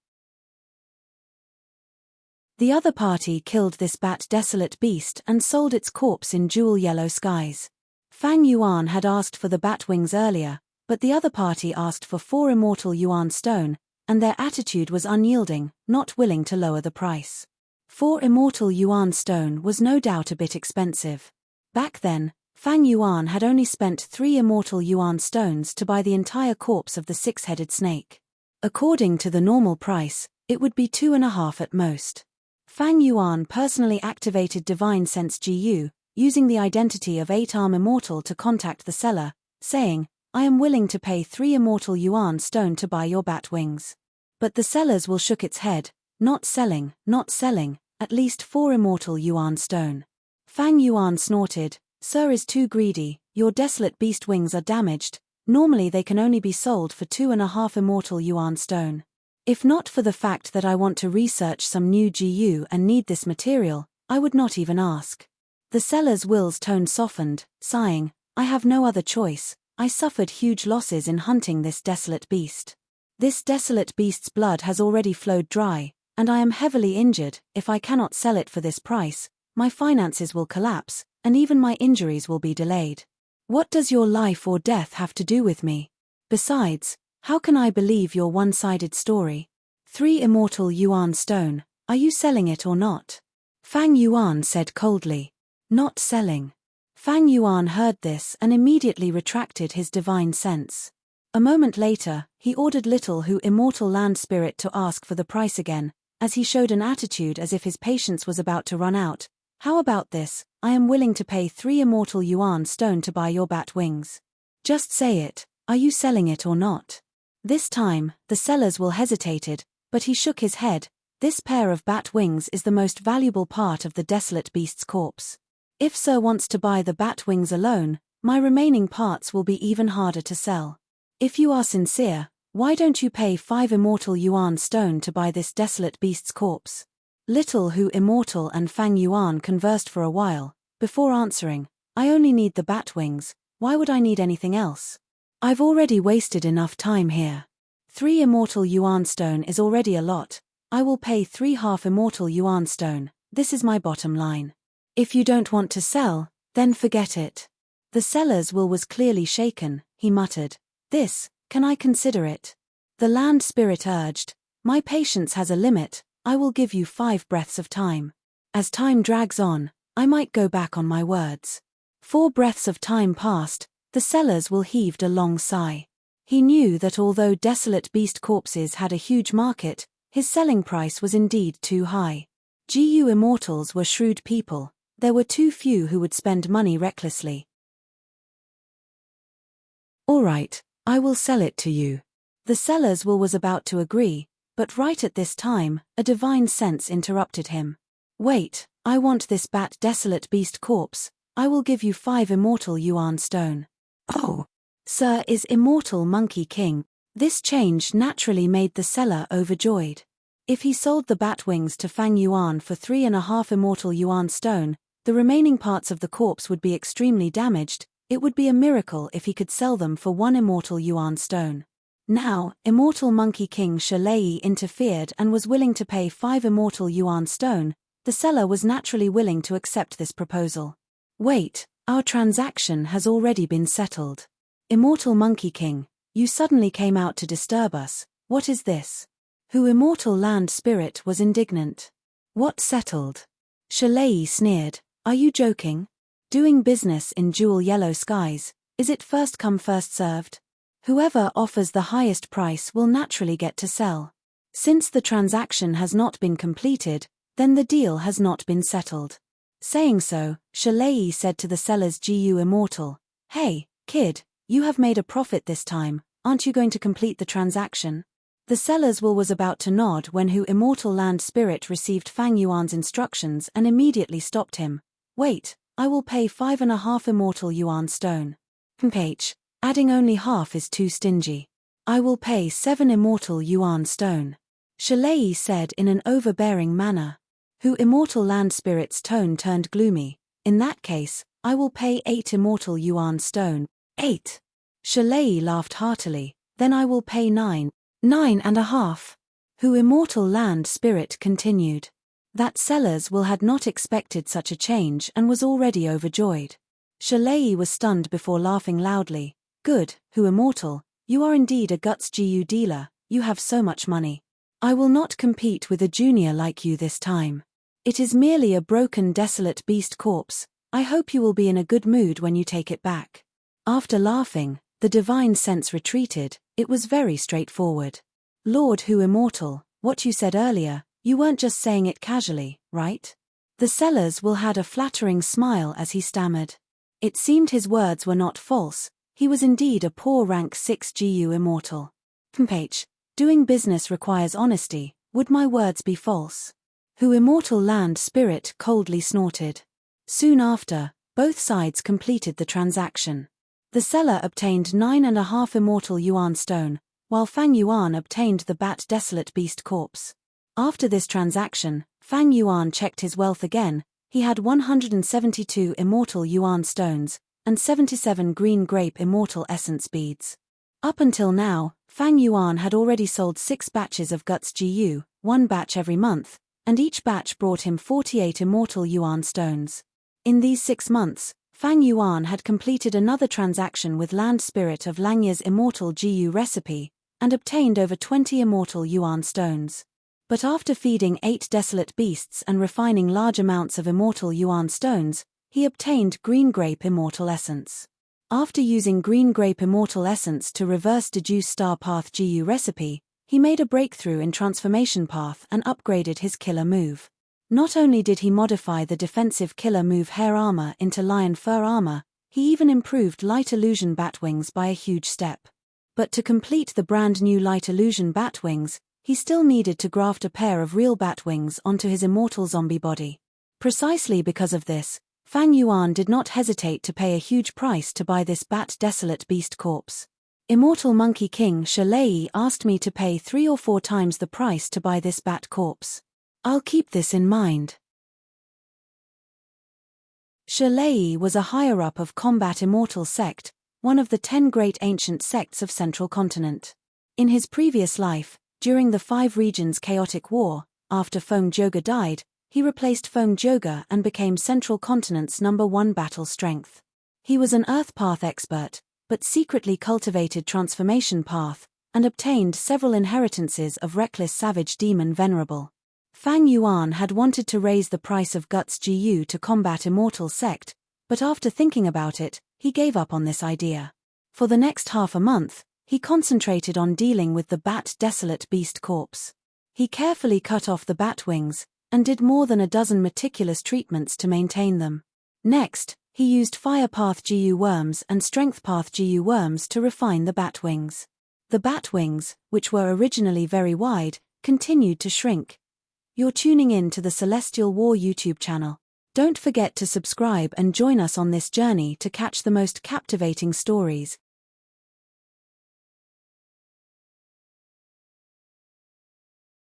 S1: The other party killed this bat desolate beast and sold its corpse in jewel yellow skies. Fang Yuan had asked for the bat wings earlier, but the other party asked for 4 immortal yuan stone, and their attitude was unyielding, not willing to lower the price. 4 immortal yuan stone was no doubt a bit expensive. Back then, Fang Yuan had only spent 3 immortal yuan stones to buy the entire corpse of the 6-headed snake. According to the normal price, it would be 2.5 at most. Fang Yuan personally activated Divine Sense GU, using the identity of 8-arm immortal to contact the seller, saying, "I am willing to pay 3 immortal yuan stone to buy your bat wings." But the sellers will shook its head, not selling, at least 4 immortal yuan stone. Fang Yuan snorted, "Sir is too greedy, your desolate beast wings are damaged, normally they can only be sold for 2.5 immortal yuan stone. If not for the fact that I want to research some new GU and need this material, I would not even ask." The seller's will's tone softened, sighing, "I have no other choice, I suffered huge losses in hunting this desolate beast. This desolate beast's blood has already flowed dry, and I am heavily injured. If I cannot sell it for this price, my finances will collapse, and even my injuries will be delayed. What does your life or death have to do with me? Besides, how can I believe your one-sided story? 3 immortal yuan stone, are you selling it or not?" Fang Yuan said coldly. "Not selling." Fang Yuan heard this and immediately retracted his divine sense. A moment later, he ordered Little Hu Immortal Land Spirit to ask for the price again, as he showed an attitude as if his patience was about to run out. "How about this? I am willing to pay 3 immortal yuan stone to buy your bat wings. Just say it, are you selling it or not?" This time, the seller's will hesitated, but he shook his head. "This pair of bat wings is the most valuable part of the desolate beast's corpse. If Sir wants to buy the bat wings alone, my remaining parts will be even harder to sell. If you are sincere, why don't you pay 5 immortal yuan stone to buy this desolate beast's corpse?" Little Hu Immortal and Fang Yuan conversed for a while, before answering, I only need the bat wings, why would I need anything else? I've already wasted enough time here. 3 immortal yuan stone is already a lot, I will pay 3 half immortal yuan stone, this is my bottom line. If you don't want to sell, then forget it. The seller's will was clearly shaken, he muttered. This, can I consider it? The land spirit urged, my patience has a limit, I will give you 5 breaths of time. As time drags on, I might go back on my words. 4 breaths of time passed, the seller's will heaved a long sigh. He knew that although desolate beast corpses had a huge market, his selling price was indeed too high. GU immortals were shrewd people, there were too few who would spend money recklessly. All right, I will sell it to you. The seller's will was about to agree, but right at this time, a divine sense interrupted him. Wait, I want this bat desolate beast corpse, I will give you 5 immortal yuan stone.
S2: Oh,
S1: Sir is immortal Monkey King. This change naturally made the seller overjoyed. If he sold the bat wings to Fang Yuan for 3.5 immortal yuan stone, the remaining parts of the corpse would be extremely damaged, it would be a miracle if he could sell them for 1 immortal yuan stone. Now, immortal Monkey King Shalei interfered and was willing to pay 5 immortal yuan stone, the seller was naturally willing to accept this proposal. Wait, our transaction has already been settled. Immortal Monkey King, you suddenly came out to disturb us, what is this? Who immortal land spirit was indignant. What settled? Shalei sneered, are you joking? Doing business in jewel yellow skies, is it first come first served? Whoever offers the highest price will naturally get to sell. Since the transaction has not been completed, then the deal has not been settled. Saying so, Shalei said to the seller's GU immortal, hey, kid, you have made a profit this time, aren't you going to complete the transaction? The seller's will was about to nod when Hu immortal land spirit received Fang Yuan's instructions and immediately stopped him. Wait, I will pay 5.5 immortal yuan stone. H. Adding only half is too stingy. I will pay 7 immortal yuan stone. Shalei said in an overbearing manner. Hu immortal land spirit's tone turned gloomy. In that case, I will pay 8 immortal yuan stone. 8. Shalei laughed heartily. Then I will pay 9. 9.5. Hu immortal land spirit continued. That seller's will had not expected such a change and was already overjoyed. Shalei was stunned before laughing loudly. Good, Hu immortal, you are indeed a guts GU dealer, you have so much money. I will not compete with a junior like you this time. It is merely a broken desolate beast corpse, I hope you will be in a good mood when you take it back. After laughing, the divine sense retreated, it was very straightforward. Lord Hu immortal, what you said earlier, you weren't just saying it casually, right? The seller's will had a flattering smile as he stammered. It seemed his words were not false, he was indeed a poor rank 6 GU immortal. H. Doing business requires honesty, would my words be false? Hu immortal land spirit coldly snorted. Soon after, both sides completed the transaction. The seller obtained 9.5 immortal yuan stone, while Fang Yuan obtained the bat desolate beast corpse. After this transaction, Fang Yuan checked his wealth again, he had 172 immortal yuan stones, and 77 green grape immortal essence beads. Up until now, Fang Yuan had already sold 6 batches of Guts GU, 1 batch every month, and each batch brought him 48 immortal yuan stones. In these 6 months, Fang Yuan had completed another transaction with Land Spirit of Langya's immortal GU recipe, and obtained over 20 immortal yuan stones. But after feeding 8 desolate beasts and refining large amounts of immortal yuan stones, he obtained green grape immortal essence. After using green grape immortal essence to reverse deduce star path GU recipe, he made a breakthrough in transformation path and upgraded his killer move. Not only did he modify the defensive killer move hair armor into lion fur armor, he even improved light illusion bat wings by a huge step. But to complete the brand new light illusion bat wings, he still needed to graft a pair of real bat wings onto his immortal zombie body. Precisely because of this, Fang Yuan did not hesitate to pay a huge price to buy this bat desolate beast corpse. Immortal Monkey King Shalei asked me to pay 3 or 4 times the price to buy this bat corpse. I'll keep this in mind. Shirlei was a higher-up of Combat Immortal sect, one of the 10 great ancient sects of Central Continent. In his previous life, during the 5 regions chaotic war, after Feng Joga died, he replaced Feng Joga and became Central Continent's #1 battle strength. He was an Earth Path expert, but secretly cultivated Transformation Path, and obtained several inheritances of reckless savage demon Venerable. Fang Yuan had wanted to raise the price of Guts GU to Combat Immortal sect, but after thinking about it, he gave up on this idea. For the next half a month, he concentrated on dealing with the Bat Desolate Beast Corpse. He carefully cut off the bat wings, and did more than a dozen meticulous treatments to maintain them. Next, he used Fire Path GU worms and Strength Path GU worms to refine the bat wings. The bat wings, which were originally very wide, continued to shrink. You're tuning in to the Celestial War YouTube channel. Don't forget to subscribe and join us on this journey to catch the most captivating stories,